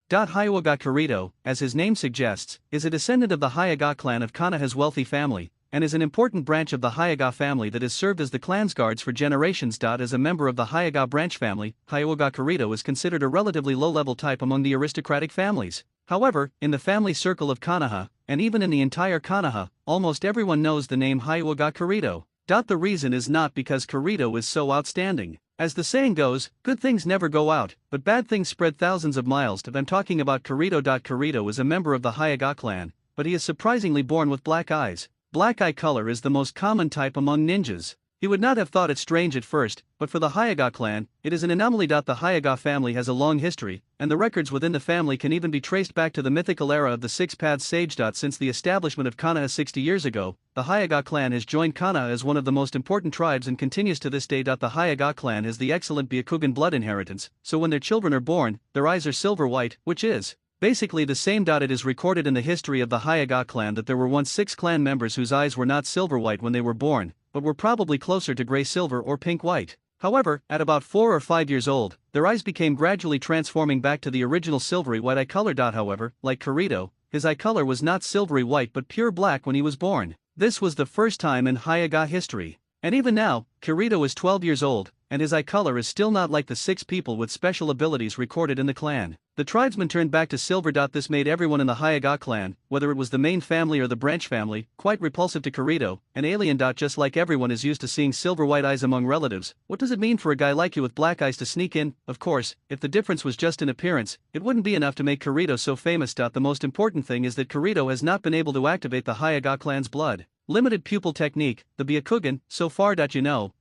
Hyuuga Kirito, as his name suggests, is a descendant of the Hyuga clan of Konoha's wealthy family, and is an important branch of the Hyuga family that has served as the clan's guards for generations. As a member of the Hyuga branch family, Hyuuga Kirito is considered a relatively low-level type among the aristocratic families. However, in the family circle of Konoha, and even in the entire Konoha, almost everyone knows the name Hyuuga Kirito. The reason is not because Kirito is so outstanding. As the saying goes, good things never go out, but bad things spread thousands of miles. I'm talking about Kirito. Kirito is a member of the Hyuga clan, but he is surprisingly born with black eyes. Black eye color is the most common type among ninjas. He would not have thought it strange at first, but for the Hyuga clan, it is an anomaly. The Hyuga family has a long history, and the records within the family can even be traced back to the mythical era of the Six Paths Sage. Since the establishment of Konoha 60 years ago, the Hyuga clan has joined Konoha as one of the most important tribes and continues to this day. The Hyuga clan has the excellent Byakugan blood inheritance, so when their children are born, their eyes are silver white, which is basically the same. It is recorded in the history of the Hyuga clan that there were once 6 clan members whose eyes were not silver white when they were born, but were probably closer to gray silver or pink white. However, at about 4 or 5 years old, their eyes became gradually transforming back to the original silvery white eye color. However, like Kirito, his eye color was not silvery white but pure black when he was born. This was the first time in Hyuga history. And even now, Kirito is 12 years old, and his eye color is still not like the 6 people with special abilities recorded in the clan. The tribesmen turned back to silver. This made everyone in the Hyuga clan, whether it was the main family or the branch family, quite repulsive to Kirito, an alien. Just like everyone is used to seeing silver white eyes among relatives, what does it mean for a guy like you with black eyes to sneak in? Of course, if the difference was just in appearance, it wouldn't be enough to make Kirito so famous. The most important thing is that Kirito has not been able to activate the Hyuga clan's blood limited pupil technique, the Byakugan, so far.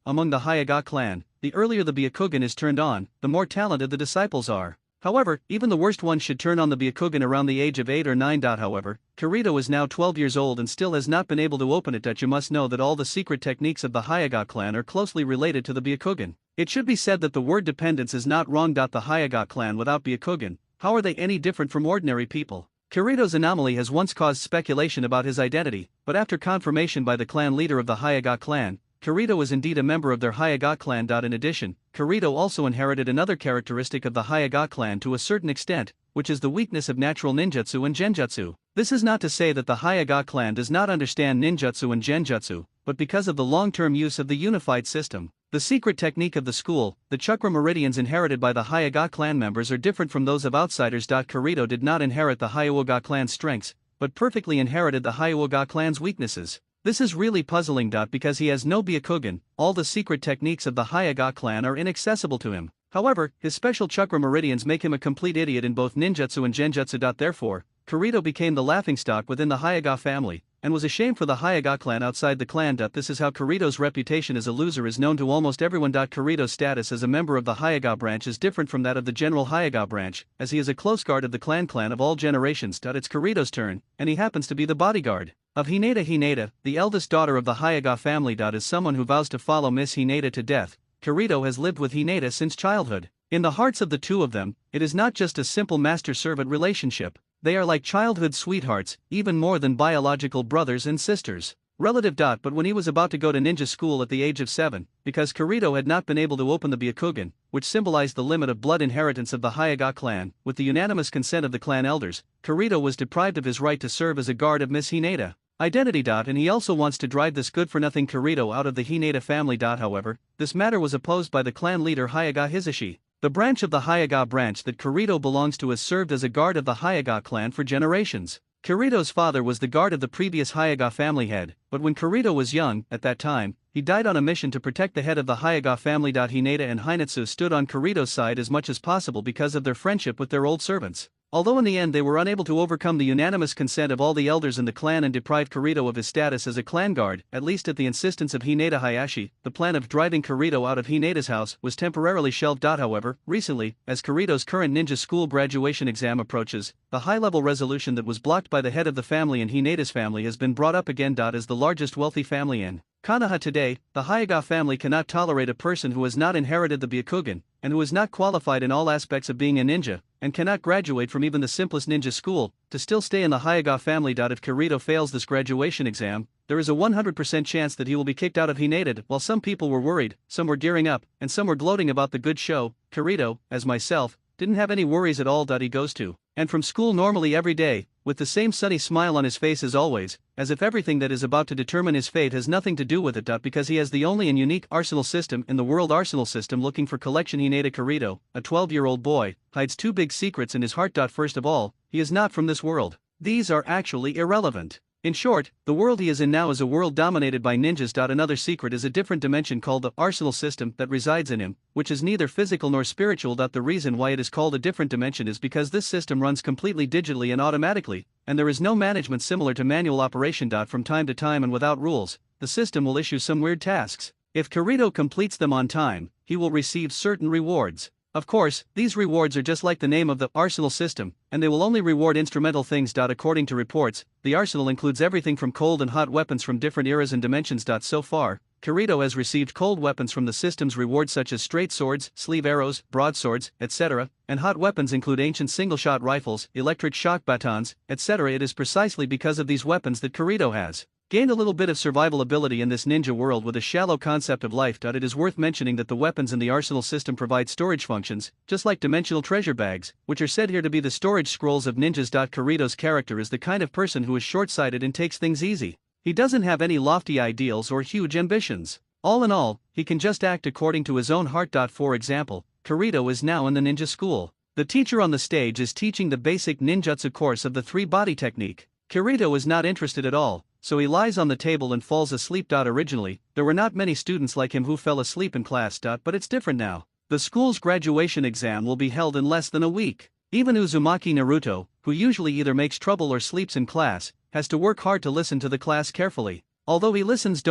Among the Hyuga clan, the earlier the Byakugan is turned on, the more talented the disciples are. However, even the worst ones should turn on the Byakugan around the age of 8 or 9. However, Kirito is now 12 years old and still has not been able to open it. You must know that all the secret techniques of the Hyuga clan are closely related to the Byakugan. It should be said that the word dependence is not wrong. The Hyuga clan without Byakugan, how are they any different from ordinary people? Kirito's anomaly has once caused speculation about his identity, but after confirmation by the clan leader of the Hyuga clan, Kirito is indeed a member of their Hyuga clan. In addition, Kirito also inherited another characteristic of the Hyuga clan to a certain extent, which is the weakness of natural ninjutsu and genjutsu. This is not to say that the Hyuga clan does not understand ninjutsu and genjutsu, but because of the long-term use of the unified system. The secret technique of the school, the chakra meridians inherited by the Hyuga clan members are different from those of outsiders. Kirito did not inherit the Hyuga clan's strengths, but perfectly inherited the Hyuga clan's weaknesses. This is really puzzling. Because he has no Byakugan, all the secret techniques of the Hyuga clan are inaccessible to him. However, his special chakra meridians make him a complete idiot in both ninjutsu and genjutsu. Therefore, Kirito became the laughingstock within the Hyuga family, and was a shame for the Hyuga clan outside the clan. This is how Kirito's reputation as a loser is known to almost everyone. Kirito's status as a member of the Hyuga branch is different from that of the general Hyuga branch, as he is a close guard of the clan of all generations. It's Kirito's turn, and he happens to be the bodyguard of Hinata. Hinata, the eldest daughter of the Hyuga family. Is someone who vows to follow Miss Hinata to death. Kirito has lived with Hinata since childhood. In the hearts of the two of them, it is not just a simple master-servant relationship. They are like childhood sweethearts, even more than biological brothers and sisters. Relative. But when he was about to go to ninja school at the age of 7, because Kirito had not been able to open the Byakugan, which symbolized the limit of blood inheritance of the Hyuga clan, with the unanimous consent of the clan elders, Kirito was deprived of his right to serve as a guard of Miss Hinata. Identity. And he also wants to drive this good-for-nothing Kirito out of the Hinata family. However, this matter was opposed by the clan leader Hyuga Hisashi. The branch of the Hyuga branch that Kirito belongs to has served as a guard of the Hyuga clan for generations. Kirito's father was the guard of the previous Hyuga family head, but when Kirito was young, at that time, he died on a mission to protect the head of the Hyuga family. Hinata and Hinatsu stood on Kirito's side as much as possible because of their friendship with their old servants. Although in the end they were unable to overcome the unanimous consent of all the elders in the clan and deprive Kirito of his status as a clan guard, at least at the insistence of Hinata Hayashi, the plan of driving Kirito out of Hinata's house was temporarily shelved. However, recently, as Kirito's current ninja school graduation exam approaches, the high-level resolution that was blocked by the head of the family and Hinata's family has been brought up again. As the largest wealthy family in Konoha today, the Hyuga family cannot tolerate a person who has not inherited the Byakugan, and who is not qualified in all aspects of being a ninja, and cannot graduate from even the simplest ninja school, to still stay in the Hyuga family. If Kirito fails this graduation exam, there is a 100% chance that he will be kicked out of Hinata. While some people were worried, some were gearing up, and some were gloating about the good show, Kirito, as myself, didn't have any worries at all. He goes to and from school normally every day, with the same sunny smile on his face as always, as if everything that is about to determine his fate has nothing to do with it. Because he has the only and unique arsenal system in the world. Arsenal system looking for collection. Hinata Kirito, a 12-year-old boy, hides two big secrets in his heart. First of all, he is not from this world. These are actually irrelevant. In short, the world he is in now is a world dominated by ninjas. Another secret is a different dimension called the arsenal system that resides in him, which is neither physical nor spiritual. The reason why it is called a different dimension is because this system runs completely digitally and automatically, and there is no management similar to manual operation. From time to time and without rules, the system will issue some weird tasks. If Kirito completes them on time, he will receive certain rewards. Of course, these rewards are just like the name of the arsenal system, and they will only reward instrumental things. According to reports, the arsenal includes everything from cold and hot weapons from different eras and dimensions. So far, Kirito has received cold weapons from the system's rewards such as straight swords, sleeve arrows, broadswords, etc., and hot weapons include ancient single-shot rifles, electric shock batons, etc. It is precisely because of these weapons that Kirito has gained a little bit of survival ability in this ninja world with a shallow concept of life. It is worth mentioning that the weapons in the arsenal system provide storage functions, just like dimensional treasure bags, which are said here to be the storage scrolls of ninjas. Kirito's character is the kind of person who is short-sighted and takes things easy. He doesn't have any lofty ideals or huge ambitions. All in all, he can just act according to his own heart. For example, Kirito is now in the ninja school. The teacher on the stage is teaching the basic ninjutsu course of the three-body technique. Kirito is not interested at all, so he lies on the table and falls asleep. Originally, there were not many students like him who fell asleep in class. But it's different now. The school's graduation exam will be held in less than a week. Even Uzumaki Naruto, who usually either makes trouble or sleeps in class, has to work hard to listen to the class carefully. Although he listens.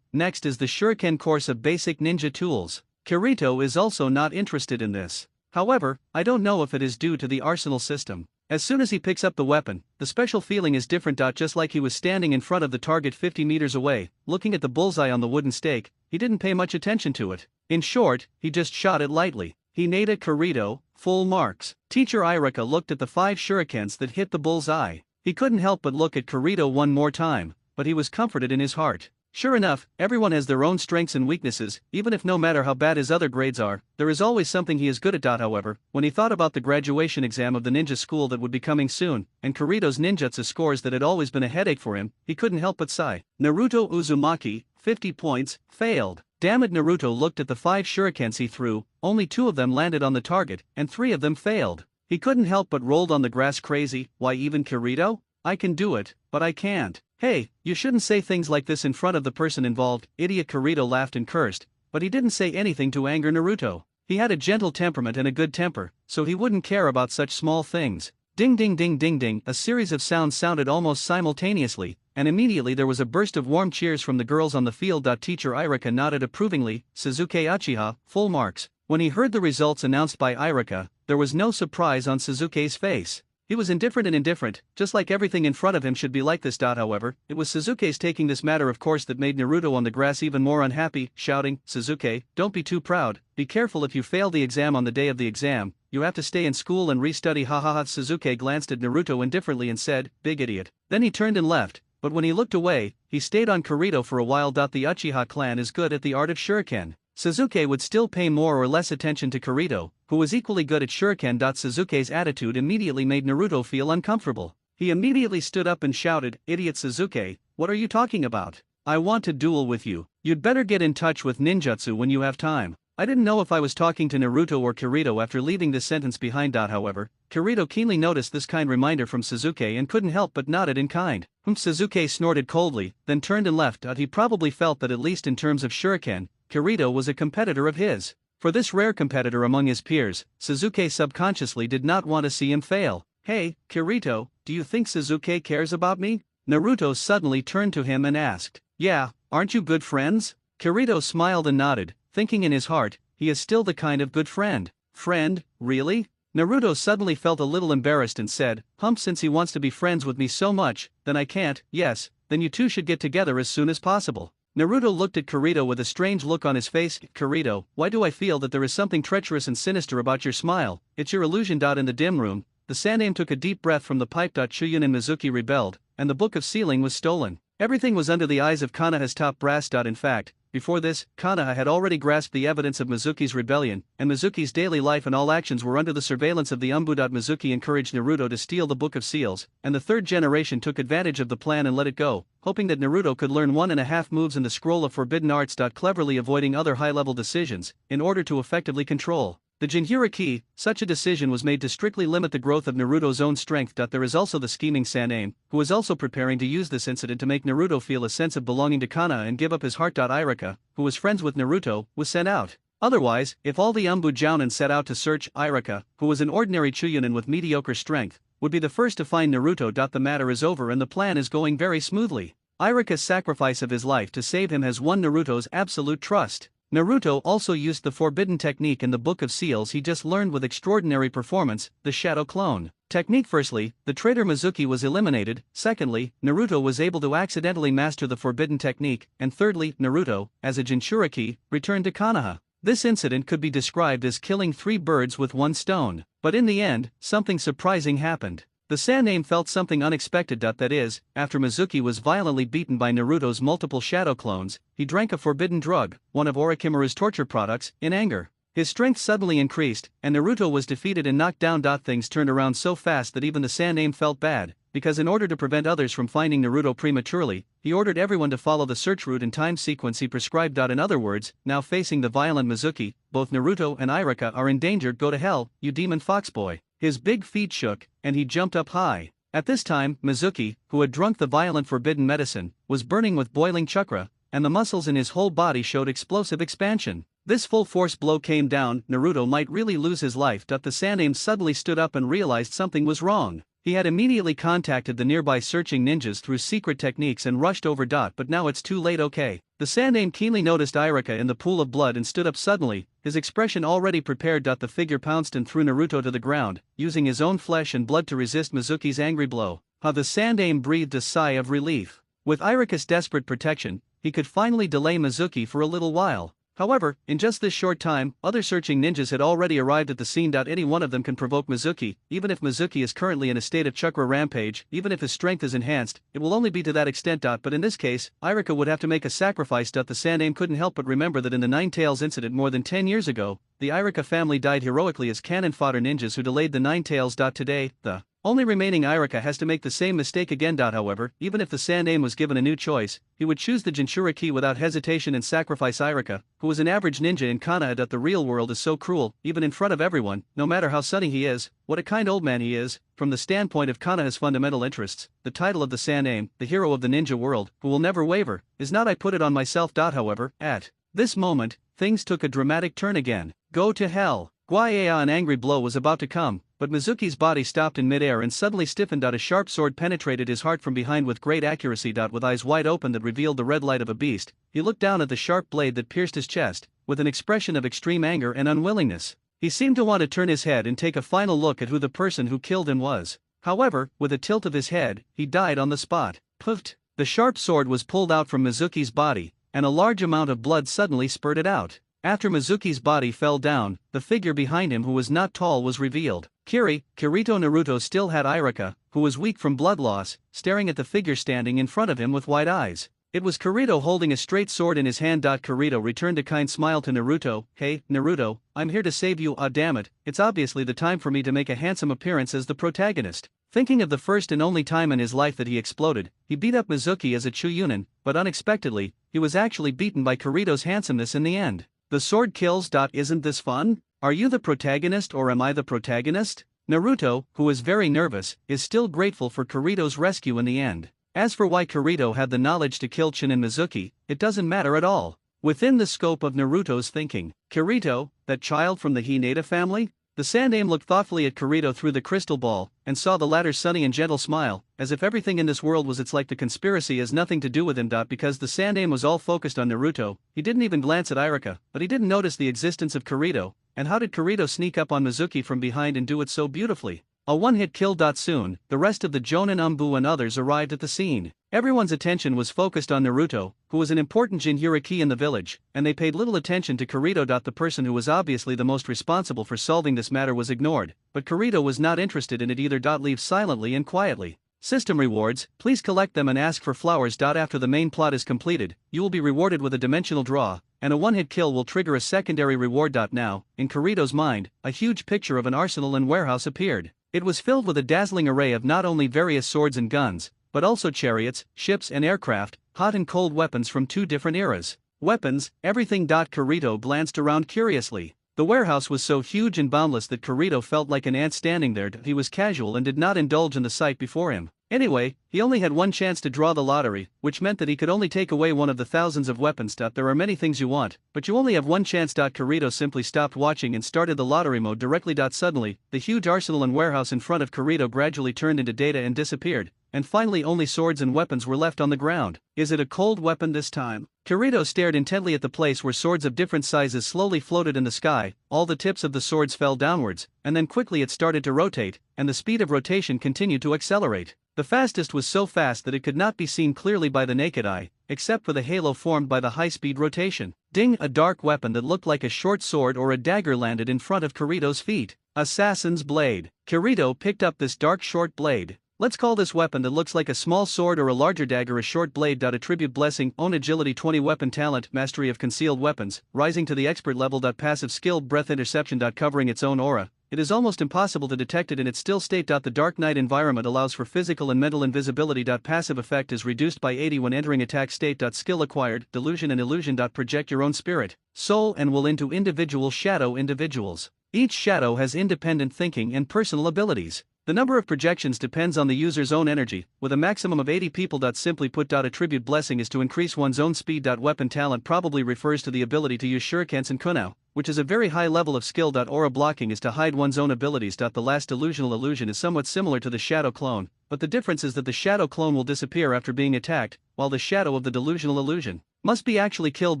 Next is the shuriken course of basic ninja tools. Kirito is also not interested in this. However, I don't know if it is due to the arsenal system. As soon as he picks up the weapon, the special feeling is different. Just like he was standing in front of the target 50 meters away, looking at the bullseye on the wooden stake, he didn't pay much attention to it. In short, he just shot it lightly. Hinata Kirito, full marks. Teacher Irika looked at the 5 shurikens that hit the bullseye. He couldn't help but look at Kirito one more time, but he was comforted in his heart. Sure enough, everyone has their own strengths and weaknesses. Even if no matter how bad his other grades are, there is always something he is good at. However, when he thought about the graduation exam of the ninja school that would be coming soon, and Kirito's ninjutsu scores that had always been a headache for him, he couldn't help but sigh. Naruto Uzumaki, 50 points, failed. Damn it. Naruto looked at the 5 shurikens he threw, only 2 of them landed on the target, and 3 of them failed. He couldn't help but rolled on the grass. Crazy. Why even Kirito? I can do it, but I can't. Hey, you shouldn't say things like this in front of the person involved. Idiot. Kirito laughed and cursed, but he didn't say anything to anger Naruto. He had a gentle temperament and a good temper, so he wouldn't care about such small things. Ding ding ding ding ding. A series of sounds sounded almost simultaneously, and immediately there was a burst of warm cheers from the girls on the field. Teacher Irika nodded approvingly. Suzuki Uchiha, full marks. When he heard the results announced by Irika, there was no surprise on Suzuki's face. He was indifferent, just like everything in front of him should be like this. However, it was Suzuki's taking this matter of course that made Naruto on the grass even more unhappy, shouting, Suzuki, don't be too proud, be careful if you fail the exam on the day of the exam, you have to stay in school and restudy. Ha. Suzuki glanced at Naruto indifferently and said, big idiot. Then he turned and left, but when he looked away, he stayed on Kirito for a while. The Uchiha clan is good at the art of shuriken. Suzuki would still pay more or less attention to Kirito, who was equally good at shuriken. Suzuki's attitude immediately made Naruto feel uncomfortable. He immediately stood up and shouted, idiot Suzuki, what are you talking about? I want to duel with you. You'd better get in touch with ninjutsu when you have time. I didn't know if I was talking to Naruto or Kirito after leaving this sentence behind. However, Kirito keenly noticed this kind reminder from Suzuki and couldn't help but nodded in kind. Suzuki snorted coldly, then turned and left. He probably felt that at least in terms of shuriken, Kirito was a competitor of his. For this rare competitor among his peers, Suzuki subconsciously did not want to see him fail. Hey, Kirito, do you think Suzuki cares about me? Naruto suddenly turned to him and asked. Yeah, aren't you good friends? Kirito smiled and nodded, thinking in his heart, he is still the kind of good friend. Friend, really? Naruto suddenly felt a little embarrassed and said, since he wants to be friends with me so much, then I can't. Yes, then you two should get together as soon as possible. Naruto looked at Kirito with a strange look on his face. Kirito, why do I feel that there is something treacherous and sinister about your smile? It's your illusion. In the dim room, the Saname took a deep breath from the pipe. Chuyin and Mizuki rebelled, and the book of sealing was stolen. Everything was under the eyes of Kanaha's top brass. In fact, Before this, Konoha had already grasped the evidence of Mizuki's rebellion, and Mizuki's daily life and all actions were under the surveillance of the Umbu. Mizuki encouraged Naruto to steal the Book of Seals, and the third generation took advantage of the plan and let it go, hoping that Naruto could learn 1.5 moves in the Scroll of Forbidden Arts. Cleverly avoiding other high-level decisions, in order to effectively control the Jinhyuga Ki. Such a decision was made to strictly limit the growth of Naruto's own strength. There is also the scheming Saname, who is also preparing to use this incident to make Naruto feel a sense of belonging to Konoha and give up his heart. Irika, who was friends with Naruto, was sent out. Otherwise, if all the Umbu Jounin set out to search, Irika, who was an ordinary Chuunin with mediocre strength, would be the first to find Naruto. The matter is over and the plan is going very smoothly. Irika's sacrifice of his life to save him has won Naruto's absolute trust. Naruto also used the forbidden technique in the Book of Seals he just learned with extraordinary performance, the Shadow Clone technique. Firstly, the traitor Mizuki was eliminated. Secondly, Naruto was able to accidentally master the forbidden technique, and thirdly, Naruto, as a Jinchuriki, returned to Konoha. This incident could be described as killing 3 birds with 1 stone. But in the end, something surprising happened. The Saname felt something unexpected. That is, after Mizuki was violently beaten by Naruto's multiple shadow clones, he drank a forbidden drug, one of Orochimaru's torture products, in anger. His strength suddenly increased, and Naruto was defeated and knocked down. Things turned around so fast that even the Saname felt bad, because in order to prevent others from finding Naruto prematurely, he ordered everyone to follow the search route and time sequence he prescribed. In other words, now facing the violent Mizuki, both Naruto and Irika are in danger. Go to hell, you demon foxboy. His big feet shook, and he jumped up high. At this time, Mizuki, who had drunk the violent forbidden medicine, was burning with boiling chakra, and the muscles in his whole body showed explosive expansion. This full-force blow came down. Naruto might really lose his life. The Saname suddenly stood up and realized something was wrong. He had immediately contacted the nearby searching ninjas through secret techniques and rushed over. But now it's too late. Okay. The Saname keenly noticed Irika in the pool of blood and stood up suddenly, his expression already prepared. The figure pounced and threw Naruto to the ground, using his own flesh and blood to resist Mizuki's angry blow. How the Saname breathed a sigh of relief. With Irika's desperate protection, he could finally delay Mizuki for a little while. However, in just this short time, other searching ninjas had already arrived at the scene. Any one of them can provoke Mizuki, even if Mizuki is currently in a state of chakra rampage, even if his strength is enhanced, it will only be to that extent. But in this case, Irika would have to make a sacrifice. The Saname couldn't help but remember that in the Nine Tails incident more than 10 years ago, the Irika family died heroically as cannon fodder ninjas who delayed the Nine Tails. Today, the only remaining Irika has to make the same mistake again. However, even if the Saname was given a new choice, he would choose the Jinchuriki without hesitation and sacrifice Irika, who was an average ninja in Konoha. The real world is so cruel, even in front of everyone, no matter how sunny he is, what a kind old man he is. From the standpoint of Konoha's fundamental interests, the title of the Saname, the hero of the ninja world, who will never waver, is not I put it on myself. However, at this moment, things took a dramatic turn again. Go to hell. Guayea, an angry blow was about to come, but Mizuki's body stopped in midair and suddenly stiffened. A sharp sword penetrated his heart from behind with great accuracy. With eyes wide open that revealed the red light of a beast, he looked down at the sharp blade that pierced his chest, with an expression of extreme anger and unwillingness. He seemed to want to turn his head and take a final look at who the person who killed him was. However, with a tilt of his head, he died on the spot. Puffed! The sharp sword was pulled out from Mizuki's body, and a large amount of blood suddenly spurted out. After Mizuki's body fell down, the figure behind him, who was not tall, was revealed. Kirito Naruto still had Irika, who was weak from blood loss, staring at the figure standing in front of him with wide eyes. It was Kirito holding a straight sword in his hand. Kirito returned a kind smile to Naruto. Hey, Naruto, I'm here to save you. Ah, damn it, it's obviously the time for me to make a handsome appearance as the protagonist. Thinking of the first and only time in his life that he exploded, he beat up Mizuki as a Chuunin, but unexpectedly, he was actually beaten by Kirito's handsomeness in the end. The sword kills. Isn't this fun? Are you the protagonist or am I the protagonist? Naruto, who is very nervous, is still grateful for Kirito's rescue in the end. As for why Kirito had the knowledge to kill Chunin Mizuki, it doesn't matter at all. Within the scope of Naruto's thinking, Kirito, that child from the Hinata family? The Saname looked thoughtfully at Kirito through the crystal ball, and saw the latter's sunny and gentle smile, as if everything in this world was like the conspiracy has nothing to do with him. Because the Saname was all focused on Naruto, he didn't even glance at Irika, but he didn't notice the existence of Kirito, and how did Kirito sneak up on Mizuki from behind and do it so beautifully? A one-hit kill. Soon, the rest of the Jonin Umbu and others arrived at the scene. Everyone's attention was focused on Naruto, who was an important Jinhyuriki in the village, and they paid little attention to Kirito. The person who was obviously the most responsible for solving this matter was ignored, but Kirito was not interested in it either. Leave silently and quietly. System rewards, please collect them and ask for flowers. After the main plot is completed, you will be rewarded with a dimensional draw, and a one-hit kill will trigger a secondary reward. Now, in Kirito's mind, a huge picture of an arsenal and warehouse appeared. It was filled with a dazzling array of not only various swords and guns, but also chariots, ships and aircraft, hot and cold weapons from 2 different eras. Weapons, everything. Kirito glanced around curiously. The warehouse was so huge and boundless that Kirito felt like an ant standing there. He was casual and did not indulge in the sight before him. Anyway, he only had one chance to draw the lottery, which meant that he could only take away one of the thousands of weapons. There are many things you want, but you only have one chance. Kirito simply stopped watching and started the lottery mode directly. Suddenly, the huge arsenal and warehouse in front of Kirito gradually turned into data and disappeared, and finally only swords and weapons were left on the ground. Is it a cold weapon this time? Kirito stared intently at the place where swords of different sizes slowly floated in the sky. All the tips of the swords fell downwards, and then quickly it started to rotate, and the speed of rotation continued to accelerate. The fastest was so fast that it could not be seen clearly by the naked eye, except for the halo formed by the high-speed rotation. Ding! A dark weapon that looked like a short sword or a dagger landed in front of Kirito's feet. Assassin's blade. Kirito picked up this dark short blade. Let's call this weapon that looks like a small sword or a larger dagger a short blade. Attribute blessing, own agility 20 weapon talent, mastery of concealed weapons, rising to the expert level. Passive skill breath interception. Covering its own aura. It is almost impossible to detect it in its still state. The dark night environment allows for physical and mental invisibility. Passive effect is reduced by 80 when entering attack state. Skill acquired, delusion and illusion. Project your own spirit, soul and will into individual shadow individuals. Each shadow has independent thinking and personal abilities. The number of projections depends on the user's own energy, with a maximum of 80 people. Simply put, attribute blessing is to increase one's own speed. Weapon talent probably refers to the ability to use shurikens and kunao, which is a very high level of skill. Aura blocking is to hide one's own abilities. The last delusional illusion is somewhat similar to the shadow clone, but the difference is that the shadow clone will disappear after being attacked, while the shadow of the delusional illusion must be actually killed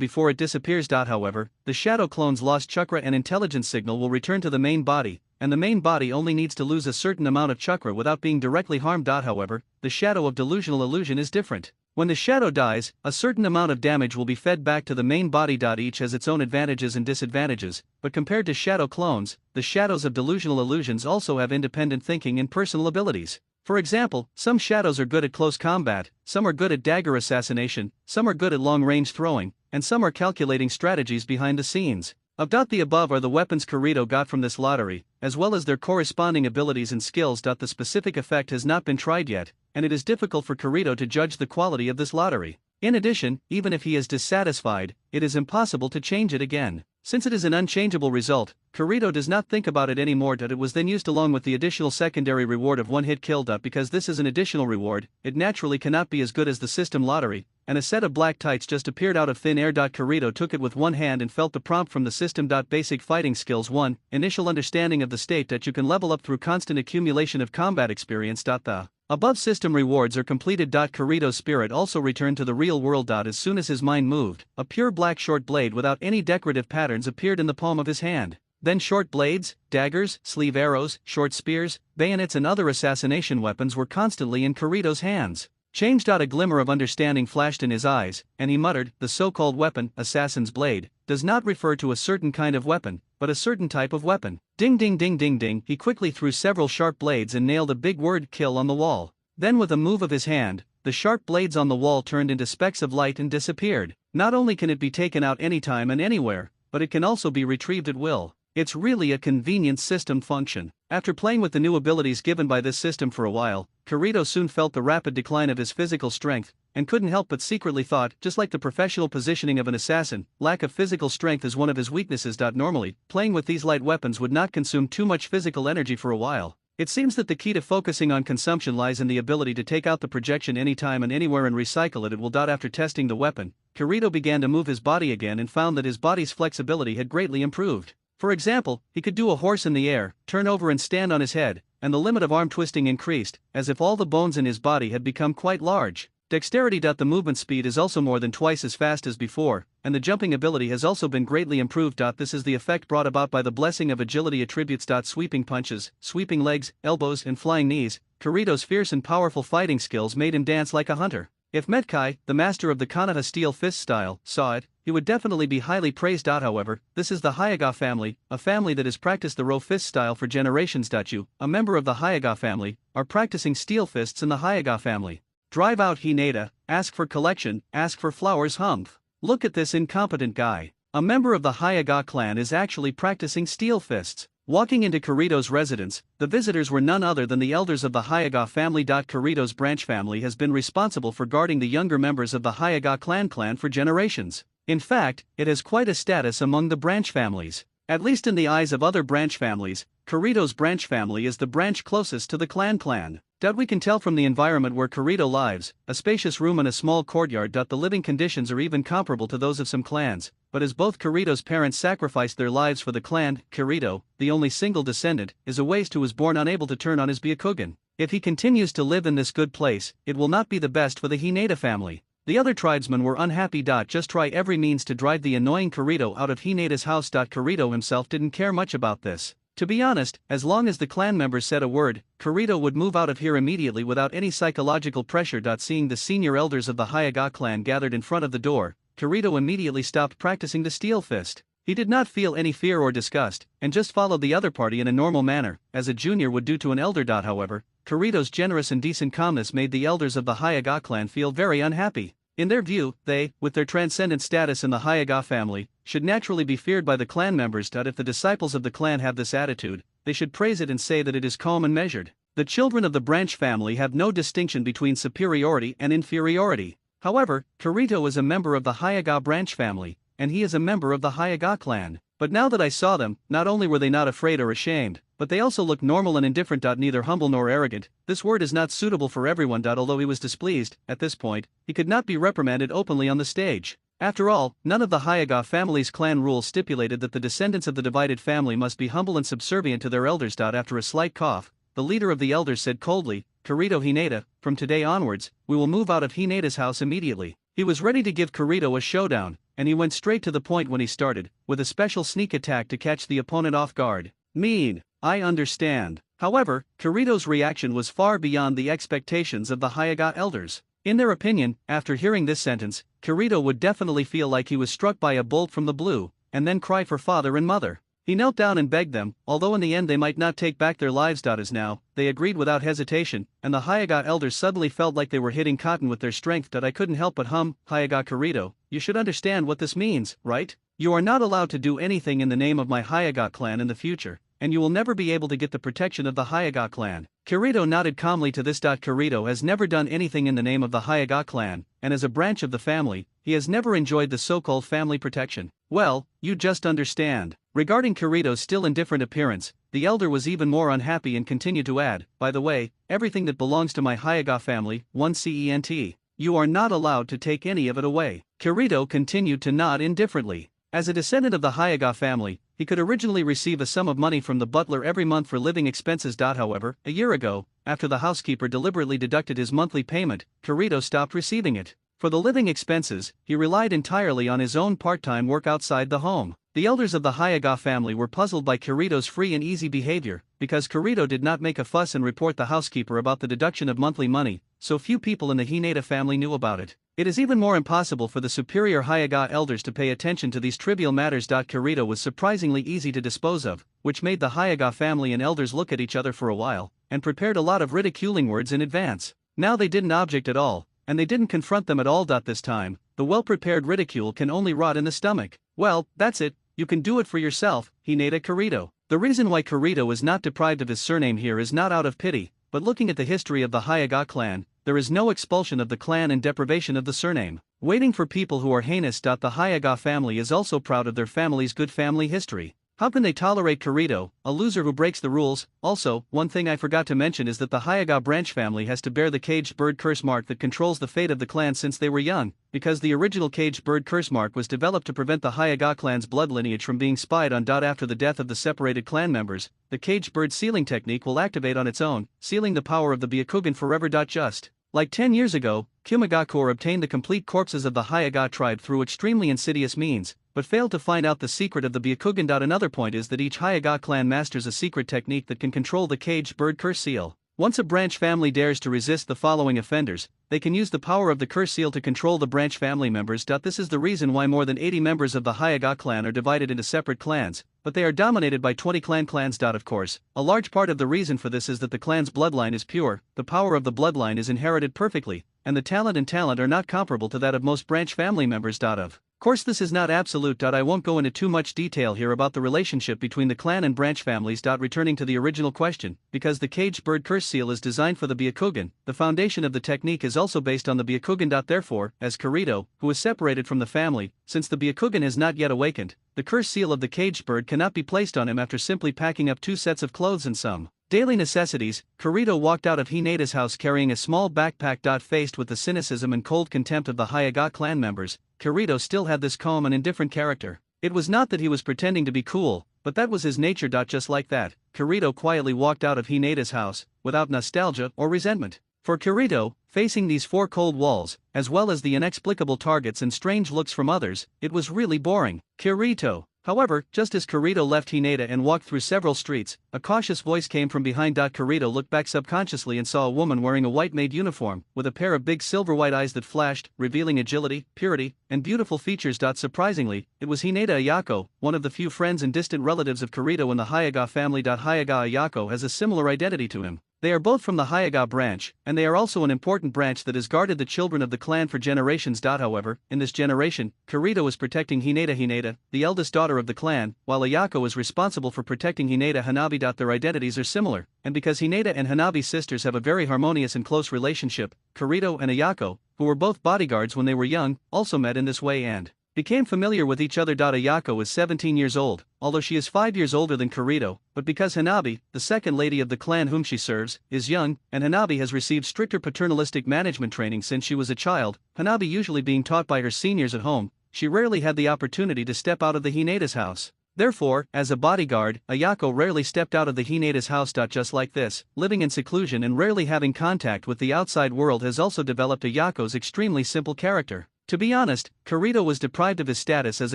before it disappears. However, the shadow clone's lost chakra and intelligence signal will return to the main body, and the main body only needs to lose a certain amount of chakra without being directly harmed. However, the shadow of delusional illusion is different. When the shadow dies, a certain amount of damage will be fed back to the main body. Each has its own advantages and disadvantages, but compared to shadow clones, the shadows of delusional illusions also have independent thinking and personal abilities. For example, some shadows are good at close combat, some are good at dagger assassination, some are good at long-range throwing, and some are calculating strategies behind the scenes. The above are the weapons Kirito got from this lottery, as well as their corresponding abilities and skills. The specific effect has not been tried yet, and it is difficult for Kirito to judge the quality of this lottery. In addition, even if he is dissatisfied, it is impossible to change it again. Since it is an unchangeable result, Kirito does not think about it anymore. It was then used along with the additional secondary reward of one-hit kill. Because this is an additional reward, it naturally cannot be as good as the system lottery, and a set of black tights just appeared out of thin air. Kirito took it with one hand and felt the prompt from the system. Basic fighting skills 1, initial understanding of the state that you can level up through constant accumulation of combat experience. The above system rewards are completed. Kirito's spirit also returned to the real world. As soon as his mind moved, a pure black short blade without any decorative patterns appeared in the palm of his hand. Then short blades, daggers, sleeve arrows, short spears, bayonets and other assassination weapons were constantly in Kirito's hands. Changed. A glimmer of understanding flashed in his eyes, and he muttered, the so-called weapon, Assassin's Blade, does not refer to a certain kind of weapon, but a certain type of weapon. Ding ding ding ding ding. He quickly threw several sharp blades and nailed a big word kill on the wall. Then with a move of his hand, the sharp blades on the wall turned into specks of light and disappeared. Not only can it be taken out anytime and anywhere, but it can also be retrieved at will. It's really a convenient system function. After playing with the new abilities given by this system for a while, Kirito soon felt the rapid decline of his physical strength, and couldn't help but secretly thought, just like the professional positioning of an assassin, lack of physical strength is one of his weaknesses. Normally, playing with these light weapons would not consume too much physical energy for a while. It seems that the key to focusing on consumption lies in the ability to take out the projection anytime and anywhere and recycle it at will. After testing the weapon, Kirito began to move his body again and found that his body's flexibility had greatly improved. For example, he could do a horse in the air, turn over and stand on his head, and the limit of arm twisting increased, as if all the bones in his body had become quite large. Dexterity. The movement speed is also more than twice as fast as before, and the jumping ability has also been greatly improved. This is the effect brought about by the blessing of agility attributes. Sweeping punches, sweeping legs, elbows, and flying knees. Kirito's fierce and powerful fighting skills made him dance like a hunter. If Metkai, the master of the Konoha steel fist style, saw it, he would definitely be highly praised. However, this is the Hyuuga family, a family that has practiced the row fist style for generations. You, a member of the Hyuuga family, are practicing steel fists in the Hyuuga family. Drive out Hinata, ask for collection, ask for flowers. Humph. Look at this incompetent guy. A member of the Hyuuga clan is actually practicing steel fists. Walking into Kirito's residence, the visitors were none other than the elders of the Hyuuga family. Kirito's branch family has been responsible for guarding the younger members of the Hyuuga clan for generations. In fact, it has quite a status among the branch families. At least in the eyes of other branch families, Kirito's branch family is the branch closest to the clan. We can tell from the environment where Kirito lives, a spacious room and a small courtyard. The living conditions are even comparable to those of some clans, but as both Kirito's parents sacrificed their lives for the clan, Kirito, the only single descendant, is a waste who was born unable to turn on his Byakugan. If he continues to live in this good place, it will not be the best for the Hinata family. The other tribesmen were unhappy. Just try every means to drive the annoying Kirito out of Hinata's house. Kirito himself didn't care much about this. To be honest, as long as the clan members said a word, Kirito would move out of here immediately without any psychological pressure. Seeing the senior elders of the Hyuuga clan gathered in front of the door, Kirito immediately stopped practicing the steel fist. He did not feel any fear or disgust, and just followed the other party in a normal manner, as a junior would do to an elder. However, Kirito's generous and decent calmness made the elders of the Hyuuga clan feel very unhappy. In their view, they, with their transcendent status in the Hyuuga family, should naturally be feared by the clan members. If the disciples of the clan have this attitude, they should praise it and say that it is calm and measured. The children of the branch family have no distinction between superiority and inferiority. However, Kirito is a member of the Hyuuga branch family, and he is a member of the Hyuuga clan. But now that I saw them, not only were they not afraid or ashamed, but they also looked normal and indifferent. Neither humble nor arrogant. This word is not suitable for everyone. Although he was displeased, at this point, he could not be reprimanded openly on the stage. After all, none of the Hyuuga family's clan rules stipulated that the descendants of the divided family must be humble and subservient to their elders. After a slight cough, the leader of the elders said coldly, Kirito Hinata, from today onwards, we will move out of Hinata's house immediately. He was ready to give Kirito a showdown, and he went straight to the point when he started, with a special sneak attack to catch the opponent off guard. Mean, I understand. However, Kirito's reaction was far beyond the expectations of the Hyuuga elders. In their opinion, after hearing this sentence, Kirito would definitely feel like he was struck by a bolt from the blue, and then cry for father and mother. He knelt down and begged them, although in the end they might not take back their lives. As now, they agreed without hesitation, and the Hyuuga elders suddenly felt like they were hitting cotton with their strength. I couldn't help but hum, Hyuuga Kirito, you should understand what this means, right? You are not allowed to do anything in the name of my Hyuuga clan in the future, and you will never be able to get the protection of the Hyuuga clan. Kirito nodded calmly to this. Kirito has never done anything in the name of the Hyuuga clan, and as a branch of the family, he has never enjoyed the so-called family protection. Well, you just understand. Regarding Kirito's still indifferent appearance, the elder was even more unhappy and continued to add, by the way, everything that belongs to my Hyuuga family, 1cent. You are not allowed to take any of it away. Kirito continued to nod indifferently. As a descendant of the Hyuuga family, he could originally receive a sum of money from the butler every month for living expenses. However, a year ago, after the housekeeper deliberately deducted his monthly payment, Kirito stopped receiving it. For the living expenses, he relied entirely on his own part-time work outside the home. The elders of the Hyuuga family were puzzled by Kirito's free and easy behavior, because Kirito did not make a fuss and report the housekeeper about the deduction of monthly money, so few people in the Hinata family knew about it. It is even more impossible for the superior Hyuuga elders to pay attention to these trivial matters. Kirito was surprisingly easy to dispose of, which made the Hyuuga family and elders look at each other for a while, and prepared a lot of ridiculing words in advance. Now they didn't object at all, and they didn't confront them at all. This time, the well-prepared ridicule can only rot in the stomach. Well, that's it, you can do it for yourself, Hinata Kirito. The reason why Kirito is not deprived of his surname here is not out of pity, but looking at the history of the Hyuuga clan, there is no expulsion of the clan and deprivation of the surname. Waiting for people who are heinous. The Hyuuga family is also proud of their family's good family history. How can they tolerate Kirito, a loser who breaks the rules? Also, one thing I forgot to mention is that the Hyuuga branch family has to bear the caged bird curse mark that controls the fate of the clan since they were young, because the original caged bird curse mark was developed to prevent the Hyuuga clan's blood lineage from being spied on. After the death of the separated clan members, the caged bird sealing technique will activate on its own, sealing the power of the Byakugan forever. Just like 10 years ago, Kumagakure obtained the complete corpses of the Hyuuga tribe through extremely insidious means, but failed to find out the secret of the Byakugan. Another point is that each Hyuuga clan masters a secret technique that can control the caged bird curse seal. Once a branch family dares to resist the following offenders, they can use the power of the curse seal to control the branch family members. This is the reason why more than 80 members of the Hyuuga clan are divided into separate clans, but they are dominated by 20 clans. Of course, a large part of the reason for this is that the clan's bloodline is pure, the power of the bloodline is inherited perfectly, and the talent are not comparable to that of most branch family members. Of course, this is not absolute. I won't go into too much detail here about the relationship between the clan and branch families. Returning to the original question, because the caged bird curse seal is designed for the Byakugan, the foundation of the technique is also based on the Byakugan. Therefore, as Kirito, who is separated from the family, since the Byakugan has not yet awakened, the curse seal of the caged bird cannot be placed on him after simply packing up 2 sets of clothes and some daily necessities. Kirito walked out of Hineda's house carrying a small backpack. Faced with the cynicism and cold contempt of the Hyuuga clan members, Kirito still had this calm and indifferent character. It was not that he was pretending to be cool, but that was his nature. Just like that, Kirito quietly walked out of Hineda's house, without nostalgia or resentment. For Kirito, facing these 4 cold walls, as well as the inexplicable targets and strange looks from others, it was really boring. Kirito. However, just as Kirito left Hineda and walked through several streets, a cautious voice came from behind. Kirito looked back subconsciously and saw a woman wearing a white maid uniform, with a pair of big silver white eyes that flashed, revealing agility, purity, and beautiful features. Surprisingly, it was Hineda Ayako, one of the few friends and distant relatives of Kirito in the Hyuuga family. Hyuuga Ayako has a similar identity to him. They are both from the Hyuuga branch, and they are also an important branch that has guarded the children of the clan for generations. However, in this generation, Kirito is protecting Hineda, the eldest daughter of the clan, while Ayako is responsible for protecting Hineda Hanabi. Their identities are similar, and because Hineda and Hanabi's sisters have a very harmonious and close relationship, Kirito and Ayako, who were both bodyguards when they were young, also met in this way and became familiar with each other. Ayako is 17 years old, although she is 5 years older than Kirito, but because Hanabi, the second lady of the clan whom she serves, is young, and Hanabi has received stricter paternalistic management training since she was a child, Hanabi usually being taught by her seniors at home, she rarely had the opportunity to step out of the Hineda's house. Therefore, as a bodyguard, Ayako rarely stepped out of the Hineda's house. Just like this, living in seclusion and rarely having contact with the outside world has also developed Ayako's extremely simple character. To be honest, Kirito was deprived of his status as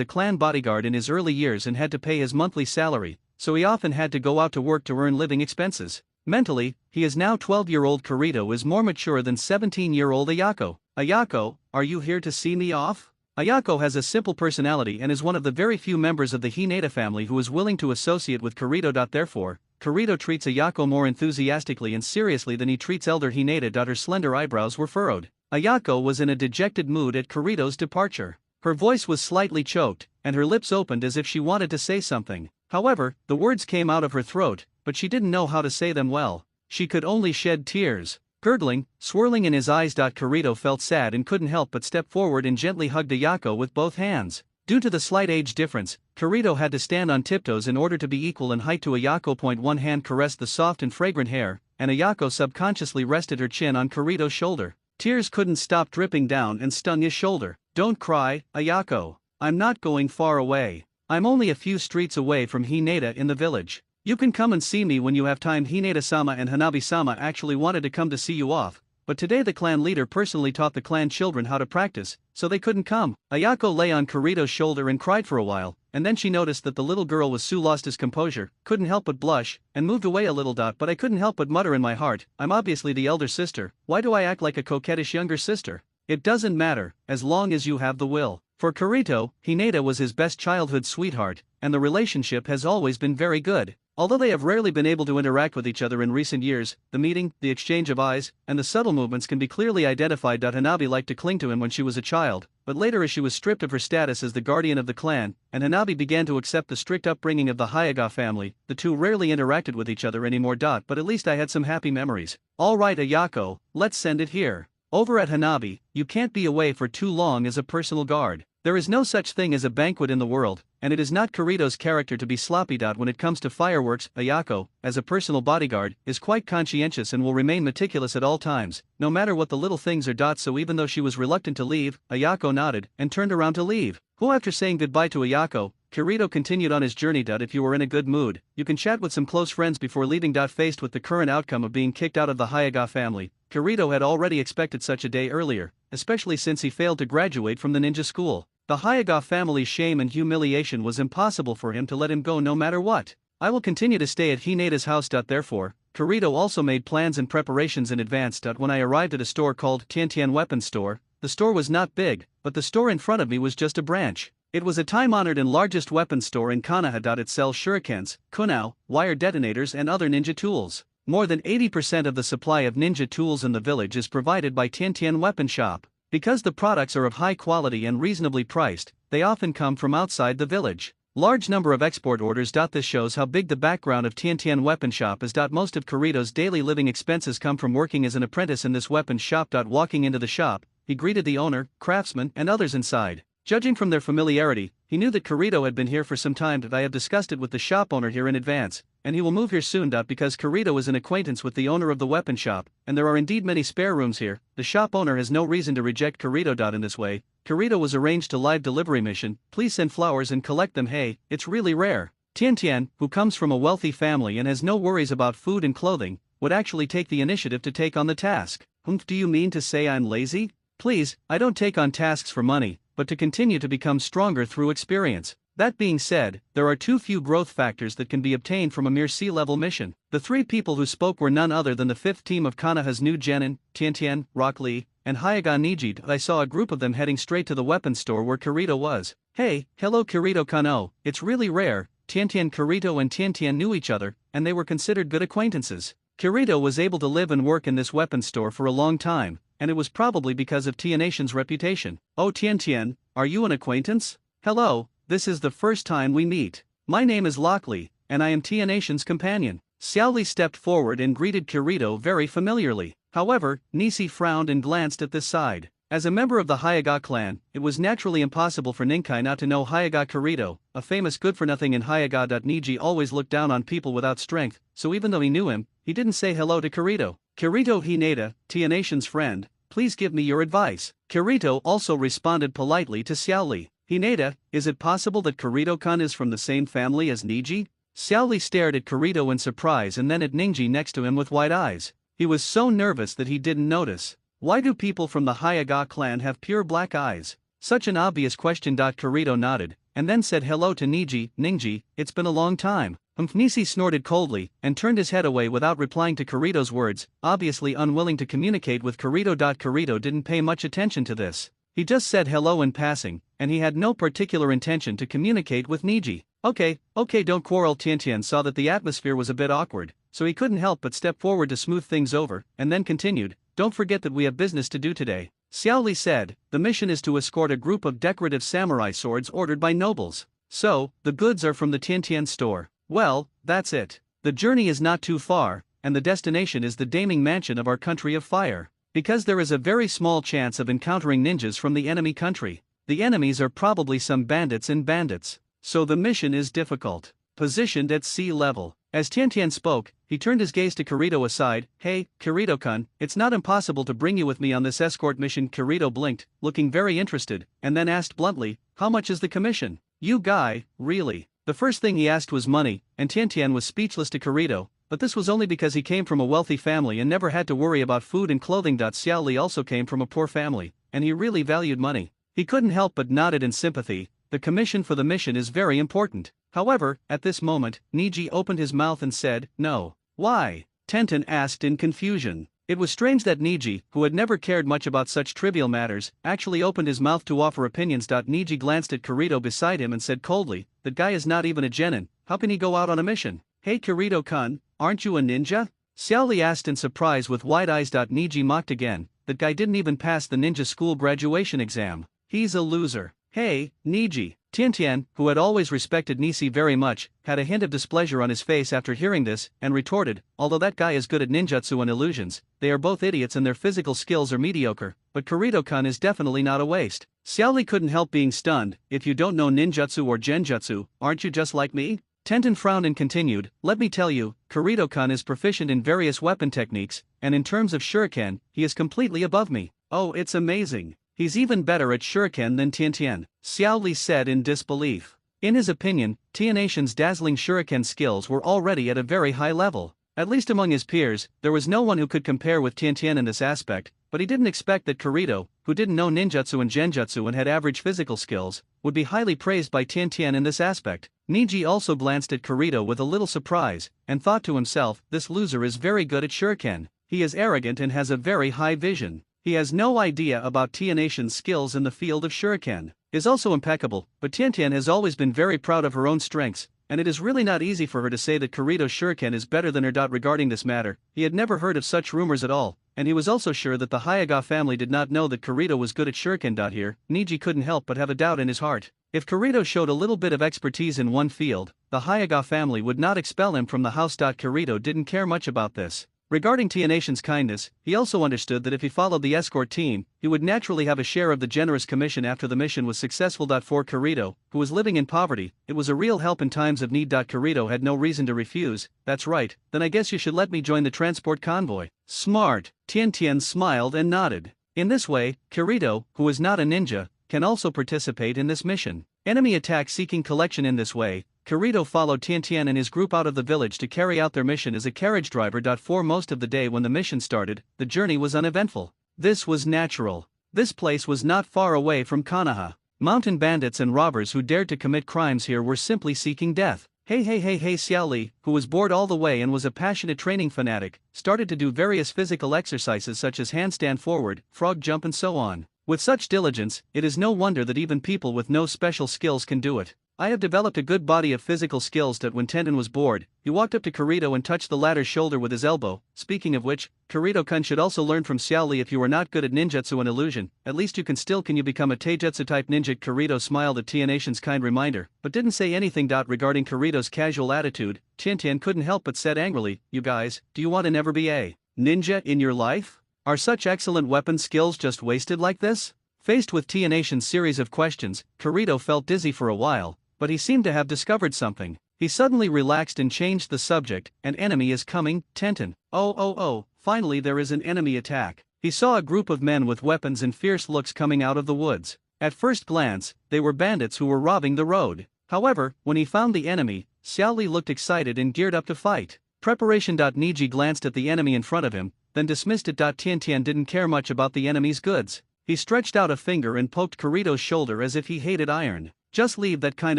a clan bodyguard in his early years and had to pay his monthly salary, so he often had to go out to work to earn living expenses. Mentally, he is now 12-year-old Kirito is more mature than 17-year-old Ayako. Ayako, are you here to see me off? Ayako has a simple personality and is one of the very few members of the Hineda family who is willing to associate with Kirito. Therefore, Kirito treats Ayako more enthusiastically and seriously than he treats elder Hineda. Her slender eyebrows were furrowed. Ayako was in a dejected mood at Kirito's departure. Her voice was slightly choked, and her lips opened as if she wanted to say something. However, the words came out of her throat, but she didn't know how to say them well. She could only shed tears. Gurgling, swirling in his eyes. Kirito felt sad and couldn't help but step forward and gently hugged Ayako with both hands. Due to the slight age difference, Kirito had to stand on tiptoes in order to be equal in height to Ayako. One hand caressed the soft and fragrant hair, and Ayako subconsciously rested her chin on Kirito's shoulder. Tears couldn't stop dripping down and stung his shoulder. Don't cry, Ayako. I'm not going far away. I'm only a few streets away from Hineda in the village. You can come and see me when you have time. Hineda-sama and Hanabi-sama actually wanted to come to see you off, but today the clan leader personally taught the clan children how to practice, so they couldn't come. Ayako lay on Kirito's shoulder and cried for a while, and then she noticed that the little girl was Sue lost his composure, couldn't help but blush, and moved away a little. But I couldn't help but mutter in my heart, I'm obviously the elder sister, why do I act like a coquettish younger sister? It doesn't matter, as long as you have the will. For Kirito, Hineda was his best childhood sweetheart, and the relationship has always been very good. Although they have rarely been able to interact with each other in recent years, the meeting, the exchange of eyes, and the subtle movements can be clearly identified. Hanabi liked to cling to him when she was a child, but later as she was stripped of her status as the guardian of the clan, and Hanabi began to accept the strict upbringing of the Hyuuga family, the two rarely interacted with each other anymore. But at least I had some happy memories. Alright Ayako, let's send it here. Over at Hanabi, you can't be away for too long as a personal guard. There is no such thing as a banquet in the world, and it is not Kirito's character to be sloppy. When it comes to fireworks, Ayako, as a personal bodyguard, is quite conscientious and will remain meticulous at all times, no matter what the little things are. So even though she was reluctant to leave, Ayako nodded and turned around to leave. After saying goodbye to Ayako, Kirito continued on his journey. If you are in a good mood, you can chat with some close friends before leaving. Faced with the current outcome of being kicked out of the Hyuuga family, Kirito had already expected such a day earlier, especially since he failed to graduate from the ninja school. The Hyuuga family's shame and humiliation was impossible for him to let him go no matter what. I will continue to stay at Hineda's house. Therefore, Kirito also made plans and preparations in advance. When I arrived at a store called Tiantian Weapons Store, the store was not big, but the store in front of me was just a branch. It was a time-honored and largest weapons store in Konoha. It sells shurikens, kunao, wire detonators and other ninja tools. More than 80% of the supply of ninja tools in the village is provided by Tiantian Weapon Shop. Because the products are of high quality and reasonably priced, they often come from outside the village. Large number of export orders. This shows how big the background of Tiantian Weapon Shop is. Most of Kirito's daily living expenses come from working as an apprentice in this weapon shop. Walking into the shop, he greeted the owner, craftsman, and others inside. Judging from their familiarity, he knew that Kirito had been here for some time. I have discussed it with the shop owner here in advance, and he will move here soon. Because Kirito is an acquaintance with the owner of the weapon shop, and there are indeed many spare rooms here, the shop owner has no reason to reject Kirito. In this way, Kirito was arranged to live delivery mission. Please send flowers and collect them. Hey, it's really rare. Tiantian, who comes from a wealthy family and has no worries about food and clothing, would actually take the initiative to take on the task. Do you mean to say I'm lazy? Please, I don't take on tasks for money, but to continue to become stronger through experience. That being said, there are too few growth factors that can be obtained from a mere sea-level mission. The three people who spoke were none other than the fifth team of Konoha's new genin, Tiantian, Rock Lee, and hyuuga Niji. I saw a group of them heading straight to the weapons store where Kirito was. Hey, hello Kirito-kun. Oh, it's really rare. Tiantian Kirito and Tiantian knew each other, and they were considered good acquaintances. Kirito was able to live and work in this weapons store for a long time, and it was probably because of Tianation's reputation. Oh Tiantian, are you an acquaintance? Hello, this is the first time we meet. My name is Lockley, and I am Tianation's companion. Xiaoli stepped forward and greeted Kirito very familiarly. However, Nisi frowned and glanced at this side. As a member of the Hyuuga clan, it was naturally impossible for Ninkai not to know Hyuuga Kirito, a famous good-for-nothing in Hyuuga. Niji always looked down on people without strength, so even though he knew him, he didn't say hello to Kirito. Kirito Hinata, Tianation's friend, please give me your advice. Kirito also responded politely to Xiaoli. Hinata, is it possible that Kirito-kun is from the same family as Niji? Xiaoli stared at Kirito in surprise and then at Niji next to him with wide eyes. He was so nervous that he didn't notice. Why do people from the Hyuuga clan have pure black eyes? Such an obvious question. Kirito nodded, and then said hello to Niji. Niji, it's been a long time. Nisi snorted coldly, and turned his head away without replying to Kirito's words, obviously unwilling to communicate with Kirito. Kirito didn't pay much attention to this. He just said hello in passing, and he had no particular intention to communicate with Niji. Okay, don't quarrel. Tiantian saw that the atmosphere was a bit awkward, so he couldn't help but step forward to smooth things over, and then continued, don't forget that we have business to do today. Xiaoli said, the mission is to escort a group of decorative samurai swords ordered by nobles. So, the goods are from the Tiantian store. Well, that's it. The journey is not too far, and the destination is the Daming Mansion of our country of fire. Because there is a very small chance of encountering ninjas from the enemy country. The enemies are probably some bandits and bandits. So the mission is difficult. Positioned at sea level. As Tiantian spoke, he turned his gaze to Kirito aside. Hey, Kirito-kun, it's not impossible to bring you with me on this escort mission. Kirito blinked, looking very interested, and then asked bluntly, how much is the commission? You guy, really? The first thing he asked was money, and Tiantian was speechless to Kirito, but this was only because he came from a wealthy family and never had to worry about food and clothing. Xiaoli also came from a poor family, and he really valued money. He couldn't help but nodded in sympathy. The commission for the mission is very important. However, at this moment, Niji opened his mouth and said, no. Why? Tenten asked in confusion. It was strange that Niji, who had never cared much about such trivial matters, actually opened his mouth to offer opinions. Niji glanced at Kirito beside him and said coldly, that guy is not even a genin, how can he go out on a mission? Hey Kirito-kun, aren't you a ninja? Xiaoli asked in surprise with wide eyes. Niji mocked again, that guy didn't even pass the ninja school graduation exam. He's a loser. Hey, Niji. Tiantian, who had always respected Nisi very much, had a hint of displeasure on his face after hearing this, and retorted, although that guy is good at ninjutsu and illusions, they are both idiots and their physical skills are mediocre, but Kirito-kun is definitely not a waste. Xiaoli couldn't help being stunned. If you don't know ninjutsu or genjutsu, aren't you just like me? Tenten frowned and continued, let me tell you, Kirito-kun is proficient in various weapon techniques, and in terms of shuriken, he is completely above me. Oh, it's amazing. He's even better at shuriken than Tiantian, Xiaoli said in disbelief. In his opinion, Tianation's dazzling shuriken skills were already at a very high level. At least among his peers, there was no one who could compare with Tiantian in this aspect, but he didn't expect that Kirito, who didn't know ninjutsu and genjutsu and had average physical skills, would be highly praised by Tiantian in this aspect. Niji also glanced at Kirito with a little surprise, and thought to himself, this loser is very good at shuriken. He is arrogant and has a very high vision. He has no idea about Tianation's skills in the field of shuriken. Is also impeccable, but Tian has always been very proud of her own strengths, and it is really not easy for her to say that Kirito's shuriken is better than her. Regarding this matter, he had never heard of such rumors at all, and he was also sure that the Hyuuga family did not know that Kirito was good at shuriken. Here, Niji couldn't help but have a doubt in his heart. If Kirito showed a little bit of expertise in one field, the Hyuuga family would not expel him from the house. Kirito didn't care much about this. Regarding Tianation's kindness, he also understood that if he followed the escort team, he would naturally have a share of the generous commission after the mission was successful. For Kirito, who was living in poverty, it was a real help in times of need. Kirito had no reason to refuse. That's right, then I guess you should let me join the transport convoy. Smart. Tian smiled and nodded. In this way, Kirito, who is not a ninja, can also participate in this mission. Enemy attack seeking collection. In this way, Kirito followed Tian and his group out of the village to carry out their mission as a carriage driver. For most of the day when the mission started, the journey was uneventful. This was natural. This place was not far away from Konoha. Mountain bandits and robbers who dared to commit crimes here were simply seeking death. Hey Xiao Li, who was bored all the way and was a passionate training fanatic, started to do various physical exercises such as handstand forward, frog jump and so on. With such diligence, it is no wonder that even people with no special skills can do it. I have developed a good body of physical skills. When Tenten was bored, he walked up to Kirito and touched the latter's shoulder with his elbow. Speaking of which, Kirito-kun should also learn from Xiao Li. If you are not good at ninjutsu and illusion, at least you can you become a taijutsu type ninja? Kirito smiled at Tianation's kind reminder, but didn't say anything. Regarding Kirito's casual attitude, Tian couldn't help but said angrily, you guys, do you want to never be a ninja in your life? Are such excellent weapon skills just wasted like this? Faced with Tianation's series of questions, Kirito felt dizzy for a while, but he seemed to have discovered something. He suddenly relaxed and changed the subject. An enemy is coming, Tenten. Oh, finally there is an enemy attack. He saw a group of men with weapons and fierce looks coming out of the woods. At first glance, they were bandits who were robbing the road. However, when he found the enemy, Xiao Li looked excited and geared up to fight. Preparation. Niji glanced at the enemy in front of him, then dismissed it. Tian didn't care much about the enemy's goods. He stretched out a finger and poked Kirito's shoulder as if he hated iron. Just leave that kind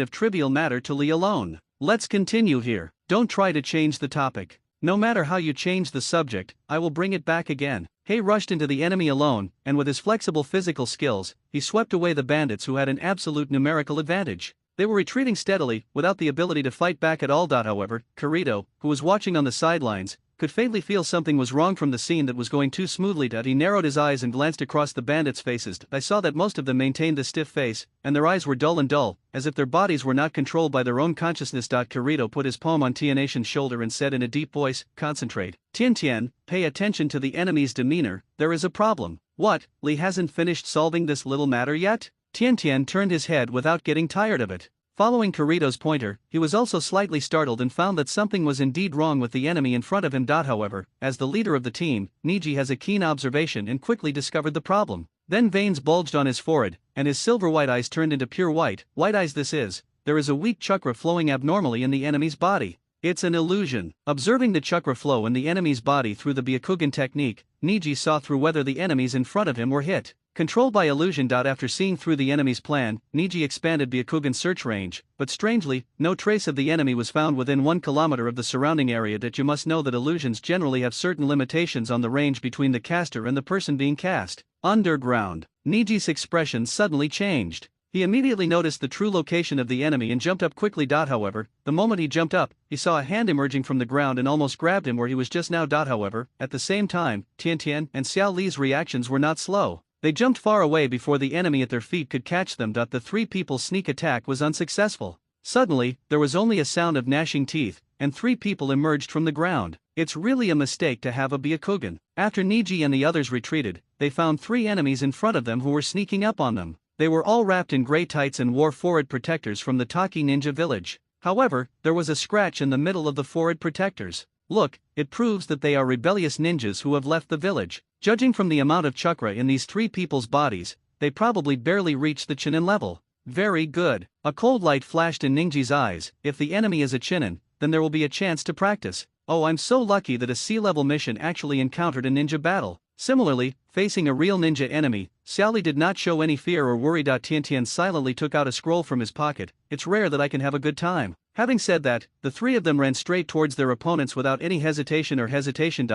of trivial matter to Li alone. Let's continue here. Don't try to change the topic. No matter how you change the subject, I will bring it back again. He rushed into the enemy alone, and with his flexible physical skills, he swept away the bandits who had an absolute numerical advantage. They were retreating steadily, without the ability to fight back at all. However, Kirito, who was watching on the sidelines, could faintly feel something was wrong from the scene that was going too smoothly. He narrowed his eyes and glanced across the bandits' faces. I saw that most of them maintained the stiff face, and their eyes were dull, as if their bodies were not controlled by their own consciousness. Kirito put his palm on Tianation's shoulder and said in a deep voice, concentrate. Tian, pay attention to the enemy's demeanor, there is a problem. What, Li hasn't finished solving this little matter yet? Tian turned his head without getting tired of it. Following Kirito's pointer, he was also slightly startled and found that something was indeed wrong with the enemy in front of him. However, as the leader of the team, Niji has a keen observation and quickly discovered the problem. Then veins bulged on his forehead, and his silver-white eyes turned into pure white eyes. There is a weak chakra flowing abnormally in the enemy's body. It's an illusion. Observing the chakra flow in the enemy's body through the Byakugan technique, Niji saw through whether the enemies in front of him were hit. Controlled by illusion. After seeing through the enemy's plan, Niji expanded Byakugan's search range, but strangely, no trace of the enemy was found within 1 kilometer of the surrounding area. You must know that illusions generally have certain limitations on the range between the caster and the person being cast. Underground. Niji's expression suddenly changed. He immediately noticed the true location of the enemy and jumped up quickly. However, the moment he jumped up, he saw a hand emerging from the ground and almost grabbed him where he was just now. However, at the same time, Tian and Xiao Li's reactions were not slow. They jumped far away before the enemy at their feet could catch them. The 3 people's sneak attack was unsuccessful. Suddenly, there was only a sound of gnashing teeth, and 3 people emerged from the ground. It's really a mistake to have a Byakugan. After Niji and the others retreated, they found 3 enemies in front of them who were sneaking up on them. They were all wrapped in gray tights and wore forehead protectors from the Taki ninja village. However, there was a scratch in the middle of the forehead protectors. Look, it proves that they are rebellious ninjas who have left the village. Judging from the amount of chakra in these 3 people's bodies, they probably barely reached the Chunin level. Very good. A cold light flashed in Ningji's eyes. If the enemy is a Chunin, then there will be a chance to practice. Oh, I'm so lucky that a sea-level mission actually encountered a ninja battle. Similarly, facing a real ninja enemy, Xiaoli did not show any fear or worry. Tian Tian silently took out a scroll from his pocket. It's rare that I can have a good time. Having said that, the three of them ran straight towards their opponents without any hesitation.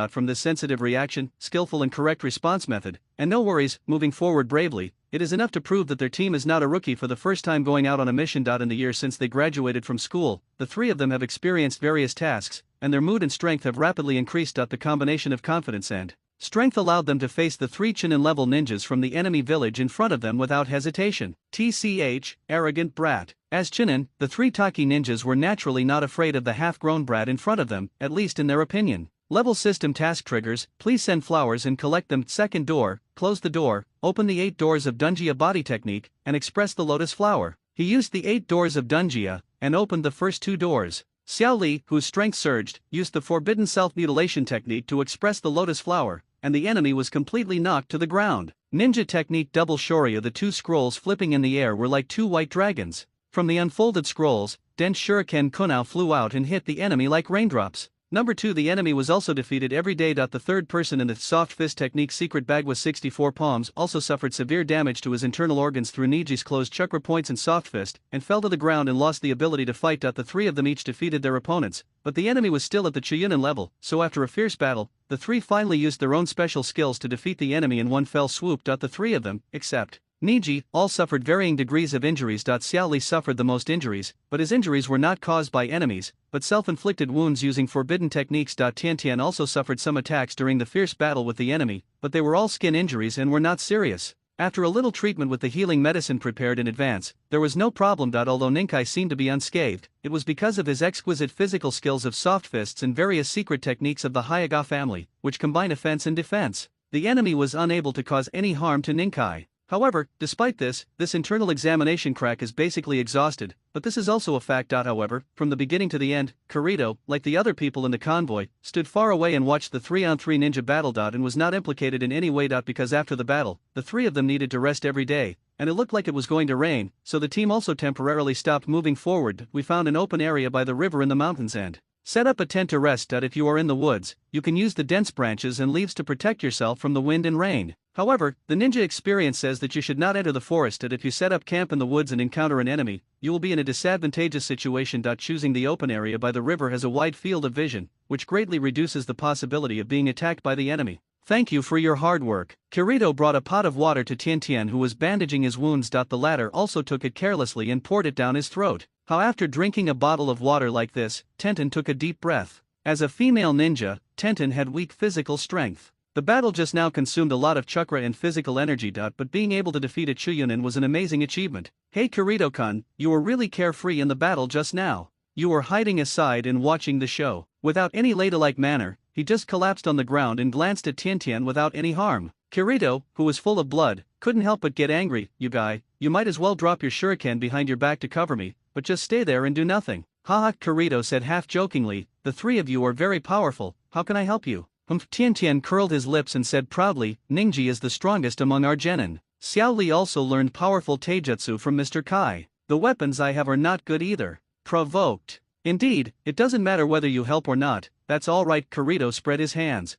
From this sensitive reaction, skillful and correct response method, and no worries, moving forward bravely, it is enough to prove that their team is not a rookie for the first time going out on a mission. In the year since they graduated from school, the three of them have experienced various tasks, and their mood and strength have rapidly increased. The combination of confidence and strength allowed them to face the three Chunin level ninjas from the enemy village in front of them without hesitation. TCH, arrogant brat. As Chunin, the three Taki ninjas were naturally not afraid of the half-grown brat in front of them, at least in their opinion. Level system task triggers: please send flowers and collect them. Second door, close the door, open the 8 doors of Dunjia body technique, and express the lotus flower. He used the 8 doors of Dunjia, and opened the first 2 doors. Xiao Li, whose strength surged, used the forbidden self-mutilation technique to express the lotus flower, and the enemy was completely knocked to the ground. Ninja technique double shoryu. The 2 scrolls flipping in the air were like 2 white dragons. From the unfolded scrolls, dense shuriken kunao flew out and hit the enemy like raindrops. Number 2. The enemy was also defeated every day. The third person in the soft fist technique secret bag with 64 palms also suffered severe damage to his internal organs through Niji's closed chakra points and soft fist, and fell to the ground and lost the ability to fight. The 3 of them each defeated their opponents, but the enemy was still at the Chunin level, so after a fierce battle, the 3 finally used their own special skills to defeat the enemy in one fell swoop. The 3 of them, except Niji, all suffered varying degrees of injuries. Xiao Li suffered the most injuries, but his injuries were not caused by enemies, but self-inflicted wounds using forbidden techniques. Tian Tian also suffered some attacks during the fierce battle with the enemy, but they were all skin injuries and were not serious. After a little treatment with the healing medicine prepared in advance, there was no problem. Although Ninkai seemed to be unscathed, it was because of his exquisite physical skills of soft fists and various secret techniques of the hyuuga family, which combine offense and defense. The enemy was unable to cause any harm to Ninkai. However, despite this internal examination crack is basically exhausted, but this is also a fact. However, from the beginning to the end, Kirito, like the other people in the convoy, stood far away and watched the 3-on-3 ninja battle. And was not implicated in any way. Because after the battle, the 3 of them needed to rest every day, and it looked like it was going to rain, so the team also temporarily stopped moving forward. We found an open area by the river in the mountains and set up a tent to rest. If you are in the woods, you can use the dense branches and leaves to protect yourself from the wind and rain. However, the ninja experience says that you should not enter the forest. If you set up camp in the woods and encounter an enemy, you will be in a disadvantageous situation. Choosing the open area by the river has a wide field of vision, which greatly reduces the possibility of being attacked by the enemy. Thank you for your hard work. Kirito brought a pot of water to Tian Tian, who was bandaging his wounds. The latter also took it carelessly and poured it down his throat. How after drinking a bottle of water like this, Tenten took a deep breath. As a female ninja, Tenten had weak physical strength. The battle just now consumed a lot of chakra and physical energy. But being able to defeat a Chunin was an amazing achievement. Hey Kirito-kun, you were really carefree in the battle just now. You were hiding aside and watching the show. Without any ladylike manner, he just collapsed on the ground and glanced at Tian Tian without any harm. Kirito, who was full of blood, couldn't help but get angry. You guy, you might as well drop your shuriken behind your back to cover me, but just stay there and do nothing. Haha, Kirito said half jokingly, the 3 of you are very powerful, how can I help you? Tian Tian curled his lips and said proudly, Ningji is the strongest among our genin. Xiao Li also learned powerful taijutsu from Mr. Kai. The weapons I have are not good either. Provoked. Indeed, it doesn't matter whether you help or not, that's alright. Kirito spread his hands.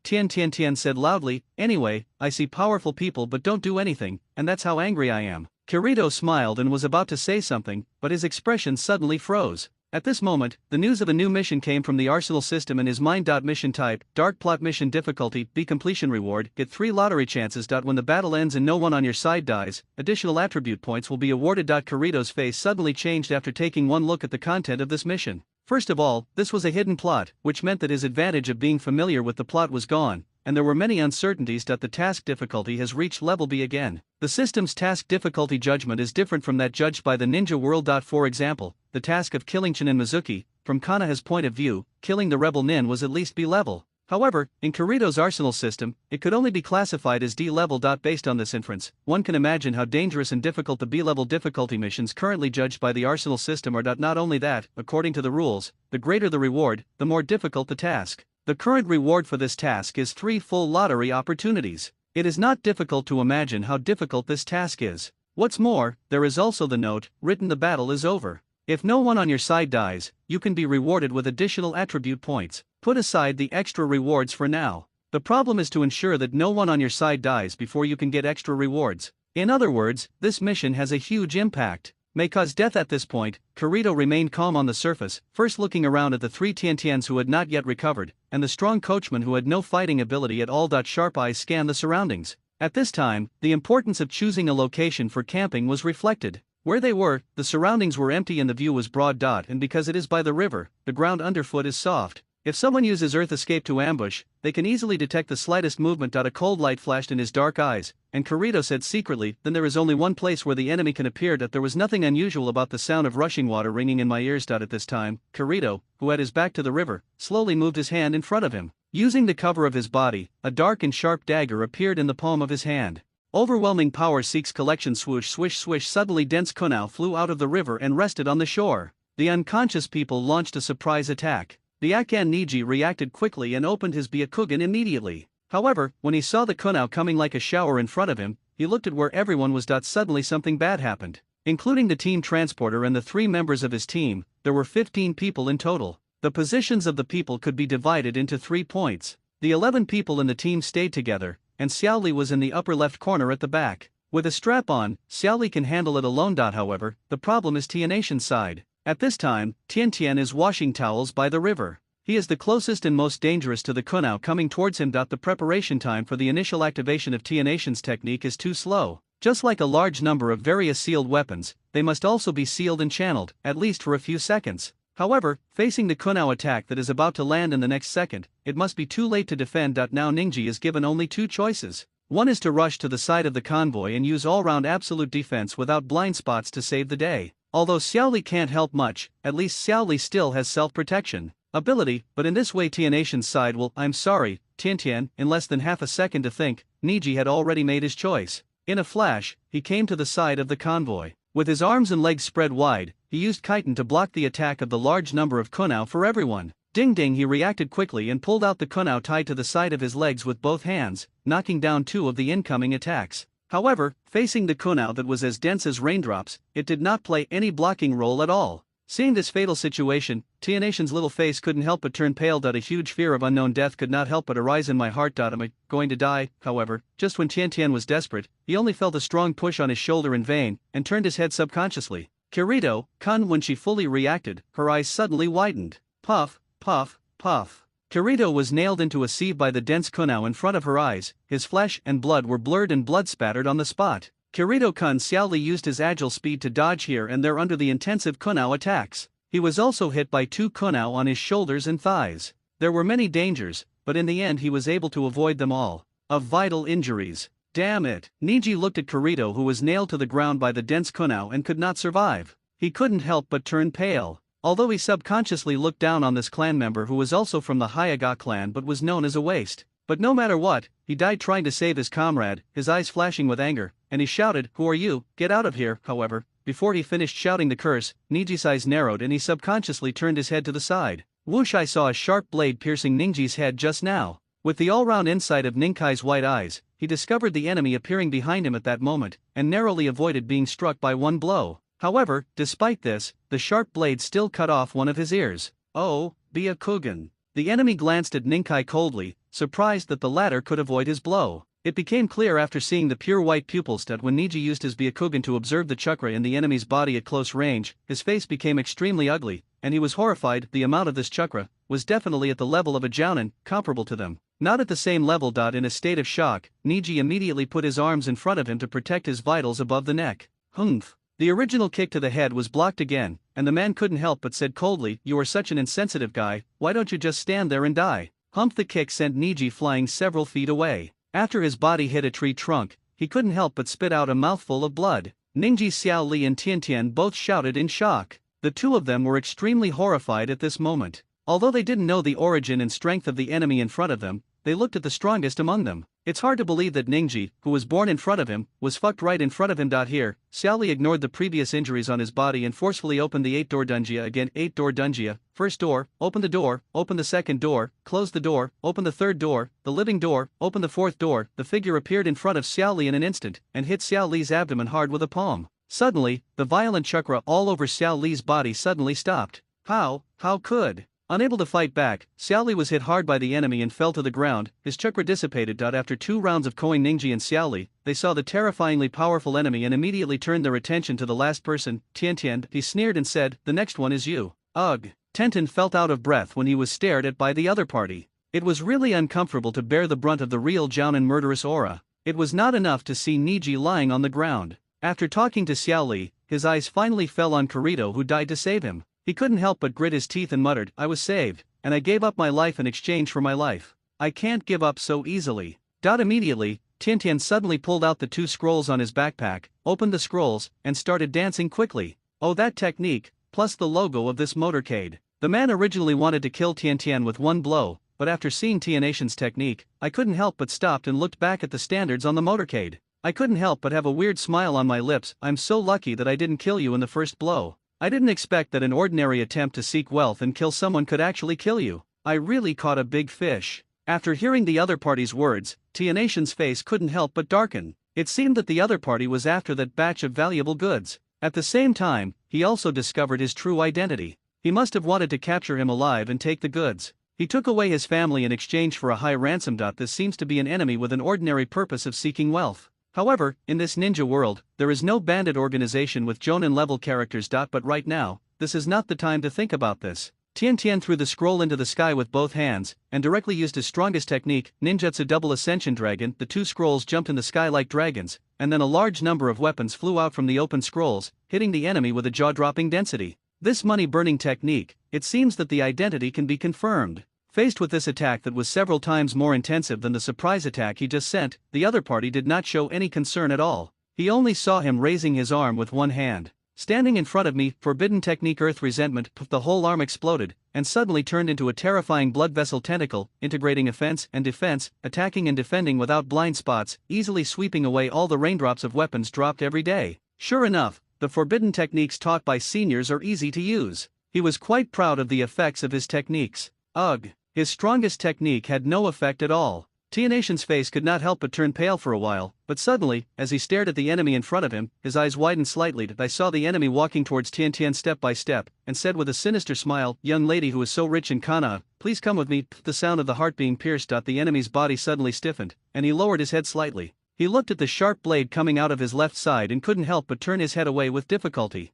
Tian said loudly, anyway, I see powerful people but don't do anything, and that's how angry I am. Kirito smiled and was about to say something, but his expression suddenly froze. At this moment, the news of a new mission came from the Arsenal system in his mind. Mission type, Dark Plot mission difficulty, B completion reward, get 3 lottery chances. When the battle ends and no one on your side dies, additional attribute points will be awarded. Kirito's face suddenly changed after taking one look at the content of this mission. First of all, this was a hidden plot, which meant that his advantage of being familiar with the plot was gone, and there were many uncertainties. The task difficulty has reached level B again. The system's task difficulty judgment is different from that judged by the ninja world. For example, the task of killing Chunin Mizuki, from Kanaha's point of view, killing the rebel nin was at least B level. However, in Kirito's arsenal system, it could only be classified as D level. Based on this inference, one can imagine how dangerous and difficult the B level difficulty missions currently judged by the arsenal system are. Not only that, according to the rules, the greater the reward, the more difficult the task. The current reward for this task is 3 full lottery opportunities. It is not difficult to imagine how difficult this task is. What's more, there is also the note, written the battle is over. If no one on your side dies, you can be rewarded with additional attribute points. Put aside the extra rewards for now. The problem is to ensure that no one on your side dies before you can get extra rewards. In other words, this mission has a huge impact. May cause death at this point. Kirito remained calm on the surface, first looking around at the three Tiantians who had not yet recovered, and the strong coachman who had no fighting ability at all. Sharp eyes scanned the surroundings. At this time, the importance of choosing a location for camping was reflected. Where they were, the surroundings were empty and the view was broad. And because it is by the river, the ground underfoot is soft. If someone uses earth escape to ambush, they can easily detect the slightest movement. A cold light flashed in his dark eyes, and Kirito said secretly, then there is only one place where the enemy can appear. There was nothing unusual about the sound of rushing water ringing in my ears. At this time, Kirito, who had his back to the river, slowly moved his hand in front of him. Using the cover of his body, a dark and sharp dagger appeared in the palm of his hand. Overwhelming power seeks collection. Swoosh swish swish. Suddenly dense kunao flew out of the river and rested on the shore. The unconscious people launched a surprise attack. The Akan Niji reacted quickly and opened his Byakugan immediately. However, when he saw the kunao coming like a shower in front of him, he looked at where everyone was. Suddenly something bad happened. Including the team transporter and the 3 members of his team, there were 15 people in total. The positions of the people could be divided into 3 points. The 11 people in the team stayed together, and Xiaoli was in the upper left corner at the back. With a strap on, Xiaoli can handle it alone. However, the problem is Tianation's side. At this time, Tian is washing towels by the river. He is the closest and most dangerous to the kunao coming towards him. The preparation time for the initial activation of Tianation's technique is too slow. Just like a large number of various sealed weapons, they must also be sealed and channeled, at least for a few seconds. However, facing the kunao attack that is about to land in the next second, it must be too late to defend. Now Ningji is given only 2 choices. One is to rush to the side of the convoy and use all-round absolute defense without blind spots to save the day. Although Xiaoli can't help much, at least Xiaoli still has self-protection ability, but in this way Tianation's side will, I'm sorry, Tian. In less than half a second to think, Niji had already made his choice. In a flash, he came to the side of the convoy. With his arms and legs spread wide, he used chitin to block the attack of the large number of kunao for everyone. Ding ding, he reacted quickly and pulled out the kunao tied to the side of his legs with both hands, knocking down 2 of the incoming attacks. However, facing the kunao that was as dense as raindrops, it did not play any blocking role at all. Seeing this fatal situation, Tianation's little face couldn't help but turn pale. A huge fear of unknown death could not help but arise in my heart. Am I going to die? However, just when Tian was desperate, he only felt a strong push on his shoulder in vain, and turned his head subconsciously. Kirito, when she fully reacted, her eyes suddenly widened. Puff, puff, puff. Kirito was nailed into a sieve by the dense kunao in front of her eyes. His flesh and blood were blurred and blood spattered on the spot. Kirito-kun Xiaoli used his agile speed to dodge here and there under the intensive kunao attacks. He was also hit by 2 kunao on his shoulders and thighs. There were many dangers, but in the end he was able to avoid them all. Of vital injuries. Damn it. Niji looked at Kirito, who was nailed to the ground by the dense kunao and could not survive. He couldn't help but turn pale. Although he subconsciously looked down on this clan member who was also from the Hyuuga clan but was known as a waste. But no matter what, he died trying to save his comrade, his eyes flashing with anger, and he shouted, "Who are you? Get out of here!" However, before he finished shouting the curse, Niji's eyes narrowed and he subconsciously turned his head to the side. Whoosh! I saw a sharp blade piercing Ningji's head just now. With the all-round insight of Ninkai's white eyes, he discovered the enemy appearing behind him at that moment, and narrowly avoided being struck by one blow. However, despite this, the sharp blade still cut off one of his ears. Oh, Byakugan. The enemy glanced at Ninkai coldly, surprised that the latter could avoid his blow. It became clear after seeing the pure white pupils that when Niji used his Byakugan to observe the chakra in the enemy's body at close range, his face became extremely ugly, and he was horrified. The amount of this chakra was definitely at the level of a jounin, comparable to them. Not at the same level. In a state of shock, Niji immediately put his arms in front of him to protect his vitals above the neck. Humph. The original kick to the head was blocked again, and the man couldn't help but said coldly, "You are such an insensitive guy, why don't you just stand there and die?" Humph! The kick sent Niji flying several feet away. After his body hit a tree trunk, he couldn't help but spit out a mouthful of blood. Ningji, Xiaoli and Tian both shouted in shock. The 2 of them were extremely horrified at this moment. Although they didn't know the origin and strength of the enemy in front of them, they looked at the strongest among them. It's hard to believe that Ningji, who was born in front of him, was fucked right in front of him. Here, Xiaoli ignored the previous injuries on his body and forcefully opened the 8-door dungia again. 8-door dungia. First door, open the door, open the second door, close the door, open the third door, the living door, open the fourth door. The figure appeared in front of Xiaoli in an instant, and hit Xiaoli's abdomen hard with a palm. Suddenly, the violent chakra all over Xiaoli's body suddenly stopped. How could Unable to fight back, Xiaoli was hit hard by the enemy and fell to the ground, his chakra dissipated. After 2 rounds of Koing Ningji and Xiaoli, they saw the terrifyingly powerful enemy and immediately turned their attention to the last person, Tian. He sneered and said, "The next one is you." Ugh. Tenten felt out of breath when he was stared at by the other party. It was really uncomfortable to bear the brunt of the real Jiaonan murderous aura. It was not enough to see Niji lying on the ground. After talking to Xiaoli, his eyes finally fell on Kirito, who died to save him. He couldn't help but grit his teeth and muttered, "I was saved, and I gave up my life in exchange for my life. I can't give up so easily." Immediately, Tian suddenly pulled out the 2 scrolls on his backpack, opened the scrolls, and started dancing quickly. Oh, that technique, plus the logo of this motorcade. The man originally wanted to kill Tian with 1 blow, but after seeing Tianation's technique, I couldn't help but stopped and looked back at the standards on the motorcade. I couldn't help but have a weird smile on my lips. I'm so lucky that I didn't kill you in the first blow. I didn't expect that an ordinary attempt to seek wealth and kill someone could actually kill you. I really caught a big fish. After hearing the other party's words, Tianation's face couldn't help but darken. It seemed that the other party was after that batch of valuable goods. At the same time, he also discovered his true identity. He must have wanted to capture him alive and take the goods. He took away his family in exchange for a high ransom. This seems to be an enemy with an ordinary purpose of seeking wealth. However, in this ninja world, there is no bandit organization with Jonin level characters. But right now, this is not the time to think about this. Tian threw the scroll into the sky with both hands, and directly used his strongest technique, Ninjutsu Double Ascension Dragon. The 2 scrolls jumped in the sky like dragons, and then a large number of weapons flew out from the open scrolls, hitting the enemy with a jaw-dropping density. This money-burning technique, it seems that the identity can be confirmed. Faced with this attack that was several times more intensive than the surprise attack he just sent, the other party did not show any concern at all. He only saw him raising his arm with 1 hand. "Standing in front of me, forbidden technique Earth Resentment." The whole arm exploded, and suddenly turned into a terrifying blood vessel tentacle, integrating offense and defense, attacking and defending without blind spots, easily sweeping away all the raindrops of weapons dropped every day. Sure enough, the forbidden techniques taught by seniors are easy to use. He was quite proud of the effects of his techniques. Ugh. His strongest technique had no effect at all. Tianation's face could not help but turn pale for a while, but suddenly, as he stared at the enemy in front of him, his eyes widened slightly. I saw the enemy walking towards Tian step by step, and said with a sinister smile, "Young lady who is so rich in kana, please come with me." The sound of the heart being pierced. The enemy's body suddenly stiffened, and he lowered his head slightly. He looked at the sharp blade coming out of his left side and couldn't help but turn his head away with difficulty.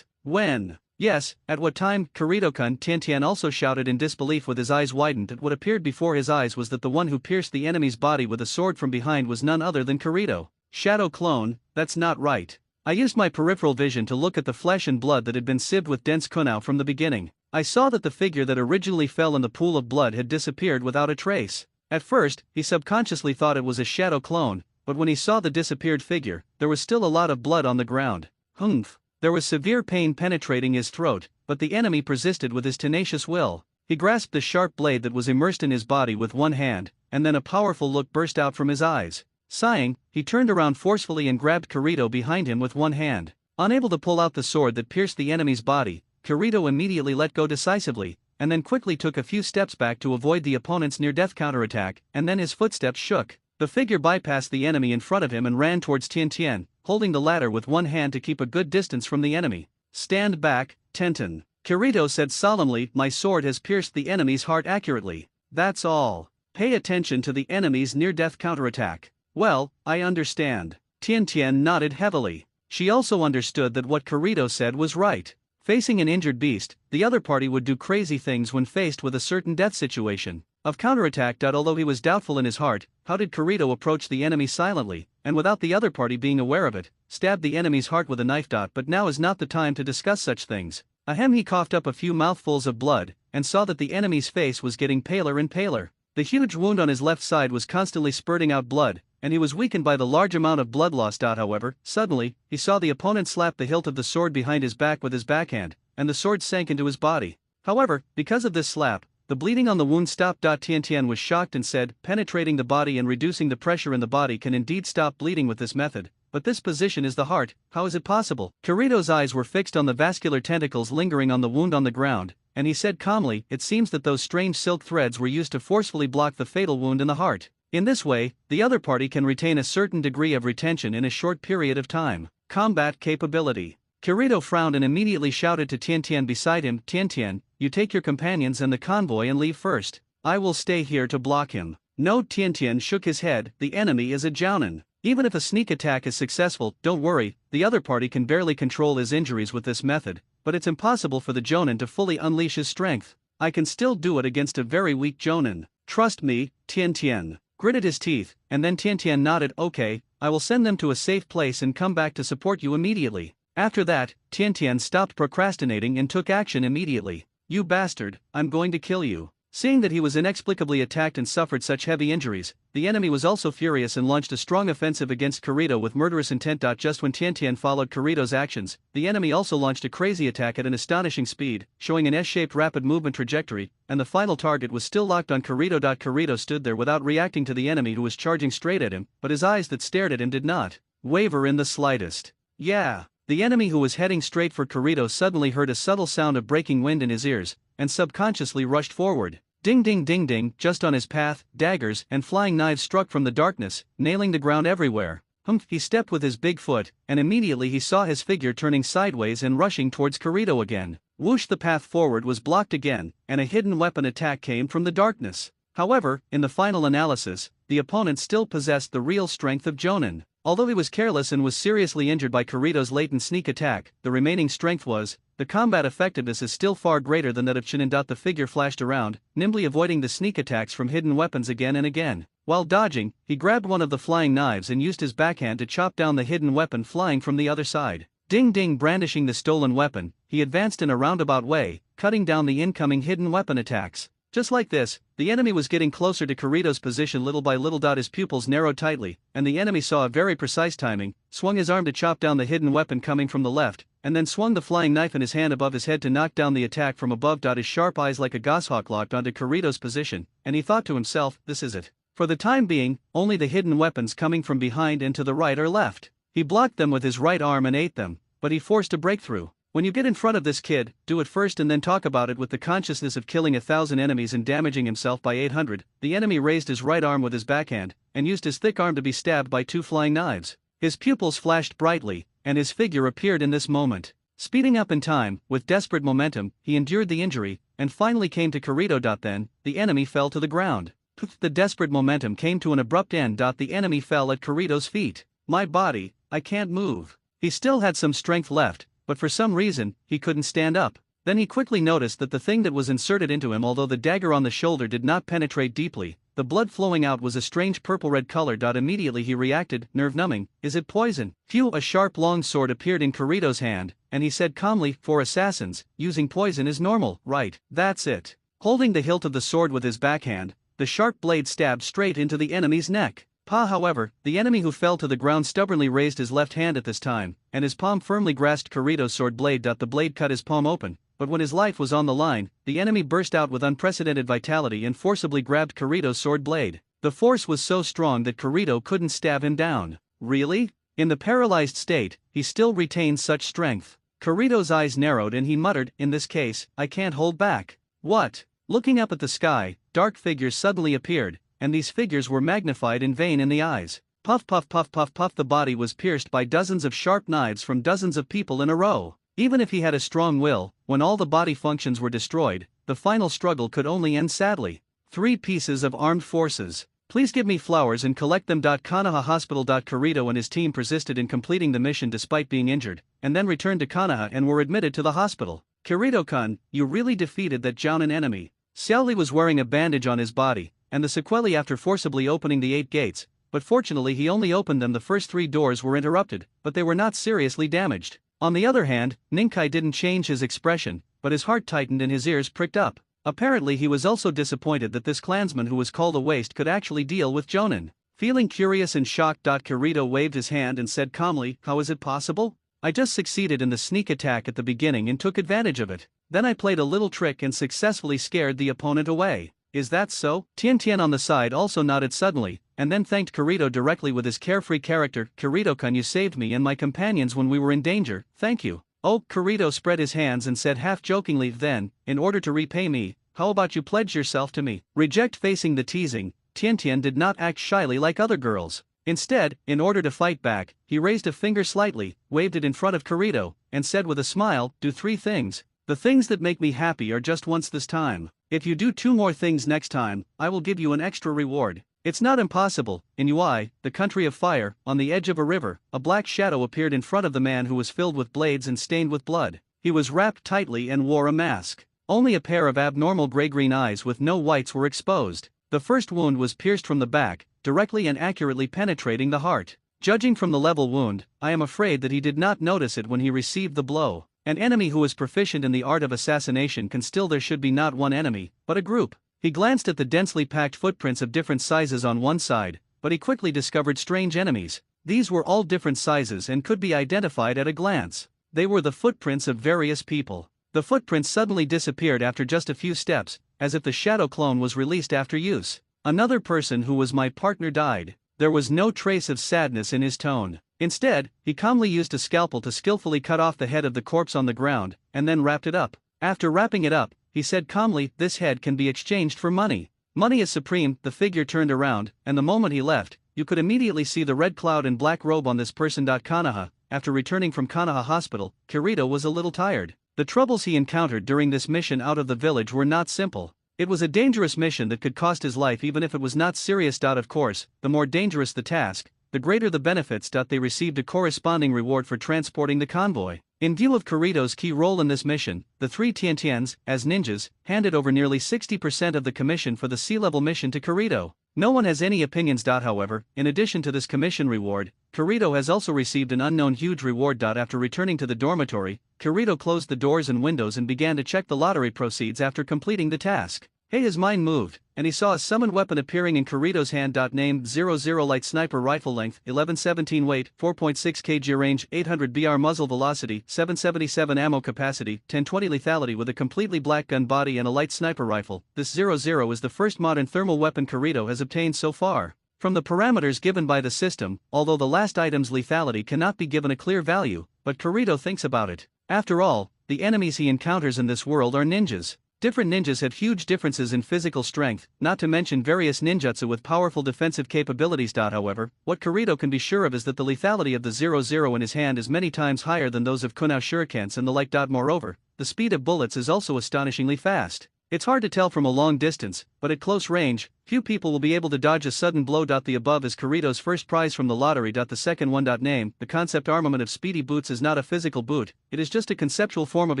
When? Yes, at what time? Kirito-kun. Tian also shouted in disbelief with his eyes widened. At what appeared before his eyes was that the one who pierced the enemy's body with a sword from behind was none other than Kirito. Shadow clone, that's not right. I used my peripheral vision to look at the flesh and blood that had been sieved with dense kunao from the beginning. I saw that the figure that originally fell in the pool of blood had disappeared without a trace. At first, he subconsciously thought it was a shadow clone, but when he saw the disappeared figure, there was still a lot of blood on the ground. Humph. There was severe pain penetrating his throat, but the enemy persisted with his tenacious will. He grasped the sharp blade that was immersed in his body with 1 hand, and then a powerful look burst out from his eyes. Sighing, he turned around forcefully and grabbed Kirito behind him with 1 hand. Unable to pull out the sword that pierced the enemy's body, Kirito immediately let go decisively, and then quickly took a few steps back to avoid the opponent's near-death counterattack, and then his footsteps shook. The figure bypassed the enemy in front of him and ran towards Tian, holding the ladder with 1 hand to keep a good distance from the enemy. "Stand back, Tenten." Kirito said solemnly, "My sword has pierced the enemy's heart accurately. That's all. Pay attention to the enemy's near-death counterattack." "Well, I understand." Tian nodded heavily. She also understood that what Kirito said was right. Facing an injured beast, the other party would do crazy things when faced with a certain death situation. Of counterattack. Although he was doubtful in his heart, how did Kirito approach the enemy silently, and without the other party being aware of it, stab the enemy's heart with a knife? But now is not the time to discuss such things. Ahem. He coughed up a few mouthfuls of blood, and saw that the enemy's face was getting paler and paler. The huge wound on his left side was constantly spurting out blood, and he was weakened by the large amount of blood loss. However, suddenly, he saw the opponent slap the hilt of the sword behind his back with his backhand, and the sword sank into his body. However, because of this slap, the bleeding on the wound stopped. Tian was shocked and said, "Penetrating the body and reducing the pressure in the body can indeed stop bleeding with this method, but this position is the heart, how is it possible?" Kirito's eyes were fixed on the vascular tentacles lingering on the wound on the ground, and he said calmly, "It seems that those strange silk threads were used to forcefully block the fatal wound in the heart. In this way, the other party can retain a certain degree of retention in a short period of time." Combat capability. Kirito frowned and immediately shouted to Tian beside him, Tian, you take your companions and the convoy and leave first. I will stay here to block him. No, Tian shook his head, the enemy is a jounin. Even if a sneak attack is successful, don't worry, the other party can barely control his injuries with this method, but it's impossible for the jounin to fully unleash his strength. I can still do it against a very weak jounin. Trust me, Tian gritted his teeth, and then Tian nodded, okay, I will send them to a safe place and come back to support you immediately. After that, Tian stopped procrastinating and took action immediately. You bastard, I'm going to kill you. Seeing that he was inexplicably attacked and suffered such heavy injuries, the enemy was also furious and launched a strong offensive against Kirito with murderous intent. Just when Tian followed Kirito's actions, the enemy also launched a crazy attack at an astonishing speed, showing an S-shaped rapid movement trajectory, and the final target was still locked on Kirito. Kirito stood there without reacting to the enemy who was charging straight at him, but his eyes that stared at him did not waver in the slightest. Yeah. The enemy who was heading straight for Kirito suddenly heard a subtle sound of breaking wind in his ears, and subconsciously rushed forward. Ding ding ding ding, just on his path, daggers and flying knives struck from the darkness, nailing the ground everywhere. He stepped with his big foot, and immediately he saw his figure turning sideways and rushing towards Kirito again. Whoosh, the path forward was blocked again, and a hidden weapon attack came from the darkness. However, in the final analysis, the opponent still possessed the real strength of jounin. Although he was careless and was seriously injured by Kirito's latent sneak attack, the remaining strength was, the combat effectiveness is still far greater than that of Chunin. The figure flashed around, nimbly avoiding the sneak attacks from hidden weapons again and again. While dodging, he grabbed one of the flying knives and used his backhand to chop down the hidden weapon flying from the other side. Ding ding, brandishing the stolen weapon, he advanced in a roundabout way, cutting down the incoming hidden weapon attacks. Just like this, the enemy was getting closer to Kirito's position little by little. His pupils narrowed tightly, and the enemy saw a very precise timing, swung his arm to chop down the hidden weapon coming from the left, and then swung the flying knife in his hand above his head to knock down the attack from above. His sharp eyes like a goshawk locked onto Kirito's position, and he thought to himself, this is it. For the time being, only the hidden weapons coming from behind and to the right are left. He blocked them with his right arm and ate them, but he forced a breakthrough. When you get in front of this kid, do it first and then talk about it with the consciousness of killing 1,000 enemies and damaging himself by 800. The enemy raised his right arm with his backhand, and used his thick arm to be stabbed by 2 flying knives. His pupils flashed brightly, and his figure appeared in this moment. Speeding up in time, with desperate momentum, he endured the injury, and finally came to Kirito. Then, the enemy fell to the ground. The desperate momentum came to an abrupt end. The enemy fell at Kirito's feet. My body, I can't move. He still had some strength left, but for some reason, he couldn't stand up. Then he quickly noticed that the thing that was inserted into him, although the dagger on the shoulder did not penetrate deeply, the blood flowing out was a strange purple-red color. Immediately he reacted, nerve-numbing, is it poison? Phew, a sharp long sword appeared in Kirito's hand, and he said calmly, for assassins, using poison is normal, right? That's it. Holding the hilt of the sword with his backhand, the sharp blade stabbed straight into the enemy's neck. However, the enemy who fell to the ground stubbornly raised his left hand at this time, and his palm firmly grasped Kirito's sword blade. The blade cut his palm open, but when his life was on the line, the enemy burst out with unprecedented vitality and forcibly grabbed Kirito's sword blade. The force was so strong that Kirito couldn't stab him down. Really? In the paralyzed state, he still retained such strength. Kirito's eyes narrowed and he muttered, in this case, I can't hold back. What? Looking up at the sky, dark figures suddenly appeared, and these figures were magnified in vain in the eyes. Puff puff puff puff puff. The body was pierced by dozens of sharp knives from dozens of people in a row. Even if he had a strong will, when all the body functions were destroyed, the final struggle could only end sadly. 3 pieces of armed forces. Please give me flowers and collect them. Konoha Hospital. Kirito and his team persisted in completing the mission despite being injured, and then returned to Konoha and were admitted to the hospital. Kirito-kun, you really defeated that jounin enemy. Xiaoli was wearing a bandage on his body, and the sequelae after forcibly opening the 8 gates, but fortunately he only opened them. The first 3 doors were interrupted, but they were not seriously damaged. On the other hand, Ninkai didn't change his expression, but his heart tightened and his ears pricked up. Apparently he was also disappointed that this clansman who was called a waste could actually deal with jounin. Feeling curious and shocked, Kirito waved his hand and said calmly, how is it possible? I just succeeded in the sneak attack at the beginning and took advantage of it. Then I played a little trick and successfully scared the opponent away. Is that so? Tian on the side also nodded suddenly, and then thanked Kirito directly with his carefree character. Kirito-kun, you saved me and my companions when we were in danger, thank you. Oh, Kirito spread his hands and said half-jokingly, then, in order to repay me, how about you pledge yourself to me? Reject facing the teasing, Tian did not act shyly like other girls. Instead, in order to fight back, he raised a finger slightly, waved it in front of Kirito, and said with a smile, "Do 3 things. The things that make me happy are just once this time. If you do 2 more things next time, I will give you an extra reward." It's not impossible. In Ui, the country of fire, on the edge of a river, a black shadow appeared in front of the man who was filled with blades and stained with blood. He was wrapped tightly and wore a mask. Only a pair of abnormal gray-green eyes with no whites were exposed. The first wound was pierced from the back, directly and accurately penetrating the heart. Judging from the level wound, I am afraid that he did not notice it when he received the blow. An enemy who is proficient in the art of assassination can still there should be not one enemy, but a group. He glanced at the densely packed footprints of different sizes on one side, but he quickly discovered strange enemies. These were all different sizes and could be identified at a glance. They were the footprints of various people. The footprints suddenly disappeared after just a few steps, as if the shadow clone was released after use. Another person who was my partner died. There was no trace of sadness in his tone. Instead, he calmly used a scalpel to skillfully cut off the head of the corpse on the ground, and then wrapped it up. After wrapping it up, he said calmly, "This head can be exchanged for money. Money is supreme." The figure turned around, and the moment he left, you could immediately see the red cloud and black robe on this person. Konoha, after returning from Konoha Hospital, Kirito was a little tired. The troubles he encountered during this mission out of the village were not simple. It was a dangerous mission that could cost his life even if it was not serious. Of course, the more dangerous the task, the greater the benefits. They received a corresponding reward for transporting the convoy. In view of Kirito's key role in this mission, the 3 Tiantians, as ninjas, handed over nearly 60% of the commission for the sea-level mission to Kirito. No one has any opinions. However, in addition to this commission reward, Kirito has also received an unknown huge reward. After returning to the dormitory, Kirito closed the doors and windows and began to check the lottery proceeds after completing the task. His mind moved, and he saw a summoned weapon appearing in Kirito's hand. Named 00 Light Sniper Rifle, length 1117, weight 4.6 kg, range 800 br, muzzle velocity 777, ammo capacity 1020, lethality with a completely black gun body and a light sniper rifle. This 00 is the first modern thermal weapon Kirito has obtained so far. From the parameters given by the system, although the last item's lethality cannot be given a clear value, but Kirito thinks about it. After all, the enemies he encounters in this world are ninjas. Different ninjas have huge differences in physical strength, not to mention various ninjutsu with powerful defensive capabilities. However, what Kirito can be sure of is that the lethality of the 00 in his hand is many times higher than those of Kunao shurikens and the like. Moreover, the speed of bullets is also astonishingly fast. It's hard to tell from a long distance, but at close range, few people will be able to dodge a sudden blow. The above is Kirito's first prize from the lottery. The second one. Name, the concept armament of speedy boots is not a physical boot, it is just a conceptual form of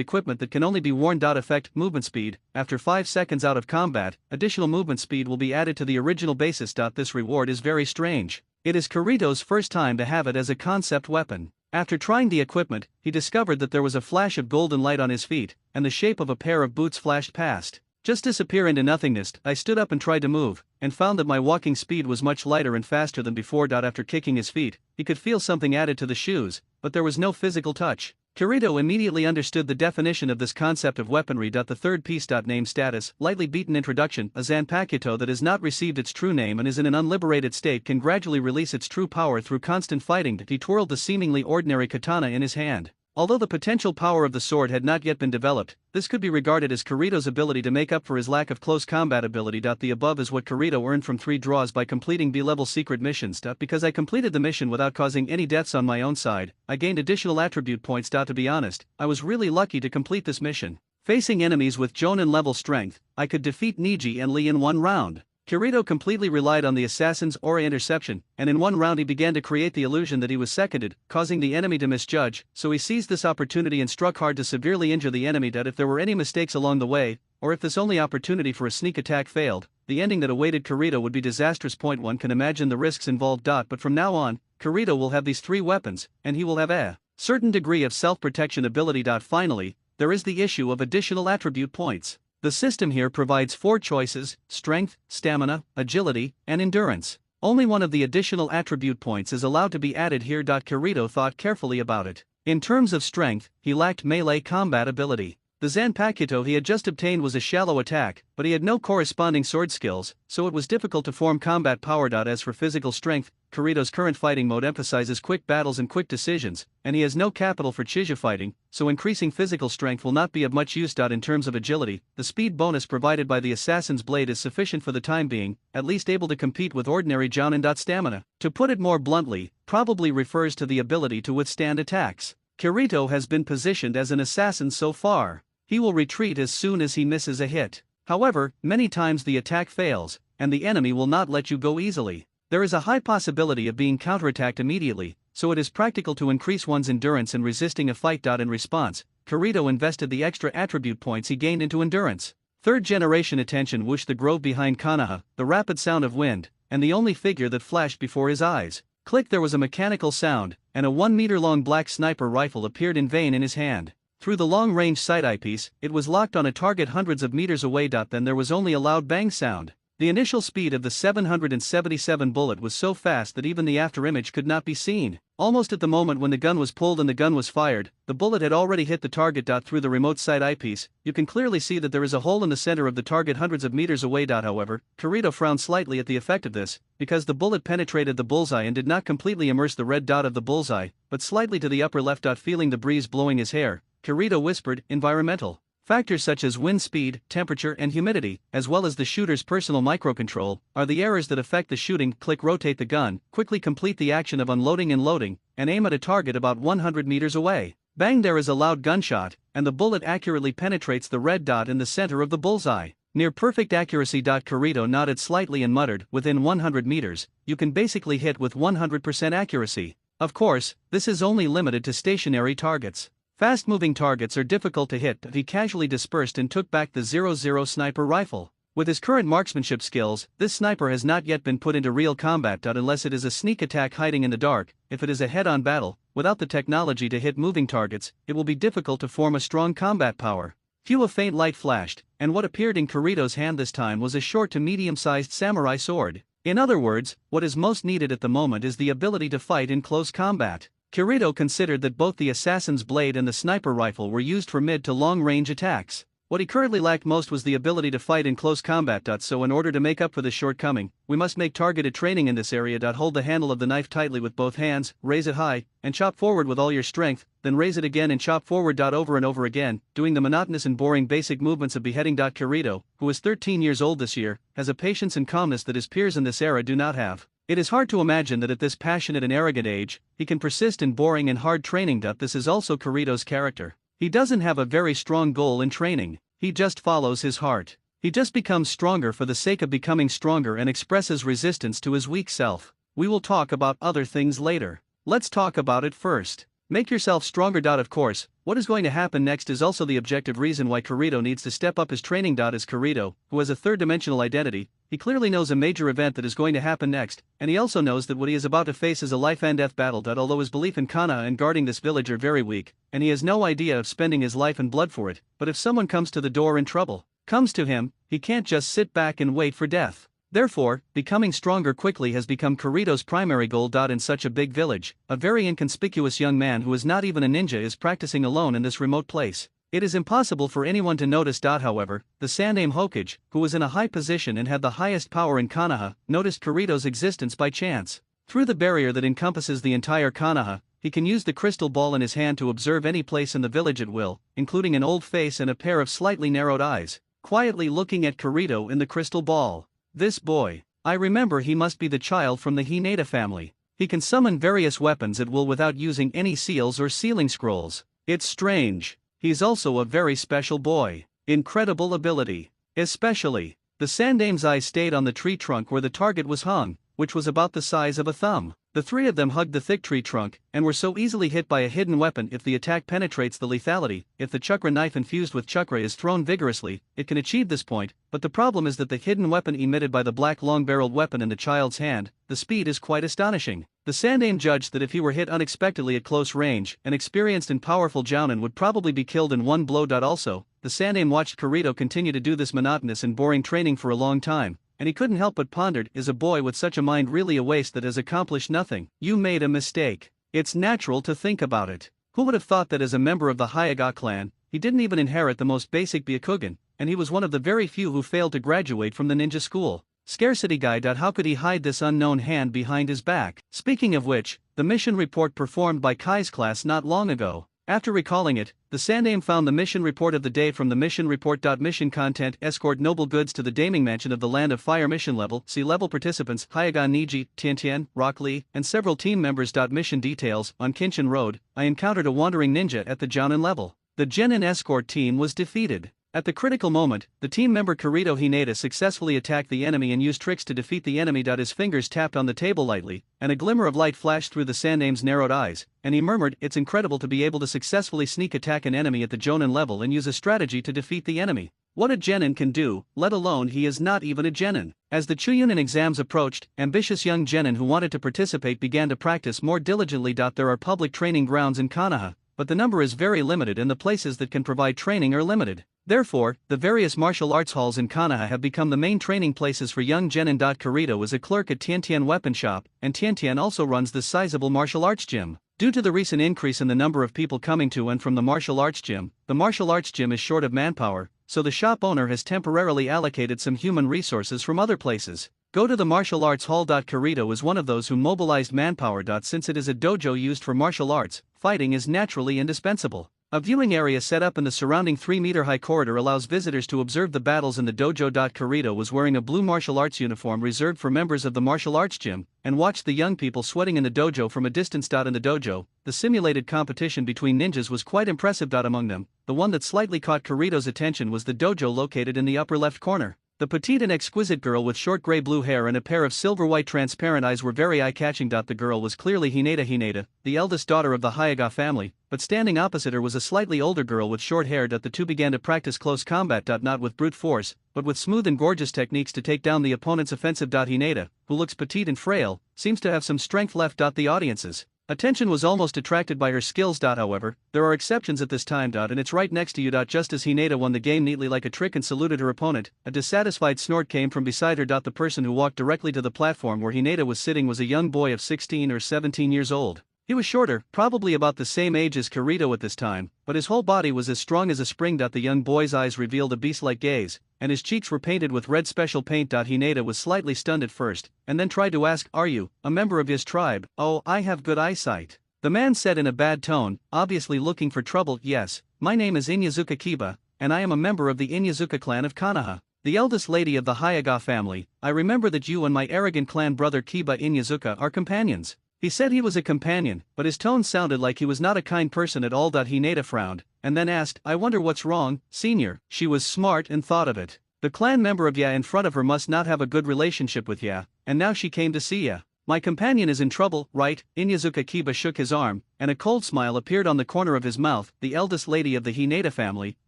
equipment that can only be worn. Effect, movement speed, after 5 seconds out of combat, additional movement speed will be added to the original basis. This reward is very strange. It is Kirito's first time to have it as a concept weapon. After trying the equipment, he discovered that there was a flash of golden light on his feet, and the shape of a pair of boots flashed past. Just disappear into nothingness. I stood up and tried to move, and found that my walking speed was much lighter and faster than before. After kicking his feet, he could feel something added to the shoes, but there was no physical touch. Kirito immediately understood the definition of this concept of weaponry. The third piece. Name, status, lightly beaten. Introduction, a Zanpakuto that has not received its true name and is in an unliberated state can gradually release its true power through constant fighting. He twirled the seemingly ordinary katana in his hand. Although the potential power of the sword had not yet been developed, this could be regarded as Kirito's ability to make up for his lack of close combat ability. The above is what Kirito earned from 3 draws by completing B-level secret missions. Because I completed the mission without causing any deaths on my own side, I gained additional attribute points. To be honest, I was really lucky to complete this mission. Facing enemies with Jonin level strength, I could defeat Niji and Lee in 1 round. Kirito completely relied on the assassin's aura interception, and in 1 round he began to create the illusion that he was seconded, causing the enemy to misjudge, so he seized this opportunity and struck hard to severely injure the enemy. If there were any mistakes along the way, or if this only opportunity for a sneak attack failed, the ending that awaited Kirito would be disastrous. One can imagine the risks involved. But from now on, Kirito will have these 3 weapons, and he will have a certain degree of self-protection ability. Finally, there is the issue of additional attribute points. The system here provides 4 choices: strength, stamina, agility, and endurance. Only one of the additional attribute points is allowed to be added here. Kirito thought carefully about it. In terms of strength, he lacked melee combat ability. The Zanpakuto he had just obtained was a shallow attack, but he had no corresponding sword skills, so it was difficult to form combat power. As for physical strength, Kirito's current fighting mode emphasizes quick battles and quick decisions, and he has no capital for Chija fighting, so increasing physical strength will not be of much use. In terms of agility, the speed bonus provided by the Assassin's Blade is sufficient for the time being, at least able to compete with ordinary Jounin. Stamina, to put it more bluntly, probably refers to the ability to withstand attacks. Kirito has been positioned as an assassin so far. He will retreat as soon as he misses a hit. However, many times the attack fails, and the enemy will not let you go easily. There is a high possibility of being counterattacked immediately, so it is practical to increase one's endurance in resisting a fight. In response, Kirito invested the extra attribute points he gained into endurance. Third generation attention whooshed the grove behind Konoha, the rapid sound of wind, and the only figure that flashed before his eyes. Click, there was a mechanical sound, and a 1-meter-long black sniper rifle appeared in vain in his hand. Through the long-range sight eyepiece, it was locked on a target hundreds of meters away. Then there was only a loud bang sound. The initial speed of the 777 bullet was so fast that even the afterimage could not be seen. Almost at the moment when the gun was pulled and the gun was fired, the bullet had already hit the target. Through the remote sight eyepiece, you can clearly see that there is a hole in the center of the target hundreds of meters away. However, Kirito frowned slightly at the effect of this, because the bullet penetrated the bullseye and did not completely immerse the red dot of the bullseye, but slightly to the upper left. Feeling the breeze blowing his hair, Kirito whispered, "Environmental factors such as wind speed, temperature and humidity, as well as the shooter's personal microcontrol, are the errors that affect the shooting." Click, rotate the gun, quickly complete the action of unloading and loading, and aim at a target about 100 meters away. Bang, there is a loud gunshot, and the bullet accurately penetrates the red dot in the center of the bullseye. Near perfect accuracy. Kirito nodded slightly and muttered, "Within 100 meters, you can basically hit with 100% accuracy. Of course, this is only limited to stationary targets. Fast-moving targets are difficult to hit." He casually dispersed and took back the 00 sniper rifle. With his current marksmanship skills, this sniper has not yet been put into real combat. Unless it is a sneak attack hiding in the dark, if it is a head-on battle, without the technology to hit moving targets, it will be difficult to form a strong combat power. A faint light flashed, and what appeared in Kirito's hand this time was a short to medium-sized samurai sword. In other words, what is most needed at the moment is the ability to fight in close combat. Kirito considered that both the Assassin's Blade and the sniper rifle were used for mid to long-range attacks. What he currently lacked most was the ability to fight in close combat. So in order to make up for this shortcoming, we must make targeted training in this area. Hold the handle of the knife tightly with both hands, raise it high, and chop forward with all your strength, then raise it again and chop forward. Over and over again, doing the monotonous and boring basic movements of beheading. Kirito, who is 13 years old this year, has a patience and calmness that his peers in this era do not have. It is hard to imagine that at this passionate and arrogant age, he can persist in boring and hard training. This is also Kirito's character. He doesn't have a very strong goal in training, he just follows his heart. He just becomes stronger for the sake of becoming stronger and expresses resistance to his weak self. We will talk about other things later. Let's talk about it first. Make yourself stronger. Of course, what is going to happen next is also the objective reason why Kirito needs to step up his training. As Kirito, who has a third-dimensional identity, he clearly knows a major event that is going to happen next, and he also knows that what he is about to face is a life-and-death battle. Although his belief in Konoha and guarding this village are very weak, and he has no idea of spending his life and blood for it, but if someone comes to the door in trouble, comes to him, he can't just sit back and wait for death. Therefore, becoming stronger quickly has become Kirito's primary goal. In such a big village, a very inconspicuous young man who is not even a ninja is practicing alone in this remote place. It is impossible for anyone to notice. However, the Sandaime Hokage, who was in a high position and had the highest power in Konoha, noticed Kirito's existence by chance. Through the barrier that encompasses the entire Konoha, he can use the crystal ball in his hand to observe any place in the village at will, including an old face and a pair of slightly narrowed eyes, quietly looking at Kirito in the crystal ball. This boy, I remember, he must be the child from the Hinata family. He can summon various weapons at will without using any seals or sealing scrolls. It's strange. He's also a very special boy. Incredible ability. Especially, the Sandaime's eyes stayed on the tree trunk where the target was hung, which was about the size of a thumb. The three of them hugged the thick tree trunk, and were so easily hit by a hidden weapon. If the attack penetrates the lethality, if the chakra knife infused with chakra is thrown vigorously, it can achieve this point, but the problem is that the hidden weapon emitted by the black long-barreled weapon in the child's hand, the speed is quite astonishing. The Sandaime judged that if he were hit unexpectedly at close range, an experienced and powerful Jounin would probably be killed in one blow. Also, the Sandaime watched Kirito continue to do this monotonous and boring training for a long time, and he couldn't help but pondered, is a boy with such a mind really a waste that has accomplished nothing? You made a mistake. It's natural to think about it. Who would have thought that as a member of the Hyuuga clan, he didn't even inherit the most basic Byakugan, and he was one of the very few who failed to graduate from the ninja school. Scarcity guy. How could he hide this unknown hand behind his back? Speaking of which, the mission report performed by Kai's class not long ago. After recalling it, the Sandaime found the mission report of the day from the mission report. Mission content: escort noble goods to the Daming Mansion of the Land of Fire. Mission level: sea level participants Hyuuga Niji, Tiantian, Rock Lee, and several team members. Mission details: on Kinshin Road, I encountered a wandering ninja at the Jounin level. The Genin escort team was defeated. At the critical moment, the team member Kirito Hinata successfully attacked the enemy and used tricks to defeat the enemy. His fingers tapped on the table lightly, and a glimmer of light flashed through the Sandaime's narrowed eyes, and he murmured, "It's incredible to be able to successfully sneak attack an enemy at the Jounin level and use a strategy to defeat the enemy. What a genin can do, let alone he is not even a genin." As the Chuunin exams approached, ambitious young genin who wanted to participate began to practice more diligently. There are public training grounds in Konoha, but the number is very limited and the places that can provide training are limited. Therefore, the various martial arts halls in Konoha have become the main training places for young genin. Kirito is a clerk at Tiantian Weapon Shop, and Tiantian also runs this sizable martial arts gym. Due to the recent increase in the number of people coming to and from the martial arts gym is short of manpower, so the shop owner has temporarily allocated some human resources from other places. Go to the martial arts hall. Kirito is one of those who mobilized manpower. Since it is a dojo used for martial arts, fighting is naturally indispensable. A viewing area set up in the surrounding 3-meter-high corridor allows visitors to observe the battles in the dojo. Kirito was wearing a blue martial arts uniform reserved for members of the martial arts gym, and watched the young people sweating in the dojo from a distance. In the dojo, the simulated competition between ninjas was quite impressive. Among them, the one that slightly caught Kirito's attention was the dojo located in the upper left corner. The petite and exquisite girl with short gray-blue hair and a pair of silver-white transparent eyes were very eye-catching. The girl was clearly Hinata, the eldest daughter of the Hyuuga family, but standing opposite her was a slightly older girl with short hair. The two began to practice close combat. Not with brute force, but with smooth and gorgeous techniques to take down the opponent's offensive. Hinata, who looks petite and frail, seems to have some strength left. The audience's attention was almost attracted by her skills. However, there are exceptions at this time. And it's right next to you. Just as Hinata won the game neatly like a trick and saluted her opponent, a dissatisfied snort came from beside her. The person who walked directly to the platform where Hinata was sitting was a young boy of 16 or 17 years old. He was shorter, probably about the same age as Kirito at this time, but his whole body was as strong as a spring. The young boy's eyes revealed a beast-like gaze, and his cheeks were painted with red special paint. Hinata was slightly stunned at first, and then tried to ask, "Are you a member of his tribe?" "Oh, I have good eyesight," the man said in a bad tone, obviously looking for trouble. "Yes, my name is Inyazuka Kiba, and I am a member of the Inyazuka clan of Konoha, the eldest lady of the Hyuuga family. I remember that you and my arrogant clan brother Kiba Inyazuka are companions." He said he was a companion, but his tone sounded like he was not a kind person at all. Hinata frowned, and then asked, "I wonder what's wrong, senior." She was smart and thought of it. The clan member of Ya in front of her must not have a good relationship with Ya, and now she came to see Ya. "My companion is in trouble, right?" Inyazuka Kiba shook his arm, and a cold smile appeared on the corner of his mouth. "The eldest lady of the Hinata family,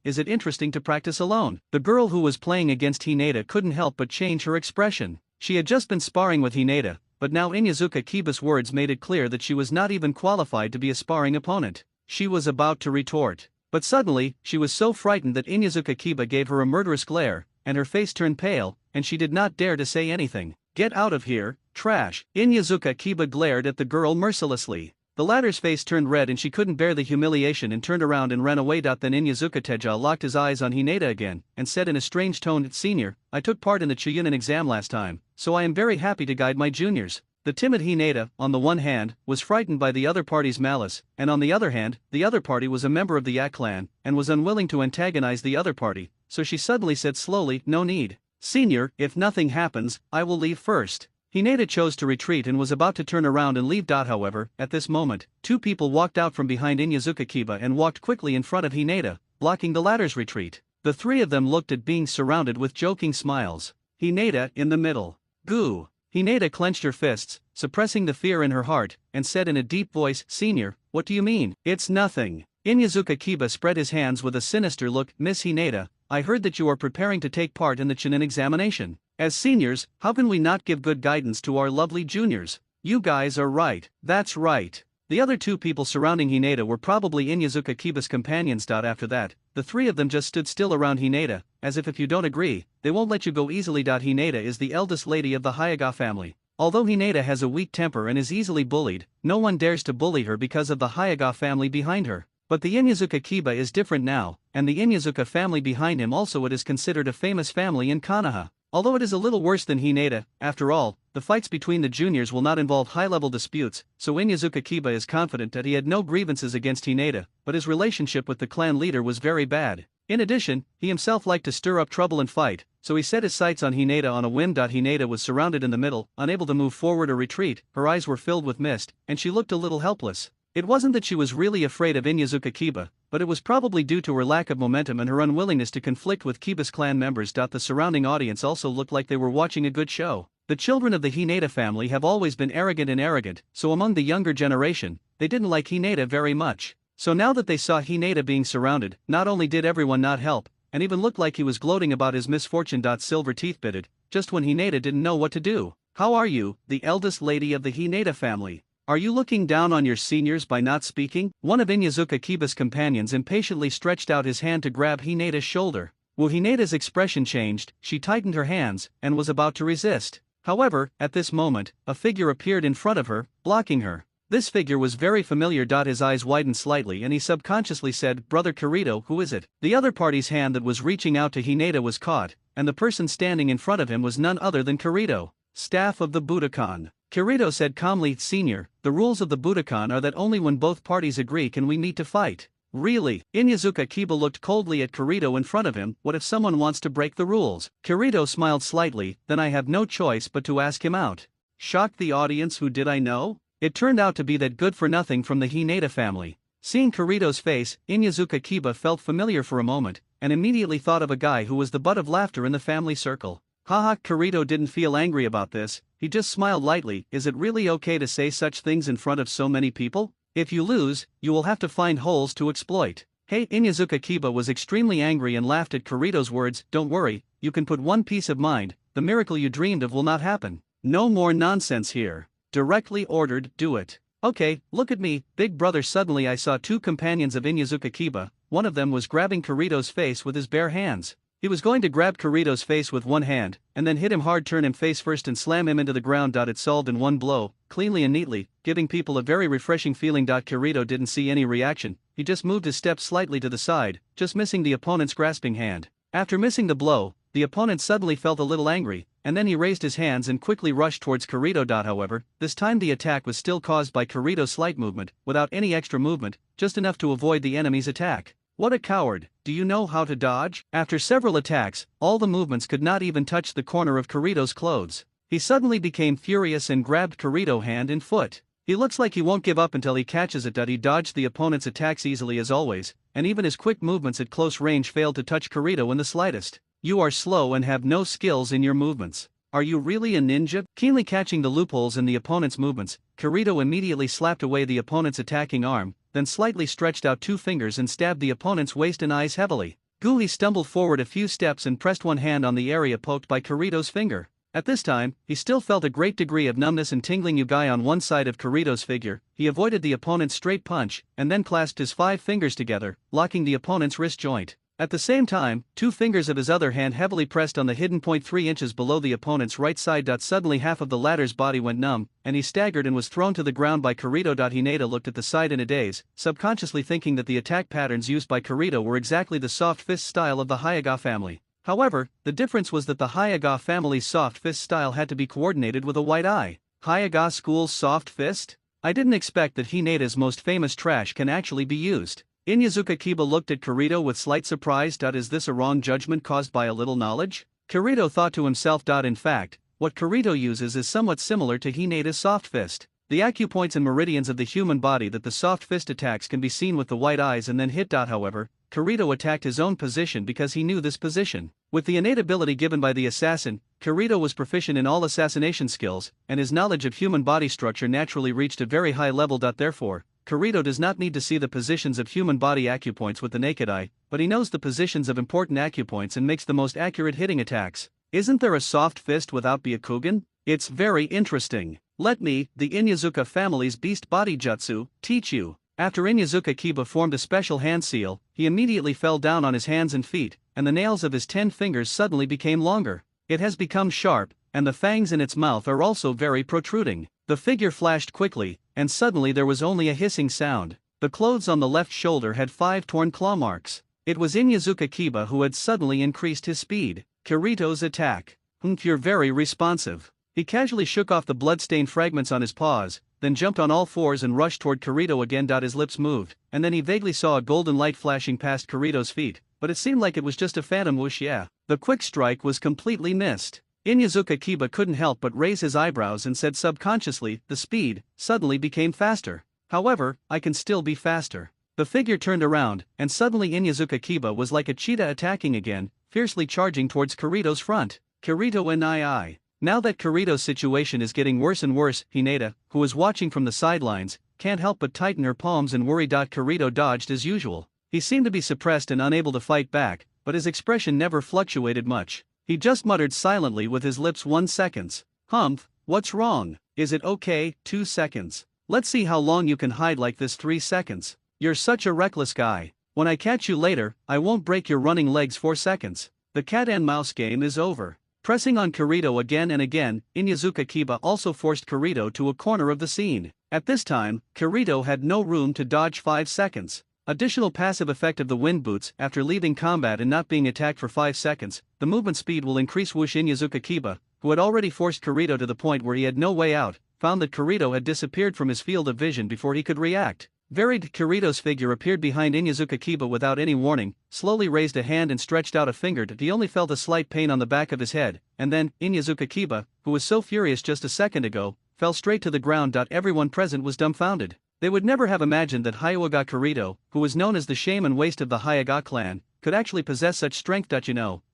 is it interesting to practice alone?" The girl who was playing against Hinata couldn't help but change her expression. She had just been sparring with Hinata, but now Inyazuka Kiba's words made it clear that she was not even qualified to be a sparring opponent. She was about to retort, but suddenly, she was so frightened that Inyazuka Kiba gave her a murderous glare, and her face turned pale, and she did not dare to say anything. "Get out of here, trash!" Inyazuka Kiba glared at the girl mercilessly. The latter's face turned red and she couldn't bear the humiliation and turned around and ran away. Then Inyazuka Teja locked his eyes on Hinata again, and said in a strange tone, "Senior, I took part in the Chuunin exam last time, so I am very happy to guide my juniors." The timid Hinata, on the one hand, was frightened by the other party's malice, and on the other hand, the other party was a member of the Ya clan, and was unwilling to antagonize the other party, so she suddenly said slowly, "No need. Senior, if nothing happens, I will leave first." Hinata chose to retreat and was about to turn around and leave. However, at this moment, two people walked out from behind Inyazuka Kiba and walked quickly in front of Hinata, blocking the latter's retreat. The three of them looked at being surrounded with joking smiles. Hinata in the middle. "Goo." Hinata clenched her fists, suppressing the fear in her heart, and said in a deep voice, "Senior, what do you mean?" "It's nothing." Inyazuka Kiba spread his hands with a sinister look. "Miss Hinata, I heard that you are preparing to take part in the Chuunin examination. As seniors, how can we not give good guidance to our lovely juniors?" "You guys are right." "That's right." The other two people surrounding Hinata were probably Inyazuka Kiba's companions. After that, the three of them just stood still around Hinata, as if you don't agree, they won't let you go easily. Hinata is the eldest lady of the Hyuuga family. Although Hinata has a weak temper and is easily bullied, no one dares to bully her because of the Hyuuga family behind her. But the Inyazuka Kiba is different now, and the Inyazuka family behind him also. It is considered a famous family in Konoha. Although it is a little worse than Hinata, after all, the fights between the juniors will not involve high-level disputes, so Inyazuka Kiba is confident that he had no grievances against Hinata, but his relationship with the clan leader was very bad. In addition, he himself liked to stir up trouble and fight, so he set his sights on Hinata on a whim. Hinata was surrounded in the middle, unable to move forward or retreat, her eyes were filled with mist, and she looked a little helpless. It wasn't that she was really afraid of Inyazuka Kiba, but it was probably due to her lack of momentum and her unwillingness to conflict with Kiba's clan members. The surrounding audience also looked like they were watching a good show. The children of the Hinata family have always been arrogant, so among the younger generation, they didn't like Hinata very much. So now that they saw Hinata being surrounded, not only did everyone not help, and even looked like he was gloating about his misfortune. Silver Teeth bitted, just when Hinata didn't know what to do. "How are you, the eldest lady of the Hinata family? Are you looking down on your seniors by not speaking?" One of Inyazuka Kiba's companions impatiently stretched out his hand to grab Hinata's shoulder. Hinata's expression changed, she tightened her hands, and was about to resist. However, at this moment, a figure appeared in front of her, blocking her. This figure was very familiar. His eyes widened slightly and he subconsciously said, "Brother Kirito, who is it?" The other party's hand that was reaching out to Hinata was caught, and the person standing in front of him was none other than Kirito. "Staff of the Budokan." Kirito said calmly, "Senior, the rules of the Budokan are that only when both parties agree can we meet to fight." "Really?" Inyazuka Kiba looked coldly at Kirito in front of him. "What if someone wants to break the rules?" Kirito smiled slightly, "Then I have no choice but to ask him out." Shocked the audience. Who did I know? It turned out to be that good-for-nothing from the Hinata family. Seeing Kirito's face, Inyazuka Kiba felt familiar for a moment, and immediately thought of a guy who was the butt of laughter in the family circle. Haha, Kirito didn't feel angry about this, he just smiled lightly. "Is it really okay to say such things in front of so many people? If you lose, you will have to find holes to exploit." Hey, Inyazuka Kiba was extremely angry and laughed at Kirito's words. "Don't worry, you can put one peace of mind, the miracle you dreamed of will not happen. No more nonsense here. Directly ordered, do it." "Okay, look at me, big brother." Suddenly I saw two companions of Inyazuka Kiba, one of them was grabbing Kirito's face with his bare hands. He was going to grab Kirito's face with one hand, and then hit him hard, turn him face first and slam him into the ground. It solved in one blow, cleanly and neatly, giving people a very refreshing feeling. Kirito didn't see any reaction, he just moved his step slightly to the side, just missing the opponent's grasping hand. After missing the blow, the opponent suddenly felt a little angry, and then he raised his hands and quickly rushed towards Kirito. However, this time the attack was still caused by Kirito's slight movement, without any extra movement, just enough to avoid the enemy's attack. What a coward! Do you know how to dodge? After several attacks, all the movements could not even touch the corner of Kirito's clothes. He suddenly became furious and grabbed Kirito hand and foot. He looks like he won't give up until he catches it. He dodged the opponent's attacks easily as always, and even his quick movements at close range failed to touch Kirito in the slightest. "You are slow and have no skills in your movements. Are you really a ninja?" Keenly catching the loopholes in the opponent's movements, Kirito immediately slapped away the opponent's attacking arm, then slightly stretched out two fingers and stabbed the opponent's waist and eyes heavily. He stumbled forward a few steps and pressed one hand on the area poked by Kirito's finger. At this time, he still felt a great degree of numbness and tingling. On one side of Kirito's figure, he avoided the opponent's straight punch, and then clasped his 5 fingers together, locking the opponent's wrist joint. At the same time, 2 fingers of his other hand heavily pressed on the hidden point 3 inches below the opponent's right side. Suddenly half of the latter's body went numb, and he staggered and was thrown to the ground by Kirito. Hinata looked at the side in a daze, subconsciously thinking that the attack patterns used by Kirito were exactly the soft fist style of the hyuuga family. However, the difference was that the hyuuga family's soft fist style had to be coordinated with a white eye. Hyuuga school's soft fist? I didn't expect that Hinata's most famous trash can actually be used. Inyazuka Kiba looked at Kirito with slight surprise. Is this a wrong judgment caused by a little knowledge? Kirito thought to himself. In fact, what Kirito uses is somewhat similar to Hinata's soft fist. The acupoints and meridians of the human body that the soft fist attacks can be seen with the white eyes and then hit. However, Kirito attacked his own position because he knew this position. With the innate ability given by the assassin, Kirito was proficient in all assassination skills, and his knowledge of human body structure naturally reached a very high level. Therefore, Kirito does not need to see the positions of human body acupoints with the naked eye, but he knows the positions of important acupoints and makes the most accurate hitting attacks. Isn't there a soft fist without Byakugan? It's very interesting. Let me, the Inyazuka family's beast body jutsu, teach you. After Inyazuka Kiba formed a special hand seal, he immediately fell down on his hands and feet, and the nails of his 10 fingers suddenly became longer. It has become sharp, and the fangs in its mouth are also very protruding. The figure flashed quickly, and suddenly there was only a hissing sound. The clothes on the left shoulder had 5 torn claw marks. It was Inyazuka Kiba who had suddenly increased his speed. Kirito's attack. You're very responsive. He casually shook off the blood-stained fragments on his paws, then jumped on all fours and rushed toward Kirito again. His lips moved, and then he vaguely saw a golden light flashing past Kirito's feet, but it seemed like it was just a phantom whoosh. Yeah. The quick strike was completely missed. Inyazuka Kiba couldn't help but raise his eyebrows and said subconsciously, the speed suddenly became faster. However, I can still be faster. The figure turned around, and suddenly Inyazuka Kiba was like a cheetah attacking again, fiercely charging towards Kirito's front. Kirito and I. Now that Kirito's situation is getting worse and worse, Hinata, who was watching from the sidelines, can't help but tighten her palms and worry. Kirito dodged as usual. He seemed to be suppressed and unable to fight back, but his expression never fluctuated much. He just muttered silently with his lips. 1 second. Humph, what's wrong? Is it okay? 2 seconds. Let's see how long you can hide like this. 3 seconds. You're such a reckless guy. When I catch you later, I won't break your running legs. 4 seconds. The cat and mouse game is over. Pressing on Kirito again and again, Inyazuka Kiba also forced Kirito to a corner of the scene. At this time, Kirito had no room to dodge. 5 seconds. Additional passive effect of the wind boots. After leaving combat and not being attacked for 5 seconds, the movement speed will increase. Whoosh. Inyazuka Kiba, who had already forced Kirito to the point where he had no way out, found that Kirito had disappeared from his field of vision before he could react. Varied. Kirito's figure appeared behind Inyazuka Kiba without any warning, slowly raised a hand and stretched out a finger. He only felt a slight pain on the back of his head, and then, Inyazuka Kiba, who was so furious just a second ago, fell straight to the ground. Everyone present was dumbfounded. They would never have imagined that Hyuuga Kirito, who was known as the shame and waste of the Hyuuga clan, could actually possess such strength.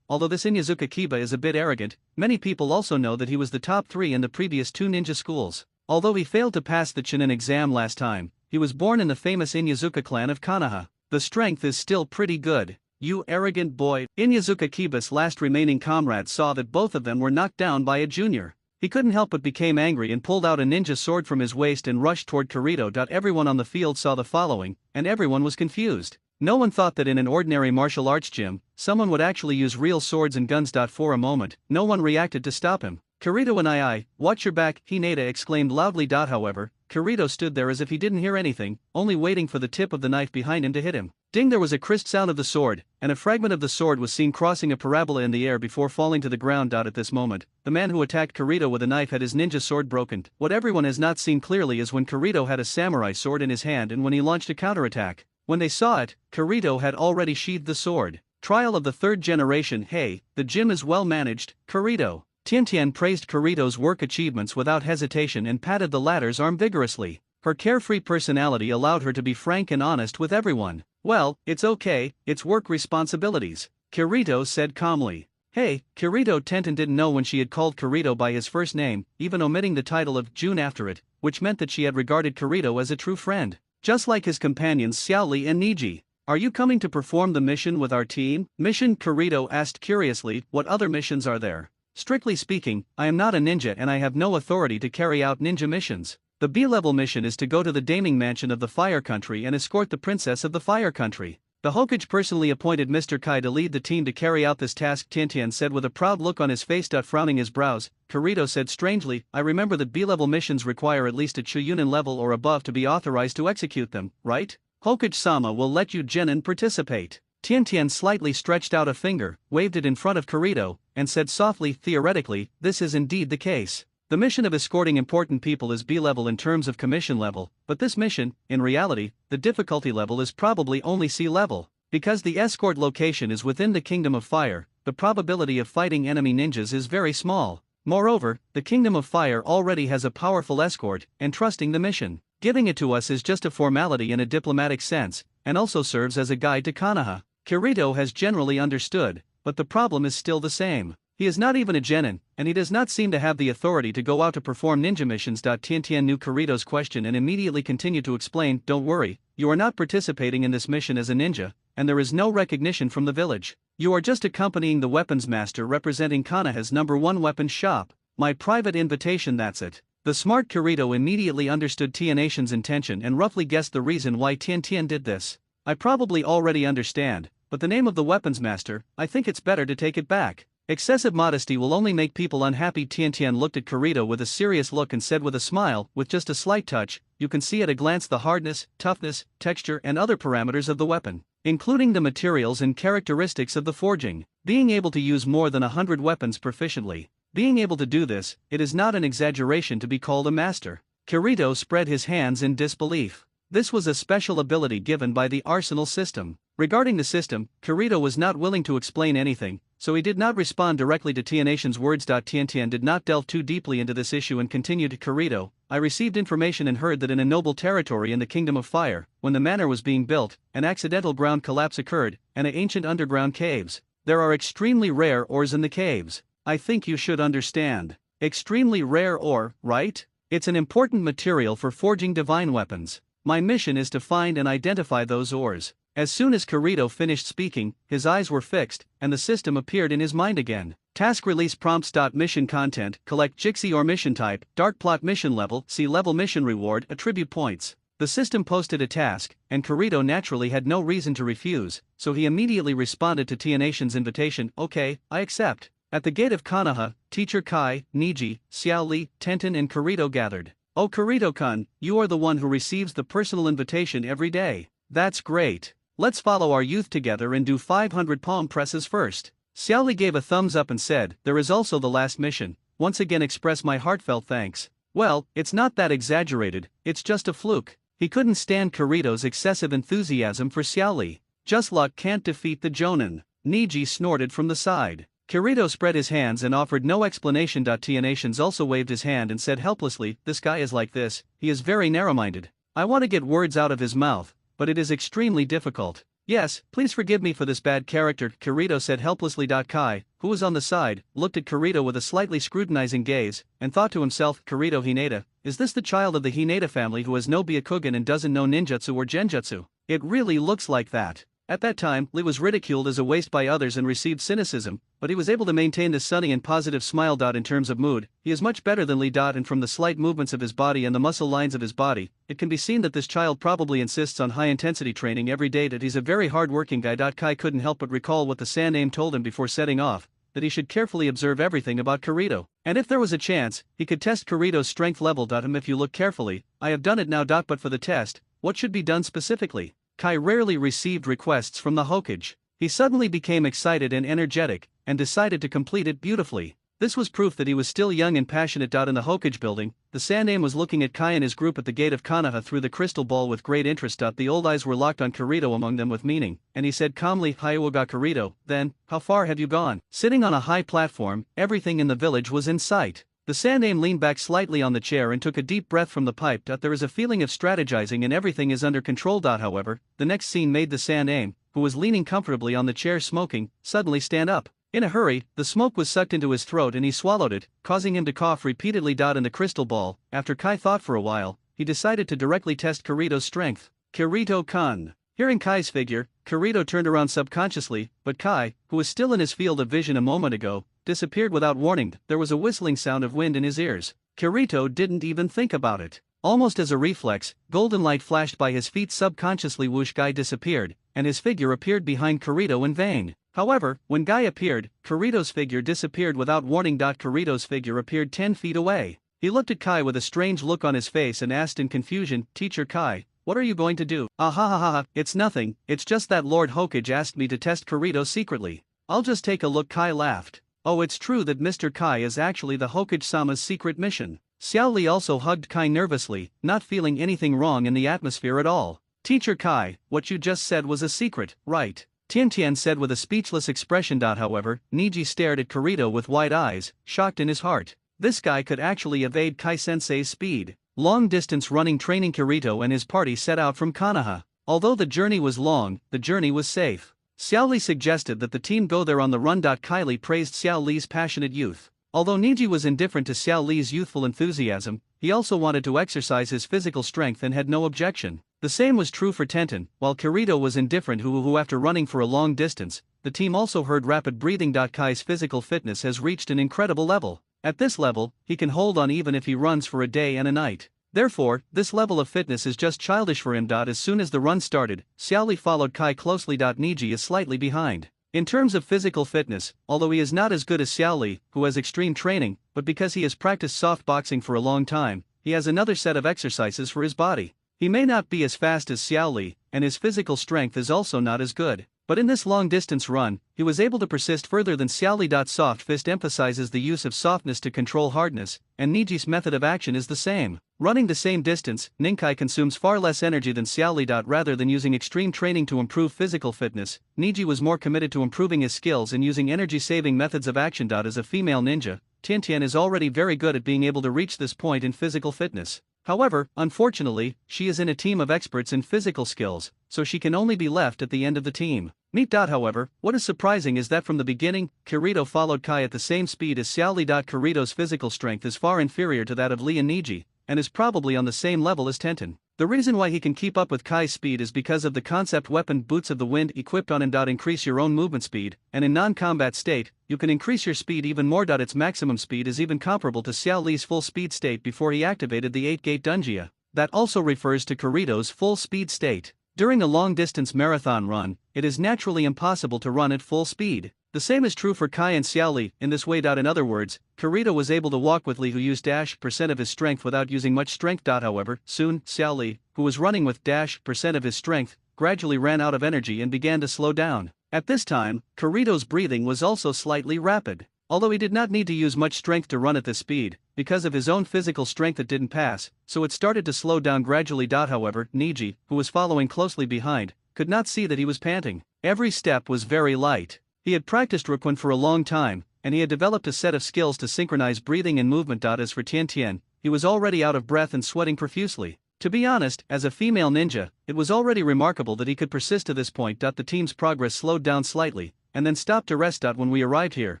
Although this Inyazuka Kiba is a bit arrogant, many people also know that he was the top 3 in the previous 2 ninja schools. Although he failed to pass the Chunin exam last time, he was born in the famous Inyazuka clan of Konoha. The strength is still pretty good. You arrogant boy. Inyazuka Kiba's last remaining comrades saw that both of them were knocked down by a junior. He couldn't help but became angry and pulled out a ninja sword from his waist and rushed toward Kirito. Everyone on the field saw the following, and everyone was confused. No one thought that in an ordinary martial arts gym, someone would actually use real swords and guns. For a moment, no one reacted to stop him. Kirito and watch your back, Hinata exclaimed loudly. However, Kirito stood there as if he didn't hear anything, only waiting for the tip of the knife behind him to hit him. Ding! There was a crisp sound of the sword, and a fragment of the sword was seen crossing a parabola in the air before falling to the ground. At this moment, the man who attacked Kirito with a knife had his ninja sword broken. What everyone has not seen clearly is when Kirito had a samurai sword in his hand and when he launched a counterattack. When they saw it, Kirito had already sheathed the sword. Trial of the 3rd generation. Hey, the gym is well managed, Kirito. Tian praised Kirito's work achievements without hesitation and patted the latter's arm vigorously. Her carefree personality allowed her to be frank and honest with everyone. Well, it's okay, it's work responsibilities, Kirito said calmly. Hey, Kirito. Tenten didn't know when she had called Kirito by his first name, even omitting the title of Jun after it, which meant that she had regarded Kirito as a true friend. Just like his companions Xiaoli and Niji. Are you coming to perform the mission with our team? Mission? Kirito asked curiously. What other missions are there? Strictly speaking, I am not a ninja and I have no authority to carry out ninja missions. The B-level mission is to go to the Daming Mansion of the Fire Country and escort the Princess of the Fire Country. The Hokage personally appointed Mr. Kai to lead the team to carry out this task, Tian said with a proud look on his face. Frowning his brows, Kirito said strangely, I remember that B-level missions require at least a Chunin level or above to be authorized to execute them, right? Hokage-sama will let you genin participate. Tian slightly stretched out a finger, waved it in front of Kirito, and said softly, theoretically, this is indeed the case. The mission of escorting important people is B-level in terms of commission level, but this mission, in reality, the difficulty level is probably only C-level. Because the escort location is within the Kingdom of Fire, the probability of fighting enemy ninjas is very small. Moreover, the Kingdom of Fire already has a powerful escort, entrusting the mission. Giving it to us is just a formality in a diplomatic sense, and also serves as a guide to Konoha. Kirito has generally understood, but the problem is still the same. He is not even a genin, and he does not seem to have the authority to go out to perform ninja missions. Tian knew Kirito's question and immediately continued to explain, don't worry, you are not participating in this mission as a ninja, and there is no recognition from the village. You are just accompanying the weapons master representing Konoha's #1 weapons shop. My private invitation, that's it. The smart Kirito immediately understood Tianation's intention and roughly guessed the reason why Tian did this. I probably already understand, but the name of the weapons master, I think it's better to take it back. Excessive modesty will only make people unhappy. Tian looked at Kirito with a serious look and said with a smile, with just a slight touch, you can see at a glance the hardness, toughness, texture and other parameters of the weapon, including the materials and characteristics of the forging. Being able to use more than 100 weapons proficiently, Being able to do this, it is not an exaggeration to be called a master. Kirito spread his hands in disbelief. This was a special ability given by the Arsenal system. Regarding the system, Kirito was not willing to explain anything, so he did not respond directly to Tianation's words. Tiantian did not delve too deeply into this issue and continued, Kirito, I received information and heard that in a noble territory in the Kingdom of Fire, when the manor was being built, an accidental ground collapse occurred, and ancient underground caves. There are extremely rare ores in the caves. I think you should understand. Extremely rare ore, right? It's an important material for forging divine weapons. My mission is to find and identify those ores. As soon as Kirito finished speaking, his eyes were fixed, and the system appeared in his mind again. Task release prompts. Mission content, collect Jixi or mission type, dark plot mission level, C level mission reward, attribute points. The system posted a task, and Kirito naturally had no reason to refuse, so he immediately responded to Tianation's invitation, okay, I accept. At the gate of Konoha, Teacher Kai, Niji, Xiao Li, Tenten and Kirito gathered. Oh Kirito-kun, you are the one who receives the personal invitation every day. That's great. Let's follow our youth together and do 500 palm presses first. Xiao Li gave a thumbs up and said, there is also the last mission. Once again express my heartfelt thanks. Well, it's not that exaggerated, it's just a fluke. He couldn't stand Kirito's excessive enthusiasm for Xiao Li. Just luck can't defeat the Jonin. Niji snorted from the side. Kirito spread his hands and offered no explanation. Tianations also waved his hand and said helplessly, this guy is like this, he is very narrow-minded. I want to get words out of his mouth, but it is extremely difficult. Yes, please forgive me for this bad character, Kirito said helplessly. Kai, who was on the side, looked at Kirito with a slightly scrutinizing gaze, and thought to himself, Kirito Hinata, is this the child of the Hinata family who has no Byakugan and doesn't know ninjutsu or genjutsu? It really looks like that. At that time, Lee was ridiculed as a waste by others and received cynicism, but he was able to maintain this sunny and positive smile. In terms of mood, he is much better than Lee. And from the slight movements of his body and the muscle lines of his body, it can be seen that this child probably insists on high-intensity training every day. That he's a very hard-working guy. Kai couldn't help but recall what the Saname told him before setting off, that he should carefully observe everything about Kirito, and if there was a chance, he could test Kirito's strength level. If you look carefully, I have done it now. But for the test, what should be done specifically? Kai rarely received requests from the Hokage. He suddenly became excited and energetic, and decided to complete it beautifully. This was proof that he was still young and passionate. In the Hokage building, the Saname was looking at Kai and his group at the gate of Konoha through the crystal ball with great interest. The old eyes were locked on Kirito, among them with meaning, and he said calmly, hyuuga Kirito, then, how far have you gone? Sitting on a high platform, everything in the village was in sight. The Saname leaned back slightly on the chair and took a deep breath from the pipe. There is a feeling of strategizing and everything is under control. However, the next scene made the Saname, who was leaning comfortably on the chair smoking, suddenly stand up. In a hurry, the smoke was sucked into his throat and he swallowed it, causing him to cough repeatedly. In the crystal ball, after Kai thought for a while, he decided to directly test Kirito's strength. Kirito-kun. Hearing Kai's figure, Kirito turned around subconsciously, but Kai, who was still in his field of vision a moment ago, disappeared without warning. There was a whistling sound of wind in his ears. Kirito didn't even think about it. Almost as a reflex, golden light flashed by his feet. Subconsciously whoosh, Guy disappeared, and his figure appeared behind Kirito in vain. However, when Guy appeared, Kirito's figure disappeared without warning. Kirito's figure appeared 10 feet away. He looked at Kai with a strange look on his face and asked in confusion, Teacher Kai, what are you going to do? Ah ha ha ha, it's nothing, it's just that Lord Hokage asked me to test Kirito secretly. I'll just take a look. Kai laughed. Oh, it's true that Mr. Kai is actually the Hokage-sama's secret mission. Xiao Li also hugged Kai nervously, not feeling anything wrong in the atmosphere at all. Teacher Kai, what you just said was a secret, right? Tiantian said with a speechless expression. However, Niji stared at Kirito with wide eyes, shocked in his heart. This guy could actually evade Kai-sensei's speed. Long-distance running training. Kirito and his party set out from Konoha. Although the journey was long, the journey was safe. Xiao Li suggested that the team go there on the run. Kai Li praised Xiao Li's passionate youth. Although Niji was indifferent to Xiao Li's youthful enthusiasm, he also wanted to exercise his physical strength and had no objection. The same was true for Tenten, while Kirito was indifferent who after running for a long distance, the team also heard rapid breathing. Kai's physical fitness has reached an incredible level. At this level, he can hold on even if he runs for a day and a night. Therefore, this level of fitness is just childish for him. As soon as the run started, Xiao Li followed Kai closely. Niji is slightly behind. In terms of physical fitness, although he is not as good as Xiao Li, who has extreme training, but because he has practiced soft boxing for a long time, he has another set of exercises for his body. He may not be as fast as Xiao Li, and his physical strength is also not as good. But in this long-distance run, he was able to persist further than Xiaoli. Soft Fist emphasizes the use of softness to control hardness, and Niji's method of action is the same. Running the same distance, Ninkai consumes far less energy than Xiaoli. Rather than using extreme training to improve physical fitness, Niji was more committed to improving his skills and using energy-saving methods of action. As a female ninja, Tian is already very good at being able to reach this point in physical fitness. However, unfortunately, she is in a team of experts in physical skills, so she can only be left at the end of the team. However, what is surprising is that from the beginning, Kirito followed Kai at the same speed as Xiaoli. Kirito's physical strength is far inferior to that of Lee and Niji, and is probably on the same level as Tenten. The reason why he can keep up with Kai's speed is because of the concept weapon Boots of the Wind equipped on him. Increase your own movement speed, and in non-combat state, you can increase your speed even more. Its maximum speed is even comparable to Xiao Li's full speed state before he activated the 8-gate Dunjia. That also refers to Kirito's full speed state. During a long-distance marathon run, it is naturally impossible to run at full speed. The same is true for Kai and Xiaoli in this way. In other words, Kirito was able to walk with Li, who used % of his strength without using much strength. However, soon, Xiaoli, who was running with % of his strength, gradually ran out of energy and began to slow down. At this time, Kirito's breathing was also slightly rapid. Although he did not need to use much strength to run at this speed, because of his own physical strength it didn't pass, so it started to slow down gradually. However, Niji, who was following closely behind, could not see that he was panting. Every step was very light. He had practiced Reborn for a long time, and he had developed a set of skills to synchronize breathing and movement. As for Tian, he was already out of breath and sweating profusely. To be honest, as a female ninja, it was already remarkable that he could persist to this point. The team's progress slowed down slightly, and then stopped to rest. When we arrived here,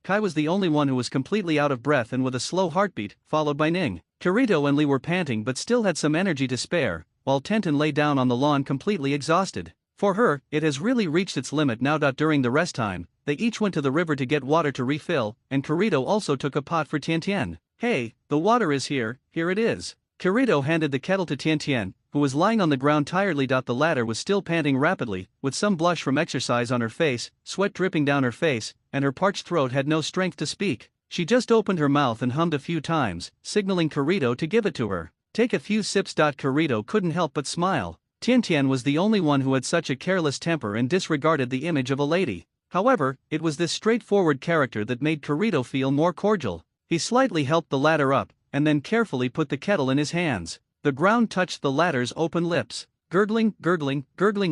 Kai was the only one who was completely out of breath and with a slow heartbeat, followed by Ning. Kirito and Li were panting but still had some energy to spare, while Tenten lay down on the lawn completely exhausted. For her, it has really reached its limit now. During the rest time, they each went to the river to get water to refill, and Kirito also took a pot for Tian. Hey, the water is here it is. Kirito handed the kettle to Tian, who was lying on the ground tiredly. The latter was still panting rapidly, with some blush from exercise on her face, sweat dripping down her face, and her parched throat had no strength to speak. She just opened her mouth and hummed a few times, signaling Kirito to give it to her. Take a few sips. Kirito couldn't help but smile. Tian was the only one who had such a careless temper and disregarded the image of a lady. However, it was this straightforward character that made Kirito feel more cordial. He slightly helped the latter up, and then carefully put the kettle in his hands. The ground touched the latter's open lips. Gurgling,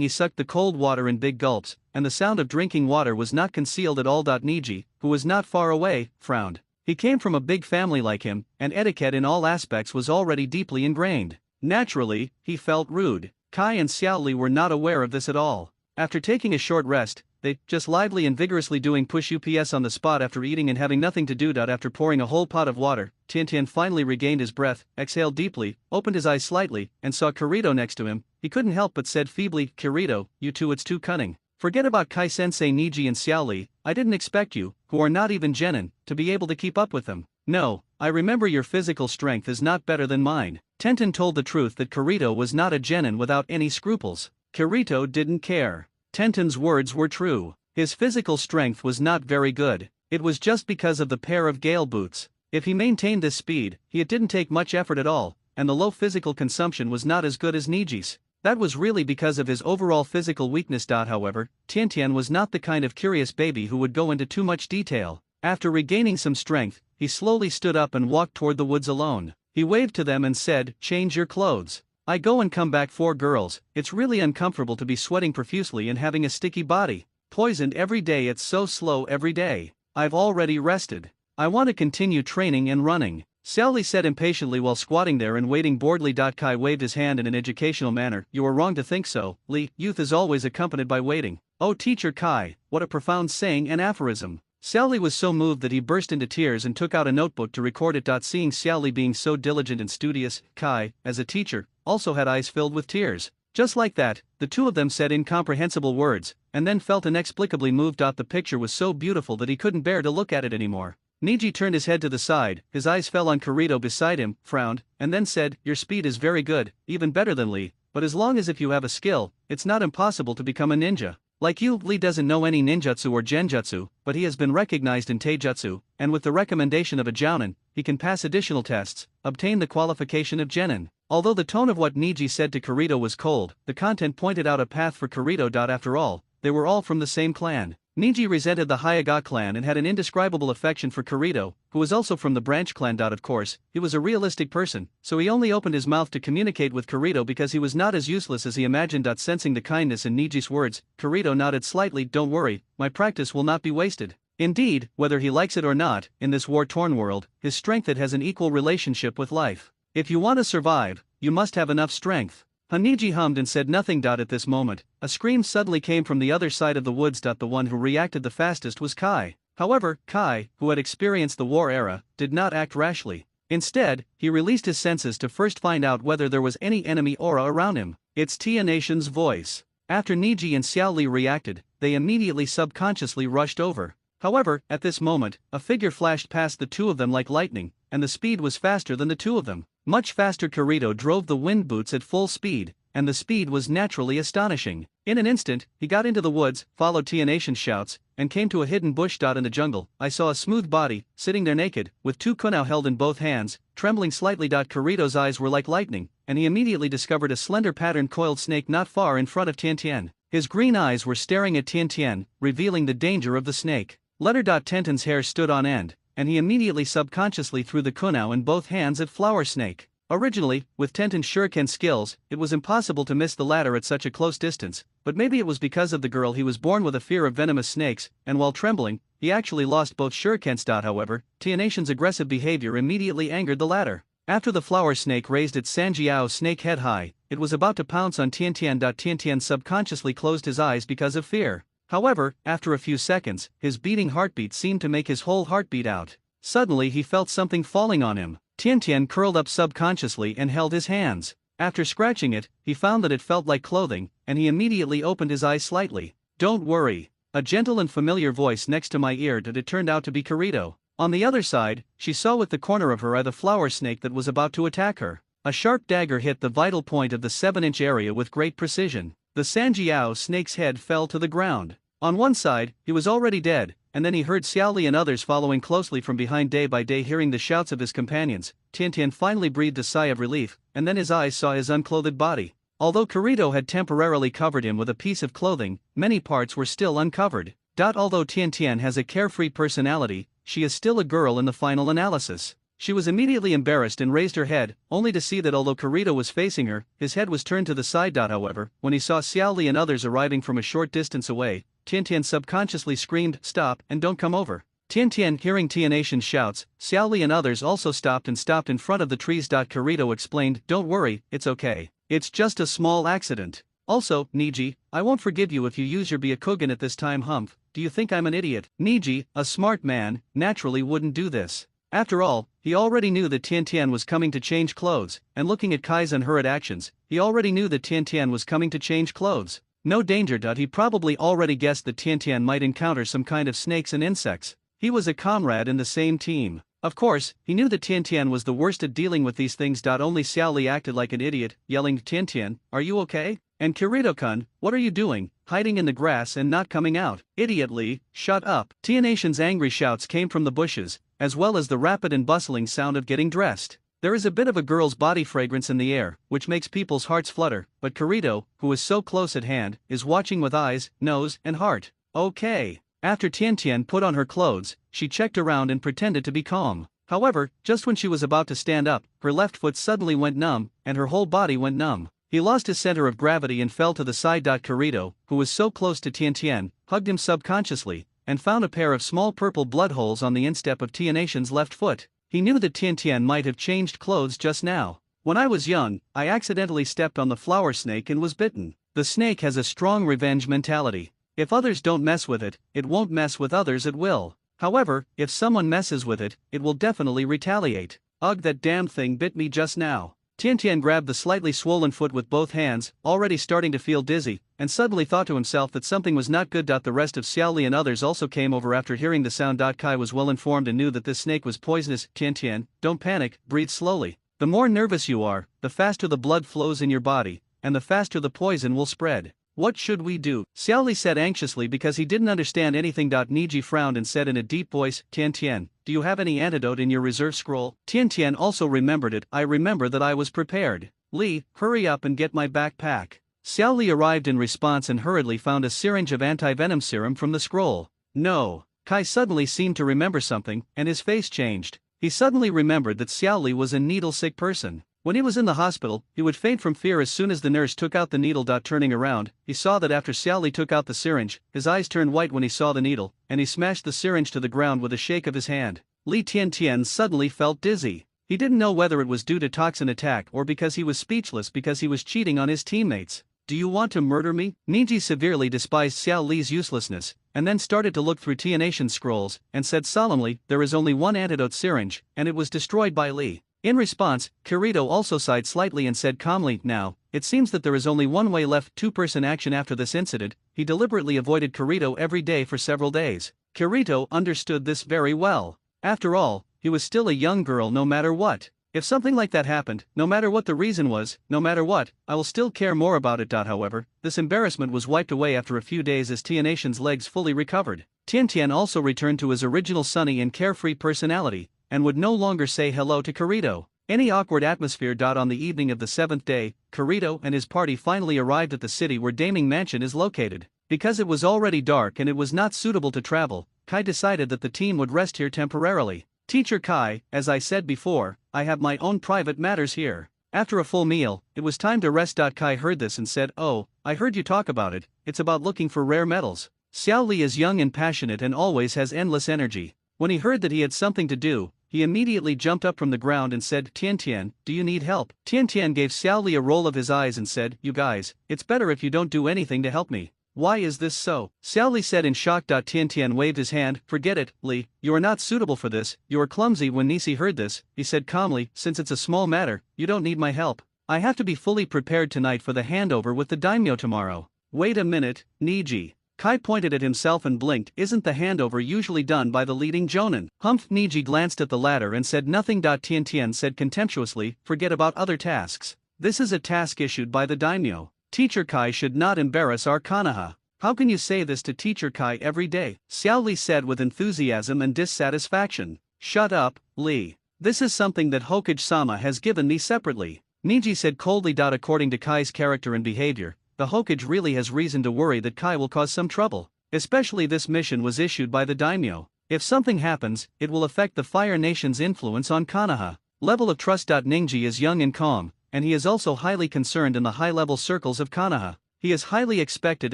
he sucked the cold water in big gulps, and the sound of drinking water was not concealed at all. Niji, who was not far away, frowned. He came from a big family like him, and etiquette in all aspects was already deeply ingrained. Naturally, he felt rude. Kai and Xiaoli were not aware of this at all. After taking a short rest, they, just lively and vigorously doing push-ups on the spot after eating and having nothing to do. After pouring a whole pot of water, Tian finally regained his breath, exhaled deeply, opened his eyes slightly, and saw Kirito next to him. He couldn't help but said feebly, Kirito, you two, it's too cunning. Forget about Kai-sensei, Niji and Xiaoli. I didn't expect you, who are not even genin, to be able to keep up with them. No, I remember your physical strength is not better than mine. Tenten told the truth that Kirito was not a genin without any scruples. Kirito didn't care. Tenten's words were true. His physical strength was not very good. It was just because of the pair of gale boots. If he maintained this speed, it didn't take much effort at all, and the low physical consumption was not as good as Niji's. That was really because of his overall physical weakness. However, Tian was not the kind of curious baby who would go into too much detail. After regaining some strength, he slowly stood up and walked toward the woods alone. He waved to them and said, change your clothes. I go and come back 4 girls, it's really uncomfortable to be sweating profusely and having a sticky body. Poisoned every day, it's so slow every day. I've already rested. I want to continue training and running. Xiaoli said impatiently while squatting there and waiting boredly. Kai waved his hand in an educational manner. You are wrong to think so, Li. Youth is always accompanied by waiting. Oh teacher Kai, what a profound saying and aphorism. Xiaoli was so moved that he burst into tears and took out a notebook to record it. Seeing Xiaoli being so diligent and studious, Kai, as a teacher, also had eyes filled with tears. Just like that, the two of them said incomprehensible words, and then felt inexplicably moved. The picture was so beautiful that he couldn't bear to look at it anymore. Niji turned his head to the side, his eyes fell on Kirito beside him, frowned, and then said, your speed is very good, even better than Li, but as long as if you have a skill, it's not impossible to become a ninja. Like you, Li doesn't know any ninjutsu or genjutsu, but he has been recognized in taijutsu, and with the recommendation of a jounin, he can pass additional tests, obtain the qualification of genin. Although the tone of what Niji said to Kirito was cold, the content pointed out a path for Kirito. After all, they were all from the same clan. Niji resented the Hyuuga clan and had an indescribable affection for Kirito, who was also from the branch clan. Of course, he was a realistic person, so he only opened his mouth to communicate with Kirito because he was not as useless as he imagined. Sensing the kindness in Niji's words, Kirito nodded slightly. Don't worry, my practice will not be wasted. Indeed, whether he likes it or not, in this war-torn world, his strength has an equal relationship with life. If you want to survive, you must have enough strength. Niji hummed and said nothing. At this moment, a scream suddenly came from the other side of the woods. The one who reacted the fastest was Kai. However, Kai, who had experienced the war era, did not act rashly. Instead, he released his senses to first find out whether there was any enemy aura around him. It's Tia Nation's voice. After Niji and Xiao Li reacted, they immediately subconsciously rushed over. However, at this moment, a figure flashed past the two of them like lightning, and the speed was faster than the two of them. Much faster. Kirito drove the wind boots at full speed, and the speed was naturally astonishing. In an instant, he got into the woods, followed Tia Nation's shouts, and came to a hidden bush. In the jungle, I saw a smooth body, sitting there naked, with two kunao held in both hands, trembling slightly. Kirito's eyes were like lightning, and he immediately discovered a slender patterned coiled snake not far in front of Tian. His green eyes were staring at Tian, revealing the danger of the snake. Tenten's hair stood on end, and he immediately subconsciously threw the kunao in both hands at Flower Snake. Originally, with Tenten's shuriken skills, it was impossible to miss the latter at such a close distance, but maybe it was because of the girl he was born with a fear of venomous snakes, and while trembling, he actually lost both shurikens. However, Tia Nation's aggressive behavior immediately angered the latter. After the Flower Snake raised its Sanjiao snake head high, it was about to pounce on Tian. Tian subconsciously closed his eyes because of fear. However, after a few seconds, his beating heartbeat seemed to make his whole heart beat out. Suddenly he felt something falling on him. Tian curled up subconsciously and held his hands. After scratching it, he found that it felt like clothing, and he immediately opened his eyes slightly. Don't worry. A gentle and familiar voice next to my ear. It turned out to be Kirito. On the other side, she saw with the corner of her eye the Flower Snake that was about to attack her. A sharp dagger hit the vital point of the 7-inch area with great precision. The Sanjiao snake's head fell to the ground. On one side, he was already dead, and then he heard Xiao Li and others following closely from behind. Day by day, hearing the shouts of his companions, Tian finally breathed a sigh of relief, and then his eyes saw his unclothed body. Although Kirito had temporarily covered him with a piece of clothing, many parts were still uncovered. Although Tian has a carefree personality, she is still a girl in the final analysis. She was immediately embarrassed and raised her head, only to see that although Kirito was facing her, his head was turned to the side. However, when he saw Xiao Li and others arriving from a short distance away, Tian subconsciously screamed, "Stop, and don't come over." Tian hearing Tia Nation's shouts, Xiao Li and others also stopped in front of the trees. Kirito explained, "Don't worry, it's okay. It's just a small accident. Also, Niji, I won't forgive you if you use your Byakugan at this time." Humph, do you think I'm an idiot? Niji, a smart man, naturally wouldn't do this. After all, he already knew that Tian was coming to change clothes, and looking at Kai's unhurried actions, he already knew that Tian was coming to change clothes. No danger. He probably already guessed that Tian might encounter some kind of snakes and insects. He was a comrade in the same team. Of course, he knew that Tian was the worst at dealing with these things. Only Xiao Li acted like an idiot, yelling, "Tian, are you okay? And Kirito-kun, what are you doing, hiding in the grass and not coming out? Idiot Li, shut up." Tia Nation's angry shouts came from the bushes, as well as the rapid and bustling sound of getting dressed. There is a bit of a girl's body fragrance in the air, which makes people's hearts flutter, but Kirito, who is so close at hand, is watching with eyes, nose, and heart. Okay. After Tian put on her clothes, she checked around and pretended to be calm. However, just when she was about to stand up, her left foot suddenly went numb, and her whole body went numb. He lost his center of gravity and fell to the side. Kirito, who was so close to Tian, hugged him subconsciously, and found a pair of small purple blood holes on the instep of Tia Nation's left foot. He knew that Tian might have changed clothes just now. When I was young, I accidentally stepped on the Flower Snake and was bitten. The snake has a strong revenge mentality. If others don't mess with it, it won't mess with others at will. However, if someone messes with it, it will definitely retaliate. Ugh, that damned thing bit me just now. Tian grabbed the slightly swollen foot with both hands, already starting to feel dizzy, and suddenly thought to himself that something was not good. The rest of Xiao Li and others also came over after hearing the sound. Kai was well informed and knew that this snake was poisonous. Tian, don't panic, breathe slowly. The more nervous you are, the faster the blood flows in your body, and the faster the poison will spread. What should we do? Xiao Li said anxiously because he didn't understand anything. Niji frowned and said in a deep voice, Tian, do you have any antidote in your reserve scroll? Tian also remembered it. I remember that I was prepared. Li, hurry up and get my backpack. Xiao Li arrived in response and hurriedly found a syringe of anti-venom serum from the scroll. No. Kai suddenly seemed to remember something, and his face changed. He suddenly remembered that Xiao Li was a needle-sick person. When he was in the hospital, he would faint from fear as soon as the nurse took out the needle. Turning around, he saw that after Xiao Li took out the syringe, his eyes turned white when he saw the needle, and he smashed the syringe to the ground with a shake of his hand. Li Tiantian suddenly felt dizzy. He didn't know whether it was due to toxin attack or because he was speechless because he was cheating on his teammates. Do you want to murder me? Niji severely despised Xiao Li's uselessness, and then started to look through Tianatian's scrolls, and said solemnly, there is only one antidote syringe, and it was destroyed by Li. In response, Kirito also sighed slightly and said calmly, now, it seems that there is only one way left. Two-person action. After this incident, he deliberately avoided Kirito every day for several days. Kirito understood this very well. After all, he was still a young girl no matter what. If something like that happened, no matter what the reason was, no matter what, I will still care more about it. However, this embarrassment was wiped away after a few days as Tianatian's legs fully recovered. Tiantian also returned to his original sunny and carefree personality, and would no longer say hello to Kirito. Any awkward atmosphere. On the evening of the 7th day, Kirito and his party finally arrived at the city where Daming Mansion is located. Because it was already dark and it was not suitable to travel, Kai decided that the team would rest here temporarily. Teacher Kai, as I said before, I have my own private matters here. After a full meal, it was time to rest. Kai heard this and said, oh, I heard you talk about it, it's about looking for rare metals. Xiao Li is young and passionate and always has endless energy. When he heard that he had something to do, he immediately jumped up from the ground and said, Tiantian, do you need help? Tiantian gave Xiao Li a roll of his eyes and said, you guys, it's better if you don't do anything to help me. Why is this so? Xiao Li said in shock. Tiantian waved his hand, forget it, Li, you are not suitable for this, you are clumsy. When Nisi heard this, he said calmly, since it's a small matter, you don't need my help. I have to be fully prepared tonight for the handover with the daimyo tomorrow. Wait a minute, Niji. Kai pointed at himself and blinked. Isn't the handover usually done by the leading jonin? Humph. Niji glanced at the latter and said nothing. Tiantian said contemptuously, forget about other tasks. This is a task issued by the daimyo. Teacher Kai should not embarrass our Konoha. How can you say this to Teacher Kai every day? Xiao Li said with enthusiasm and dissatisfaction. Shut up, Li. This is something that Hokage-sama has given me separately. Niji said coldly. According to Kai's character and behavior, the Hokage really has reason to worry that Kai will cause some trouble. Especially this mission was issued by the daimyo. If something happens, it will affect the Fire Nation's influence on Konoha. Level of trust. Ningji is young and calm, and he is also highly concerned in the high-level circles of Konoha. He is highly expected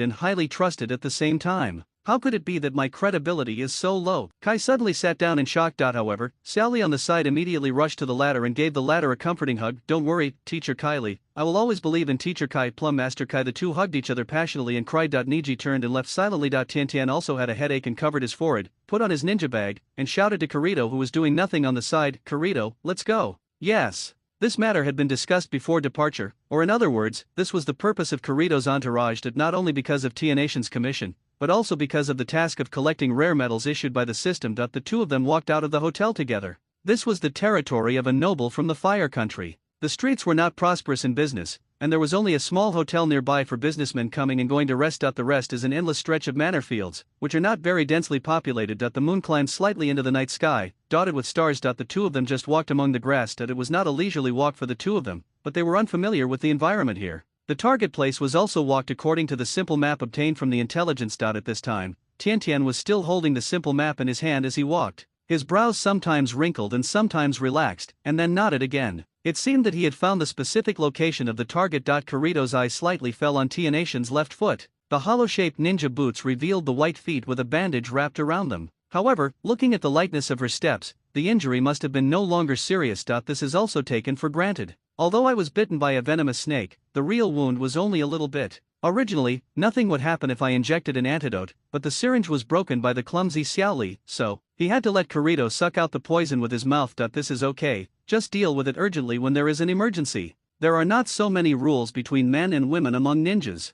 and highly trusted at the same time. How could it be that my credibility is so low? Kai suddenly sat down in shock. However, Xiao Li on the side immediately rushed to the ladder and gave the latter a comforting hug. Don't worry, Teacher Kai Li. I will always believe in Teacher Kai. Plum Master Kai. The two hugged each other passionately and cried. Niji turned and left silently. Tiantian also had a headache and covered his forehead, put on his ninja bag, and shouted to Kirito, who was doing nothing on the side, Kirito, let's go. Yes. This matter had been discussed before departure, or in other words, this was the purpose of Kirito's entourage, that not only because of Tianatian's commission, but also because of the task of collecting rare metals issued by the system. The two of them walked out of the hotel together. This was the territory of a noble from the Fire Country. The streets were not prosperous in business, and there was only a small hotel nearby for businessmen coming and going to rest. The rest is an endless stretch of manor fields, which are not very densely populated. The moon climbed slightly into the night sky, dotted with stars. The two of them just walked among the grass. It was not a leisurely walk for the two of them, but they were unfamiliar with the environment here. The target place was also walked according to the simple map obtained from the intelligence. At this time, Tiantian was still holding the simple map in his hand as he walked. His brows sometimes wrinkled and sometimes relaxed, and then nodded again. It seemed that he had found the specific location of the target. Kirito's eye slightly fell on Tianatian's left foot. The hollow-shaped ninja boots revealed the white feet with a bandage wrapped around them. However, looking at the lightness of her steps, the injury must have been no longer serious. This is also taken for granted. Although I was bitten by a venomous snake, the real wound was only a little bit. Originally, nothing would happen if I injected an antidote, but the syringe was broken by the clumsy Xiao Li, so he had to let Kirito suck out the poison with his mouth. This is okay, just deal with it urgently when there is an emergency. There are not so many rules between men and women among ninjas.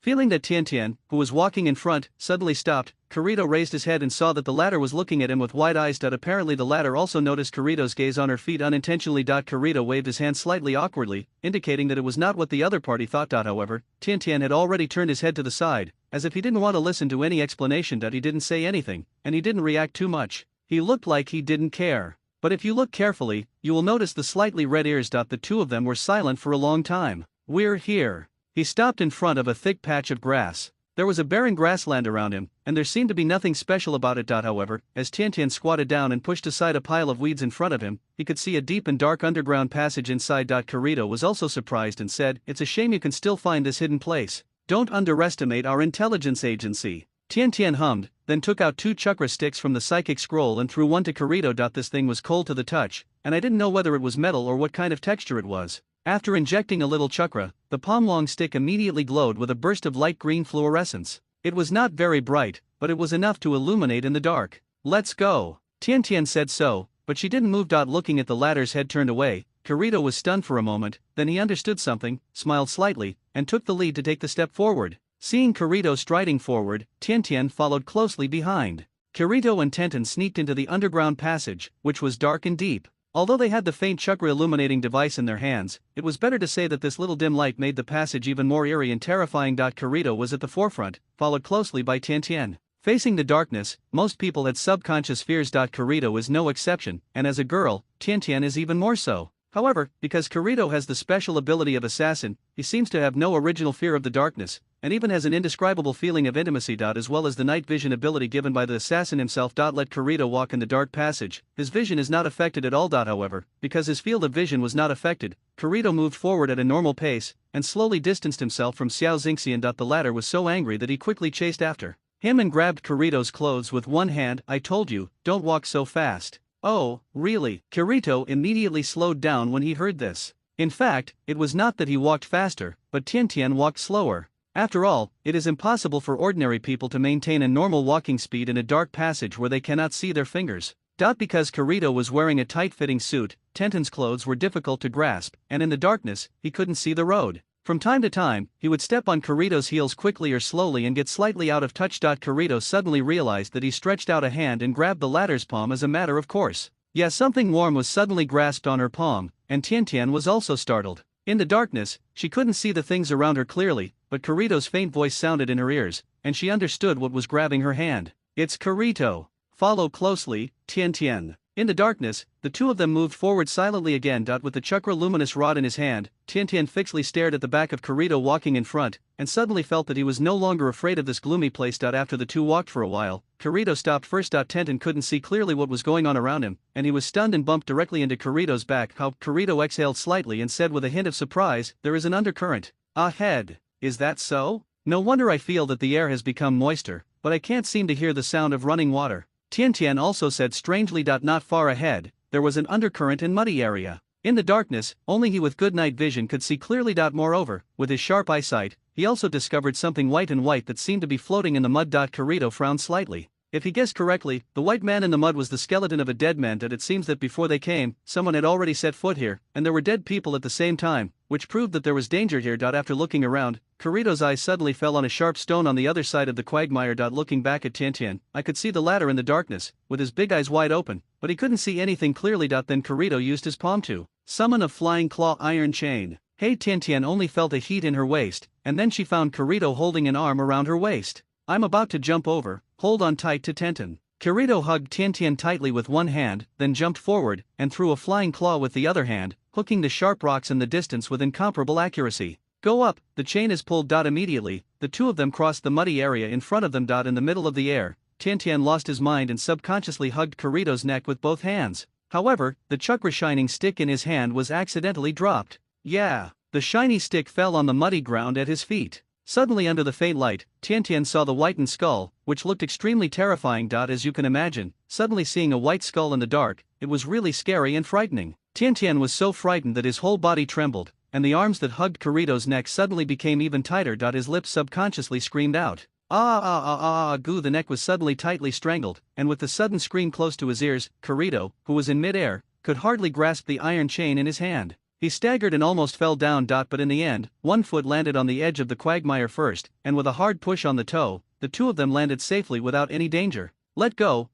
Feeling that Tiantian, who was walking in front, suddenly stopped, Kirito raised his head and saw that the latter was looking at him with wide eyes. Apparently the latter also noticed Kirito's gaze on her feet unintentionally. Kirito waved his hand slightly awkwardly, indicating that it was not what the other party thought. However, Tiantian had already turned his head to the side, as if he didn't want to listen to any explanation. He didn't say anything, and he didn't react too much. He looked like he didn't care. But if you look carefully, you will notice the slightly red ears. The two of them were silent for a long time. We're here. He stopped in front of a thick patch of grass. There was a barren grassland around him, and there seemed to be nothing special about it. However, as Tian squatted down and pushed aside a pile of weeds in front of him, he could see a deep and dark underground passage inside. Kirito was also surprised and said, "It's a shame you can still find this hidden place. Don't underestimate our intelligence agency." Tian hummed, then took out 2 chakra sticks from the psychic scroll and threw one to Kirito. This thing was cold to the touch, and I didn't know whether it was metal or what kind of texture it was. After injecting a little chakra, the palm-long stick immediately glowed with a burst of light green fluorescence. It was not very bright, but it was enough to illuminate in the dark. "Let's go." Tian said so, but she didn't move. Looking at the latter's head turned away, Kirito was stunned for a moment, then he understood something, smiled slightly, and took the lead to take the step forward. Seeing Kirito striding forward, Tian followed closely behind. Kirito and Tenten sneaked into the underground passage, which was dark and deep. Although they had the faint chakra illuminating device in their hands, it was better to say that this little dim light made the passage even more eerie and terrifying. Kirito was at the forefront, followed closely by Tian. Facing the darkness, most people had subconscious fears. Kirito is no exception, and as a girl, Tian is even more so. However, because Kirito has the special ability of assassin, he seems to have no original fear of the darkness, and even has an indescribable feeling of intimacy. As well as the night vision ability given by the assassin himself. Let Kirito walk in the dark passage, his vision is not affected at all. However, because his field of vision was not affected, Kirito moved forward at a normal pace, and slowly distanced himself from Xiao Xingxian. The latter was so angry that he quickly chased after him and grabbed Kirito's clothes with one hand. "I told you, don't walk so fast." "Oh, really?" Kirito immediately slowed down when he heard this. In fact, it was not that he walked faster, but Tian walked slower. After all, it is impossible for ordinary people to maintain a normal walking speed in a dark passage where they cannot see their fingers. Because Kirito was wearing a tight-fitting suit, Tenten's clothes were difficult to grasp, and in the darkness, he couldn't see the road. From time to time, he would step on Kirito's heels quickly or slowly and get slightly out of touch. Kirito suddenly realized that he stretched out a hand and grabbed the latter's palm as a matter of course. Yes, something warm was suddenly grasped on her palm, and Tian was also startled. In the darkness, she couldn't see the things around her clearly, but Kirito's faint voice sounded in her ears, and she understood what was grabbing her hand. "It's Kirito. Follow closely, Tian." In the darkness, the two of them moved forward silently again. With the chakra luminous rod in his hand, Tian fixedly stared at the back of Kirito walking in front, and suddenly felt that he was no longer afraid of this gloomy place. After the two walked for a while, Kirito stopped first. Tenten couldn't see clearly what was going on around him, and he was stunned and bumped directly into Kirito's back. Kirito exhaled slightly and said with a hint of surprise, "There is an undercurrent ahead." "Is that so? No wonder I feel that the air has become moister, but I can't seem to hear the sound of running water." Tian also said strangely. Not far ahead, there was an undercurrent and muddy area. In the darkness, only he with good night vision could see clearly. Moreover, with his sharp eyesight, he also discovered something white that seemed to be floating in the mud. Kirito frowned slightly. If he guessed correctly, the white man in the mud was the skeleton of a dead man. It seems that before they came, someone had already set foot here, and there were dead people at the same time, which proved that there was danger here. After looking around, Kirito's eyes suddenly fell on a sharp stone on the other side of the quagmire. Looking back at Tian, I could see the latter in the darkness, with his big eyes wide open, but he couldn't see anything clearly. Then Kirito used his palm to summon a flying claw iron chain. Hey, Tian only felt a heat in her waist, and then she found Kirito holding an arm around her waist. "I'm about to jump over, hold on tight to Tenten." Kirito hugged Tian tightly with one hand, then jumped forward, and threw a flying claw with the other hand, hooking the sharp rocks in the distance with incomparable accuracy. "Go up," the chain is pulled. Immediately, the two of them crossed the muddy area in front of them. In the middle of the air, Tian lost his mind and subconsciously hugged Kirito's neck with both hands. However, the chakra shining stick in his hand was accidentally dropped. Yeah, the shiny stick fell on the muddy ground at his feet. Suddenly under the faint light, Tian saw the whitened skull, which looked extremely terrifying. As you can imagine, suddenly seeing a white skull in the dark, it was really scary and frightening. Tian was so frightened that his whole body trembled, and the arms that hugged Kirito's neck suddenly became even tighter. His lips subconsciously screamed out, "Ah ah ah ah ah goo." The neck was suddenly tightly strangled, and with the sudden scream close to his ears, Kirito, who was in mid-air, could hardly grasp the iron chain in his hand. He staggered and almost fell down. But in the end, one foot landed on the edge of the quagmire first, and with a hard push on the toe, the two of them landed safely without any danger. Let go,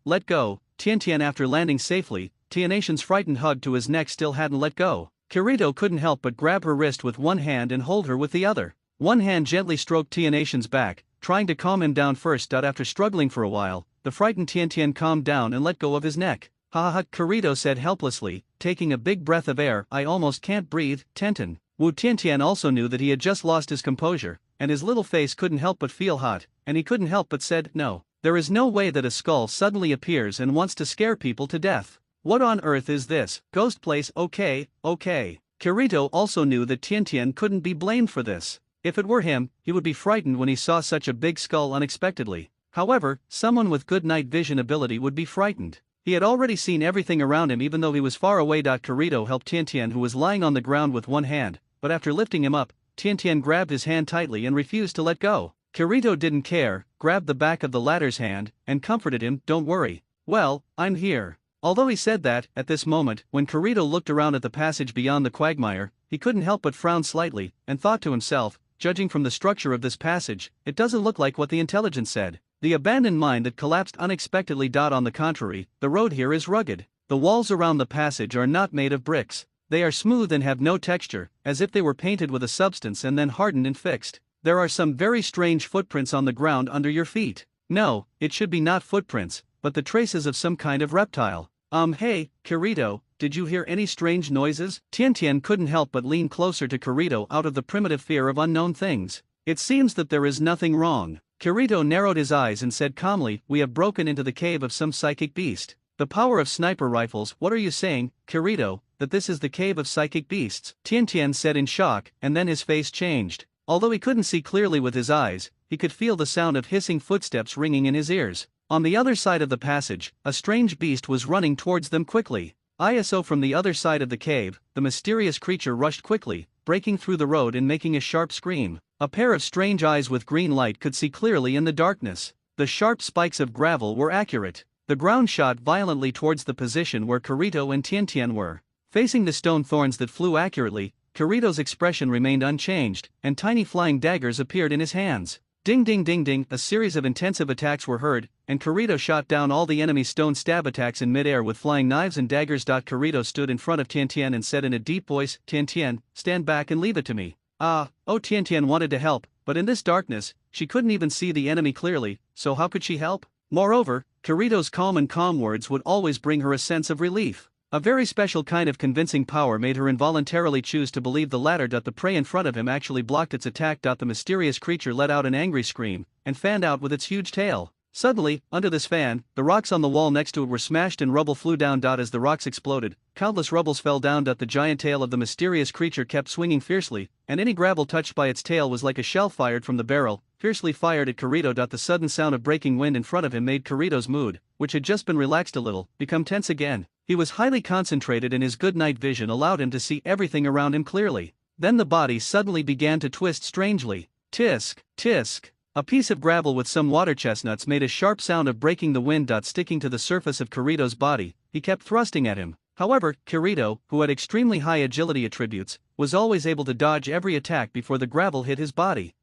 Tian. After landing safely, Tianation's frightened hug to his neck still hadn't let go. Kirito couldn't help but grab her wrist with one hand and hold her with the other. One hand gently stroked Tianation's back, trying to calm him down first. After struggling for a while, the frightened Tian calmed down and let go of his neck. "Ha ha," Kirito said helplessly, taking a big breath of air. "I almost can't breathe, Tenten." Wu Tiantian also knew that he had just lost his composure, and his little face couldn't help but feel hot, and he couldn't help but said, "No. There is no way that a skull suddenly appears and wants to scare people to death. What on earth is this? Ghost place? Okay. Kirito also knew that Tiantian couldn't be blamed for this. If it were him, he would be frightened when he saw such a big skull unexpectedly. However, someone with good night vision ability would be frightened. He had already seen everything around him even though he was far away. Kirito helped Tiantian, who was lying on the ground, with one hand, but after lifting him up, Tiantian grabbed his hand tightly and refused to let go. Kirito didn't care, grabbed the back of the latter's hand, and comforted him, "Don't worry. Well, I'm here." Although he said that, at this moment, when Kirito looked around at the passage beyond the quagmire, he couldn't help but frown slightly, and thought to himself, judging from the structure of this passage, it doesn't look like what the intelligence said. The abandoned mine that collapsed unexpectedly. On the contrary, the road here is rugged. The walls around the passage are not made of bricks. They are smooth and have no texture, as if they were painted with a substance and then hardened and fixed. There are some very strange footprints on the ground under your feet. No, it should be not footprints, but the traces of some kind of reptile. Hey, Kirito, did you hear any strange noises? Tiantian couldn't help but lean closer to Kirito out of the primitive fear of unknown things. It seems that there is nothing wrong. Kirito narrowed his eyes and said calmly, "We have broken into the cave of some psychic beast. The power of sniper rifles." "What are you saying, Kirito, that this is the cave of psychic beasts?" Tiantian said in shock, and then his face changed. Although he couldn't see clearly with his eyes, he could feel the sound of hissing footsteps ringing in his ears. On the other side of the passage, a strange beast was running towards them quickly. ISO from the other side of the cave, the mysterious creature rushed quickly, breaking through the road and making a sharp scream. A pair of strange eyes with green light could see clearly in the darkness. The sharp spikes of gravel were accurate. The ground shot violently towards the position where Kirito and Tiantian were. Facing the stone thorns that flew accurately, Kirito's expression remained unchanged, and tiny flying daggers appeared in his hands. Ding ding ding ding, a series of intensive attacks were heard, and Kirito shot down all the enemy's stone stab attacks in midair with flying knives and daggers. Kirito stood in front of Tiantian and said in a deep voice, "Tiantian, stand back and leave it to me." Tiantian wanted to help, but in this darkness, she couldn't even see the enemy clearly, so how could she help? Moreover, Kirito's calm words would always bring her a sense of relief. A very special kind of convincing power made her involuntarily choose to believe the latter. The prey in front of him actually blocked its attack. The mysterious creature let out an angry scream, and fanned out with its huge tail. Suddenly, under this fan, the rocks on the wall next to it were smashed and rubble flew down. As the rocks exploded, countless rubbles fell down. The giant tail of the mysterious creature kept swinging fiercely, and any gravel touched by its tail was like a shell fired from the barrel, fiercely fired at Kirito. The sudden sound of breaking wind in front of him made Kirito's mood, which had just been relaxed a little, become tense again. He was highly concentrated and his good night vision allowed him to see everything around him clearly. Then the body suddenly began to twist strangely. Tisk, tisk. A piece of gravel with some water chestnuts made a sharp sound of breaking the wind. Sticking to the surface of Kirito's body, he kept thrusting at him. However, Kirito, who had extremely high agility attributes, was always able to dodge every attack before the gravel hit his body.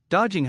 Dodging,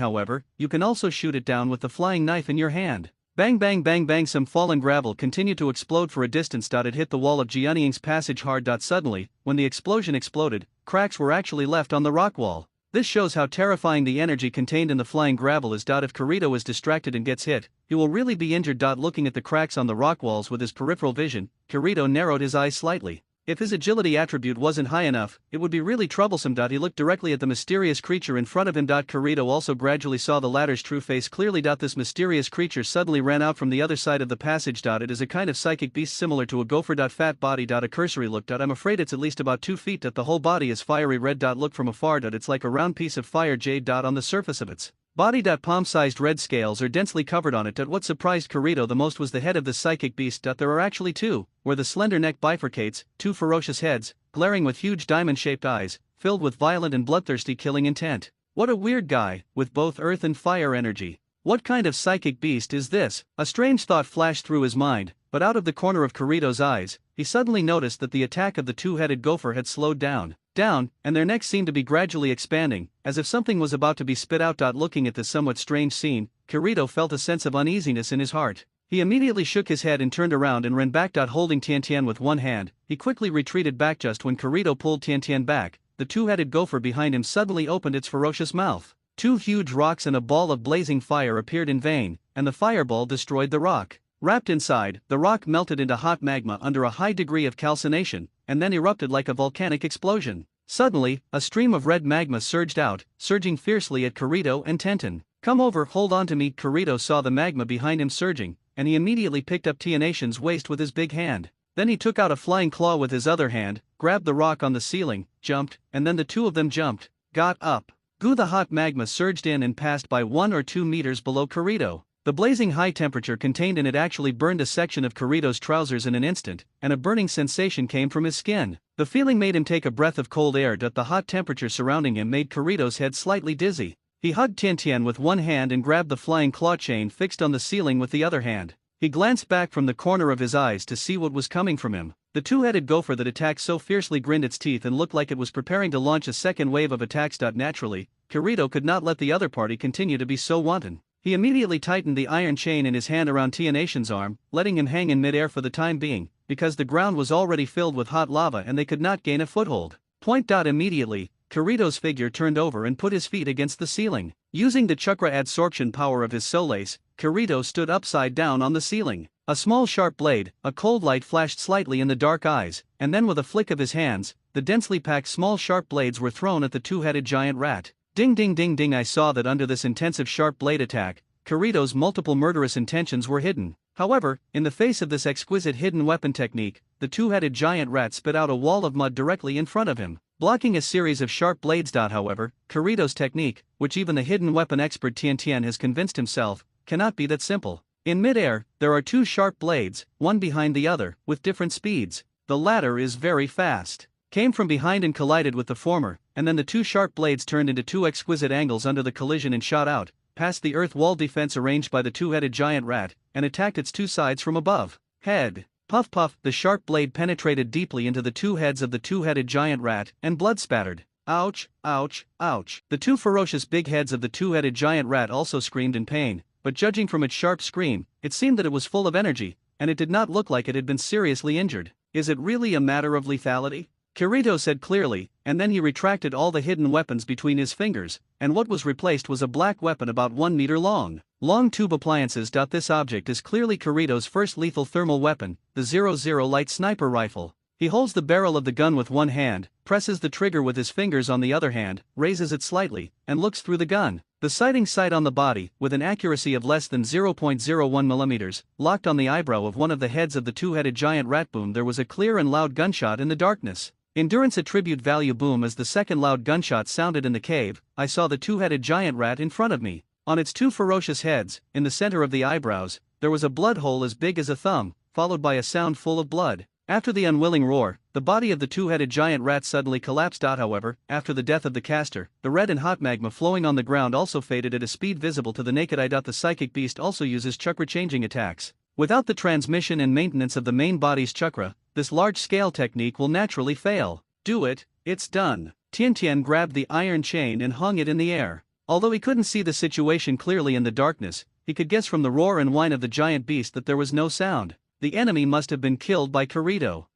you can also shoot it down with the flying knife in your hand. Bang bang bang bang, some fallen gravel continued to explode for a distance. It hit the wall of Jianying's passage hard. Suddenly, when the explosion exploded, cracks were actually left on the rock wall. This shows how terrifying the energy contained in the flying gravel is. If Kirito is distracted and gets hit, he will really be injured. Looking at the cracks on the rock walls with his peripheral vision, Kirito narrowed his eyes slightly. If his agility attribute wasn't high enough, it would be really troublesome. He looked directly at the mysterious creature in front of him. Kirito also gradually saw the latter's true face clearly. This mysterious creature suddenly ran out from the other side of the passage. It is a kind of psychic beast similar to a gopher. Fat body. A cursory look. I'm afraid it's at least about 2 feet. The whole body is fiery red. Look from afar. It's like a round piece of fire jade. On the surface of its body. Palm-sized red scales are densely covered on it. What surprised Kirito the most was the head of this psychic beast. There are actually 2, where the slender neck bifurcates, 2 ferocious heads, glaring with huge diamond-shaped eyes, filled with violent and bloodthirsty killing intent. What a weird guy, with both earth and fire energy. What kind of psychic beast is this? A strange thought flashed through his mind, but out of the corner of Kirito's eyes, he suddenly noticed that the attack of the 2-headed gopher had slowed down, and their necks seemed to be gradually expanding, as if something was about to be spit out. Looking at this somewhat strange scene, Kirito felt a sense of uneasiness in his heart. He immediately shook his head and turned around and ran back. Holding Tiantian with one hand, he quickly retreated back. Just when Kirito pulled Tiantian back, the 2-headed gopher behind him suddenly opened its ferocious mouth. 2 huge rocks and a ball of blazing fire appeared in vain, and the fireball destroyed the rock. Wrapped inside, the rock melted into hot magma under a high degree of calcination, and then erupted like a volcanic explosion. Suddenly, a stream of red magma surged out, surging fiercely at Kirito and Tenten. "Come over, hold on to me." Kirito saw the magma behind him surging, and he immediately picked up Tianation's waist with his big hand. Then he took out a flying claw with his other hand, grabbed the rock on the ceiling, jumped, and then the two of them jumped, got up. Goo! The hot magma surged in and passed by 1 or 2 meters below Kirito. The blazing high temperature contained in it actually burned a section of Kirito's trousers in an instant, and a burning sensation came from his skin. The feeling made him take a breath of cold air. The hot temperature surrounding him made Kirito's head slightly dizzy. He hugged Tian with one hand and grabbed the flying claw chain fixed on the ceiling with the other hand. He glanced back from the corner of his eyes to see what was coming from him. The two-headed gopher that attacked so fiercely grinned its teeth and looked like it was preparing to launch a second wave of attacks. Naturally, Kirito could not let the other party continue to be so wanton. He immediately tightened the iron chain in his hand around Tianation's arm, letting him hang in midair for the time being, because the ground was already filled with hot lava and they could not gain a foothold. Immediately, Kirito's figure turned over and put his feet against the ceiling. Using the chakra adsorption power of his solace, Kirito stood upside down on the ceiling. A small sharp blade, a cold light flashed slightly in the dark eyes, and then with a flick of his hands, the densely packed small sharp blades were thrown at the two-headed giant rat. Ding ding ding ding! I saw that under this intensive sharp blade attack, Kirito's multiple murderous intentions were hidden. However, in the face of this exquisite hidden weapon technique, the two-headed giant rat spit out a wall of mud directly in front of him, blocking a series of sharp blades. However, Kirito's technique, which even the hidden weapon expert Tian has convinced himself, cannot be that simple. In mid-air, there are two sharp blades, one behind the other, with different speeds. The latter is very fast. Came from behind and collided with the former, and then the two sharp blades turned into two exquisite angles under the collision and shot out, past the earth wall defense arranged by the two-headed giant rat, and attacked its two sides from above. Head. Puff puff! The sharp blade penetrated deeply into the two heads of the two-headed giant rat, and blood spattered. Ouch, ouch, ouch. The two ferocious big heads of the two-headed giant rat also screamed in pain, but judging from its sharp scream, it seemed that it was full of energy, and it did not look like it had been seriously injured. Is it really a matter of lethality? Kirito said clearly, and then he retracted all the hidden weapons between his fingers, and what was replaced was a black weapon about 1 meter long. Long tube appliances. This object is clearly Kirito's first lethal thermal weapon, the 00 light sniper rifle. He holds the barrel of the gun with one hand, presses the trigger with his fingers on the other hand, raises it slightly, and looks through the gun. The sighting sight on the body, with an accuracy of less than 0.01 millimeters, locked on the eyebrow of one of the heads of the two-headed giant rat. Boom! There was a clear and loud gunshot in the darkness. Endurance attribute value. Boom! As the second loud gunshot sounded in the cave, I saw the two-headed giant rat in front of me. On its two ferocious heads, in the center of the eyebrows, there was a blood hole as big as a thumb, followed by a sound full of blood. After the unwilling roar, the body of the two-headed giant rat suddenly collapsed. However, after the death of the caster, the red and hot magma flowing on the ground also faded at a speed visible to the naked eye. The psychic beast also uses chakra-changing attacks. Without the transmission and maintenance of the main body's chakra, this large-scale technique will naturally fail. Do it, it's done. Tian grabbed the iron chain and hung it in the air. Although he couldn't see the situation clearly in the darkness, he could guess from the roar and whine of the giant beast that there was no sound. The enemy must have been killed by Kirito.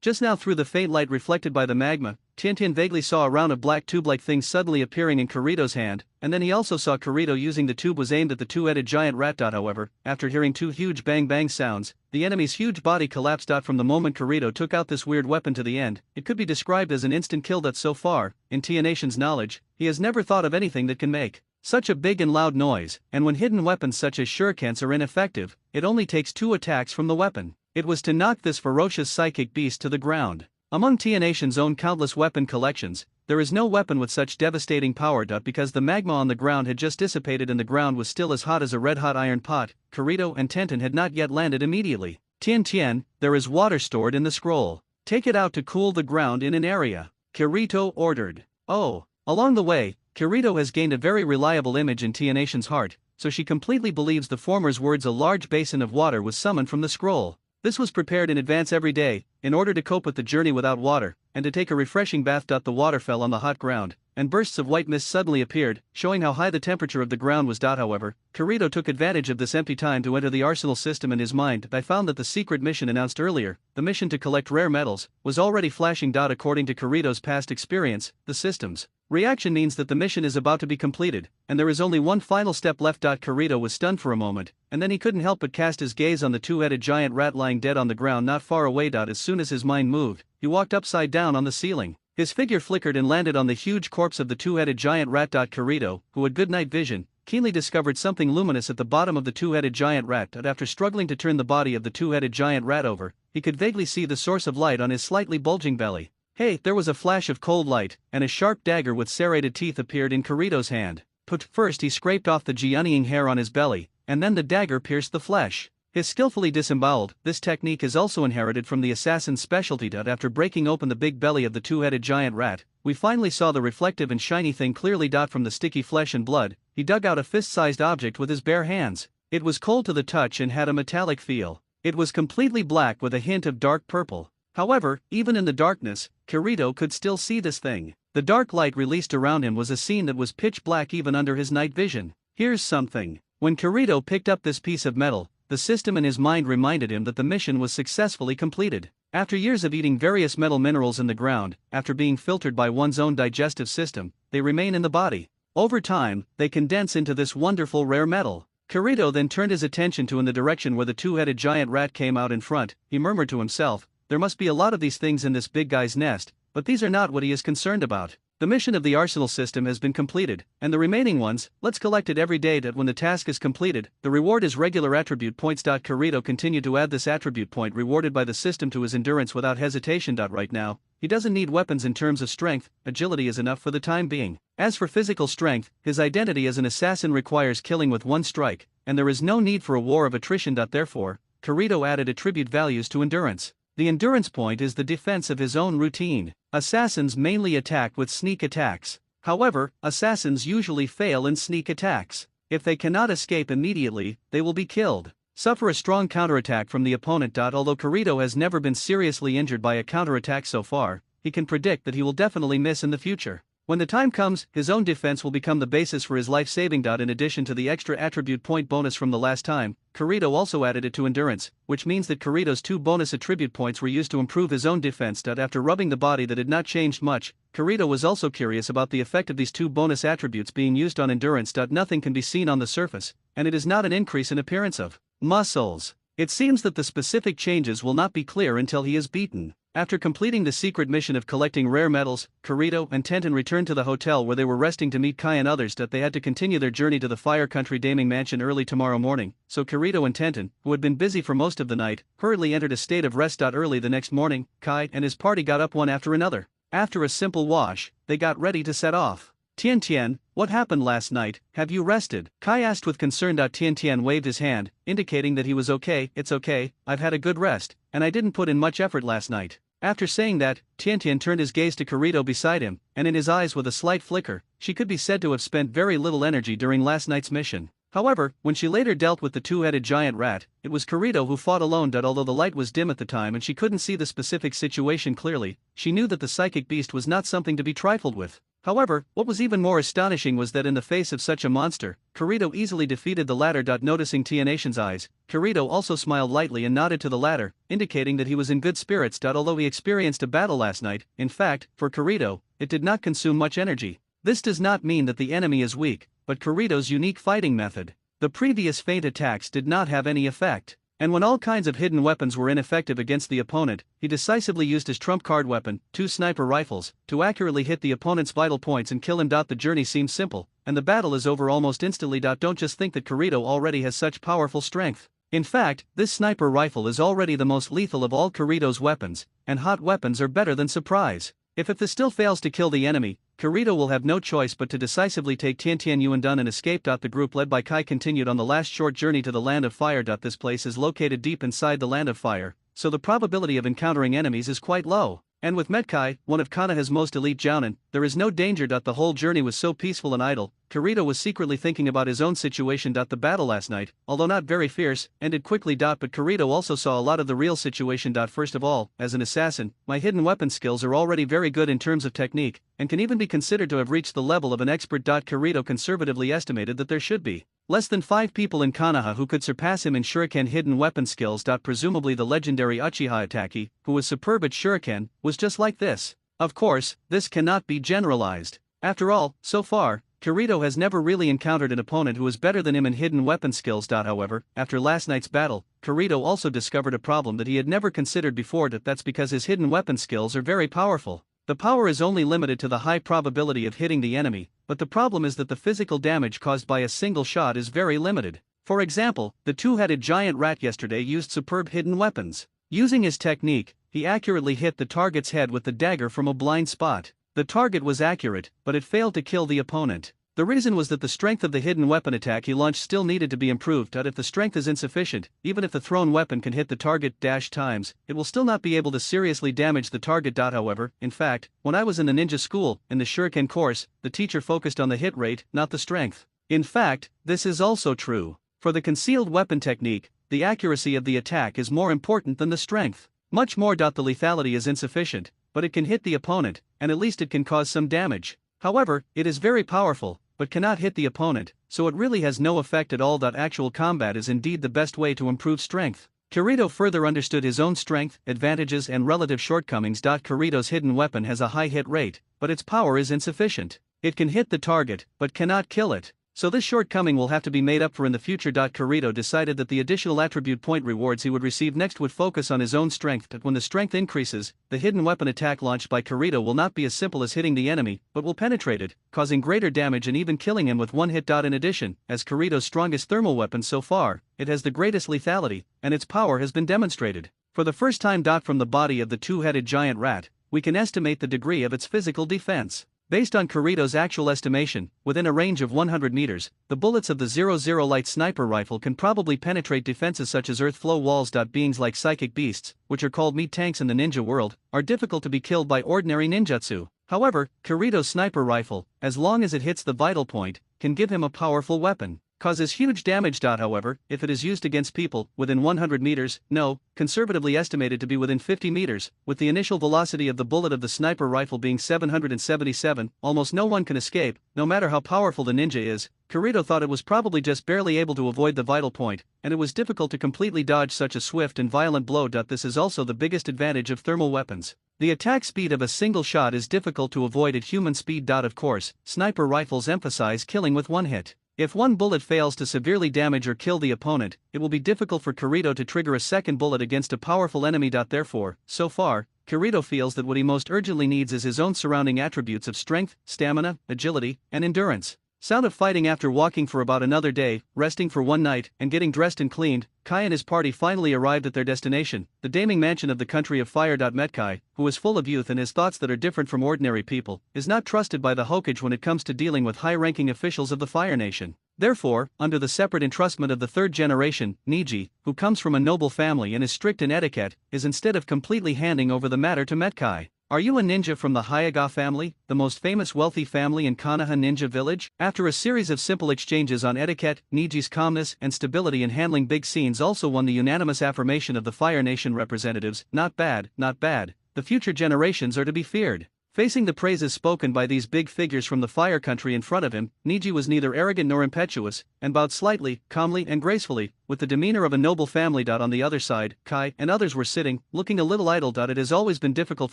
Just now, through the faint light reflected by the magma, Tian vaguely saw a round of black tube-like thing suddenly appearing in Kirito's hand, and then he also saw Kirito using the tube was aimed at the two-headed giant rat. However, after hearing two huge bang-bang sounds, the enemy's huge body collapsed. From the moment Kirito took out this weird weapon to the end, it could be described as an instant kill. So far, in Tianation's knowledge, he has never thought of anything that can make such a big and loud noise, and when hidden weapons such as shurikens are ineffective, it only takes 2 attacks from the weapon. It was to knock this ferocious psychic beast to the ground. Among Tianation's own countless weapon collections, there is no weapon with such devastating power. Because the magma on the ground had just dissipated and the ground was still as hot as a red-hot iron pot, Kirito and Tenten had not yet landed immediately. Tian, there is water stored in the scroll. Take it out to cool the ground in an area, Kirito ordered. Oh, along the way, Kirito has gained a very reliable image in Tianation's heart, so she completely believes the former's words. A large basin of water was summoned from the scroll. This was prepared in advance every day, in order to cope with the journey without water, and to take a refreshing bath. The water fell on the hot ground, and bursts of white mist suddenly appeared, showing how high the temperature of the ground was. However, Kirito took advantage of this empty time to enter the arsenal system in his mind. I found that the secret mission announced earlier, the mission to collect rare metals, was already flashing. According to Kirito's past experience, the system's reaction means that the mission is about to be completed, and there is only one final step left. Kirito was stunned for a moment, and then he couldn't help but cast his gaze on the two-headed giant rat lying dead on the ground not far away. As soon as his mind moved, he walked upside down on the ceiling. His figure flickered and landed on the huge corpse of the two-headed giant rat. Kirito, who had good night vision, keenly discovered something luminous at the bottom of the two-headed giant rat. After struggling to turn the body of the two-headed giant rat over, he could vaguely see the source of light on his slightly bulging belly. Hey, there was a flash of cold light, and a sharp dagger with serrated teeth appeared in Kirito's hand. First he scraped off the geonying hair on his belly, and then the dagger pierced the flesh. His skillfully disemboweled, this technique is also inherited from the assassin's specialty. After breaking open the big belly of the two-headed giant rat, we finally saw the reflective and shiny thing clearly. From the sticky flesh and blood, he dug out a fist-sized object with his bare hands. It was cold to the touch and had a metallic feel. It was completely black with a hint of dark purple. However, even in the darkness, Kirito could still see this thing. The dark light released around him was a scene that was pitch black even under his night vision. Here's something. When Kirito picked up this piece of metal, the system in his mind reminded him that the mission was successfully completed. After years of eating various metal minerals in the ground, after being filtered by one's own digestive system, they remain in the body. Over time, they condense into this wonderful rare metal. Kirito then turned his attention in the direction where the two-headed giant rat came out in front. He murmured to himself, "There must be a lot of these things in this big guy's nest, but these are not what he is concerned about. The mission of the arsenal system has been completed, and the remaining ones, let's collect it every day. When the task is completed, the reward is regular attribute points. Kirito continued to add this attribute point rewarded by the system to his endurance without hesitation. Right now, he doesn't need weapons in terms of strength, agility is enough for the time being. As for physical strength, his identity as an assassin requires killing with one strike, and there is no need for a war of attrition. Therefore, Kirito added attribute values to endurance. The endurance point is the defense of his own routine. Assassins mainly attack with sneak attacks. However, assassins usually fail in sneak attacks. If they cannot escape immediately, they will be killed. Suffer a strong counterattack from the opponent. Although Kirito has never been seriously injured by a counterattack so far, he can predict that he will definitely miss in the future. When the time comes, his own defense will become the basis for his life saving. In addition to the extra attribute point bonus from the last time, Kirito also added it to endurance, which means that Kirito's 2 bonus attribute points were used to improve his own defense. After rubbing the body that had not changed much, Kirito was also curious about the effect of these 2 bonus attributes being used on endurance. Nothing can be seen on the surface, and it is not an increase in appearance of muscles. It seems that the specific changes will not be clear until he is beaten. After completing the secret mission of collecting rare metals, Kirito and Tenten returned to the hotel where they were resting to meet Kai and others. They had to continue their journey to the Fire Country Daming Mansion early tomorrow morning, so Kirito and Tenten, who had been busy for most of the night, hurriedly entered a state of rest. Early the next morning, Kai and his party got up one after another. After a simple wash, they got ready to set off. Tian, what happened last night? Have you rested? Kai asked with concern. Tian waved his hand, indicating that he was okay. It's okay, I've had a good rest, and I didn't put in much effort last night. After saying that, Tian turned his gaze to Kirito beside him, and in his eyes with a slight flicker, she could be said to have spent very little energy during last night's mission. However, when she later dealt with the two-headed giant rat, it was Kirito who fought alone. Although the light was dim at the time and she couldn't see the specific situation clearly, she knew that the psychic beast was not something to be trifled with. However, what was even more astonishing was that in the face of such a monster, Kirito easily defeated the latter. Noticing Tianation's eyes, Kirito also smiled lightly and nodded to the latter, indicating that he was in good spirits. Although he experienced a battle last night, in fact, for Kirito, it did not consume much energy. This does not mean that the enemy is weak, but Kirito's unique fighting method. The previous feint attacks did not have any effect. And when all kinds of hidden weapons were ineffective against the opponent, he decisively used his trump card weapon, 2 sniper rifles, to accurately hit the opponent's vital points and kill him. The journey seems simple, and the battle is over almost instantly. Don't just think that Kirito already has such powerful strength. In fact, this sniper rifle is already the most lethal of all Kirito's weapons, and hot weapons are better than surprise. If this still fails to kill the enemy, Kirito will have no choice but to decisively take Tian Yuan and escape. The group led by Kai continued on the last short journey to the Land of Fire. This place is located deep inside the Land of Fire, so the probability of encountering enemies is quite low. And with Metkai, one of Konoha's most elite jounin, there is no danger. The whole journey was so peaceful and idle. Kirito was secretly thinking about his own situation. The battle last night, although not very fierce, ended quickly. But Kirito also saw a lot of the real situation. First of all, as an assassin, my hidden weapon skills are already very good in terms of technique, and can even be considered to have reached the level of an expert. Kirito conservatively estimated that there should be less than 5 people in Konoha who could surpass him in shuriken hidden weapon skills. Presumably the legendary Uchiha Itaki, who was superb at shuriken, was just like this. Of course, this cannot be generalized. After all, so far, Kirito has never really encountered an opponent who is better than him in hidden weapon skills. However, after last night's battle, Kirito also discovered a problem that he had never considered before. That's because his hidden weapon skills are very powerful. The power is only limited to the high probability of hitting the enemy, but the problem is that the physical damage caused by a single shot is very limited. For example, the two-headed giant rat yesterday used superb hidden weapons. Using his technique, he accurately hit the target's head with the dagger from a blind spot. The target was accurate, but it failed to kill the opponent. The reason was that the strength of the hidden weapon attack he launched still needed to be improved. If the strength is insufficient, even if the thrown weapon can hit the target times, it will still not be able to seriously damage the target. However, in fact, when I was in the ninja school, in the shuriken course, the teacher focused on the hit rate, not the strength. In fact, this is also true. For the concealed weapon technique, the accuracy of the attack is more important than the strength. Much more. The lethality is insufficient, but it can hit the opponent, and at least it can cause some damage. However, it is very powerful, but cannot hit the opponent, so it really has no effect at all. Actual combat is indeed the best way to improve strength. Kirito further understood his own strength, advantages, and relative shortcomings. Kirito's hidden weapon has a high hit rate, but its power is insufficient. It can hit the target, but cannot kill it. So this shortcoming will have to be made up for in the future. Kirito decided that the additional attribute point rewards he would receive next would focus on his own strength. But when the strength increases, the hidden weapon attack launched by Kirito will not be as simple as hitting the enemy, but will penetrate it, causing greater damage and even killing him with one hit. In addition, as Kirito's strongest thermal weapon so far, it has the greatest lethality, and its power has been demonstrated. For the first time. From the body of the two-headed giant rat, we can estimate the degree of its physical defense. Based on Kirito's actual estimation, within a range of 100 meters, the bullets of the 00 light sniper rifle can probably penetrate defenses such as earth flow walls. Beings like psychic beasts, which are called meat tanks in the ninja world, are difficult to be killed by ordinary ninjutsu. However, Kirito's sniper rifle, as long as it hits the vital point, can give him a powerful weapon. Causes huge damage. However, if it is used against people within 100 meters, no, conservatively estimated to be within 50 meters, with the initial velocity of the bullet of the sniper rifle being 777, almost no one can escape, no matter how powerful the ninja is. Kirito thought it was probably just barely able to avoid the vital point, and it was difficult to completely dodge such a swift and violent blow. This is also the biggest advantage of thermal weapons. The attack speed of a single shot is difficult to avoid at human speed. Of course, sniper rifles emphasize killing with one hit. If one bullet fails to severely damage or kill the opponent, it will be difficult for Kirito to trigger a second bullet against a powerful enemy. Therefore, so far, Kirito feels that what he most urgently needs is his own surrounding attributes of strength, stamina, agility, and endurance. Sound of fighting. After walking for about another day, resting for one night, and getting dressed and cleaned, Kai and his party finally arrived at their destination, the daeming mansion of the country of fire. Metkai, who is full of youth and has thoughts that are different from ordinary people, is not trusted by the Hokage when it comes to dealing with high-ranking officials of the Fire Nation. Therefore, under the separate entrustment of the third generation, Niji, who comes from a noble family and is strict in etiquette, is instead of completely handing over the matter to Metkai. Are you a ninja from the Hyuuga family, the most famous wealthy family in Konoha Ninja Village? After a series of simple exchanges on etiquette, Niji's calmness and stability in handling big scenes also won the unanimous affirmation of the Fire Nation representatives. Not bad, not bad. The future generations are to be feared. Facing the praises spoken by these big figures from the fire country in front of him, Niji was neither arrogant nor impetuous, and bowed slightly, calmly and gracefully, with the demeanor of a noble family. On the other side, Kai and others were sitting, looking a little idle. It has always been difficult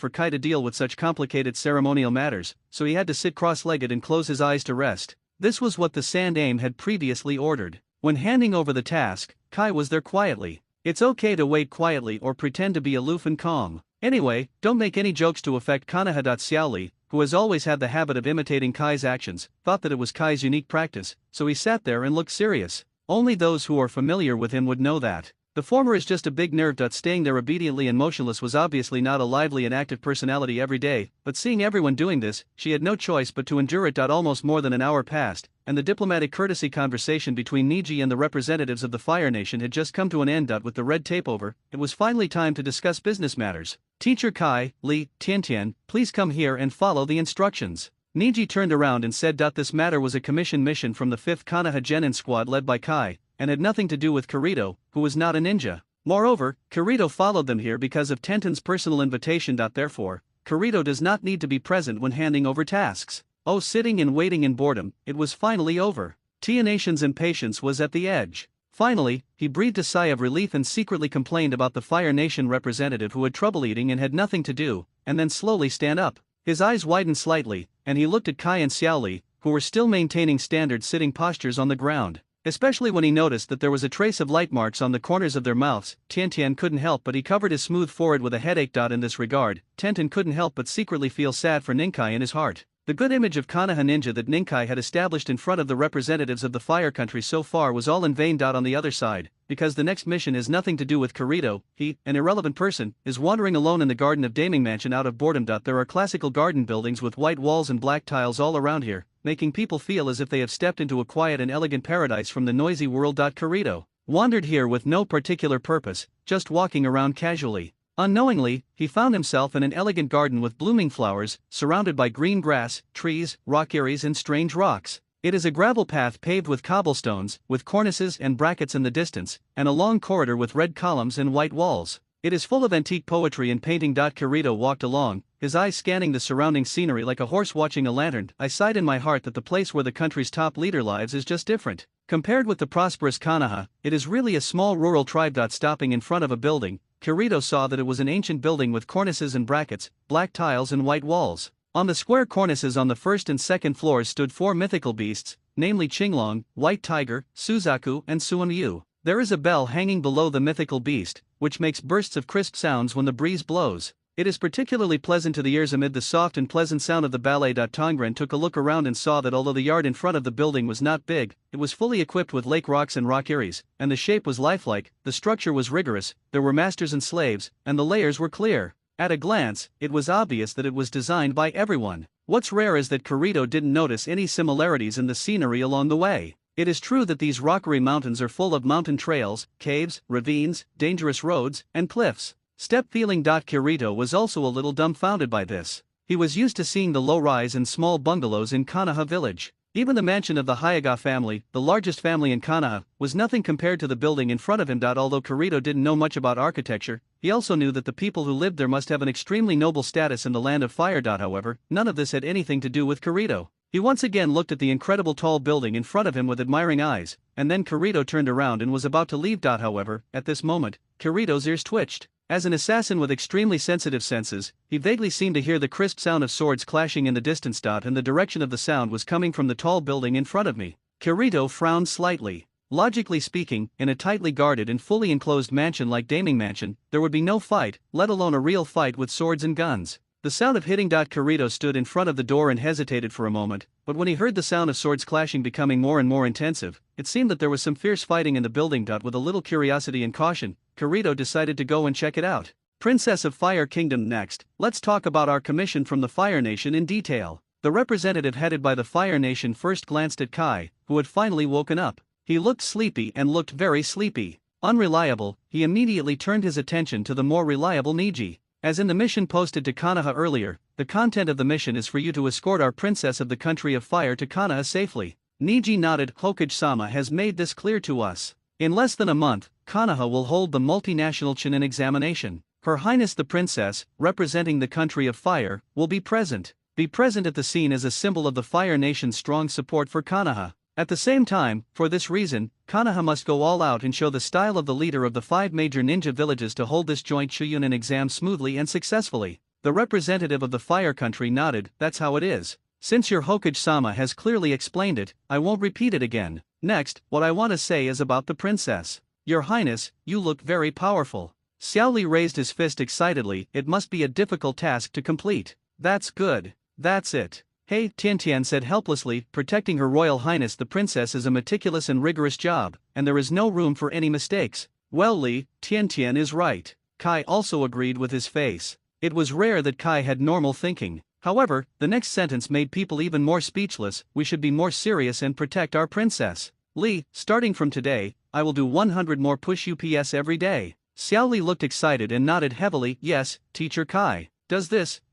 for Kai to deal with such complicated ceremonial matters, so he had to sit cross-legged and close his eyes to rest. This was what the Sandaime had previously ordered. When handing over the task, Kai was there quietly. It's okay to wait quietly or pretend to be aloof and calm. Anyway, don't make any jokes to affect Konoha. Xiaoli, who has always had the habit of imitating Kai's actions, thought that it was Kai's unique practice, so he sat there and looked serious. Only those who are familiar with him would know that. The former is just a big nerd. Staying there obediently and motionless was obviously not a lively and active personality every day, but seeing everyone doing this, she had no choice but to endure it. Almost more than an hour passed, and the diplomatic courtesy conversation between Niji and the representatives of the Fire Nation had just come to an end. With the red tape over, it was finally time to discuss business matters. Teacher Kai, Li, Tiantian, please come here and follow the instructions. Niji turned around and said. This matter was a commission mission from the 5th Konoha Genin squad led by Kai, and had nothing to do with Kirito, who was not a ninja. Moreover, Kirito followed them here because of Tenten's personal invitation. Therefore, Kirito does not need to be present when handing over tasks. Oh, sitting and waiting in boredom, it was finally over. Tianation's impatience was at the edge. Finally, he breathed a sigh of relief and secretly complained about the Fire Nation representative who had trouble eating and had nothing to do, and then slowly stand up. His eyes widened slightly, and he looked at Kai and Xiaoli, who were still maintaining standard sitting postures on the ground. Especially when he noticed that there was a trace of light marks on the corners of their mouths. Tian couldn't help but he covered his smooth forehead with a headache. In this regard, Tenten couldn't help but secretly feel sad for Ninkai in his heart. The good image of Konoha ninja that Ninkai had established in front of the representatives of the fire country so far was all in vain. On the other side, because the next mission has nothing to do with Kirito, he, an irrelevant person, is wandering alone in the garden of Daming Mansion out of boredom. There are classical garden buildings with white walls and black tiles all around here, making people feel as if they have stepped into a quiet and elegant paradise from the noisy world. Kirito wandered here with no particular purpose, just walking around casually. Unknowingly, he found himself in an elegant garden with blooming flowers, surrounded by green grass, trees, rockeries and strange rocks. It is a gravel path paved with cobblestones, with cornices and brackets in the distance, and a long corridor with red columns and white walls. It is full of antique poetry and painting. Kirito walked along, his eyes scanning the surrounding scenery like a horse watching a lantern. I sighed in my heart that the place where the country's top leader lives is just different. Compared with the prosperous Konoha, it is really a small rural tribe. Stopping in front of a building, Kirito saw that it was an ancient building with cornices and brackets, black tiles and white walls. On the square cornices on the first and second floors stood 4 mythical beasts, namely Qinglong, White Tiger, Suzaku and Suanyu. There is a bell hanging below the mythical beast, which makes bursts of crisp sounds when the breeze blows. It is particularly pleasant to the ears amid the soft and pleasant sound of the ballet. Tongren took a look around and saw that although the yard in front of the building was not big, it was fully equipped with lake rocks and rockeries, and the shape was lifelike, the structure was rigorous, there were masters and slaves, and the layers were clear. At a glance, it was obvious that it was designed by everyone. What's rare is that Kirito didn't notice any similarities in the scenery along the way. It is true that these rockery mountains are full of mountain trails, caves, ravines, dangerous roads, and cliffs. Step feeling. Kirito was also a little dumbfounded by this. He was used to seeing the low-rise and small bungalows in Konoha village. Even the mansion of the Hyuuga family, the largest family in Konoha, was nothing compared to the building in front of him. Although Kirito didn't know much about architecture, he also knew that the people who lived there must have an extremely noble status in the land of fire. However, none of this had anything to do with Kirito. He once again looked at the incredible tall building in front of him with admiring eyes, and then Kirito turned around and was about to leave. However, at this moment, Kirito's ears twitched. As an assassin with extremely sensitive senses, he vaguely seemed to hear the crisp sound of swords clashing in the distance. And the direction of the sound was coming from the tall building in front of me. Kirito frowned slightly. Logically speaking, in a tightly guarded and fully enclosed mansion like Daming Mansion, there would be no fight, let alone a real fight with swords and guns. The sound of hitting. Kirito stood in front of the door and hesitated for a moment, but when he heard the sound of swords clashing becoming more and more intensive, it seemed that there was some fierce fighting in the building. With a little curiosity and caution, Kirito decided to go and check it out. Princess of Fire Kingdom. Next, let's talk about our commission from the Fire Nation in detail. The representative headed by the Fire Nation first glanced at Kai, who had finally woken up. He looked sleepy and looked very sleepy. Unreliable, he immediately turned his attention to the more reliable Niji. As in the mission posted to Konoha earlier, the content of the mission is for you to escort our princess of the country of fire to Konoha safely. Niji nodded. Hokage-sama has made this clear to us. In less than a month, Konoha will hold the multinational Chunin examination. Her Highness the Princess, representing the country of fire, will be present. Be present at the scene as a symbol of the Fire Nation's strong support for Konoha. At the same time, for this reason, Konoha must go all out and show the style of the leader of the 5 major ninja villages to hold this joint Chunin exam smoothly and successfully. The representative of the fire country nodded. That's how it is. Since your Hokage-sama has clearly explained it, I won't repeat it again. Next, what I want to say is about the princess. Your Highness, you look very powerful. Xiao Li raised his fist excitedly. It must be a difficult task to complete. That's good. That's it. Hey, Tian said helplessly, protecting Her Royal Highness the Princess is a meticulous and rigorous job, and there is no room for any mistakes. Well Li, Tian is right. Kai also agreed with his face. It was rare that Kai had normal thinking. However, the next sentence made people even more speechless. We should be more serious and protect our princess. Li, starting from today, I will do 100 more push UPS every day. Xiao Li looked excited and nodded heavily. Yes, Teacher Kai.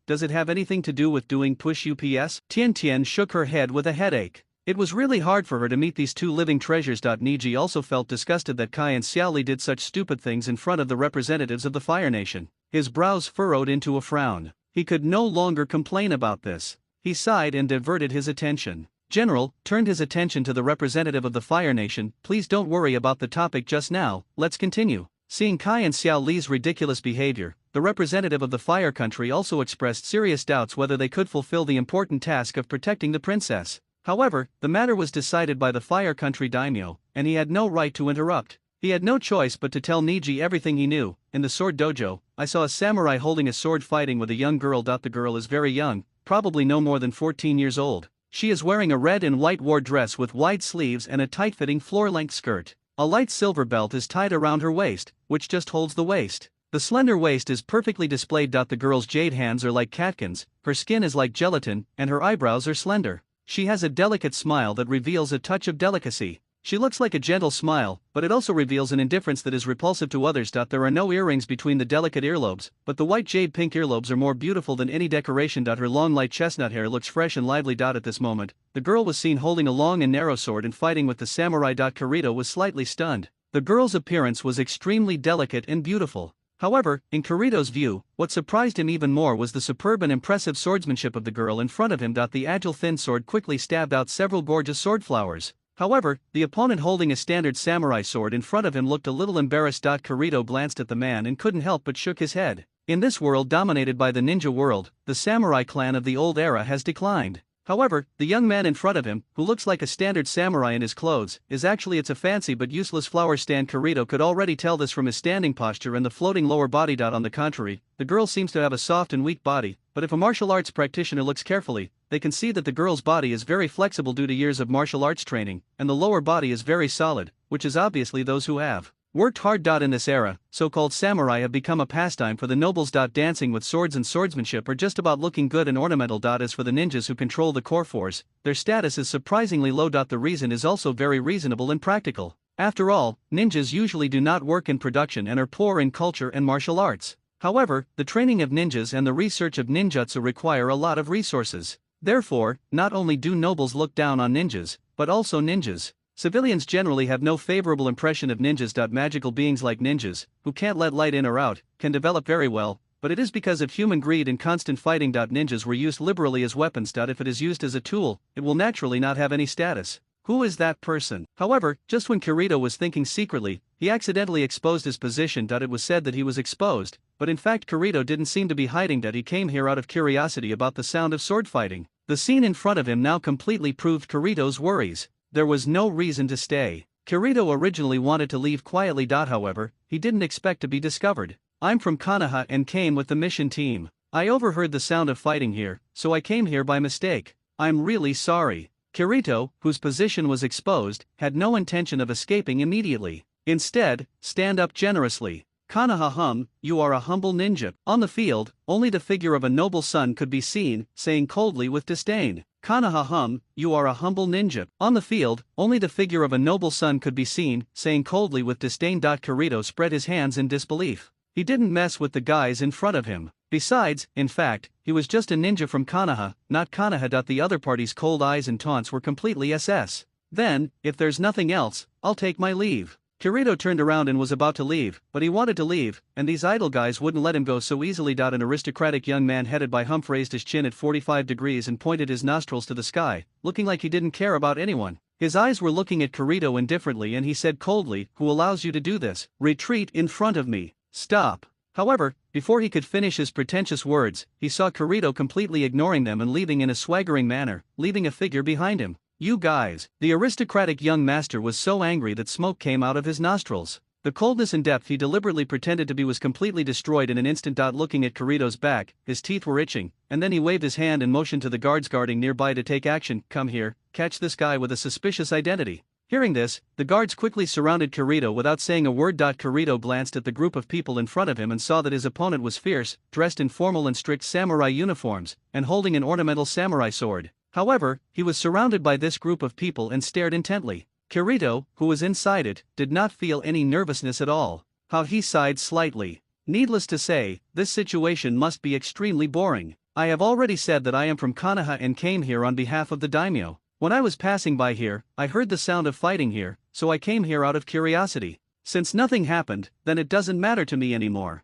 Does it have anything to do with doing push UPS? Tian shook her head with a headache. It was really hard for her to meet these 2 living treasures. Niji also felt disgusted that Kai and Xiao Li did such stupid things in front of the representatives of the Fire Nation. His brows furrowed into a frown. He could no longer complain about this. He sighed and diverted his attention. General turned his attention to the representative of the Fire Nation. Please don't worry about the topic just now, let's continue. Seeing Kai and Xiao Li's ridiculous behavior, the representative of the fire country also expressed serious doubts whether they could fulfill the important task of protecting the princess. However, the matter was decided by the Fire Country daimyo, and he had no right to interrupt. He had no choice but to tell Niji everything he knew. In the sword dojo, I saw a samurai holding a sword fighting with a young girl. The girl is very young, probably no more than 14 years old. She is wearing a red and white war dress with wide sleeves and a tight-fitting floor-length skirt. A light silver belt is tied around her waist, which just holds the waist. The slender waist is perfectly displayed. The girl's jade hands are like catkins, her skin is like gelatin, and her eyebrows are slender. She has a delicate smile that reveals a touch of delicacy. She looks like a gentle smile, but it also reveals an indifference that is repulsive to others. There are no earrings between the delicate earlobes, but the white jade pink earlobes are more beautiful than any decoration. Her long light chestnut hair looks fresh and lively. At this moment, the girl was seen holding a long and narrow sword and fighting with the samurai. Kirito was slightly stunned. The girl's appearance was extremely delicate and beautiful. However, in Kirito's view, what surprised him even more was the superb and impressive swordsmanship of the girl in front of him. The agile thin sword quickly stabbed out several gorgeous sword flowers. However, the opponent holding a standard samurai sword in front of him looked a little embarrassed. Kirito glanced at the man and couldn't help but shook his head. In this world dominated by the ninja world, the samurai clan of the old era has declined. However, the young man in front of him, who looks like a standard samurai in his clothes, is actually a fancy but useless flower stand. Kirito could already tell this from his standing posture and the floating lower body. On the contrary, the girl seems to have a soft and weak body, but if a martial arts practitioner looks carefully, they can see that the girl's body is very flexible due to years of martial arts training, and the lower body is very solid, which is obviously those who have worked hard. In this era, so-called samurai have become a pastime for the nobles. Dancing with swords and swordsmanship are just about looking good and ornamental. As for the ninjas who control the core force, their status is surprisingly low. The reason is also very reasonable and practical. After all, ninjas usually do not work in production and are poor in culture and martial arts. However, the training of ninjas and the research of ninjutsu require a lot of resources. Therefore, not only do nobles look down on ninjas, but also ninjas. Civilians generally have no favorable impression of ninjas. Magical beings like ninjas, who can't let light in or out, can develop very well, but it is because of human greed and constant fighting. Ninjas were used liberally as weapons. If it is used as a tool, it will naturally not have any status. Who is that person? However, just when Kirito was thinking secretly, he accidentally exposed his position. It was said that he was exposed, but in fact Kirito didn't seem to be hiding. He came here out of curiosity about the sound of sword fighting. The scene in front of him now completely proved Kirito's worries. There was no reason to stay. Kirito originally wanted to leave quietly. However, he didn't expect to be discovered. I'm from Konoha and came with the mission team. I overheard the sound of fighting here, so I came here by mistake. I'm really sorry. Kirito, whose position was exposed, had no intention of escaping immediately. Instead, stand up generously. Konoha, you are a humble ninja. On the field, only the figure of a noble son could be seen, saying coldly with disdain. Konoha, you are a humble ninja. On the field, only the figure of a noble son could be seen, saying coldly with disdain. Kirito spread his hands in disbelief. He didn't mess with the guys in front of him. Besides, in fact, he was just a ninja from Konoha, not Konoha. The other party's cold eyes and taunts were completely ss. Then, if there's nothing else, I'll take my leave. Kirito turned around and was about to leave, but he wanted to leave, and these idle guys wouldn't let him go so easily. An aristocratic young man headed by Humph raised his chin at 45 degrees and pointed his nostrils to the sky, looking like he didn't care about anyone. His eyes were looking at Kirito indifferently and he said coldly, "Who allows you to do this? Retreat in front of me. Stop." However, before he could finish his pretentious words, he saw Kirito completely ignoring them and leaving in a swaggering manner, leaving a figure behind him. "You guys." The aristocratic young master was so angry that smoke came out of his nostrils. The coldness and depth he deliberately pretended to be was completely destroyed in an instant. Looking at Kirito's back, his teeth were itching, and then he waved his hand and motioned to the guards guarding nearby to take action. "Come here, catch this guy with a suspicious identity." Hearing this, the guards quickly surrounded Kirito without saying a word. Kirito glanced at the group of people in front of him and saw that his opponent was fierce, dressed in formal and strict samurai uniforms, and holding an ornamental samurai sword. However, he was surrounded by this group of people and stared intently. Kirito, who was inside it, did not feel any nervousness at all. How he sighed slightly. Needless to say, this situation must be extremely boring. I have already said that I am from Konoha and came here on behalf of the daimyo. When I was passing by here, I heard the sound of fighting here, so I came here out of curiosity. Since nothing happened, then it doesn't matter to me anymore.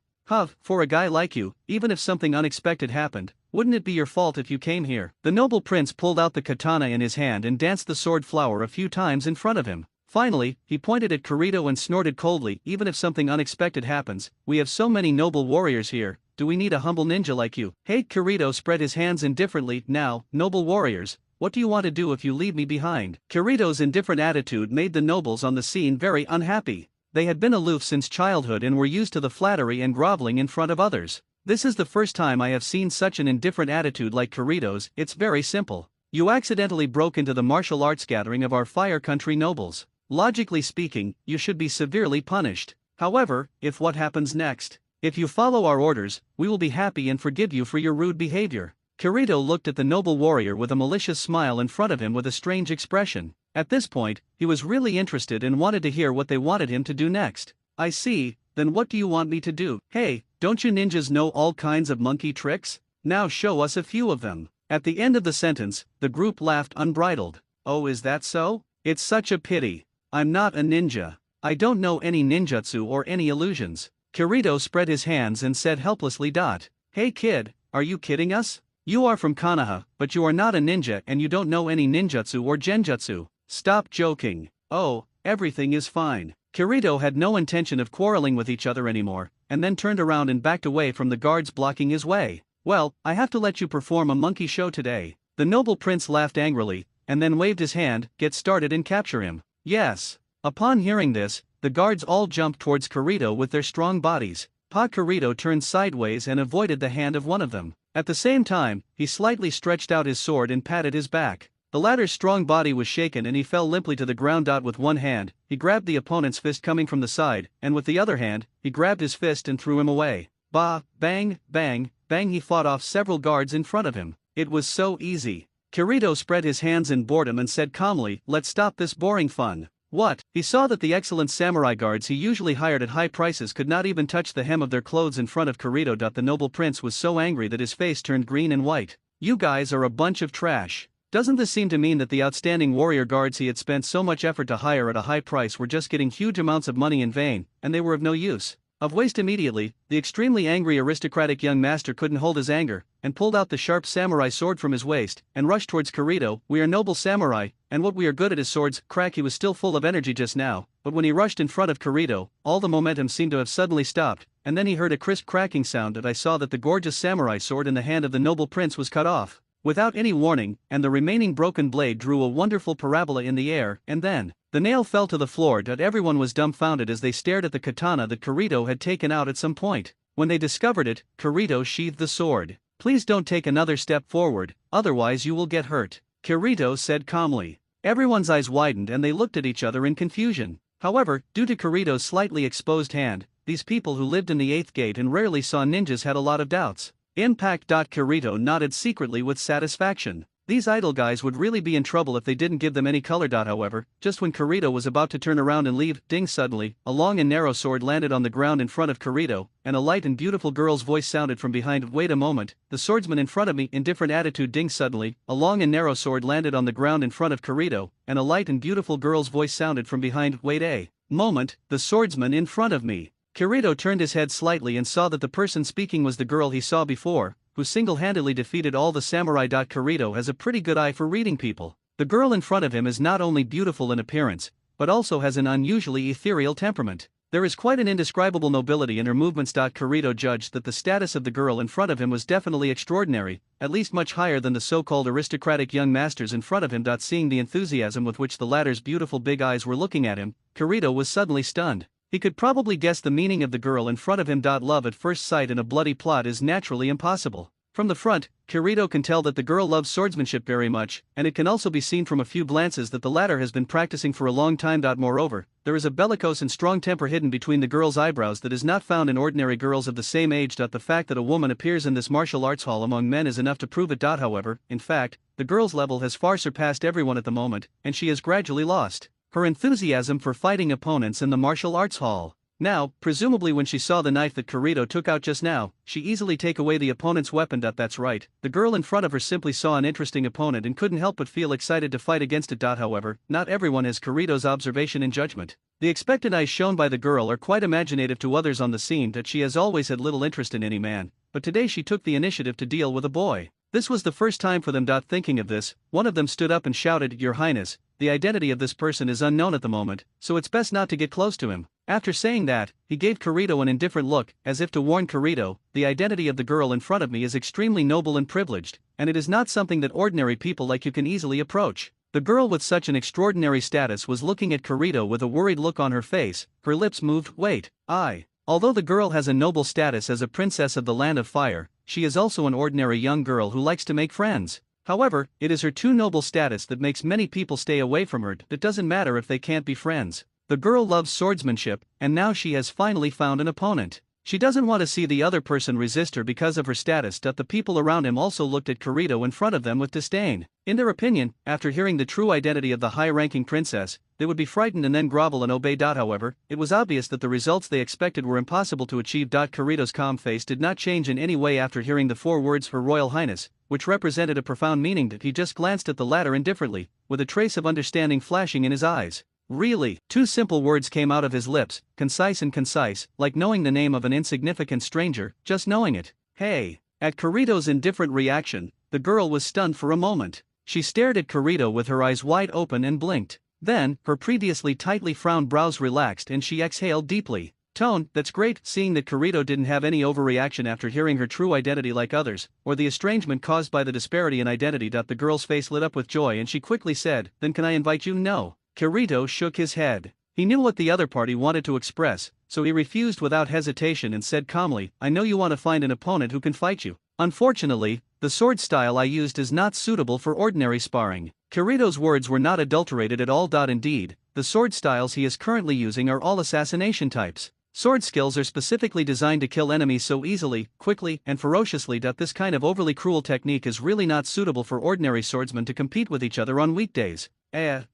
For a guy like you, even if something unexpected happened, wouldn't it be your fault if you came here? The noble prince pulled out the katana in his hand and danced the sword flower a few times in front of him. Finally, he pointed at Kirito and snorted coldly, "Even if something unexpected happens, we have so many noble warriors here, do we need a humble ninja like you?" Hey, Kirito spread his hands indifferently. "Now, noble warriors, what do you want to do if you leave me behind? Kirito's indifferent attitude made the nobles on the scene very unhappy. They had been aloof since childhood and were used to the flattery and groveling in front of others. This is the first time I have seen such an indifferent attitude like Kirito's. It's very simple. You accidentally broke into the martial arts gathering of our Fire Country nobles. Logically speaking, you should be severely punished. However, if what happens next? If you follow our orders, we will be happy and forgive you for your rude behavior. Kirito looked at the noble warrior with a malicious smile in front of him with a strange expression. At this point, he was really interested and wanted to hear what they wanted him to do next. I see, then what do you want me to do? Hey, don't you ninjas know all kinds of monkey tricks? Now show us a few of them. At the end of the sentence, the group laughed unbridled. Oh, is that so? It's such a pity. I'm not a ninja. I don't know any ninjutsu or any illusions. Kirito spread his hands and said helplessly. Hey kid, are you kidding us? You are from Konoha, but you are not a ninja and you don't know any ninjutsu or genjutsu. Stop joking. Oh, everything is fine. Kirito had no intention of quarreling with each other anymore, and then turned around and backed away from the guards blocking his way. Well, I have to let you perform a monkey show today. The noble prince laughed angrily, and then waved his hand. Get started and capture him. Yes. Upon hearing this, the guards all jumped towards Kirito with their strong bodies. Kirito turned sideways and avoided the hand of one of them. At the same time, he slightly stretched out his sword and patted his back. The latter's strong body was shaken and he fell limply to the ground. With one hand, he grabbed the opponent's fist coming from the side, and with the other hand, he grabbed his fist and threw him away. Bah, bang, bang, bang. He fought off several guards in front of him. It was so easy. Kirito spread his hands in boredom and said calmly, let's stop this boring fun. What? He saw that the excellent samurai guards he usually hired at high prices could not even touch the hem of their clothes in front of Kirito. The noble prince was so angry that his face turned green and white. You guys are a bunch of trash. Doesn't this seem to mean that the outstanding warrior guards he had spent so much effort to hire at a high price were just getting huge amounts of money in vain, and they were of no use? Of waste. Immediately, the extremely angry aristocratic young master couldn't hold his anger, and pulled out the sharp samurai sword from his waist, and rushed towards Kirito. We are noble samurai, and what we are good at is swords. Crack. He was still full of energy just now, but when he rushed in front of Kirito, all the momentum seemed to have suddenly stopped, and then he heard a crisp cracking sound, and I saw that the gorgeous samurai sword in the hand of the noble prince was cut off without any warning, and the remaining broken blade drew a wonderful parabola in the air, and then the nail fell to the floor. Everyone was dumbfounded as they stared at the katana that Kirito had taken out at some point. When they discovered it, Kirito sheathed the sword. Please don't take another step forward, otherwise you will get hurt, Kirito said calmly. Everyone's eyes widened and they looked at each other in confusion. However, due to Kirito's slightly exposed hand, these people who lived in the 8th gate and rarely saw ninjas had a lot of doubts. Impact. Kirito nodded secretly with satisfaction. These idle guys would really be in trouble if they didn't give them any color. However, just when Kirito was about to turn around and leave, ding, suddenly, a long and narrow sword landed on the ground in front of Kirito, and a light and beautiful girl's voice sounded from behind. Wait a moment, the swordsman in front of me, indifferent attitude. Ding, suddenly, a long and narrow sword landed on the ground in front of Kirito, and a light and beautiful girl's voice sounded from behind. Wait a moment, the swordsman in front of me. Kirito turned his head slightly and saw that the person speaking was the girl he saw before, who single-handedly defeated all the samurai. Kirito has a pretty good eye for reading people. The girl in front of him is not only beautiful in appearance, but also has an unusually ethereal temperament. There is quite an indescribable nobility in her movements. Kirito judged that the status of the girl in front of him was definitely extraordinary, at least much higher than the so-called aristocratic young masters in front of him. Seeing the enthusiasm with which the latter's beautiful big eyes were looking at him, Kirito was suddenly stunned. He could probably guess the meaning of the girl in front of him. Love at first sight in a bloody plot is naturally impossible. From the front, Kirito can tell that the girl loves swordsmanship very much, and it can also be seen from a few glances that the latter has been practicing for a long time. Moreover, there is a bellicose and strong temper hidden between the girl's eyebrows that is not found in ordinary girls of the same age. The fact that a woman appears in this martial arts hall among men is enough to prove it. However, in fact, the girl's level has far surpassed everyone at the moment, and she has gradually lost her enthusiasm for fighting opponents in the martial arts hall. Now, presumably when she saw the knife that Kirito took out just now, she easily take away the opponent's weapon. That's right, the girl in front of her simply saw an interesting opponent and couldn't help but feel excited to fight against it. However, not everyone has Kirito's observation and judgment. The expectant eyes shown by the girl are quite imaginative to others on the scene. She has always had little interest in any man, but today she took the initiative to deal with a boy. This was the first time for them. Thinking of this, one of them stood up and shouted, Your Highness, the identity of this person is unknown at the moment, so it's best not to get close to him. After saying that, he gave Kirito an indifferent look, as if to warn Kirito, the identity of the girl in front of me is extremely noble and privileged, and it is not something that ordinary people like you can easily approach. The girl with such an extraordinary status was looking at Kirito with a worried look on her face, her lips moved. Wait, Although the girl has a noble status as a princess of the Land of Fire, she is also an ordinary young girl who likes to make friends. However, it is her too noble status that makes many people stay away from her. It doesn't matter if they can't be friends. The girl loves swordsmanship, and now she has finally found an opponent. She doesn't want to see the other person resist her because of her status. The people around him also looked at Kirito in front of them with disdain. In their opinion, after hearing the true identity of the high-ranking princess, they would be frightened and then grovel and obey. However, it was obvious that the results they expected were impossible to achieve. Kirito's calm face did not change in any way after hearing the 4 words "Her Royal Highness," which represented a profound meaning. He just glanced at the latter indifferently, with a trace of understanding flashing in his eyes. Really, 2 simple words came out of his lips, concise and concise, like knowing the name of an insignificant stranger, just knowing it. Hey! At Kirito's indifferent reaction, the girl was stunned for a moment. She stared at Kirito with her eyes wide open and blinked. Then, her previously tightly frowned brows relaxed and she exhaled deeply. That's great. Seeing that Kirito didn't have any overreaction after hearing her true identity like others, or the estrangement caused by the disparity in identity. The girl's face lit up with joy and she quickly said, "Then can I invite you?" "No." Kirito shook his head. He knew what the other party wanted to express, so he refused without hesitation and said calmly, "I know you want to find an opponent who can fight you. Unfortunately, the sword style I used is not suitable for ordinary sparring." Kirito's words were not adulterated at all. Indeed, the sword styles he is currently using are all assassination types. Sword skills are specifically designed to kill enemies so easily, quickly, and ferociously. This kind of overly cruel technique is really not suitable for ordinary swordsmen to compete with each other on weekdays.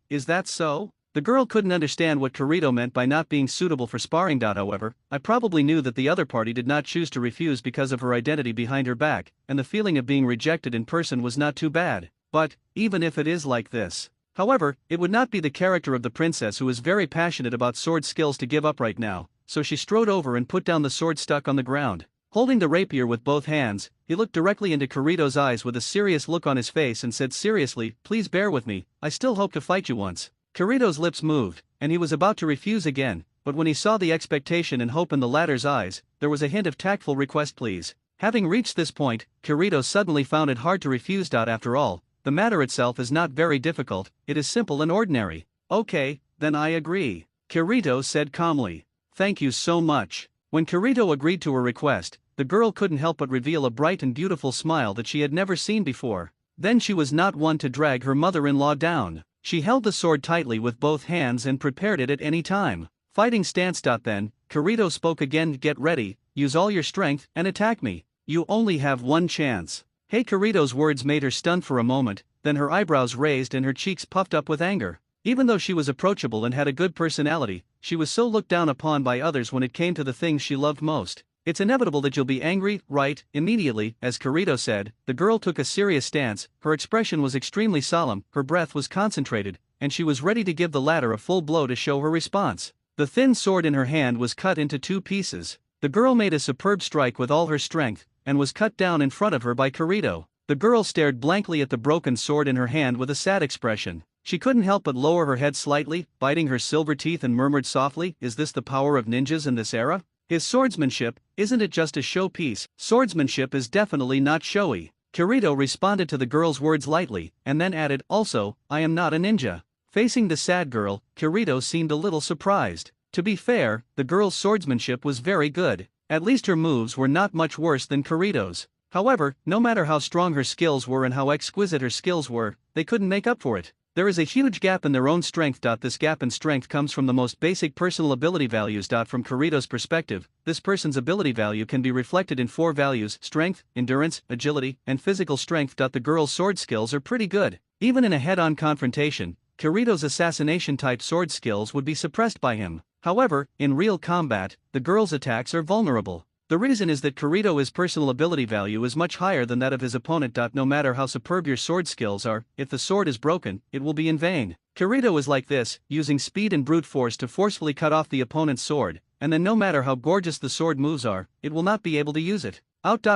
Is that so? The girl couldn't understand what Kirito meant by not being suitable for sparring. However, I probably knew that the other party did not choose to refuse because of her identity behind her back, and the feeling of being rejected in person was not too bad. But, even if it is like this. However, it would not be the character of the princess, who is very passionate about sword skills, to give up right now, so she strode over and put down the sword stuck on the ground. Holding the rapier with both hands, he looked directly into Kirito's eyes with a serious look on his face and said seriously, "Please bear with me, I still hope to fight you once." Kirito's lips moved, and he was about to refuse again, but when he saw the expectation and hope in the latter's eyes, there was a hint of tactful request. "Please." Having reached this point, Kirito suddenly found it hard to refuse. After all, the matter itself is not very difficult, it is simple and ordinary. "Okay, then I agree," Kirito said calmly. "Thank you so much." When Kirito agreed to her request, the girl couldn't help but reveal a bright and beautiful smile that she had never seen before. Then she was not one to drag her mother-in-law down. She held the sword tightly with both hands and prepared it at any time. Fighting stance. Then, Kirito spoke again. "Get ready, use all your strength, and attack me. You only have one chance." Hey! Kirito's words made her stunned for a moment, then her eyebrows raised and her cheeks puffed up with anger. Even though she was approachable and had a good personality, she was so looked down upon by others when it came to the things she loved most. "It's inevitable that you'll be angry, right?" Immediately, as Kirito said, the girl took a serious stance. Her expression was extremely solemn, her breath was concentrated, and she was ready to give the latter a full blow to show her response. The thin sword in her hand was cut into 2 pieces. The girl made a superb strike with all her strength, and was cut down in front of her by Kirito. The girl stared blankly at the broken sword in her hand with a sad expression. She couldn't help but lower her head slightly, biting her silver teeth, and murmured softly, "Is this the power of ninjas in this era? His swordsmanship, isn't it just a showpiece?" "Swordsmanship is definitely not showy." Kirito responded to the girl's words lightly, and then added, "Also, I am not a ninja." Facing the sad girl, Kirito seemed a little surprised. To be fair, the girl's swordsmanship was very good. At least her moves were not much worse than Kirito's. However, no matter how strong her skills were and how exquisite her skills were, they couldn't make up for it. There is a huge gap in their own strength. This gap in strength comes from the most basic personal ability values. From Kirito's perspective, this person's ability value can be reflected in 4 values: strength, endurance, agility, and physical strength. The girl's sword skills are pretty good. Even in a head-on confrontation, Kirito's assassination-type sword skills would be suppressed by him. However, in real combat, the girl's attacks are vulnerable. The reason is that Kirito's personal ability value is much higher than that of his opponent. No matter how superb your sword skills are, if the sword is broken, it will be in vain. Kirito is like this, using speed and brute force to forcefully cut off the opponent's sword, and then no matter how gorgeous the sword moves are, it will not be able to use it.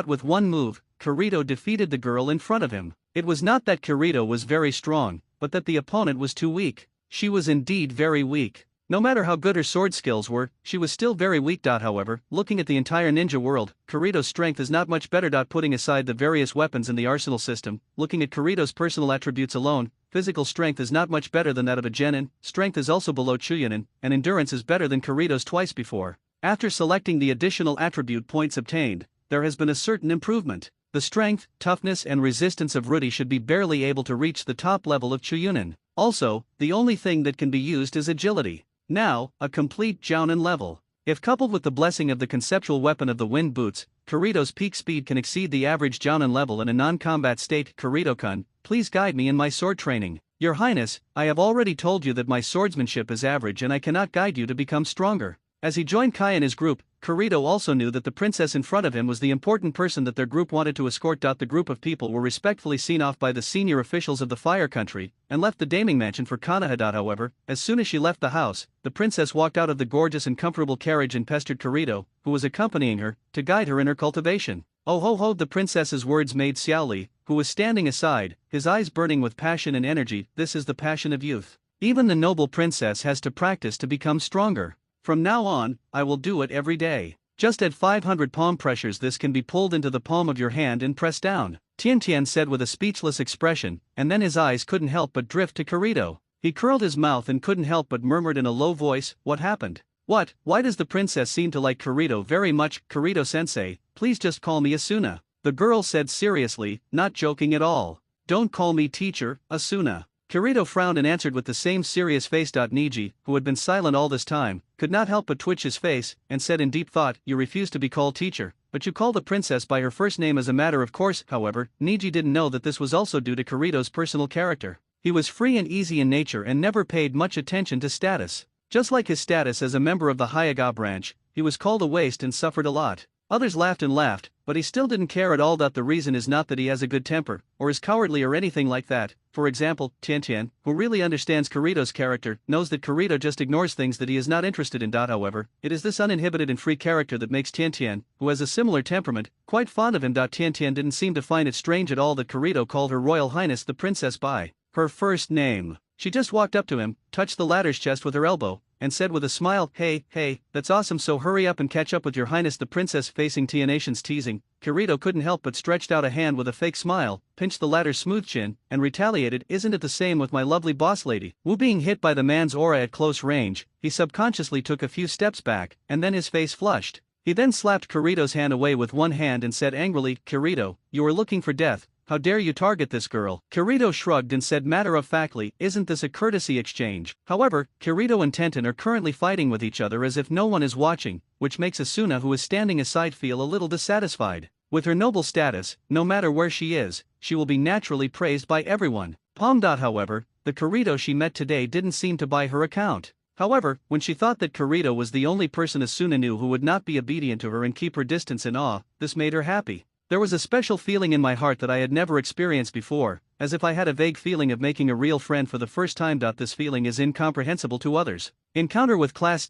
With one move, Kirito defeated the girl in front of him. It was not that Kirito was very strong, but that the opponent was too weak. She was indeed very weak. No matter how good her sword skills were, she was still very weak. However, looking at the entire ninja world, Kirito's strength is not much better. Putting aside the various weapons in the arsenal system, looking at Kirito's personal attributes alone, physical strength is not much better than that of a genin, strength is also below chuunin, and endurance is better than Kirito's twice before. After selecting the additional attribute points obtained, there has been a certain improvement. The strength, toughness and resistance of Rudy should be barely able to reach the top level of chuunin. Also, the only thing that can be used is agility. Now, a complete jounin level. If coupled with the blessing of the conceptual weapon of the wind boots, Kirito's peak speed can exceed the average jounin level in a non-combat state. Kirito-kun, please guide me in my sword training. Your Highness, I have already told you that my swordsmanship is average and I cannot guide you to become stronger. As he joined Kai in his group, Kirito also knew that the princess in front of him was the important person that their group wanted to escort. The group of people were respectfully seen off by the senior officials of the Fire Country, and left the Daming Mansion for Konoha. However, as soon as she left the house, the princess walked out of the gorgeous and comfortable carriage and pestered Kirito, who was accompanying her, to guide her in her cultivation. Oh ho ho! The princess's words made Xiaoli, who was standing aside, his eyes burning with passion and energy. This is the passion of youth. Even the noble princess has to practice to become stronger. From now on, I will do it every day. Just at 500 palm pressures this can be pulled into the palm of your hand and pressed down, Tian said with a speechless expression, and then his eyes couldn't help but drift to Kirito. He curled his mouth and couldn't help but murmured in a low voice, "What happened? What? Why does the princess seem to like Kirito very much? Kirito-sensei, please just call me Asuna." The girl said seriously, not joking at all. "Don't call me teacher, Asuna." Kirito frowned and answered with the same serious face. Niji, who had been silent all this time, could not help but twitch his face, and said in deep thought, "You refuse to be called teacher, but you call the princess by her first name as a matter of course." However, Niji didn't know that this was also due to Kirito's personal character. He was free and easy in nature and never paid much attention to status. Just like his status as a member of the hyuuga branch, he was called a waste and suffered a lot. Others laughed and laughed, but he still didn't care at all. The reason is not that he has a good temper, or is cowardly or anything like that. For example, Tian, who really understands Kirito's character, knows that Kirito just ignores things that he is not interested in. However, it is this uninhibited and free character that makes Tian, who has a similar temperament, quite fond of him. Tian didn't seem to find it strange at all that Kirito called her Royal Highness the Princess by her first name. She just walked up to him, touched the latter's chest with her elbow, and said with a smile, "Hey, that's awesome, so hurry up and catch up with your Highness." The princess, facing Tianation's teasing, Kirito couldn't help but stretched out a hand with a fake smile, pinched the latter's smooth chin, and retaliated, "Isn't it the same with my lovely boss lady?" Wu being hit by the man's aura at close range, he subconsciously took a few steps back, and then his face flushed. He then slapped Kirito's hand away with one hand and said angrily, "Kirito, you are looking for death. How dare you target this girl?" Kirito shrugged and said matter-of-factly, "Isn't this a courtesy exchange?" However, Kirito and Tenten are currently fighting with each other as if no one is watching, which makes Asuna, who is standing aside, feel a little dissatisfied. With her noble status, no matter where she is, she will be naturally praised by everyone. However, the Kirito she met today didn't seem to buy her account. However, when she thought that Kirito was the only person Asuna knew who would not be obedient to her and keep her distance in awe, this made her happy. There was a special feeling in my heart that I had never experienced before, as if I had a vague feeling of making a real friend for the first time. This feeling is incomprehensible to others. Encounter with class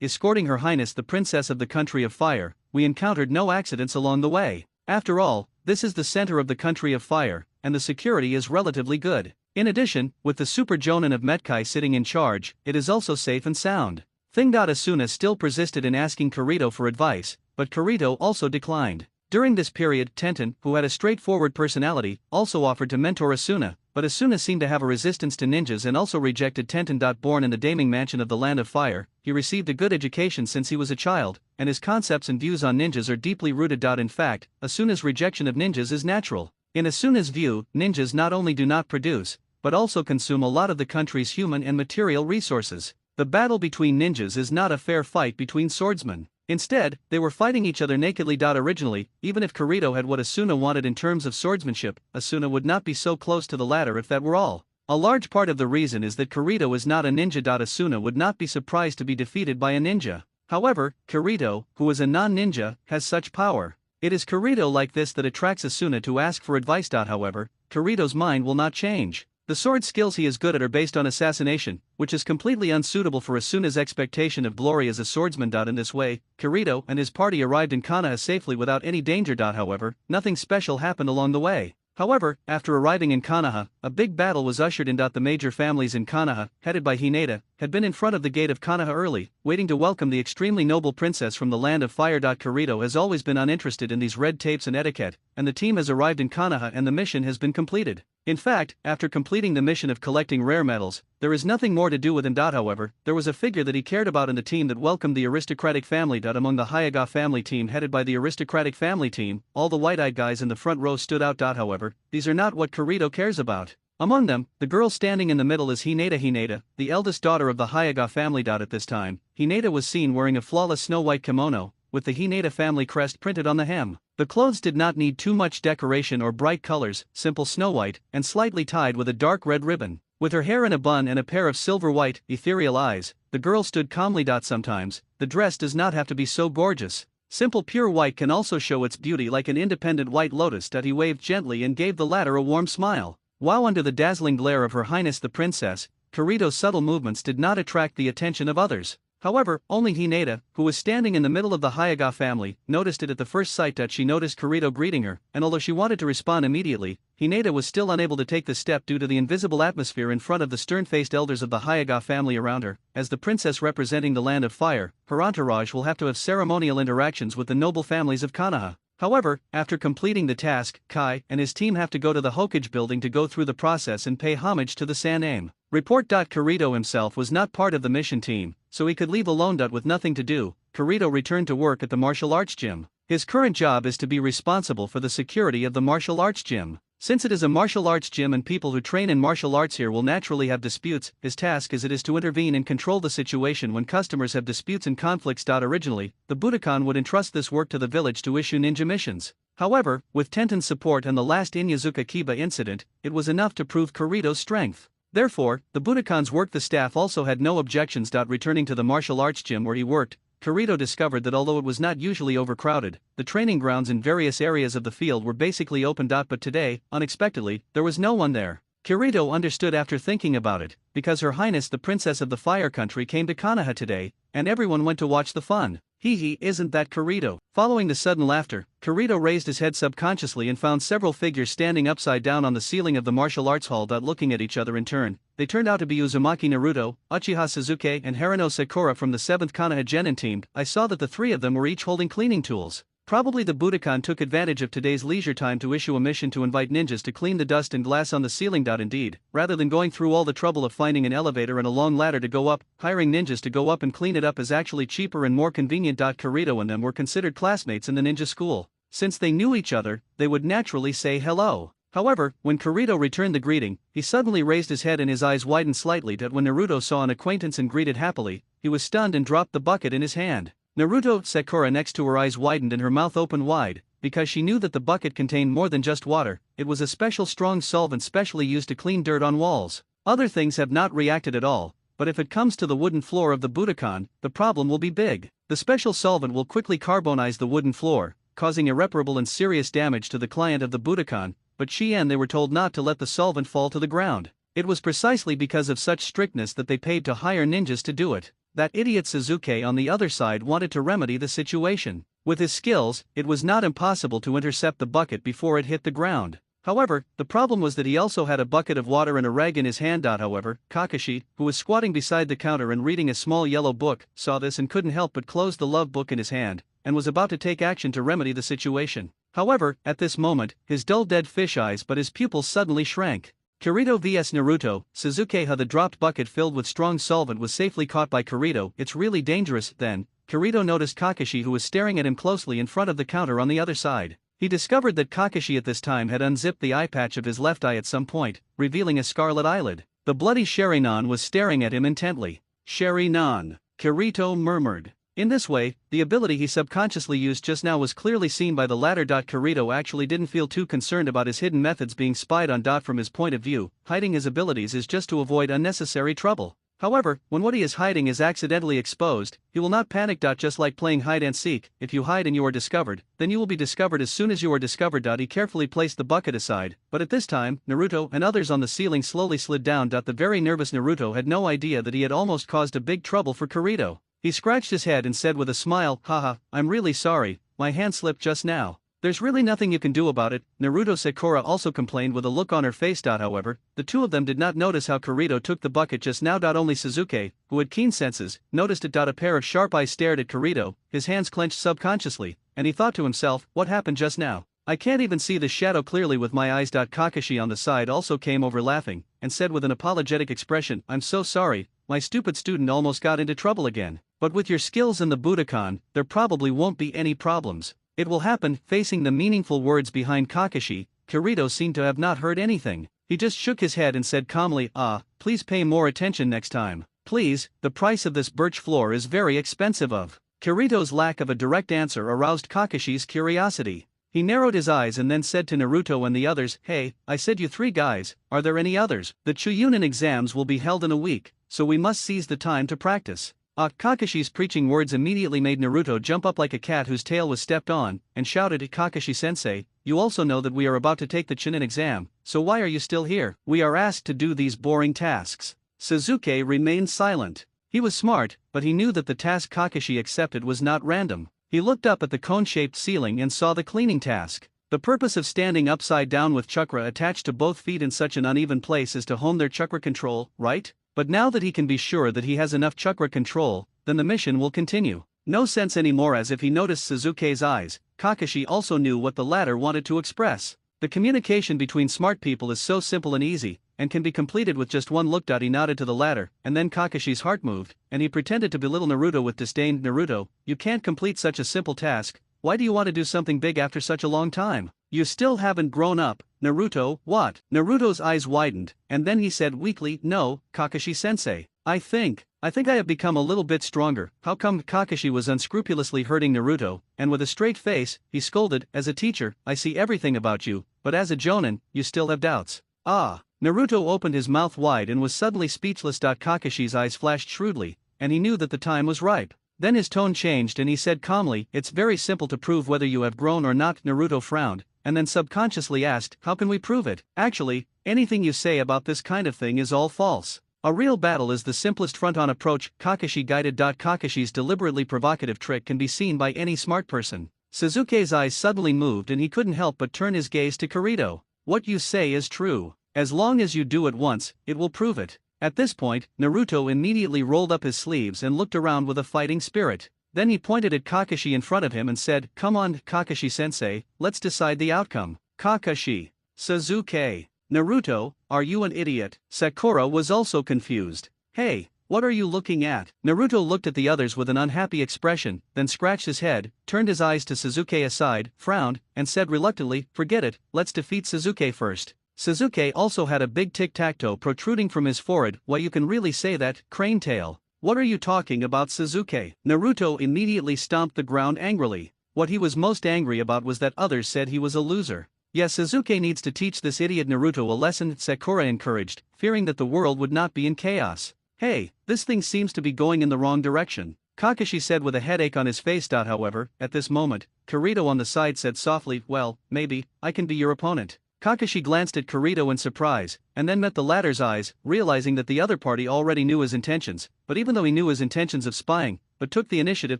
escorting Her Highness the Princess of the Country of Fire. We encountered no accidents along the way. After all, this is the center of the Country of Fire, and the security is relatively good. In addition, with the Super Jonin of Metkai sitting in charge, it is also safe and sound. Asuna still persisted in asking Kirito for advice, but Kirito also declined. During this period, Tenten, who had a straightforward personality, also offered to mentor Asuna, but Asuna seemed to have a resistance to ninjas and also rejected Tenten. Born in the Daming Mansion of the Land of Fire, he received a good education since he was a child, and his concepts and views on ninjas are deeply rooted. In fact, Asuna's rejection of ninjas is natural. In Asuna's view, ninjas not only do not produce, but also consume a lot of the country's human and material resources. The battle between ninjas is not a fair fight between swordsmen. Instead, they were fighting each other nakedly. Originally, even if Kirito had what Asuna wanted in terms of swordsmanship, Asuna would not be so close to the latter if that were all. A large part of the reason is that Kirito is not a ninja. Asuna would not be surprised to be defeated by a ninja. However, Kirito, who is a non-ninja, has such power. It is Kirito like this that attracts Asuna to ask for advice. However, Kirito's mind will not change. The sword skills he is good at are based on assassination, which is completely unsuitable for Asuna's expectation of glory as a swordsman. In this way, Kirito and his party arrived in Konoha safely without any danger. However, nothing special happened along the way. However, after arriving in Konoha, a big battle was ushered in. The major families in Konoha, headed by Hinata, had been in front of the gate of Konoha early, waiting to welcome the extremely noble princess from the land of fire. Kirito has always been uninterested in these red tapes and etiquette, and the team has arrived in Konoha and the mission has been completed. In fact, after completing the mission of collecting rare metals, there is nothing more to do with him. However, there was a figure that he cared about in the team that welcomed the aristocratic family. Among the hyuuga family team headed by the aristocratic family team, all the white-eyed guys in the front row stood out. However, these are not what Kirito cares about. Among them, the girl standing in the middle is Hinata, the eldest daughter of the hyuuga family. At this time, Hinata was seen wearing a flawless snow-white kimono, with the Hinata family crest printed on the hem. The clothes did not need too much decoration or bright colors, simple snow-white, and slightly tied with a dark red ribbon. With her hair in a bun and a pair of silver-white, ethereal eyes, the girl stood calmly. Sometimes, the dress does not have to be so gorgeous. Simple pure white can also show its beauty like an independent white lotus. He waved gently and gave the latter a warm smile. While under the dazzling glare of Her Highness the Princess, Kirito's subtle movements did not attract the attention of others. However, only Hinata, who was standing in the middle of the hyuuga family, noticed it at the first sight. She noticed Kirito greeting her, and although she wanted to respond immediately, Hinata was still unable to take the step due to the invisible atmosphere in front of the stern-faced elders of the hyuuga family around her. As the princess representing the land of fire, her entourage will have to have ceremonial interactions with the noble families of Konoha. However, after completing the task, Kai and his team have to go to the Hokage building to go through the process and pay homage to the Saname. Report. Kirito himself was not part of the mission team, so he could leave alone. With nothing to do, Kirito returned to work at the martial arts gym. His current job is to be responsible for the security of the martial arts gym. Since it is a martial arts gym and people who train in martial arts here will naturally have disputes, his task is to intervene and control the situation when customers have disputes and conflicts. Originally, the Budokan would entrust this work to the village to issue ninja missions. However, with Tenten's support and the last Inyazuka Kiba incident, it was enough to prove Kirito's strength. Therefore, the Budokan's work. The staff also had no objections. Returning to the martial arts gym where he worked, Kirito discovered that although it was not usually overcrowded, the training grounds in various areas of the field were basically open. But today, unexpectedly, there was no one there. Kirito understood after thinking about it, because Her Highness the Princess of the Fire Country came to Konoha today, and everyone went to watch the fun. Isn't that Kirito? Following the sudden laughter, Kirito raised his head subconsciously and found several figures standing upside down on the ceiling of the martial arts hall. Looking at each other in turn, they turned out to be Uzumaki Naruto, Uchiha Sasuke and Harano Sakura from the 7th Konoha Genin team. I saw that the three of them were each holding cleaning tools. Probably the Budokan took advantage of today's leisure time to issue a mission to invite ninjas to clean the dust and glass on the ceiling. Indeed, rather than going through all the trouble of finding an elevator and a long ladder to go up, hiring ninjas to go up and clean it up is actually cheaper and more convenient. Kirito and them were considered classmates in the ninja school. Since they knew each other, they would naturally say hello. However, when Kirito returned the greeting, he suddenly raised his head and his eyes widened slightly. When Naruto saw an acquaintance and greeted happily, he was stunned and dropped the bucket in his hand. Naruto. Sakura next to her eyes widened and her mouth opened wide, because she knew that the bucket contained more than just water. It was a special strong solvent specially used to clean dirt on walls. Other things have not reacted at all, but if it comes to the wooden floor of the Budokan, the problem will be big. The special solvent will quickly carbonize the wooden floor, causing irreparable and serious damage to the client of the Budokan, but they were told not to let the solvent fall to the ground. It was precisely because of such strictness that they paid to hire ninjas to do it. That idiot Sasuke on the other side wanted to remedy the situation. With his skills, it was not impossible to intercept the bucket before it hit the ground. However, the problem was that he also had a bucket of water and a rag in his hand. However, Kakashi, who was squatting beside the counter and reading a small yellow book, saw this and couldn't help but close the love book in his hand, and was about to take action to remedy the situation. However, at this moment, his dull dead fish eyes but his pupils suddenly shrank. Kirito vs Naruto. Sasuke. The dropped bucket filled with strong solvent was safely caught by Kirito. It's really dangerous. Then, Kirito noticed Kakashi who was staring at him closely in front of the counter on the other side. He discovered that Kakashi at this time had unzipped the eye patch of his left eye at some point, revealing a scarlet eyelid. The bloody Sharingan was staring at him intently. Sharingan, Kirito murmured. In this way, the ability he subconsciously used just now was clearly seen by the latter. Kirito actually didn't feel too concerned about his hidden methods being spied on. From his point of view, hiding his abilities is just to avoid unnecessary trouble. However, when what he is hiding is accidentally exposed, he will not panic. Just like playing hide and seek, if you hide and you are discovered, then you will be discovered as soon as you are discovered. He carefully placed the bucket aside, but at this time, Naruto and others on the ceiling slowly slid down. The very nervous Naruto had no idea that he had almost caused a big trouble for Kirito. He scratched his head and said with a smile, "Haha, I'm really sorry, my hand slipped just now." There's really nothing you can do about it, Naruto. Sakura also complained with a look on her face. However, the two of them did not notice how Kirito took the bucket just now. Only Sasuke, who had keen senses, noticed it. A pair of sharp eyes stared at Kirito, his hands clenched subconsciously, and he thought to himself, what happened just now? I can't even see the shadow clearly with my eyes. Kakashi on the side also came over laughing, and said with an apologetic expression, I'm so sorry, my stupid student almost got into trouble again. But with your skills in the Budokan, there probably won't be any problems. It will happen. Facing the meaningful words behind Kakashi, Kirito seemed to have not heard anything. He just shook his head and said calmly, please pay more attention next time. Please, the price of this birch floor is very expensive. Kirito's lack of a direct answer aroused Kakashi's curiosity. He narrowed his eyes and then said to Naruto and the others, hey, I said you three guys, are there any others? The Chuunin exams will be held in a week, so we must seize the time to practice. Kakashi's preaching words immediately made Naruto jump up like a cat whose tail was stepped on, and shouted at Kakashi-sensei, you also know that we are about to take the Chuunin exam, so why are you still here? We are asked to do these boring tasks. Sasuke remained silent. He was smart, but he knew that the task Kakashi accepted was not random. He looked up at the cone-shaped ceiling and saw the cleaning task. The purpose of standing upside down with chakra attached to both feet in such an uneven place is to hone their chakra control, right? But now that he can be sure that he has enough chakra control, then the mission will continue. No sense anymore. As if he noticed Sasuke's eyes, Kakashi also knew what the latter wanted to express. The communication between smart people is so simple and easy, and can be completed with just one look. He nodded to the latter, and then Kakashi's heart moved, and he pretended to belittle Naruto with disdain. Naruto, you can't complete such a simple task. Why do you want to do something big after such a long time? You still haven't grown up, Naruto. What? Naruto's eyes widened, and then he said weakly, no, Kakashi-sensei. I think I have become a little bit stronger. How come? Kakashi was unscrupulously hurting Naruto, and with a straight face, he scolded, as a teacher, I see everything about you, but as a jonin, you still have doubts. Naruto opened his mouth wide and was suddenly speechless. Kakashi's eyes flashed shrewdly, and he knew that the time was ripe. Then his tone changed and he said calmly, it's very simple to prove whether you have grown or not. Naruto frowned, and then subconsciously asked, how can we prove it? Actually, anything you say about this kind of thing is all false. A real battle is the simplest front-on approach. Kakashi guided. Kakashi's deliberately provocative trick can be seen by any smart person. Sasuke's eyes suddenly moved and he couldn't help but turn his gaze to Kirito. What you say is true. As long as you do it once, it will prove it. At this point, Naruto immediately rolled up his sleeves and looked around with a fighting spirit. Then he pointed at Kakashi in front of him and said, come on, Kakashi-sensei, let's decide the outcome. Kakashi. Sasuke. Naruto, are you an idiot? Sakura was also confused. Hey, what are you looking at? Naruto looked at the others with an unhappy expression, then scratched his head, turned his eyes to Sasuke aside, frowned, and said reluctantly, forget it, let's defeat Sasuke first. Sasuke also had a big tic-tac-toe protruding from his forehead. Why, you can really say that, crane tail. What are you talking about, Sasuke? Naruto immediately stomped the ground angrily. What he was most angry about was that others said he was a loser. Yes, Sasuke needs to teach this idiot Naruto a lesson, Sakura encouraged, fearing that the world would not be in chaos. Hey, this thing seems to be going in the wrong direction, Kakashi said with a headache on his face. However, at this moment, Kirito on the side said softly, well, maybe, I can be your opponent. Kakashi glanced at Kirito in surprise, and then met the latter's eyes, realizing that the other party already knew his intentions, but even though he knew his intentions of spying, but took the initiative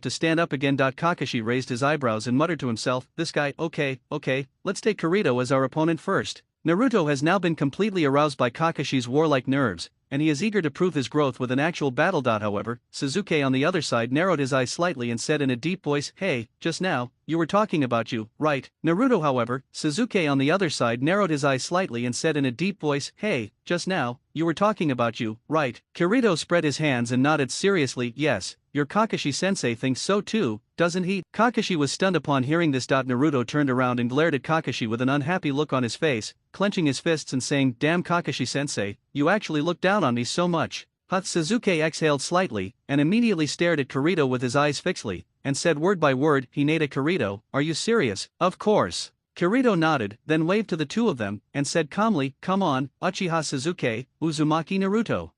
to stand up again. Kakashi raised his eyebrows and muttered to himself, this guy, okay, let's take Kirito as our opponent first. Naruto has now been completely aroused by Kakashi's warlike nerves, and he is eager to prove his growth with an actual battle. However, Sasuke on the other side narrowed his eyes slightly and said in a deep voice, hey, just now, you were talking about you, right? Naruto, however, Sasuke on the other side narrowed his eyes slightly and said in a deep voice, hey, just now, you were talking about you, right? Kirito spread his hands and nodded seriously, yes, your Kakashi-sensei thinks so too, doesn't he? Kakashi was stunned upon hearing this. Naruto turned around and glared at Kakashi with an unhappy look on his face, clenching his fists and saying, damn Kakashi-sensei, you actually look down on me so much. Sasuke exhaled slightly, and immediately stared at Kirito with his eyes fixedly, and said word by word, Hinata. Kirito, are you serious? Of course. Kirito nodded, then waved to the two of them, and said calmly, come on, Uchiha Sasuke, Uzumaki Naruto.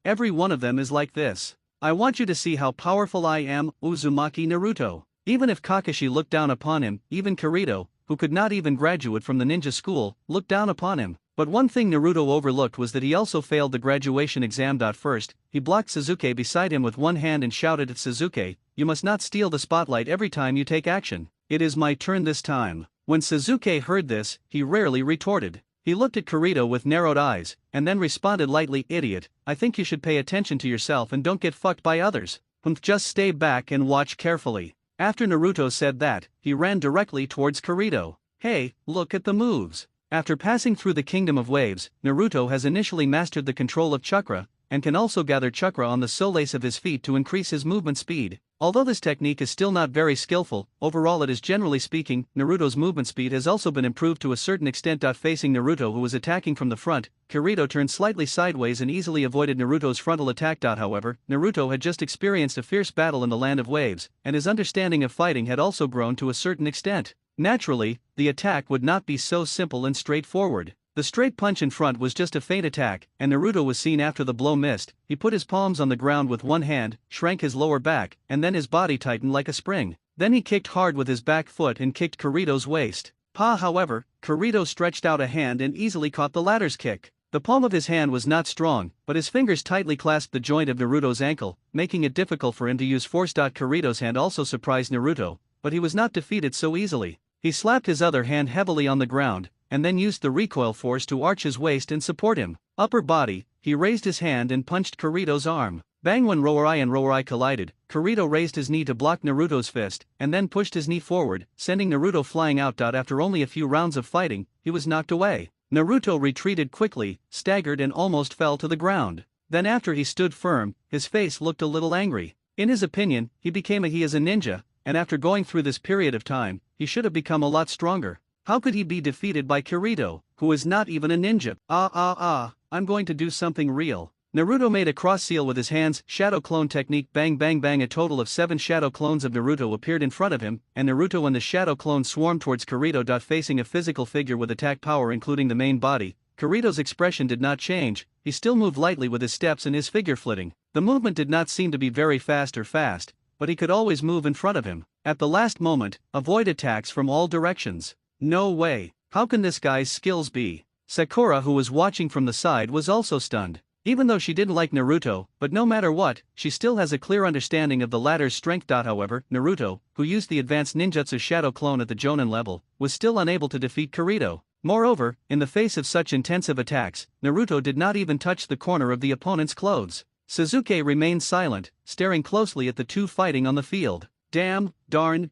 Every one of them is like this. I want you to see how powerful I am, Uzumaki Naruto. Even if Kakashi looked down upon him, even Kirito, who could not even graduate from the ninja school, looked down upon him. But one thing Naruto overlooked was that he also failed the graduation exam. First, he blocked Sasuke beside him with one hand and shouted at Sasuke, you must not steal the spotlight every time you take action. It is my turn this time. When Sasuke heard this, he rarely retorted. He looked at Kirito with narrowed eyes, and then responded lightly, "Idiot, I think you should pay attention to yourself and don't get fucked by others. Just stay back and watch carefully." After Naruto said that, he ran directly towards Kirito. "Hey, look at the moves." After passing through the Kingdom of Waves, Naruto has initially mastered the control of chakra, and can also gather chakra on the soles of his feet to increase his movement speed. Although this technique is still not very skillful, overall it is generally speaking, Naruto's movement speed has also been improved to a certain extent. Facing Naruto, who was attacking from the front, Kirito turned slightly sideways and easily avoided Naruto's frontal attack. However, Naruto had just experienced a fierce battle in the Land of Waves, and his understanding of fighting had also grown to a certain extent. Naturally, the attack would not be so simple and straightforward. The straight punch in front was just a feint attack, and Naruto was seen after the blow missed. He put his palms on the ground with one hand, shrank his lower back, and then his body tightened like a spring. Then he kicked hard with his back foot and kicked Kirito's waist. However, Kirito stretched out a hand and easily caught the latter's kick. The palm of his hand was not strong, but his fingers tightly clasped the joint of Naruto's ankle, making it difficult for him to use force. Kirito's hand also surprised Naruto, but he was not defeated so easily. He slapped his other hand heavily on the ground, and then used the recoil force to arch his waist and support him. Upper body, he raised his hand and punched Kirito's arm. Bang! When Roarai and Roarai collided, Kirito raised his knee to block Naruto's fist, and then pushed his knee forward, sending Naruto flying out. After only a few rounds of fighting, he was knocked away. Naruto retreated quickly, staggered and almost fell to the ground. Then after he stood firm, his face looked a little angry. In his opinion, he is a ninja, and after going through this period of time, he should have become a lot stronger. How could he be defeated by Kirito, who is not even a ninja? I'm going to do something real. Naruto made a cross seal with his hands, shadow clone technique. Bang bang bang. A total of 7 shadow clones of Naruto appeared in front of him, and Naruto and the shadow clone swarmed towards Kirito. Facing a physical figure with attack power including the main body, Kirito's expression did not change. He still moved lightly with his steps and his figure flitting. The movement did not seem to be very fast, but he could always move in front of him. At the last moment, avoid attacks from all directions. No way, how can this guy's skills be? Sakura, who was watching from the side, was also stunned. Even though she didn't like Naruto, but no matter what, she still has a clear understanding of the latter's strength. However, Naruto, who used the advanced ninjutsu shadow clone at the Jonin level, was still unable to defeat Kirito. Moreover, in the face of such intensive attacks, Naruto did not even touch the corner of the opponent's clothes. Sasuke remained silent, staring closely at the two fighting on the field. Damn, darn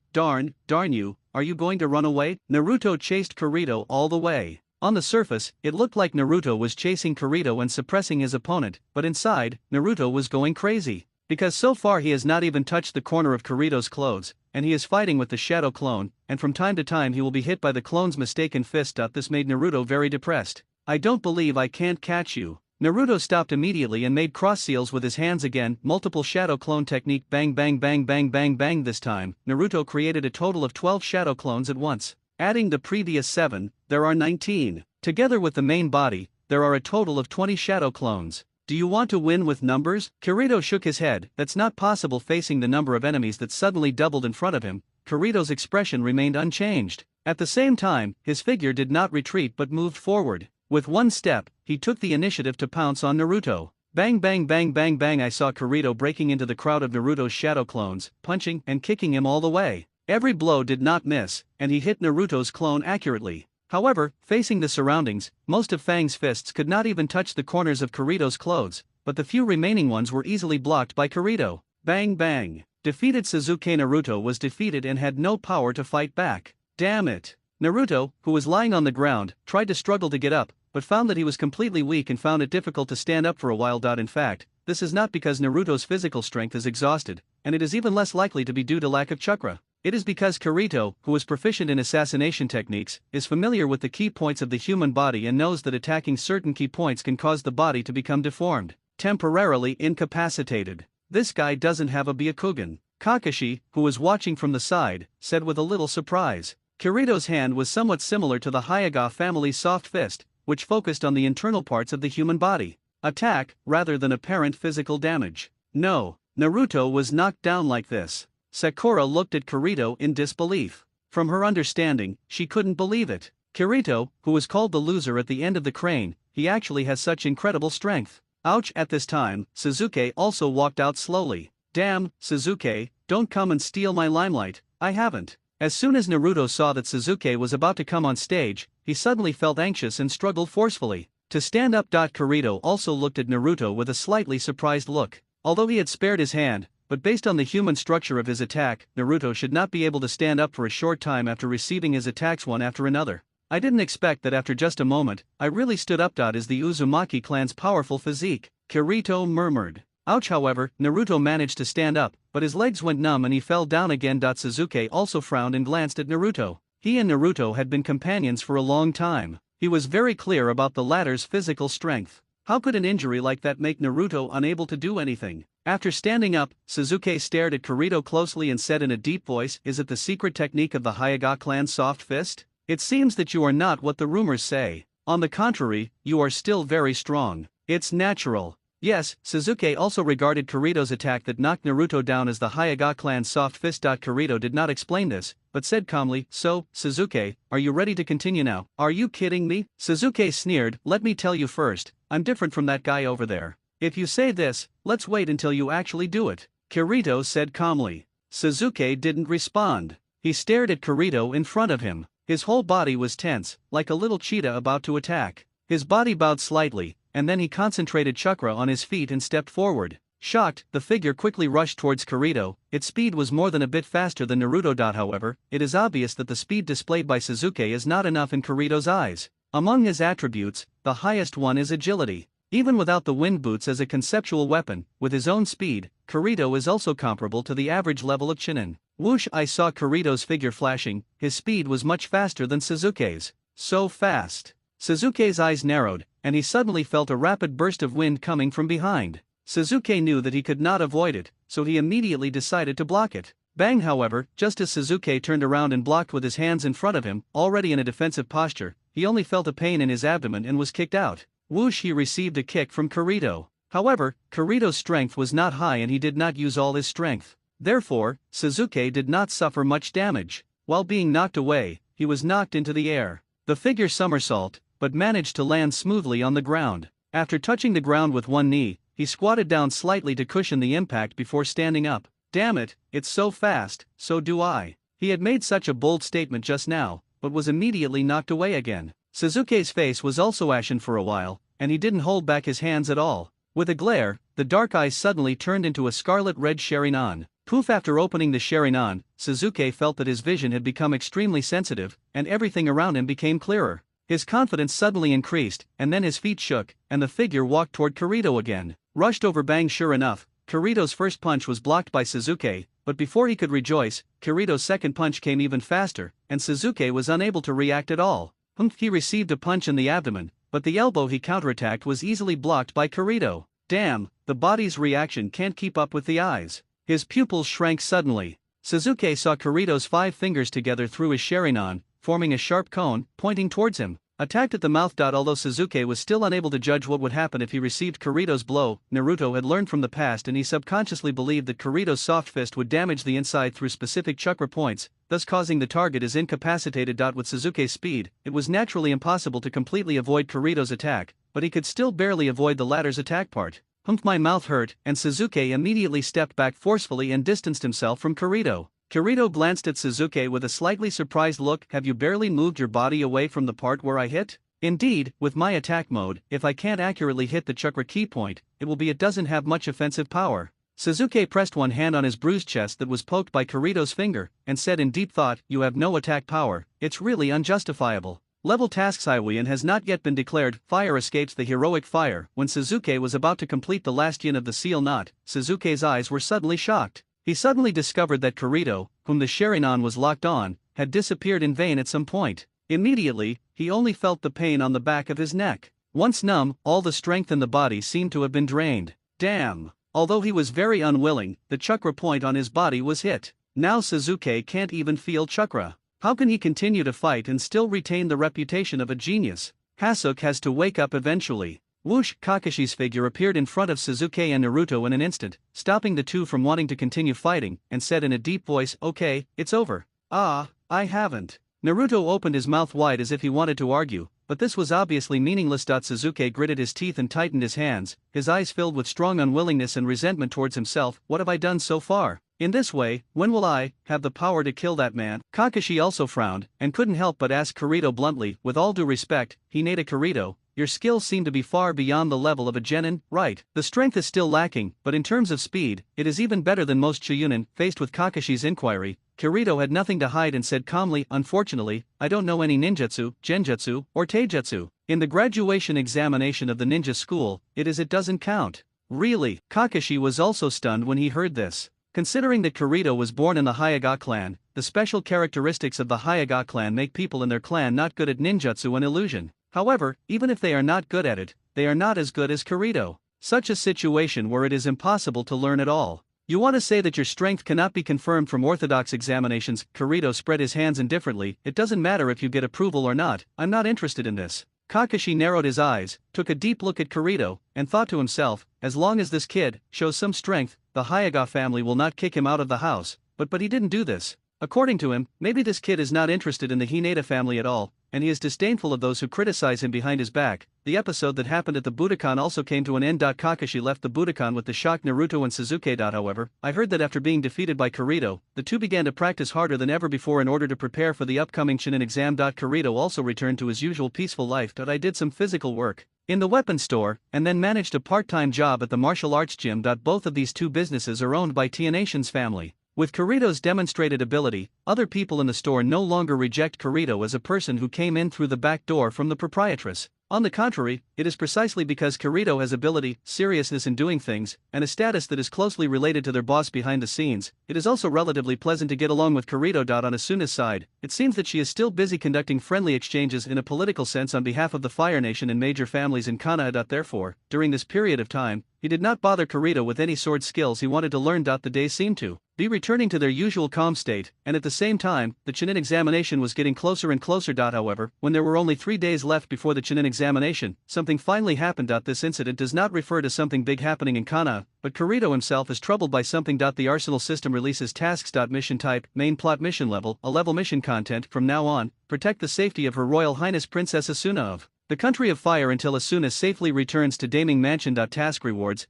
you, are you going to run away? Naruto chased Kirito all the way. On the surface, it looked like Naruto was chasing Kirito and suppressing his opponent, but inside, Naruto was going crazy. Because so far he has not even touched the corner of Kirito's clothes, and he is fighting with the shadow clone, and from time to time he will be hit by the clone's mistaken fist. This made Naruto very depressed. I don't believe I can't catch you. Naruto stopped immediately and made cross seals with his hands again, multiple shadow clone technique. Bang bang bang bang bang bang. This time, Naruto created a total of 12 shadow clones at once. Adding the previous 7, there are 19. Together with the main body, there are a total of 20 shadow clones. Do you want to win with numbers? Kirito shook his head. That's not possible. Facing the number of enemies that suddenly doubled in front of him, Kirito's expression remained unchanged. At the same time, his figure did not retreat but moved forward. With one step, he took the initiative to pounce on Naruto. Bang bang bang bang bang. I saw Kirito breaking into the crowd of Naruto's shadow clones, punching and kicking him all the way. Every blow did not miss, and he hit Naruto's clone accurately. However, facing the surroundings, most of Fang's fists could not even touch the corners of Kirito's clothes, but the few remaining ones were easily blocked by Kirito. Bang bang. Defeated Sasuke. Naruto was defeated and had no power to fight back. Damn it. Naruto, who was lying on the ground, tried to struggle to get up, but found that he was completely weak and found it difficult to stand up for a while. In fact, this is not because Naruto's physical strength is exhausted, and it is even less likely to be due to lack of chakra. It is because Kirito, who is proficient in assassination techniques, is familiar with the key points of the human body and knows that attacking certain key points can cause the body to become deformed, temporarily incapacitated. This guy doesn't have a Byakugan. Kakashi, who was watching from the side, said with a little surprise. Kirito's hand was somewhat similar to the Hyuuga family's soft fist, which focused on the internal parts of the human body. Attack, rather than apparent physical damage. No, Naruto was knocked down like this. Sakura looked at Kirito in disbelief. From her understanding, she couldn't believe it. Kirito, who was called the loser at the end of the crane, he actually has such incredible strength. Ouch. At this time, Sasuke also walked out slowly. Damn, Sasuke, don't come and steal my limelight. I haven't As soon as Naruto saw that Sasuke was about to come on stage, he suddenly felt anxious and struggled forcefully to stand up. Kirito also looked at Naruto with a slightly surprised look. Although he had spared his hand, but based on the human structure of his attack, Naruto should not be able to stand up for a short time after receiving his attacks one after another. I didn't expect that after just a moment, I really stood up. Is the Uzumaki clan's powerful physique, Kirito murmured. Ouch. However, Naruto managed to stand up, but his legs went numb and he fell down again. Sasuke also frowned and glanced at Naruto. He and Naruto had been companions for a long time. He was very clear about the latter's physical strength. How could an injury like that make Naruto unable to do anything? After standing up, Sasuke stared at Kirito closely and said in a deep voice, "Is it the secret technique of the Hyuuga clan's soft fist? It seems that you are not what the rumors say. On the contrary, you are still very strong. It's natural." Yes, Sasuke also regarded Kirito's attack that knocked Naruto down as the Hyuuga clan's soft fist. Kirito did not explain this, but said calmly, "So, Sasuke, are you ready to continue now?" "Are you kidding me?" Sasuke sneered. "Let me tell you first, I'm different from that guy over there. If you say this, let's wait until you actually do it," Kirito said calmly. Sasuke didn't respond. He stared at Kirito in front of him. His whole body was tense, like a little cheetah about to attack. His body bowed slightly, and then he concentrated chakra on his feet and stepped forward. Shocked, the figure quickly rushed towards Kirito. Its speed was more than a bit faster than Naruto. However, it is obvious that the speed displayed by Sasuke is not enough in Kirito's eyes. Among his attributes, the highest one is agility. Even without the wind boots as a conceptual weapon, with his own speed, Kirito is also comparable to the average level of Chunin. Whoosh! I saw Kirito's figure flashing. His speed was much faster than Sasuke's. So fast. Sasuke's eyes narrowed, and he suddenly felt a rapid burst of wind coming from behind. Sasuke knew that he could not avoid it, so he immediately decided to block it. Bang! However, just as Sasuke turned around and blocked with his hands in front of him, already in a defensive posture, he only felt a pain in his abdomen and was kicked out. Whoosh! He received a kick from Kirito. However, Kirito's strength was not high and he did not use all his strength. Therefore, Sasuke did not suffer much damage. While being knocked away, he was knocked into the air. The figure somersaulted, but managed to land smoothly on the ground. After touching the ground with one knee, he squatted down slightly to cushion the impact before standing up. Damn it, it's so fast, so do I. He had made such a bold statement just now, but was immediately knocked away again. Sasuke's face was also ashen for a while, and he didn't hold back his hands at all. With a glare, the dark eyes suddenly turned into a scarlet-red Sharingan. Poof! After opening the Sharingan, Sasuke felt that his vision had become extremely sensitive, and everything around him became clearer. His confidence suddenly increased, and then his feet shook, and the figure walked toward Kirito again. Rushed over. Bang! Sure enough, Kirito's first punch was blocked by Sasuke, but before he could rejoice, Kirito's second punch came even faster, and Sasuke was unable to react at all. He received a punch in the abdomen, but the elbow he counterattacked was easily blocked by Kirito. Damn, the body's reaction can't keep up with the eyes. His pupils shrank suddenly. Sasuke saw Kirito's 5 fingers together through his Sharingan, forming a sharp cone, pointing towards him. Attacked at the mouth. Although Sasuke was still unable to judge what would happen if he received Kirito's blow, Naruto had learned from the past and he subconsciously believed that Kirito's soft fist would damage the inside through specific chakra points, thus causing the target is incapacitated. With Sasuke's speed, it was naturally impossible to completely avoid Kirito's attack, but he could still barely avoid the latter's attack part. My mouth hurt, and Sasuke immediately stepped back forcefully and distanced himself from Kirito. Kirito glanced at Sasuke with a slightly surprised look. Have you barely moved your body away from the part where I hit? Indeed, with my attack mode, if I can't accurately hit the chakra key point, it doesn't have much offensive power. Sasuke pressed one hand on his bruised chest that was poked by Kirito's finger, and said in deep thought, "You have no attack power, it's really unjustifiable." Level tasks. Hyuuga has not yet been declared. Fire escapes the heroic fire. When Sasuke was about to complete the last yin of the seal knot, Sasuke's eyes were suddenly shocked. He suddenly discovered that Kirito, whom the Sharingan was locked on, had disappeared in vain at some point. Immediately, he only felt the pain on the back of his neck. Once numb, all the strength in the body seemed to have been drained. Damn! Although he was very unwilling, the chakra point on his body was hit. Now Sasuke can't even feel chakra. How can he continue to fight and still retain the reputation of a genius? Sasuke has to wake up eventually. Whoosh! Kakashi's figure appeared in front of Sasuke and Naruto in an instant, stopping the two from wanting to continue fighting, and said in a deep voice, "Okay, it's over." "Ah, I haven't." Naruto opened his mouth wide as if he wanted to argue, but this was obviously meaningless. Sasuke gritted his teeth and tightened his hands, his eyes filled with strong unwillingness and resentment towards himself. "What have I done so far? In this way, when will I have the power to kill that man? Kakashi also frowned, and couldn't help but ask Kirito bluntly, with all due respect, Hinata Kirito, your skills seem to be far beyond the level of a genin, right? The strength is still lacking, but in terms of speed, it is even better than most Chunin. Faced with Kakashi's inquiry, Kirito had nothing to hide and said calmly, unfortunately, I don't know any ninjutsu, genjutsu, or taijutsu. In the graduation examination of the ninja school, it doesn't count. Really? Kakashi was also stunned when he heard this. Considering that Kirito was born in the Hyuuga clan, the special characteristics of the Hyuuga clan make people in their clan not good at ninjutsu and illusion. However, even if they are not good at it, they are not as good as Kirito. Such a situation where it is impossible to learn at all. You want to say that your strength cannot be confirmed from orthodox examinations? Kirito spread his hands indifferently. It doesn't matter if you get approval or not, I'm not interested in this. Kakashi narrowed his eyes, took a deep look at Kirito, and thought to himself, as long as this kid shows some strength, the Hyuuga family will not kick him out of the house. But he didn't do this. According to him, maybe this kid is not interested in the Hinata family at all, and he is disdainful of those who criticize him behind his back. The episode that happened at the Budokan also came to an end. Kakashi left the Budokan with the shocked Naruto and Sasuke. However, I heard that after being defeated by Kirito, the two began to practice harder than ever before in order to prepare for the upcoming Chunin exam. Kirito also returned to his usual peaceful life. I did some physical work in the weapon store, and then managed a part-time job at the martial arts gym. Both of these two businesses are owned by Tianation's family. With Kirito's demonstrated ability, other people in the store no longer reject Kirito as a person who came in through the back door from the proprietress. On the contrary, it is precisely because Kirito has ability, seriousness in doing things, and a status that is closely related to their boss behind the scenes. It is also relatively pleasant to get along with Kirito. On Asuna's side, it seems that she is still busy conducting friendly exchanges in a political sense on behalf of the Fire Nation and major families in Konoha. Therefore, during this period of time, he did not bother Kirito with any sword skills he wanted to learn. The days seemed to be returning to their usual calm state, and at the same time, the Chunin examination was getting closer and closer. However, when there were only 3 days left before the Chunin examination, something finally happened. This incident does not refer to something big happening in Konoha, but Kirito himself is troubled by something. The Arsenal system releases tasks. Mission type, main plot mission level, a level mission content. From now on, protect the safety of Her Royal Highness Princess Asuna of the Country of Fire until Asuna safely returns to Daming Mansion. Task rewards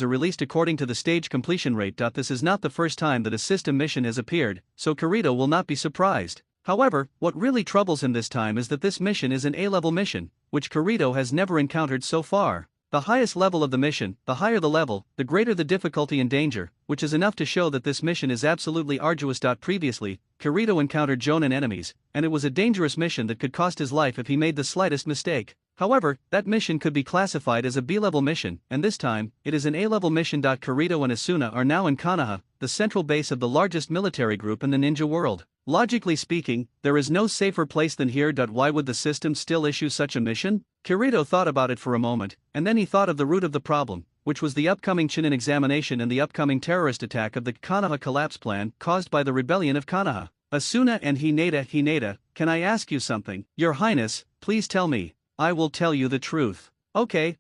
are released according to the stage completion rate. This is not the first time that a system mission has appeared, so Kirito will not be surprised. However, what really troubles him this time is that this mission is an A-level mission, which Kirito has never encountered so far. The highest level of the mission, the higher the level, the greater the difficulty and danger, which is enough to show that this mission is absolutely arduous. Previously, Kirito encountered Jonin enemies, and it was a dangerous mission that could cost his life if he made the slightest mistake. However, that mission could be classified as a B-level mission, and this time, it is an A-level mission. Kirito and Asuna are now in Konoha, the central base of the largest military group in the ninja world. Logically speaking, there is no safer place than here. Why would the system still issue such a mission? Kirito thought about it for a moment, and then he thought of the root of the problem, which was the upcoming Chunin examination and the upcoming terrorist attack of the Konoha collapse plan caused by the rebellion of Konoha. Asuna and Hinata, can I ask you something? Your Highness, please tell me. I will tell you the truth. Okay,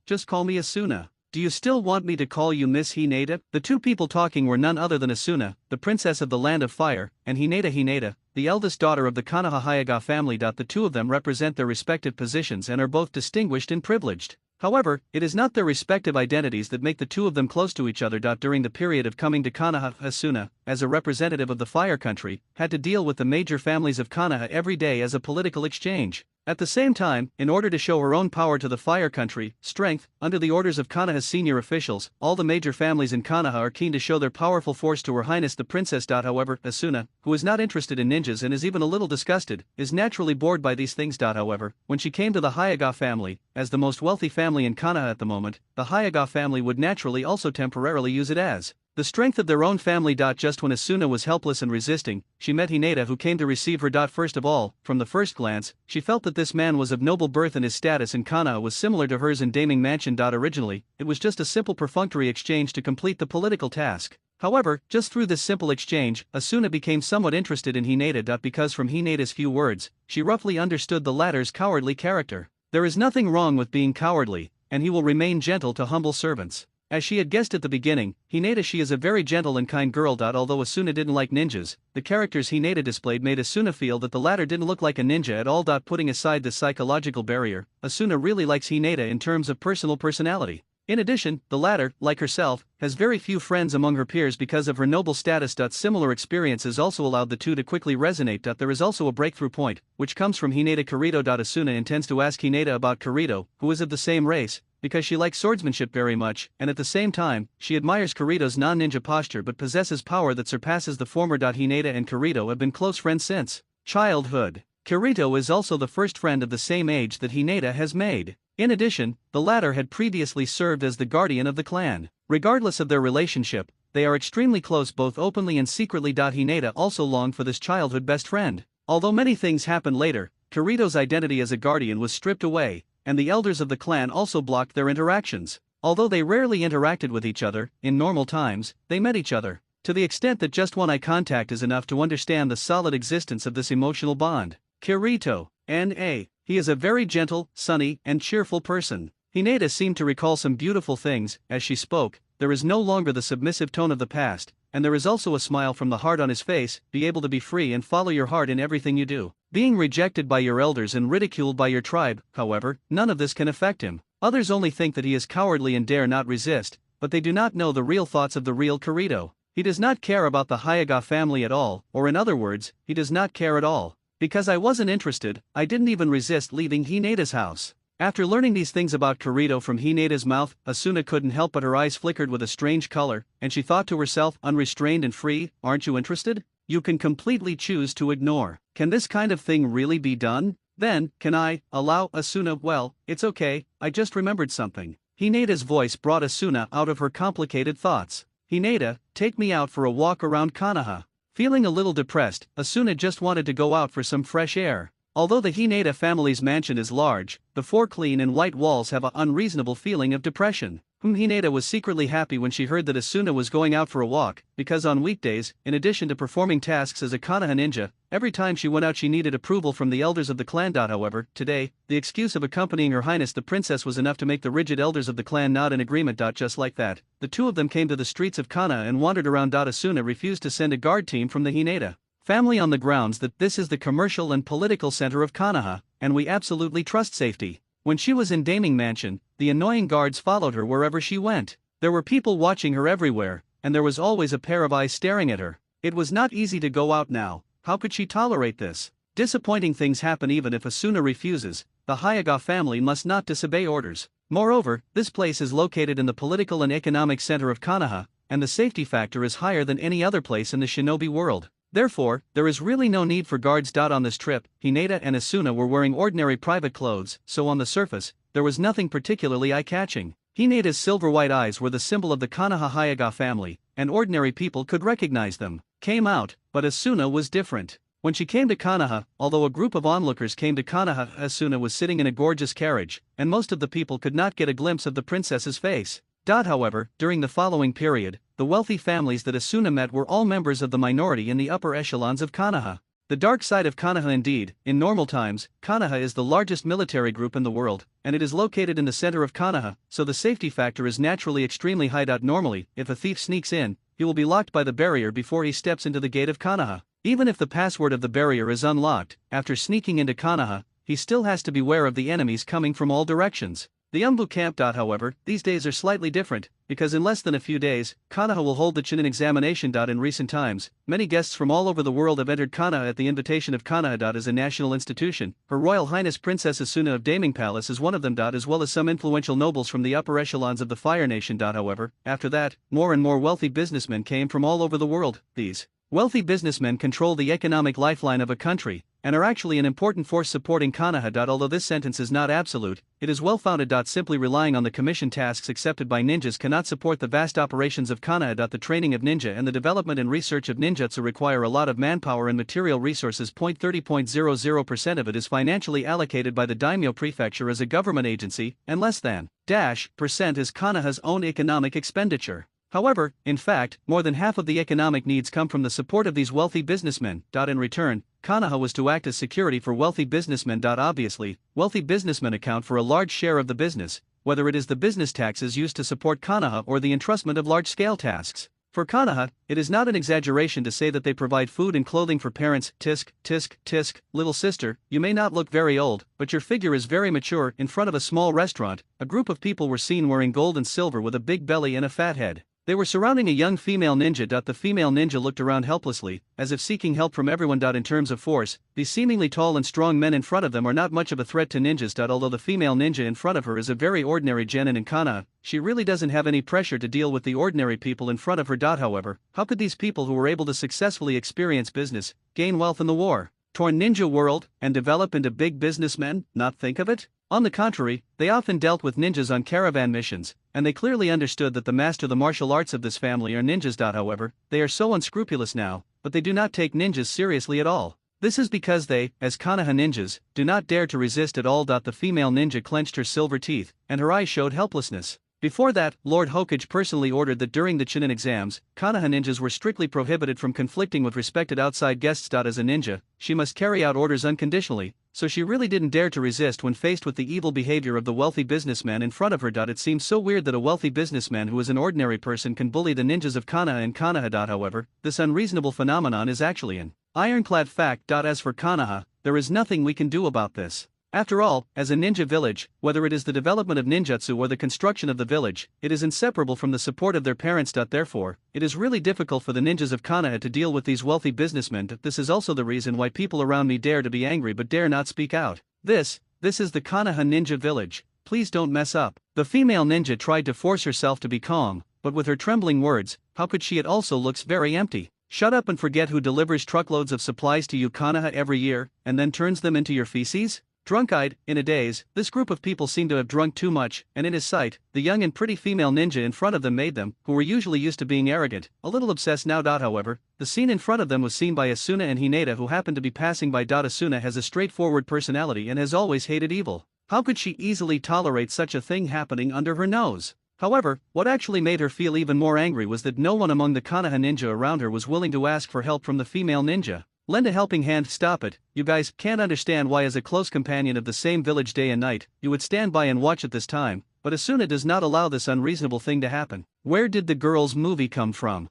just call me Asuna. Do you still want me to call you Miss Hinata? The two people talking were none other than Asuna, the princess of the Land of Fire, and Hinata, the eldest daughter of the Konoha Hyuuga family. The two of them represent their respective positions and are both distinguished and privileged. However, it is not their respective identities that make the two of them close to each other. During the period of coming to Konoha, Asuna, as a representative of the Fire Country, had to deal with the major families of Konoha every day as a political exchange. At the same time, in order to show her own power to the Fire Country, strength, under the orders of Konoha's senior officials, all the major families in Konoha are keen to show their powerful force to Her Highness the Princess. However, Asuna, who is not interested in ninjas and is even a little disgusted, is naturally bored by these things. However, when she came to the Hyuuga family, as the most wealthy family in Konoha at the moment, the Hyuuga family would naturally also temporarily use it as the strength of their own family. Just when Asuna was helpless and resisting, she met Hinata, who came to receive her. First of all, from the first glance, she felt that this man was of noble birth and his status in Konoha was similar to hers in Daming Mansion. Originally, it was just a simple perfunctory exchange to complete the political task. However, just through this simple exchange, Asuna became somewhat interested in Hinata. Because from Hinata's few words, she roughly understood the latter's cowardly character. There is nothing wrong with being cowardly, and he will remain gentle to humble servants. As she had guessed at the beginning, Hinata, she is a very gentle and kind girl. Although Asuna didn't like ninjas, the characters Hinata displayed made Asuna feel that the latter didn't look like a ninja at all. Putting aside this psychological barrier, Asuna really likes Hinata in terms of personality. In addition, the latter, like herself, has very few friends among her peers because of her noble status. Similar experiences also allowed the two to quickly resonate. There is also a breakthrough point, which comes from Hinata Kirito. Asuna intends to ask Hinata about Kirito, who is of the same race, because she likes swordsmanship very much, and at the same time, she admires Kirito's non-ninja posture but possesses power that surpasses the former. Hinata and Kirito have been close friends since childhood. Kirito is also the first friend of the same age that Hinata has made. In addition, the latter had previously served as the guardian of the clan. Regardless of their relationship, they are extremely close both openly and secretly. Hinata also longed for this childhood best friend. Although many things happened later, Kirito's identity as a guardian was stripped away, and the elders of the clan also blocked their interactions. Although they rarely interacted with each other, in normal times, they met each other, to the extent that just one eye contact is enough to understand the solid existence of this emotional bond. Kirito, N.A. He is a very gentle, sunny, and cheerful person. Hinata seemed to recall some beautiful things as she spoke. There is no longer the submissive tone of the past, and there is also a smile from the heart on his face. Be able to be free and follow your heart in everything you do. Being rejected by your elders and ridiculed by your tribe, however, none of this can affect him. Others only think that he is cowardly and dare not resist, but they do not know the real thoughts of the real Kirito. He does not care about the hyuuga family at all, or in other words, he does not care at all. Because I wasn't interested, I didn't even resist leaving Hinata's house. After learning these things about Kirito from Hinata's mouth, Asuna couldn't help but her eyes flickered with a strange color, and she thought to herself, unrestrained and free, aren't you interested? You can completely choose to ignore. Can this kind of thing really be done? Then, can I allow Asuna? Well, it's okay, I just remembered something. Hinata's voice brought Asuna out of her complicated thoughts. Hinata, take me out for a walk around Konoha. Feeling a little depressed, Asuna just wanted to go out for some fresh air. Although the Hinata family's mansion is large, the four clean and white walls have an unreasonable feeling of depression. Hinata was secretly happy when she heard that Asuna was going out for a walk, because on weekdays, in addition to performing tasks as a Konoha ninja, every time she went out she needed approval from the elders of the clan. However, today, the excuse of accompanying Her Highness the Princess was enough to make the rigid elders of the clan nod in agreement. Just like that, the two of them came to the streets of Konoha and wandered around. Asuna refused to send a guard team from the Hinata family on the grounds that this is the commercial and political center of Konoha, and we absolutely trust safety. When she was in Daming Mansion, the annoying guards followed her wherever she went. There were people watching her everywhere, and there was always a pair of eyes staring at her. It was not easy to go out now. How could she tolerate this? Disappointing things happen even if Asuna refuses. The hyuuga family must not disobey orders. Moreover, this place is located in the political and economic center of Konoha, and the safety factor is higher than any other place in the shinobi world. Therefore, there is really no need for guards. On this trip, Hinata and Asuna were wearing ordinary private clothes, so on the surface, there was nothing particularly eye-catching. Hinata's silver-white eyes were the symbol of the Konoha hyuuga family, and ordinary people could recognize them. Came out, but Asuna was different. When she came to Konoha, although a group of onlookers came to Konoha, Asuna was sitting in a gorgeous carriage, and most of the people could not get a glimpse of the princess's face. However, during the following period, the wealthy families that Asuna met were all members of the minority in the upper echelons of Konoha. The dark side of Konoha indeed. In normal times, Konoha is the largest military group in the world, and it is located in the center of Konoha, so the safety factor is naturally extremely high. Normally, if a thief sneaks in, he will be locked by the barrier before he steps into the gate of Konoha. Even if the password of the barrier is unlocked, after sneaking into Konoha, he still has to beware of the enemies coming from all directions. The Umbu camp. However, these days are slightly different, because in less than a few days, Konoha will hold the Chunin examination. In recent times, many guests from all over the world have entered Konoha at the invitation of Konoha. As a national institution, Her Royal Highness Princess Asuna of Daming Palace is one of them. As well as some influential nobles from the upper echelons of the Fire Nation. However, after that, more and more wealthy businessmen came from all over the world. These wealthy businessmen control the economic lifeline of a country, and are actually an important force supporting Konoha. Although this sentence is not absolute, it is well founded. Simply relying on the commission tasks accepted by ninjas cannot support the vast operations of Konoha. The training of ninja and the development and research of ninjutsu require a lot of manpower and material resources. 30.00% of it is financially allocated by the daimyo prefecture as a government agency, and less than % is Konoha's own economic expenditure. However, in fact, more than half of the economic needs come from the support of these wealthy businessmen. In return, Konoha was to act as security for wealthy businessmen. Obviously, wealthy businessmen account for a large share of the business, whether it is the business taxes used to support Konoha or the entrustment of large-scale tasks. For Konoha, it is not an exaggeration to say that they provide food and clothing for parents. Tisk, tisk, tisk, little sister, you may not look very old, but your figure is very mature. In front of a small restaurant, a group of people were seen wearing gold and silver with a big belly and a fat head. They were surrounding a young female ninja. The female ninja looked around helplessly, as if seeking help from everyone. In terms of force, these seemingly tall and strong men in front of them are not much of a threat to ninjas. Although the female ninja in front of her is a very ordinary genin in Konoha, she really doesn't have any pressure to deal with the ordinary people in front of her. However, how could these people who were able to successfully experience business, gain wealth in the war-torn ninja world, and develop into big businessmen, not think of it? On the contrary, they often dealt with ninjas on caravan missions, and they clearly understood that the master the martial arts of this family are ninjas. However, they are so unscrupulous now, but they do not take ninjas seriously at all. This is because they, as Konoha ninjas, do not dare to resist at all. The female ninja clenched her silver teeth, and her eyes showed helplessness. Before that, Lord Hokage personally ordered that during the Chunin exams, Konoha ninjas were strictly prohibited from conflicting with respected outside guests. As a ninja, she must carry out orders unconditionally, so she really didn't dare to resist when faced with the evil behavior of the wealthy businessman in front of her. It seems so weird that a wealthy businessman who is an ordinary person can bully the ninjas of Konoha and Konoha. However, this unreasonable phenomenon is actually an ironclad fact. As for Konoha, there is nothing we can do about this. After all, as a ninja village, whether it is the development of ninjutsu or the construction of the village, it is inseparable from the support of their parents. Therefore, it is really difficult for the ninjas of Konoha to deal with these wealthy businessmen. This is also the reason why people around me dare to be angry but dare not speak out. This is the Konoha ninja village. Please don't mess up. The female ninja tried to force herself to be calm, but with her trembling words, how could she? It also looks very empty. Shut up and forget who delivers truckloads of supplies to you, Konoha, every year, and then turns them into your feces? Drunk-eyed, in a daze, this group of people seemed to have drunk too much, and in his sight, the young and pretty female ninja in front of them made them, who were usually used to being arrogant, a little obsessed now. However, the scene in front of them was seen by Asuna and Hinata, who happened to be passing by. Asuna has a straightforward personality and has always hated evil. How could she easily tolerate such a thing happening under her nose? However, what actually made her feel even more angry was that no one among the Konoha ninja around her was willing to ask for help from the female ninja. Lend a helping hand. Stop it, you guys can't understand why as a close companion of the same village day and night, you would stand by and watch at this time, but Asuna does not allow this unreasonable thing to happen. Where did the girl's movie come from?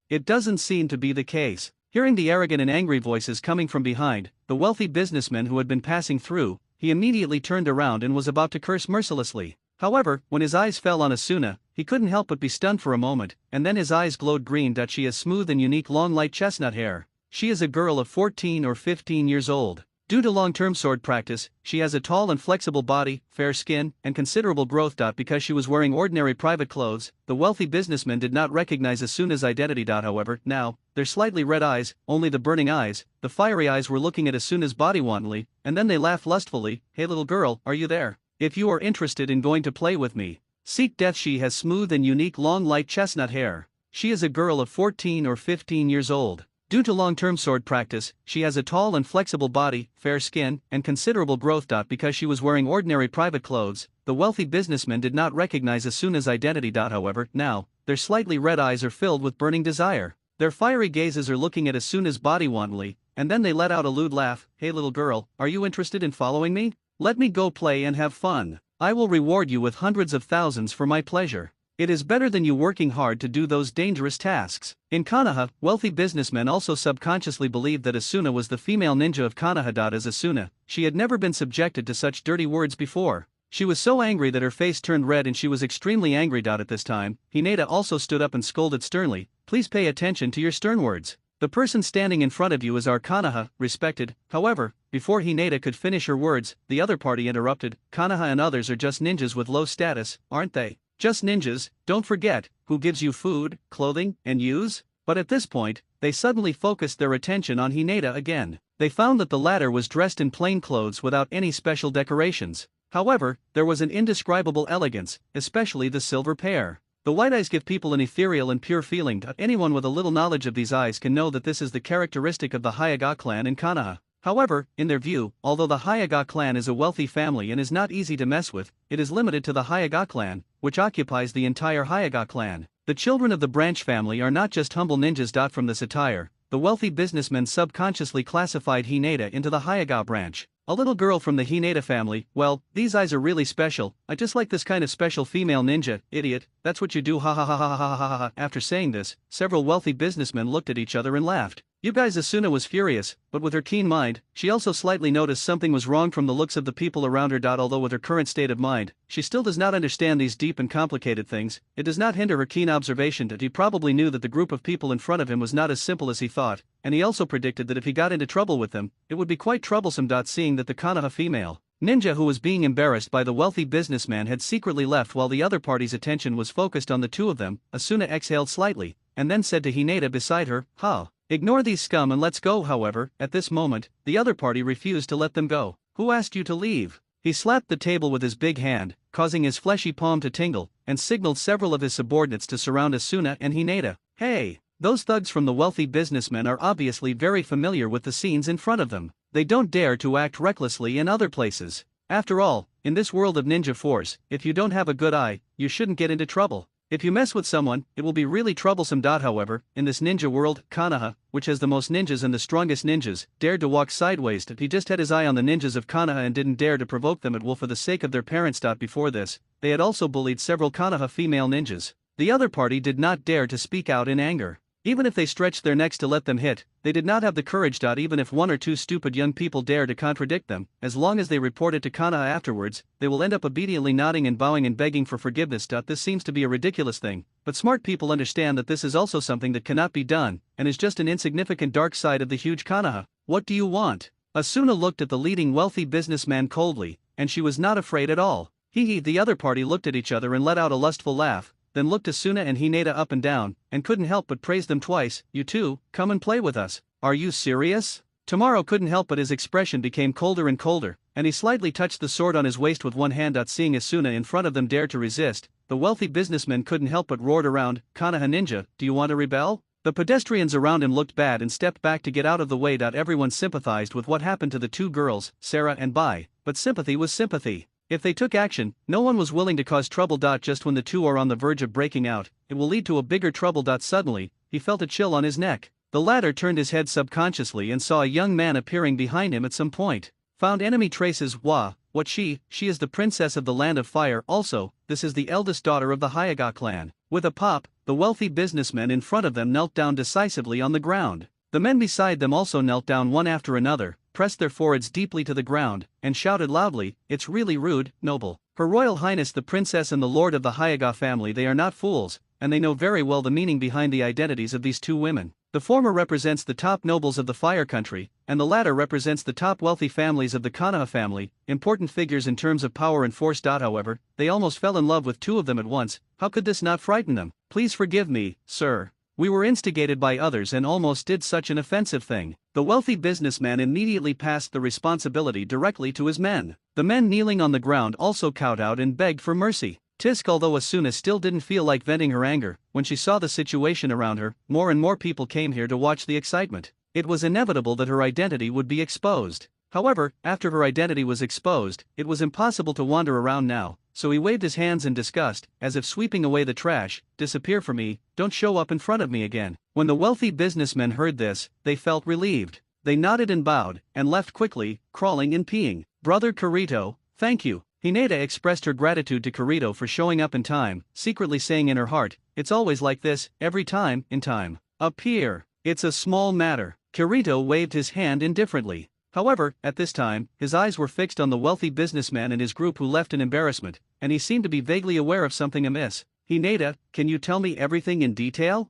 It doesn't seem to be the case. Hearing the arrogant and angry voices coming from behind, the wealthy businessman who had been passing through, he immediately turned around and was about to curse mercilessly. However, when his eyes fell on Asuna, he couldn't help but be stunned for a moment, and then his eyes glowed green. She has smooth and unique long light chestnut hair. She is a girl of 14 or 15 years old. Due to long-term sword practice, she has a tall and flexible body, fair skin, and considerable growth. Because she was wearing ordinary private clothes, the wealthy businessman did not recognize Asuna's identity. However, now, their slightly red eyes, only the burning eyes, the fiery eyes were looking at Asuna's body wantonly, and then they laughed lustfully. Hey little girl, are you there? If you are interested in going to play with me, seek death. She has smooth and unique long light chestnut hair. She is a girl of 14 or 15 years old. Due to long-term sword practice, she has a tall and flexible body, fair skin, and considerable growth. Because she was wearing ordinary private clothes, the wealthy businessman did not recognize Asuna's identity. However, now, their slightly red eyes are filled with burning desire. Their fiery gazes are looking at Asuna's body wantonly, and then they let out a lewd laugh. Hey little girl, are you interested in following me? Let me go play and have fun. I will reward you with hundreds of thousands for my pleasure. It is better than you working hard to do those dangerous tasks. In Konoha, wealthy businessmen also subconsciously believed that Asuna was the female ninja of Konoha. As Asuna, she had never been subjected to such dirty words before. She was so angry that her face turned red and she was extremely angry. At this time, Hinata also stood up and scolded sternly, please pay attention to your stern words. The person standing in front of you is our Konoha, respected. However, before Hinata could finish her words, the other party interrupted. Konoha and others are just ninjas with low status, aren't they? Just ninjas, don't forget, who gives you food, clothing, and use? But at this point, they suddenly focused their attention on Hinata again. They found that the latter was dressed in plain clothes without any special decorations. However, there was an indescribable elegance, especially the silver pair. The white eyes give people an ethereal and pure feeling. Anyone with a little knowledge of these eyes can know that this is the characteristic of the Hyuuga clan in Konoha. However, in their view, although the Hyuuga clan is a wealthy family and is not easy to mess with, it is limited to the Hyuuga clan, which occupies the entire Hyuuga clan. The children of the branch family are not just humble ninjas. From this attire, the wealthy businessmen subconsciously classified Hinata into the Hyuuga branch. A little girl from the Hinata family. Well, these eyes are really special. I just like this kind of special female ninja, idiot. That's what you do, ha ha ha ha ha ha ha. After saying this, several wealthy businessmen looked at each other and laughed. You guys, Asuna was furious, but with her keen mind, she also slightly noticed something was wrong from the looks of the people around her. Although with her current state of mind, she still does not understand these deep and complicated things, it does not hinder her keen observation that he probably knew that the group of people in front of him was not as simple as he thought, and he also predicted that if he got into trouble with them, it would be quite troublesome. Seeing that the Konoha female ninja who was being embarrassed by the wealthy businessman had secretly left while the other party's attention was focused on the two of them, Asuna exhaled slightly, and then said to Hinata beside her, "Huh. Ignore these scum and let's go." However, at this moment, the other party refused to let them go. "Who asked you to leave?" He slapped the table with his big hand, causing his fleshy palm to tingle, and signaled several of his subordinates to surround Asuna and Hinata. Hey! Those thugs from the wealthy businessmen are obviously very familiar with the scenes in front of them. They don't dare to act recklessly in other places. After all, in this world of ninja force, if you don't have a good eye, you shouldn't get into trouble. If you mess with someone, it will be really troublesome. However, in this ninja world, Konoha, which has the most ninjas and the strongest ninjas, dared to walk sideways. He just had his eye on the ninjas of Konoha and didn't dare to provoke them at will for the sake of their parents. Before this, they had also bullied several Konoha female ninjas. The other party did not dare to speak out in anger. Even if they stretched their necks to let them hit, they did not have the courage. Even if one or two stupid young people dare to contradict them, as long as they report it to Konoha afterwards, they will end up obediently nodding and bowing and begging for forgiveness. This seems to be a ridiculous thing, but smart people understand that this is also something that cannot be done, and is just an insignificant dark side of the huge Konoha. What do you want? Asuna looked at the leading wealthy businessman coldly, and she was not afraid at all. The other party looked at each other and let out a lustful laugh, then looked Asuna and Hinata up and down, and couldn't help but praise them twice. "You two, come and play with us. Are you serious?" Tomorrow couldn't help but his expression became colder and colder, and he slightly touched the sword on his waist with one hand. Seeing Asuna in front of them dare to resist, the wealthy businessman couldn't help but roared around, "Konoha ninja, do you want to rebel?" The pedestrians around him looked bad and stepped back to get out of the way. Everyone sympathized with what happened to the two girls, Sarah and Bai, but sympathy was sympathy. If they took action, no one was willing to cause trouble. Just when the two are on the verge of breaking out, it will lead to a bigger trouble. Suddenly, he felt a chill on his neck. The latter turned his head subconsciously and saw a young man appearing behind him at some point. Found enemy traces. What she is the princess of the land of fire. Also, this is the eldest daughter of the Hyuuga clan. With a pop, the wealthy businessmen in front of them knelt down decisively on the ground. The men beside them also knelt down one after another, pressed their foreheads deeply to the ground, and shouted loudly, "It's really rude, noble. Her Royal Highness the Princess and the Lord of the Hyuuga family." They are not fools, and they know very well the meaning behind the identities of these two women. The former represents the top nobles of the Fire Country, and the latter represents the top wealthy families of the Konoha family, important figures in terms of power and force. However, they almost fell in love with two of them at once. How could this not frighten them? "Please forgive me, sir. We were instigated by others and almost did such an offensive thing." The wealthy businessman immediately passed the responsibility directly to his men. The men kneeling on the ground also kowed out and begged for mercy. Although Asuna still didn't feel like venting her anger, when she saw the situation around her, more and more people came here to watch the excitement. It was inevitable that her identity would be exposed. However, after her identity was exposed, it was impossible to wander around now, so he waved his hands in disgust, as if sweeping away the trash. "Disappear from me, don't show up in front of me again." When the wealthy businessmen heard this, they felt relieved. They nodded and bowed, and left quickly, crawling and peeing. "Brother Kirito, thank you." Hinata expressed her gratitude to Kirito for showing up in time, secretly saying in her heart, "It's always like this, every time, in time. Up here. It's a small matter." Kirito waved his hand indifferently. However, at this time, his eyes were fixed on the wealthy businessman and his group who left in embarrassment, and he seemed to be vaguely aware of something amiss. "Hinata, can you tell me everything in detail?"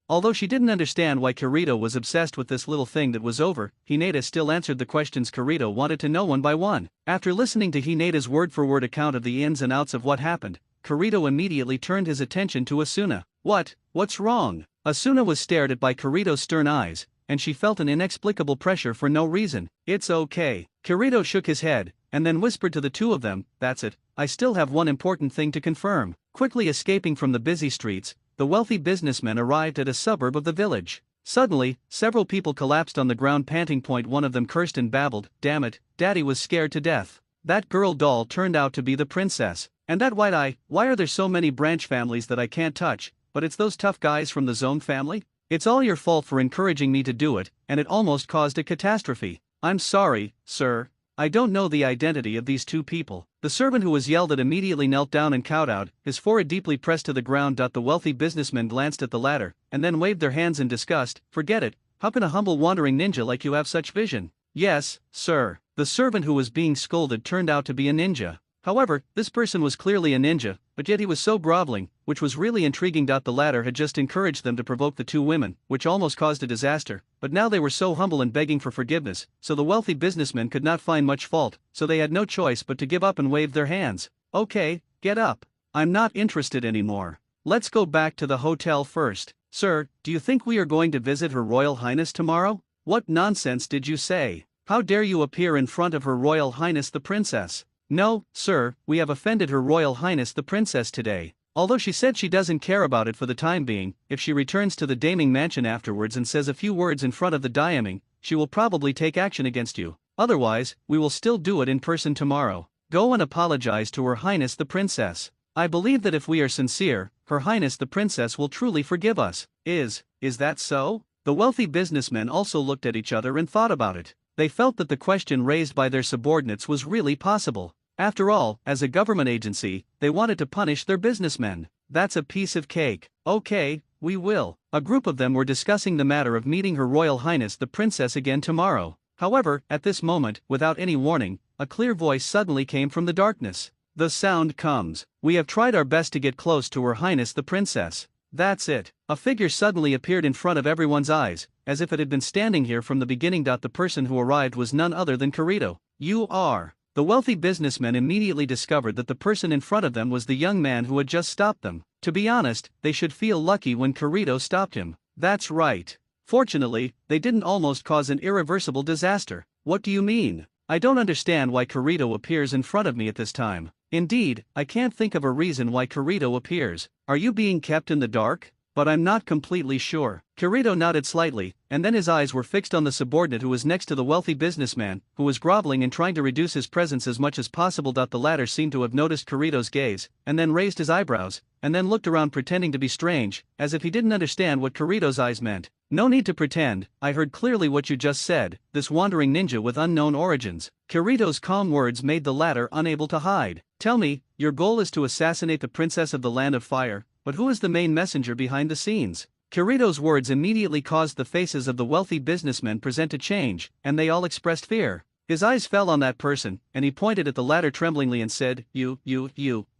Although she didn't understand why Kirito was obsessed with this little thing that was over, Hinata still answered the questions Kirito wanted to know one by one. After listening to Hinata's word-for-word account of the ins and outs of what happened, Kirito immediately turned his attention to Asuna. What's wrong?" Asuna was stared at by Kirito's stern eyes, and she felt an inexplicable pressure for no reason. "It's okay." Kirito shook his head, and then whispered to the two of them, "That's it, I still have one important thing to confirm." Quickly escaping from the busy streets, the wealthy businessmen arrived at a suburb of the village. Suddenly, several people collapsed on the ground panting. One of them cursed and babbled, "Damn it, Daddy was scared to death. That girl doll turned out to be the princess. And that white eye, why are there so many branch families that I can't touch, but it's those tough guys from the Zone family? It's all your fault for encouraging me to do it, and it almost caused a catastrophe." I'm sorry, sir. I don't know the identity of these two people. The servant who was yelled at immediately knelt down and kowtowed, his forehead deeply pressed to the ground. The wealthy businessmen glanced at the latter, and then waved their hands in disgust. Forget it, how can a humble wandering ninja like you have such vision? Yes, sir. The servant who was being scolded turned out to be a ninja. However, this person was clearly a ninja, but yet he was so groveling, which was really intriguing. The latter had just encouraged them to provoke the two women, which almost caused a disaster, but now they were so humble and begging for forgiveness, so the wealthy businessmen could not find much fault, so they had no choice but to give up and wave their hands. Okay, get up. I'm not interested anymore. Let's go back to the hotel first. Sir, do you think we are going to visit Her Royal Highness tomorrow? What nonsense did you say? How dare you appear in front of Her Royal Highness the Princess? No, sir, we have offended Her Royal Highness the Princess today. Although she said she doesn't care about it for the time being, if she returns to the Daming Mansion afterwards and says a few words in front of the Diaming, she will probably take action against you. Otherwise, we will still do it in person tomorrow. Go and apologize to Her Highness the Princess. I believe that if we are sincere, Her Highness the Princess will truly forgive us. Is that so? The wealthy businessmen also looked at each other and thought about it. They felt that the question raised by their subordinates was really possible. After all, as a government agency, they wanted to punish their businessmen. That's a piece of cake. Okay, we will. A group of them were discussing the matter of meeting Her Royal Highness the Princess again tomorrow. However, at this moment, without any warning, a clear voice suddenly came from the darkness. The sound comes. We have tried our best to get close to Her Highness the Princess. That's it. A figure suddenly appeared in front of everyone's eyes, as if it had been standing here from the beginning. The person who arrived was none other than Kirito. You are. The wealthy businessmen immediately discovered that the person in front of them was the young man who had just stopped them. To be honest, they should feel lucky when Kirito stopped him. That's right. Fortunately, they didn't almost cause an irreversible disaster. What do you mean? I don't understand why Kirito appears in front of me at this time. Indeed, I can't think of a reason why Kirito appears. Are you being kept in the dark? But I'm not completely sure. Kirito nodded slightly, and then his eyes were fixed on the subordinate who was next to the wealthy businessman, who was groveling and trying to reduce his presence as much as possible. The latter seemed to have noticed Kirito's gaze, and then raised his eyebrows, and then looked around pretending to be strange, as if he didn't understand what Kirito's eyes meant. No need to pretend, I heard clearly what you just said, this wandering ninja with unknown origins. Kirito's calm words made the latter unable to hide. Tell me, your goal is to assassinate the princess of the Land of Fire, but who is the main messenger behind the scenes? Kirito's words immediately caused the faces of the wealthy businessmen present to change, and they all expressed fear. His eyes fell on that person, and he pointed at the latter tremblingly and said, You.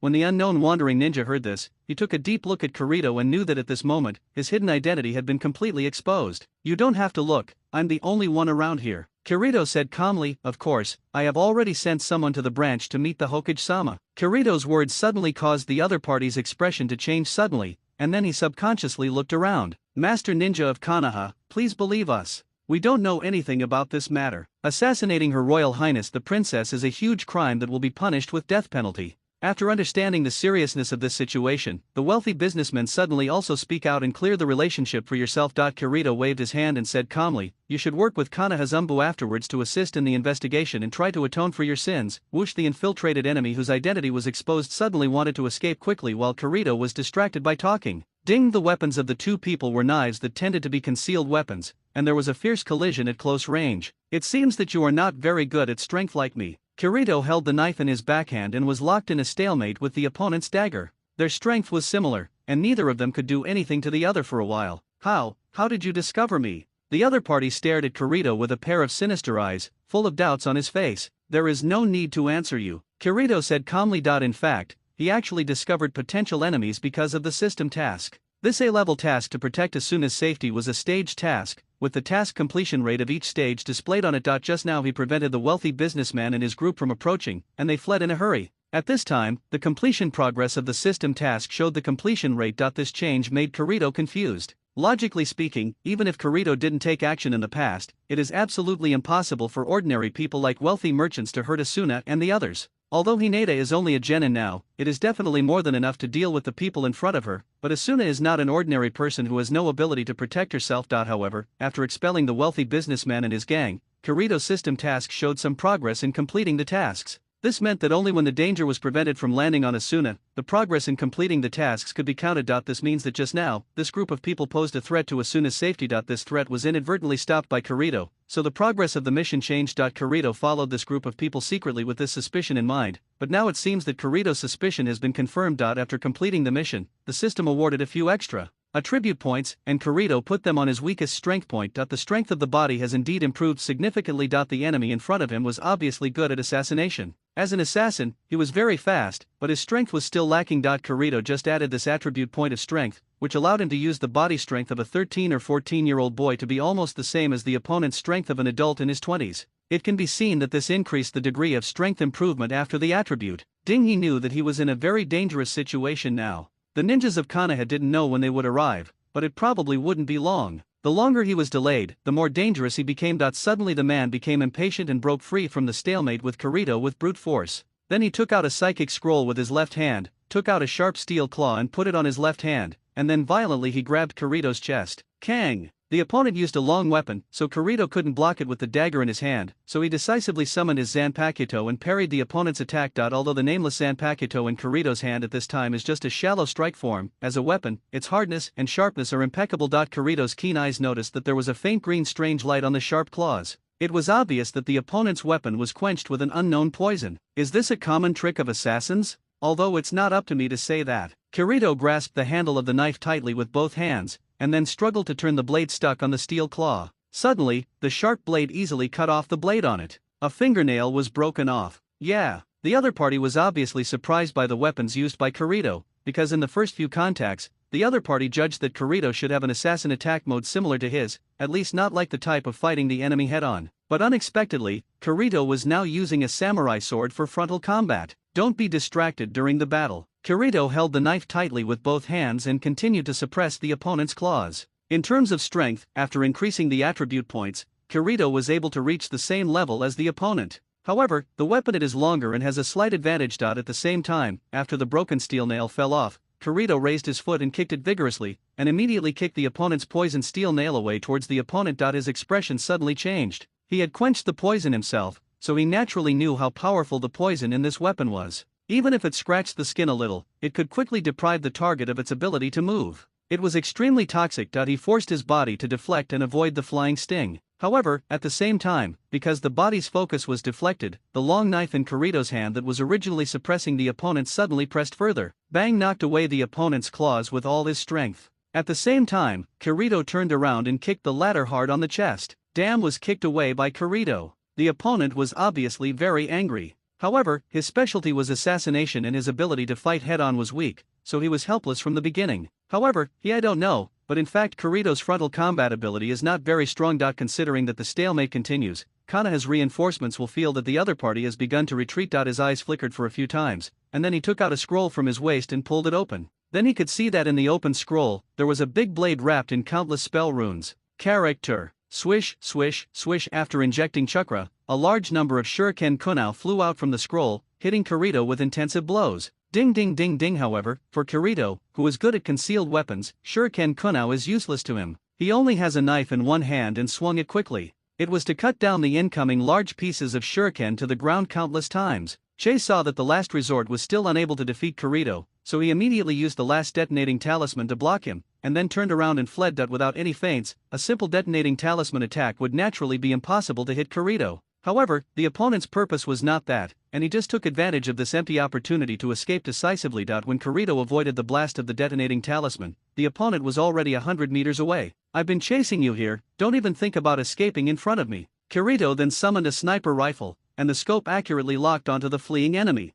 When the unknown wandering ninja heard this, he took a deep look at Kirito and knew that at this moment, his hidden identity had been completely exposed. You don't have to look, I'm the only one around here. Kirito said calmly, Of course, I have already sent someone to the branch to meet the Hokage-sama. Kirito's words suddenly caused the other party's expression to change suddenly, and then he subconsciously looked around. Master Ninja of Konoha, please believe us. We don't know anything about this matter. Assassinating Her Royal Highness the Princess is a huge crime that will be punished with death penalty. After understanding the seriousness of this situation, the wealthy businessmen suddenly also speak out and clear the relationship for yourself. Kirito waved his hand and said calmly, You should work with Konoha Zumbu afterwards to assist in the investigation and try to atone for your sins. Whoosh, the infiltrated enemy whose identity was exposed suddenly wanted to escape quickly while Kirito was distracted by talking. Ding, the weapons of the two people were knives that tended to be concealed weapons, and there was a fierce collision at close range. It seems that you are not very good at strength like me. Kirito held the knife in his backhand and was locked in a stalemate with the opponent's dagger. Their strength was similar, and neither of them could do anything to the other for a while. How did you discover me? The other party stared at Kirito with a pair of sinister eyes, full of doubts on his face. There is no need to answer you, Kirito said calmly. In fact, he actually discovered potential enemies because of the system task. This A-level task to protect Asuna's safety was a staged task, with the task completion rate of each stage displayed on it. Just now he prevented the wealthy businessman and his group from approaching, and they fled in a hurry. At this time, the completion progress of the system task showed the completion rate. This change made Kirito confused. Logically speaking, even if Kirito didn't take action in the past, it is absolutely impossible for ordinary people like wealthy merchants to hurt Asuna and the others. Although Hinata is only a genin now, it is definitely more than enough to deal with the people in front of her, but Asuna is not an ordinary person who has no ability to protect herself. However, after expelling the wealthy businessman and his gang, Kirito's system task showed some progress in completing the tasks. This meant that only when the danger was prevented from landing on Asuna, the progress in completing the tasks could be counted. This means that just now, this group of people posed a threat to Asuna's safety. This threat was inadvertently stopped by Kirito, so the progress of the mission changed. Kirito followed this group of people secretly with this suspicion in mind, but now it seems that Kirito's suspicion has been confirmed. After completing the mission, the system awarded a few extra attribute points, and Kirito put them on his weakest strength point. The strength of the body has indeed improved significantly. The enemy in front of him was obviously good at assassination. As an assassin, he was very fast, but his strength was still lacking. Kirito just added this attribute point of strength, which allowed him to use the body strength of a 13 or 14-year-old boy to be almost the same as the opponent's strength of an adult in his 20s. It can be seen that this increased the degree of strength improvement after the attribute. He knew that he was in a very dangerous situation now. The ninjas of Konoha didn't know when they would arrive, but it probably wouldn't be long. The longer he was delayed, the more dangerous he became. Suddenly the man became impatient and broke free from the stalemate with Kirito with brute force. Then he took out a psychic scroll with his left hand, took out a sharp steel claw and put it on his left hand, and then violently he grabbed Kirito's chest. Kang! The opponent used a long weapon, so Kirito couldn't block it with the dagger in his hand, so he decisively summoned his Zanpakuto and parried the opponent's attack. Although the nameless Zanpakuto in Kirito's hand at this time is just a shallow strike form, as a weapon, its hardness and sharpness are impeccable. Kirito's keen eyes noticed that there was a faint green strange light on the sharp claws. It was obvious that the opponent's weapon was quenched with an unknown poison. Is this a common trick of assassins? Although it's not up to me to say that. Kirito grasped the handle of the knife tightly with both hands, and then struggled to turn the blade stuck on the steel claw. Suddenly, the sharp blade easily cut off the blade on it. A fingernail was broken off. Yeah. The other party was obviously surprised by the weapons used by Kirito, because in the first few contacts, the other party judged that Kirito should have an assassin attack mode similar to his, at least not like the type of fighting the enemy head-on. But unexpectedly, Kirito was now using a samurai sword for frontal combat. Don't be distracted during the battle. Kirito held the knife tightly with both hands and continued to suppress the opponent's claws. In terms of strength, after increasing the attribute points, Kirito was able to reach the same level as the opponent. However, the weapon is longer and has a slight advantage. At the same time, after the broken steel nail fell off, Kirito raised his foot and kicked it vigorously, and immediately kicked the opponent's poisoned steel nail away towards the opponent. His expression suddenly changed. He had quenched the poison himself, so he naturally knew how powerful the poison in this weapon was. Even if it scratched the skin a little, it could quickly deprive the target of its ability to move. It was extremely toxic. He forced his body to deflect and avoid the flying sting. However, at the same time, because the body's focus was deflected, the long knife in Kirito's hand that was originally suppressing the opponent suddenly pressed further. Bang knocked away the opponent's claws with all his strength. At the same time, Kirito turned around and kicked the latter hard on the chest. Damn was kicked away by Kirito. The opponent was obviously very angry. However, his specialty was assassination and his ability to fight head-on was weak, so he was helpless from the beginning. However, I don't know, but in fact Kirito's frontal combat ability is not very strong. Considering that the stalemate continues, Konoha's reinforcements will feel that the other party has begun to retreat. His eyes flickered for a few times, and then he took out a scroll from his waist and pulled it open. Then he could see that in the open scroll, there was a big blade wrapped in countless spell runes. Character. Swish, swish, swish. After injecting chakra, a large number of shuriken kunai flew out from the scroll, hitting Kirito with intensive blows. Ding ding ding ding. However, for Kirito, who is good at concealed weapons, shuriken kunai is useless to him. He only has a knife in one hand and swung it quickly. It was to cut down the incoming large pieces of shuriken to the ground countless times. Chase saw that the last resort was still unable to defeat Kirito, so he immediately used the last detonating talisman to block him, and then turned around and fled. Without any feints, a simple detonating talisman attack would naturally be impossible to hit Kirito. However, the opponent's purpose was not that, and he just took advantage of this empty opportunity to escape decisively. When Kirito avoided the blast of the detonating talisman, the opponent was already 100 meters away. I've been chasing you here, don't even think about escaping in front of me. Kirito then summoned a sniper rifle, and the scope accurately locked onto the fleeing enemy.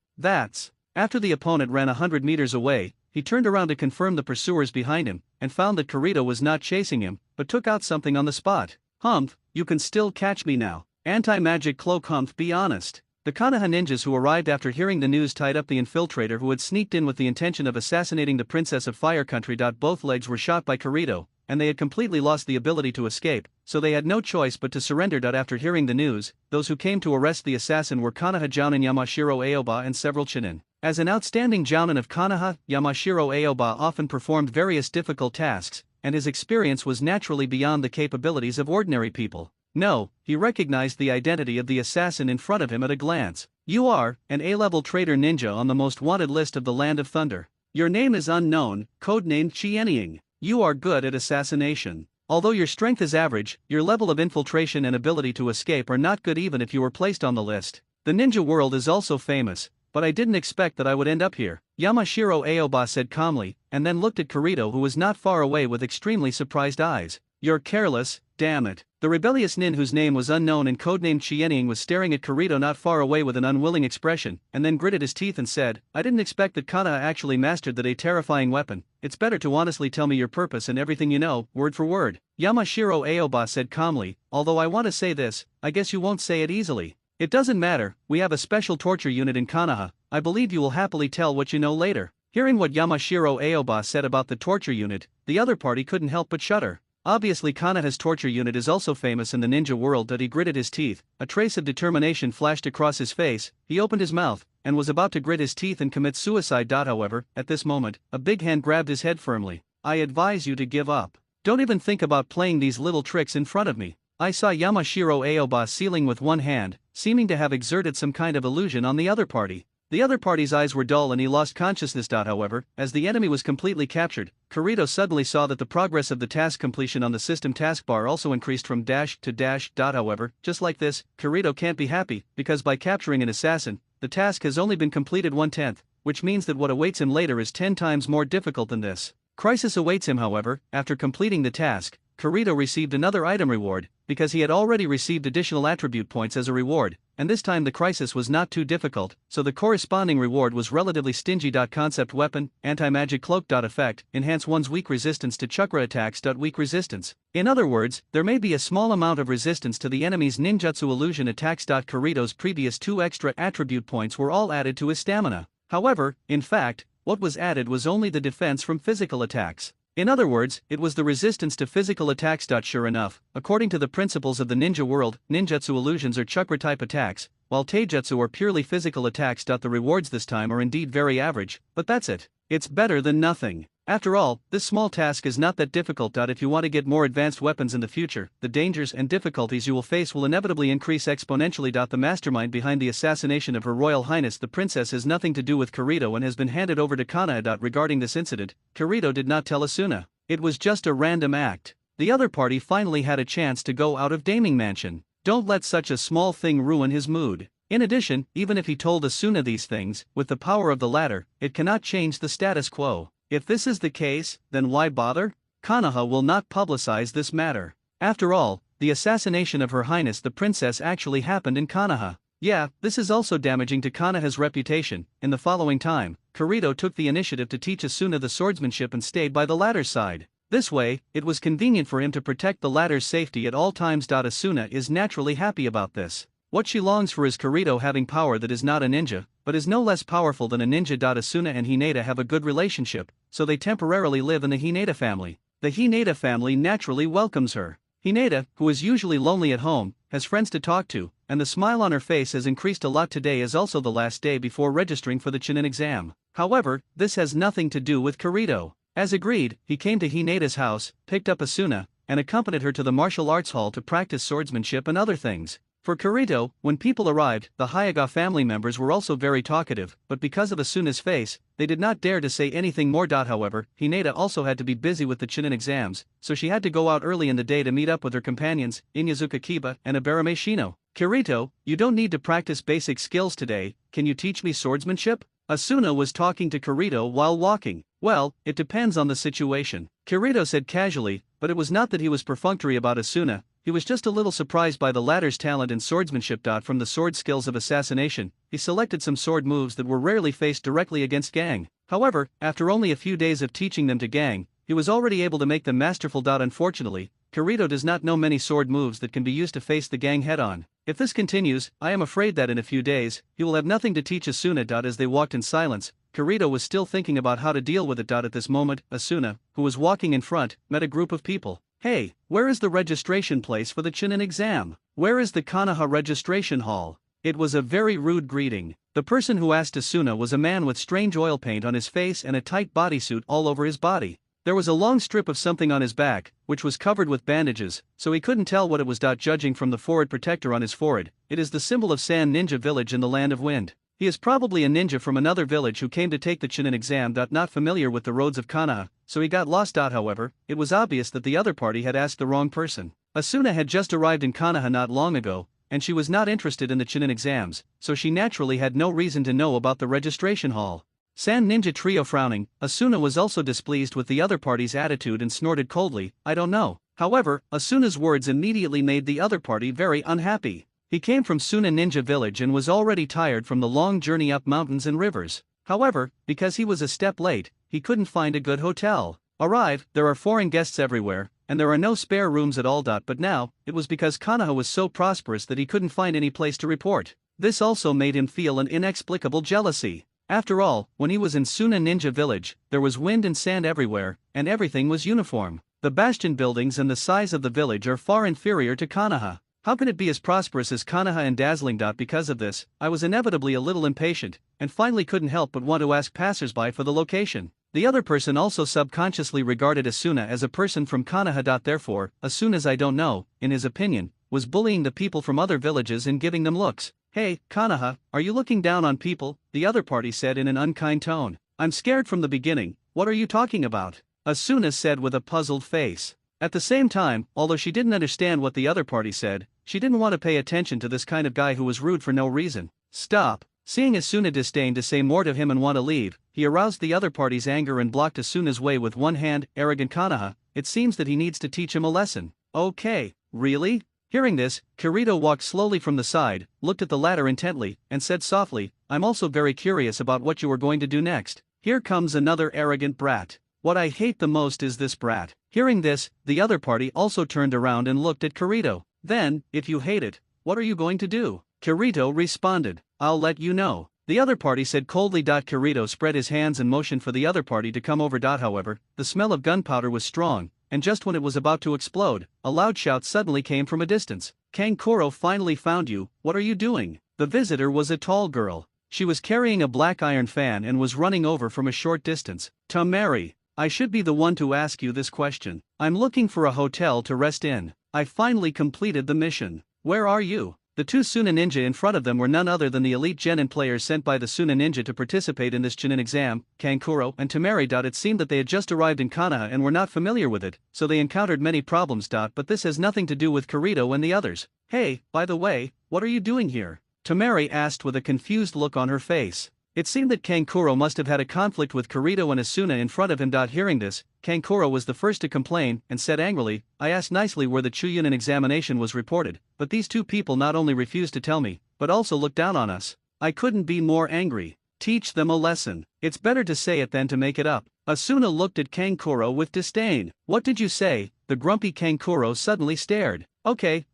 After the opponent ran 100 meters away, he turned around to confirm the pursuers behind him, and found that Kirito was not chasing him, but took out something on the spot. Humph, you can still catch me now. Anti-magic cloak. Humph, be honest. The Konoha ninjas who arrived after hearing the news tied up the infiltrator who had sneaked in with the intention of assassinating the Princess of Fire Country. Both legs were shot by Kirito, and they had completely lost the ability to escape, so they had no choice but to surrender. After hearing the news, those who came to arrest the assassin were Konoha Jounin Yamashiro Aoba and several Chunin. As an outstanding Jounin of Konoha, Yamashiro Aoba often performed various difficult tasks, and his experience was naturally beyond the capabilities of ordinary people. No, he recognized the identity of the assassin in front of him at a glance. You are an A-level traitor ninja on the most wanted list of the Land of Thunder. Your name is unknown, codenamed Chienying. You are good at assassination. Although your strength is average, your level of infiltration and ability to escape are not good even if you were placed on the list. The ninja world is also famous, but I didn't expect that I would end up here, Yamashiro Aoba said calmly, and then looked at Kirito, who was not far away, with extremely surprised eyes. You're careless, damn it. The rebellious nin, whose name was unknown and codenamed Chienying, was staring at Kirito not far away with an unwilling expression, and then gritted his teeth and said, I didn't expect that Kana actually mastered that terrifying weapon. It's better to honestly tell me your purpose and everything you know, word for word. Yamashiro Aoba said calmly, although I want to say this, I guess you won't say it easily. It doesn't matter, we have a special torture unit in Konoha. I believe you will happily tell what you know later. Hearing what Yamashiro Aoba said about the torture unit, the other party couldn't help but shudder. Obviously Konoha's torture unit is also famous in the ninja world. That he gritted his teeth, a trace of determination flashed across his face, he opened his mouth, and was about to grit his teeth and commit suicide. However, at this moment, a big hand grabbed his head firmly. I advise you to give up. Don't even think about playing these little tricks in front of me. I saw Yamashiro Aoba sealing with one hand, seeming to have exerted some kind of illusion on the other party. The other party's eyes were dull and he lost consciousness. However, as the enemy was completely captured, Kirito suddenly saw that the progress of the task completion on the system taskbar also increased from dash to dash. However, just like this, Kirito can't be happy, because by capturing an assassin, the task has only been completed 1/10, which means that what awaits him later is 10 times more difficult than this. Crisis awaits him. However, after completing the task, Kirito received another item reward, because he had already received additional attribute points as a reward, and this time the crisis was not too difficult, so the corresponding reward was relatively stingy. Concept weapon, anti-magic cloak. Effect, enhance one's weak resistance to chakra attacks. Weak resistance. In other words, there may be a small amount of resistance to the enemy's ninjutsu illusion attacks. Kirito's previous 2 extra attribute points were all added to his stamina. However, in fact, what was added was only the defense from physical attacks. In other words, it was the resistance to physical attacks. Sure enough, according to the principles of the ninja world, ninjutsu illusions are chakra-type attacks, while taijutsu are purely physical attacks. The rewards this time are indeed very average, but that's it. It's better than nothing. After all, this small task is not that difficult. If you want to get more advanced weapons in the future, the dangers and difficulties you will face will inevitably increase exponentially. The mastermind behind the assassination of Her Royal Highness the Princess has nothing to do with Kirito and has been handed over to Kana. Regarding this incident, Kirito did not tell Asuna. It was just a random act. The other party finally had a chance to go out of Daming Mansion. Don't let such a small thing ruin his mood. In addition, even if he told Asuna these things, with the power of the latter, it cannot change the status quo. If this is the case, then why bother? Konoha will not publicize this matter. After all, the assassination of Her Highness the Princess actually happened in Konoha. Yeah, this is also damaging to Konoha's reputation. In the following time, Kirito took the initiative to teach Asuna the swordsmanship and stayed by the latter's side. This way, it was convenient for him to protect the latter's safety at all times. Asuna is naturally happy about this. What she longs for is Kirito having power that is not a ninja, but is no less powerful than a ninja. Asuna and Hinata have a good relationship, so they temporarily live in the Hinata family. The Hinata family naturally welcomes her. Hinata, who is usually lonely at home, has friends to talk to, and the smile on her face has increased a lot. Today is also the last day before registering for the Chunin exam. However, this has nothing to do with Kirito. As agreed, he came to Hinata's house, picked up Asuna, and accompanied her to the martial arts hall to practice swordsmanship and other things. For Kirito, when people arrived, the hyuuga family members were also very talkative, but because of Asuna's face, they did not dare to say anything more. However, Hinata also had to be busy with the Chunin exams, so she had to go out early in the day to meet up with her companions, Inyazuka Kiba and Abarame Shino. Kirito, you don't need to practice basic skills today, can you teach me swordsmanship? Asuna was talking to Kirito while walking. Well, it depends on the situation, Kirito said casually, but it was not that he was perfunctory about Asuna. He was just a little surprised by the latter's talent in swordsmanship. From the sword skills of assassination, he selected some sword moves that were rarely faced directly against Gang. However, after only a few days of teaching them to Gang, he was already able to make them masterful. Unfortunately, Kirito does not know many sword moves that can be used to face the Gang head-on. If this continues, I am afraid that in a few days, he will have nothing to teach Asuna. As they walked in silence, Kirito was still thinking about how to deal with it. At this moment, Asuna, who was walking in front, met a group of people. Hey, where is the registration place for the Chunin exam? Where is the Konoha registration hall? It was a very rude greeting. The person who asked Asuna was a man with strange oil paint on his face and a tight bodysuit all over his body. There was a long strip of something on his back, which was covered with bandages, so he couldn't tell what it was. Judging from the forehead protector on his forehead, it is the symbol of Sand Ninja Village in the Land of Wind. He is probably a ninja from another village who came to take the Chunin exam. Not familiar with the roads of Konoha, so he got lost. However, it was obvious that the other party had asked the wrong person. Asuna had just arrived in Konoha not long ago, and she was not interested in the Chunin exams, so she naturally had no reason to know about the registration hall. Sand Ninja Trio frowning, Asuna was also displeased with the other party's attitude and snorted coldly, "I don't know." However, Asuna's words immediately made the other party very unhappy. He came from Suna Ninja Village and was already tired from the long journey up mountains and rivers. However, because he was a step late, he couldn't find a good hotel. There are foreign guests everywhere, and there are no spare rooms at all. But now, it was because Konoha was so prosperous that he couldn't find any place to report. This also made him feel an inexplicable jealousy. After all, when he was in Suna Ninja Village, there was wind and sand everywhere, and everything was uniform. The bastion buildings and the size of the village are far inferior to Konoha. How can it be as prosperous as Konoha and dazzling? Because of this, I was inevitably a little impatient, and finally couldn't help but want to ask passersby for the location. The other person also subconsciously regarded Asuna as a person from Konoha. Therefore, Asuna's "I don't know," in his opinion, was bullying the people from other villages and giving them looks. "Hey, Konoha, are you looking down on people?" the other party said in an unkind tone. "I'm scared from the beginning, what are you talking about?" Asuna said with a puzzled face. At the same time, although she didn't understand what the other party said, she didn't want to pay attention to this kind of guy who was rude for no reason. "Stop." Seeing Asuna disdain to say more to him and want to leave, he aroused the other party's anger and blocked Asuna's way with one hand. "Arrogant Konoha, it seems that he needs to teach him a lesson." "Okay, really?" Hearing this, Kirito walked slowly from the side, looked at the latter intently, and said softly, "I'm also very curious about what you are going to do next. Here comes another arrogant brat. What I hate the most is this brat." Hearing this, the other party also turned around and looked at Kirito. "Then, if you hate it, what are you going to do?" Kirito responded, "I'll let you know." The other party said coldly. Kirito spread his hands and motioned for the other party to come over. However, the smell of gunpowder was strong, and just when it was about to explode, a loud shout suddenly came from a distance. "Kankuro finally found you, what are you doing?" The visitor was a tall girl. She was carrying a black iron fan and was running over from a short distance. "Tamari, I should be the one to ask you this question. I'm looking for a hotel to rest in. I finally completed the mission. Where are you?" The two Suna Ninja in front of them were none other than the elite genin players sent by the Suna Ninja to participate in this Chunin exam, Kankuro and Tamari. It seemed that they had just arrived in Konoha and were not familiar with it, so they encountered many problems. But this has nothing to do with Kirito and the others. "Hey, by the way, what are you doing here?" Tamari asked with a confused look on her face. It seemed that Kankuro must have had a conflict with Kirito and Asuna in front of him. Hearing this, Kankuro was the first to complain and said angrily, "I asked nicely where the Chunin examination was reported, but these two people not only refused to tell me, but also looked down on us. I couldn't be more angry. Teach them a lesson. It's better to say it than to make it up." Asuna looked at Kankuro with disdain. "What did you say?" The grumpy Kankuro suddenly stared. Okay,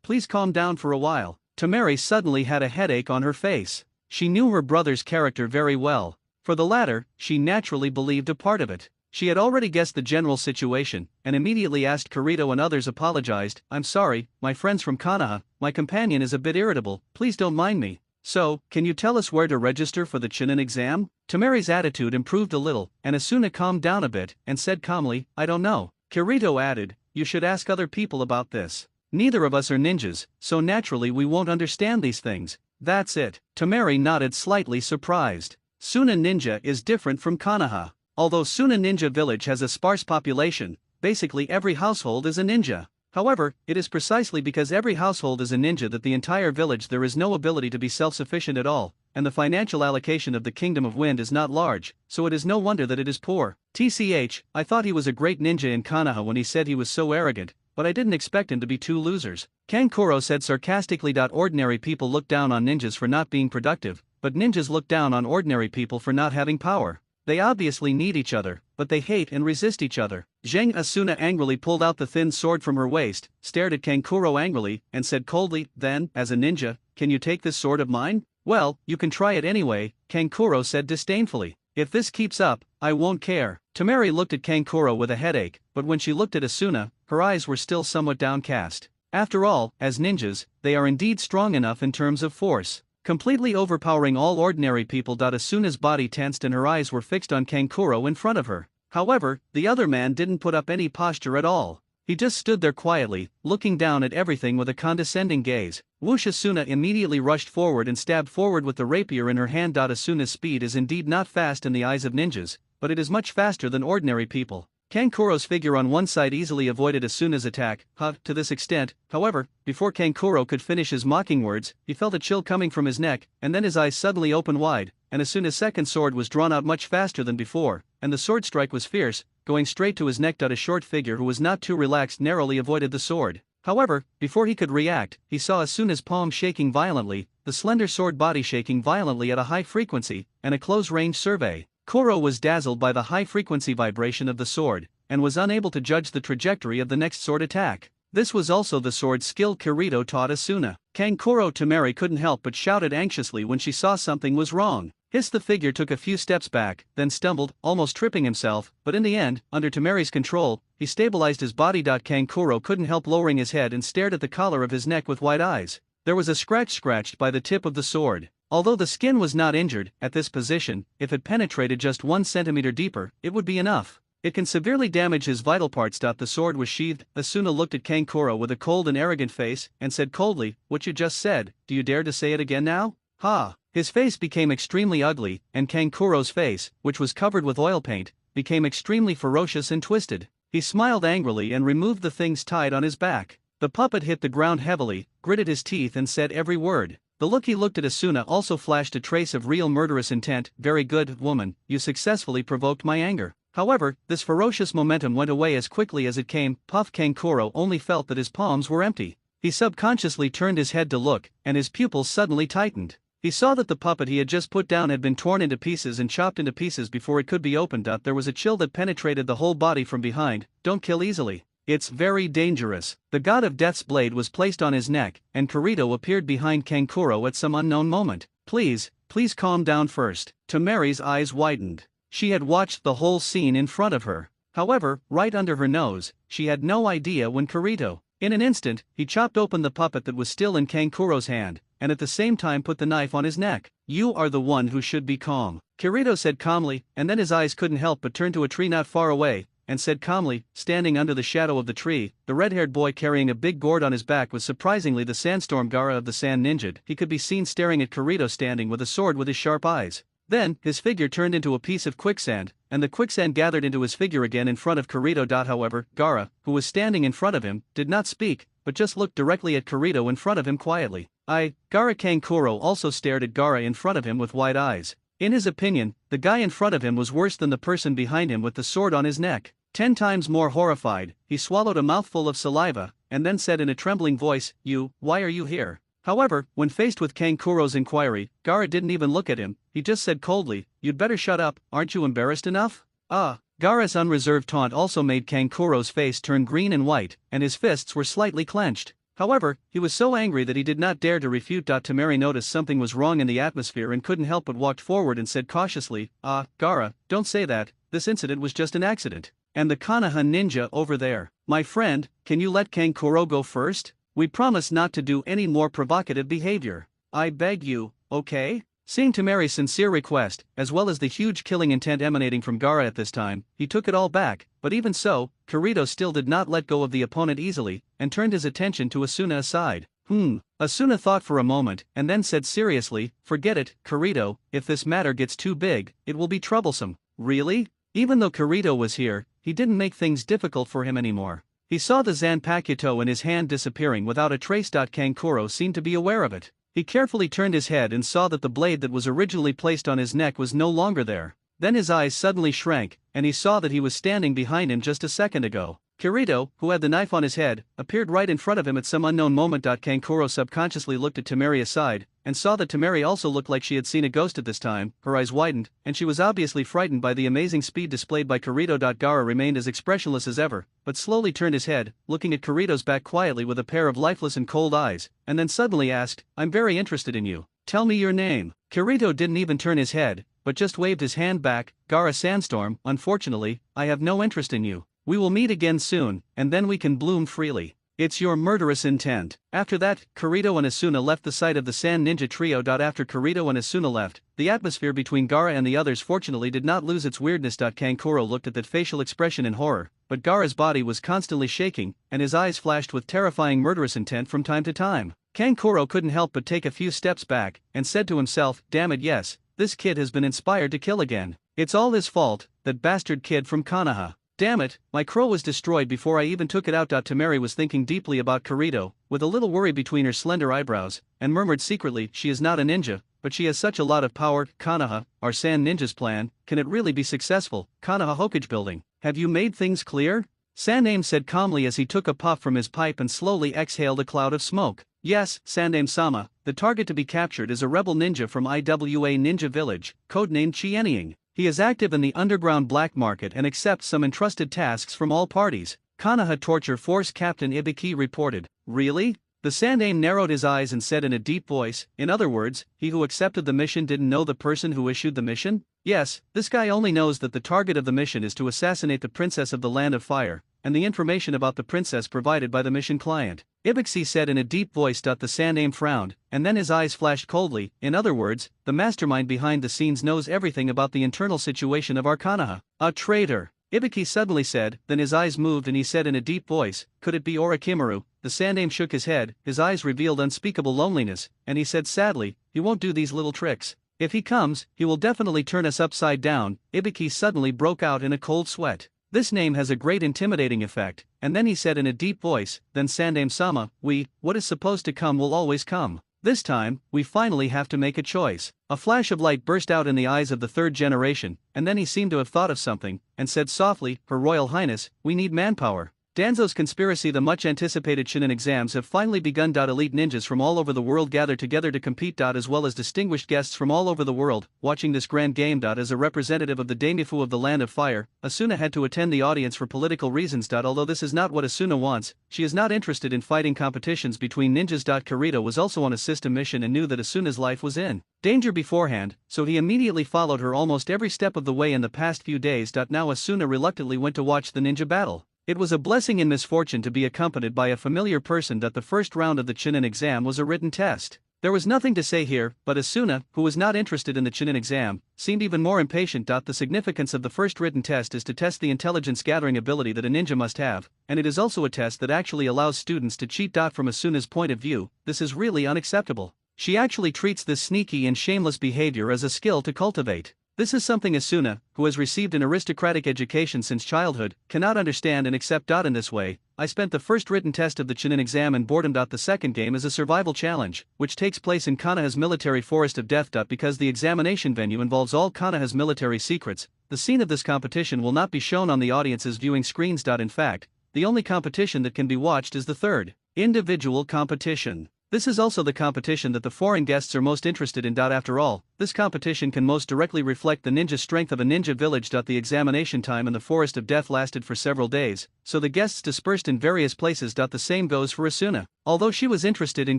please calm down for a while." Tamari suddenly had a headache on her face. She knew her brother's character very well. For the latter, she naturally believed a part of it. She had already guessed the general situation, and immediately asked Kirito and others apologized. "I'm sorry, my friends from Konoha, my companion is a bit irritable, please don't mind me. So, can you tell us where to register for the Chunin exam?" Tamari's attitude improved a little, and Asuna calmed down a bit, and said calmly, "I don't know." Kirito added, "You should ask other people about this. Neither of us are ninjas, so naturally we won't understand these things." "That's it." Tamari nodded slightly surprised. Suna Ninja is different from Konoha. Although Suna Ninja Village has a sparse population, basically every household is a ninja. However, it is precisely because every household is a ninja that the entire village there is no ability to be self-sufficient at all, and the financial allocation of the Kingdom of Wind is not large, so it is no wonder that it is poor. TCH, I thought he was a great ninja in Konoha when he said he was so arrogant, but I didn't expect him to be two losers. Kankuro said sarcastically. Ordinary people look down on ninjas for not being productive, but ninjas look down on ordinary people for not having power. They obviously need each other, but they hate and resist each other. Zheng Asuna angrily pulled out the thin sword from her waist, stared at Kankuro angrily, and said coldly, "Then, as a ninja, can you take this sword of mine?" "Well, you can try it anyway," Kankuro said disdainfully. "If this keeps up, I won't care." Tamari looked at Kankuro with a headache, but when she looked at Asuna, her eyes were still somewhat downcast. After all, as ninjas, they are indeed strong enough in terms of force, completely overpowering all ordinary people. Asuna's body tensed and her eyes were fixed on Kankuro in front of her. However, the other man didn't put up any posture at all. He just stood there quietly, looking down at everything with a condescending gaze. Whoosh! Asuna immediately rushed forward and stabbed forward with the rapier in her hand. Asuna's speed is indeed not fast in the eyes of ninjas, but it is much faster than ordinary people. Kankuro's figure on one side easily avoided Asuna's attack, to this extent, however, before Kankuro could finish his mocking words, he felt a chill coming from his neck, and then his eyes suddenly opened wide, and Asuna's second sword was drawn out much faster than before, and the sword strike was fierce, going straight to his neck. A short figure who was not too relaxed narrowly avoided the sword. However, before he could react, he saw Asuna's palm shaking violently, the slender sword body shaking violently at a high frequency, and a close-range survey. Koro was dazzled by the high-frequency vibration of the sword, and was unable to judge the trajectory of the next sword attack. This was also the sword skill Kirito taught Asuna. Kankuro Tamari couldn't help but shouted anxiously when she saw something was wrong. The figure took a few steps back, then stumbled, almost tripping himself, but in the end, under Tamari's control, he stabilized his body. Kankuro couldn't help lowering his head and stared at the collar of his neck with wide eyes. There was a scratch scratched by the tip of the sword. Although the skin was not injured, at this position, if it penetrated just 1 centimeter deeper, it would be enough. It can severely damage his vital parts. The sword was sheathed. Asuna looked at Kankuro with a cold and arrogant face, and said coldly, "What you just said, do you dare to say it again now?" Ha! His face became extremely ugly, and Kankuro's face, which was covered with oil paint, became extremely ferocious and twisted. He smiled angrily and removed the things tied on his back. The puppet hit the ground heavily, gritted his teeth and said every word. The look he looked at Asuna also flashed a trace of real murderous intent. "Very good, woman, you successfully provoked my anger." However, this ferocious momentum went away as quickly as it came. Kankuro only felt that his palms were empty. He subconsciously turned his head to look, and his pupils suddenly tightened. He saw that the puppet he had just put down had been torn into pieces and chopped into pieces before it could be opened up. There was a chill that penetrated the whole body from behind. "Don't kill easily. It's very dangerous." The god of death's blade was placed on his neck, and Kirito appeared behind Kankuro at some unknown moment. Please calm down first." Tamari's eyes widened. She had watched the whole scene in front of her. However, right under her nose, she had no idea when Kirito. In an instant, he chopped open the puppet that was still in Kankuro's hand, and at the same time put the knife on his neck. "You are the one who should be calm," Kirito said calmly, and then his eyes couldn't help but turn to a tree not far away, and said calmly, standing under the shadow of the tree, the red-haired boy carrying a big gourd on his back was surprisingly the Sandstorm Gaara of the Sand Ninja. He could be seen staring at Kirito standing with a sword with his sharp eyes. Then, his figure turned into a piece of quicksand, and the quicksand gathered into his figure again in front of Kirito. However, Gaara, who was standing in front of him, did not speak, but just looked directly at Kirito in front of him quietly. Gaara. Kankuro also stared at Gaara in front of him with wide eyes. In his opinion, the guy in front of him was worse than the person behind him with the sword on his neck. 10 times more horrified, he swallowed a mouthful of saliva, and then said in a trembling voice, "Why are you here?" However, when faced with Kankuro's inquiry, Gaara didn't even look at him. He just said coldly, "You'd better shut up, aren't you embarrassed enough?" Gaara's unreserved taunt also made Kankuro's face turn green and white, and his fists were slightly clenched. However, he was so angry that he did not dare to refute. Tamari noticed something was wrong in the atmosphere and couldn't help but walked forward and said cautiously, Gaara, don't say that, this incident was just an accident. And the Konoha ninja over there. My friend, can you let Kankuro go first? We promise not to do any more provocative behavior. I beg you, okay? Seeing Tamari's sincere request, as well as the huge killing intent emanating from Gaara at this time, he took it all back, but even so, Kirito still did not let go of the opponent easily, and turned his attention to Asuna aside. Asuna thought for a moment, and then said seriously, "Forget it, Kirito, if this matter gets too big, it will be troublesome." Really? Even though Kirito was here, he didn't make things difficult for him anymore. He saw the Zanpakuto in his hand disappearing without a trace. Kankuro seemed to be aware of it. He carefully turned his head and saw that the blade that was originally placed on his neck was no longer there. Then his eyes suddenly shrank, and he saw that he was standing behind him just a second ago. Kirito, who had the knife on his head, appeared right in front of him at some unknown moment. Kankuro subconsciously looked at Tamari aside, and saw that Tamari also looked like she had seen a ghost at this time. Her eyes widened, and she was obviously frightened by the amazing speed displayed by Kirito. Gaara remained as expressionless as ever, but slowly turned his head, looking at Kirito's back quietly with a pair of lifeless and cold eyes, and then suddenly asked, "I'm very interested in you. Tell me your name." Kirito didn't even turn his head, but just waved his hand back. "Gaara Sandstorm, unfortunately, I have no interest in you. We will meet again soon, and then we can bloom freely." It's your murderous intent. After that, Kirito and Asuna left the site of the Sand Ninja Trio. After Kirito and Asuna left, the atmosphere between Gaara and the others fortunately did not lose its weirdness. Kankuro looked at that facial expression in horror, but Gaara's body was constantly shaking, and his eyes flashed with terrifying murderous intent from time to time. Kankuro couldn't help but take a few steps back, and said to himself, damn it, yes, this kid has been inspired to kill again. It's all his fault, that bastard kid from Konoha. Damn it, my crow was destroyed before I even took it out. Temari was thinking deeply about Kirito, with a little worry between her slender eyebrows, and murmured secretly, she is not a ninja, but she has such a lot of power. Konoha, our Sand Ninja's plan, can it really be successful? Konoha Hokage building, have you made things clear? Sandaime said calmly as he took a puff from his pipe and slowly exhaled a cloud of smoke. Yes, Sandaime-sama, the target to be captured is a rebel ninja from IWA Ninja Village, codenamed Chienying. He is active in the underground black market and accepts some entrusted tasks from all parties, Konoha Torture Force Captain Ibiki reported. Really? The Sandaime narrowed his eyes and said in a deep voice, in other words, he who accepted the mission didn't know the person who issued the mission? Yes, this guy only knows that the target of the mission is to assassinate the princess of the Land of Fire, and the information about the princess provided by the mission client. Ibiki said in a deep voice. The Sandaime frowned, and then his eyes flashed coldly. In other words, the mastermind behind the scenes knows everything about the internal situation of our Konoha. A traitor, Ibiki suddenly said, then his eyes moved and he said in a deep voice, could it be Orochimaru? The Sandaime shook his head, his eyes revealed unspeakable loneliness, and he said sadly, he won't do these little tricks. If he comes, he will definitely turn us upside down. Ibiki suddenly broke out in a cold sweat. This name has a great intimidating effect, and then he said in a deep voice, then Sandaime-sama, what is supposed to come will always come. This time, we finally have to make a choice. A flash of light burst out in the eyes of the third generation, and then he seemed to have thought of something, and said softly, Her Royal Highness, we need manpower. Danzo's conspiracy. The much-anticipated Chunin exams have finally begun. Elite ninjas from all over the world gather together to compete. As well as distinguished guests from all over the world, watching this grand game. As a representative of the Daimifu of the Land of Fire, Asuna had to attend the audience for political reasons. Although this is not what Asuna wants, she is not interested in fighting competitions between ninjas. Kirito was also on a system mission and knew that Asuna's life was in danger beforehand, so he immediately followed her almost every step of the way in the past few days. Now Asuna reluctantly went to watch the ninja battle. It was a blessing in misfortune to be accompanied by a familiar person. The first round of the Chunin exam was a written test. There was nothing to say here, but Asuna, who was not interested in the Chunin exam, seemed even more impatient. The significance of the first written test is to test the intelligence gathering ability that a ninja must have, and it is also a test that actually allows students to cheat. From Asuna's point of view, this is really unacceptable. She actually treats this sneaky and shameless behavior as a skill to cultivate. This is something Asuna, who has received an aristocratic education since childhood, cannot understand and accept. In this way, I spent the first written test of the Chunin exam in boredom. The second game is a survival challenge, which takes place in Konoha's military forest of death. Because the examination venue involves all Konoha's military secrets, the scene of this competition will not be shown on the audience's viewing screens. In fact, the only competition that can be watched is the third individual competition. This is also the competition that the foreign guests are most interested in. After all, this competition can most directly reflect the ninja strength of a ninja village. The examination time in the Forest of Death lasted for several days, so the guests dispersed in various places. The same goes for Asuna. Although she was interested in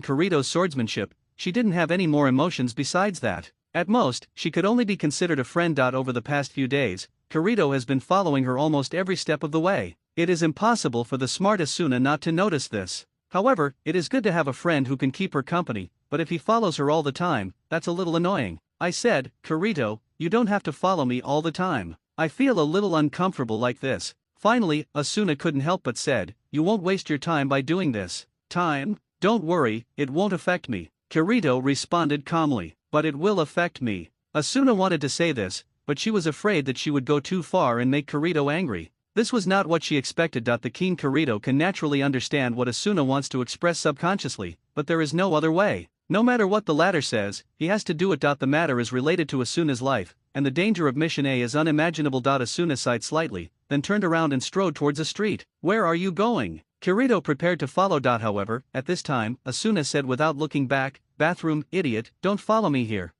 Kirito's swordsmanship, she didn't have any more emotions besides that. At most, she could only be considered a friend. Over the past few days, Kirito has been following her almost every step of the way. It is impossible for the smart Asuna not to notice this. However, it is good to have a friend who can keep her company, but if he follows her all the time, that's a little annoying. I said, Kirito, you don't have to follow me all the time. I feel a little uncomfortable like this. Finally, Asuna couldn't help but said, you won't waste your time by doing this. Time? Don't worry, it won't affect me. Kirito responded calmly, but it will affect me. Asuna wanted to say this, but she was afraid that she would go too far and make Kirito angry. This was not what she expected. The keen Kirito can naturally understand what Asuna wants to express subconsciously, but there is no other way. No matter what the latter says, he has to do it. The matter is related to Asuna's life, and the danger of Mission A is unimaginable. Asuna sighed slightly, then turned around and strode towards a street. Where are you going? Kirito prepared to follow. However, at this time, Asuna said without looking back, bathroom, idiot, don't follow me here.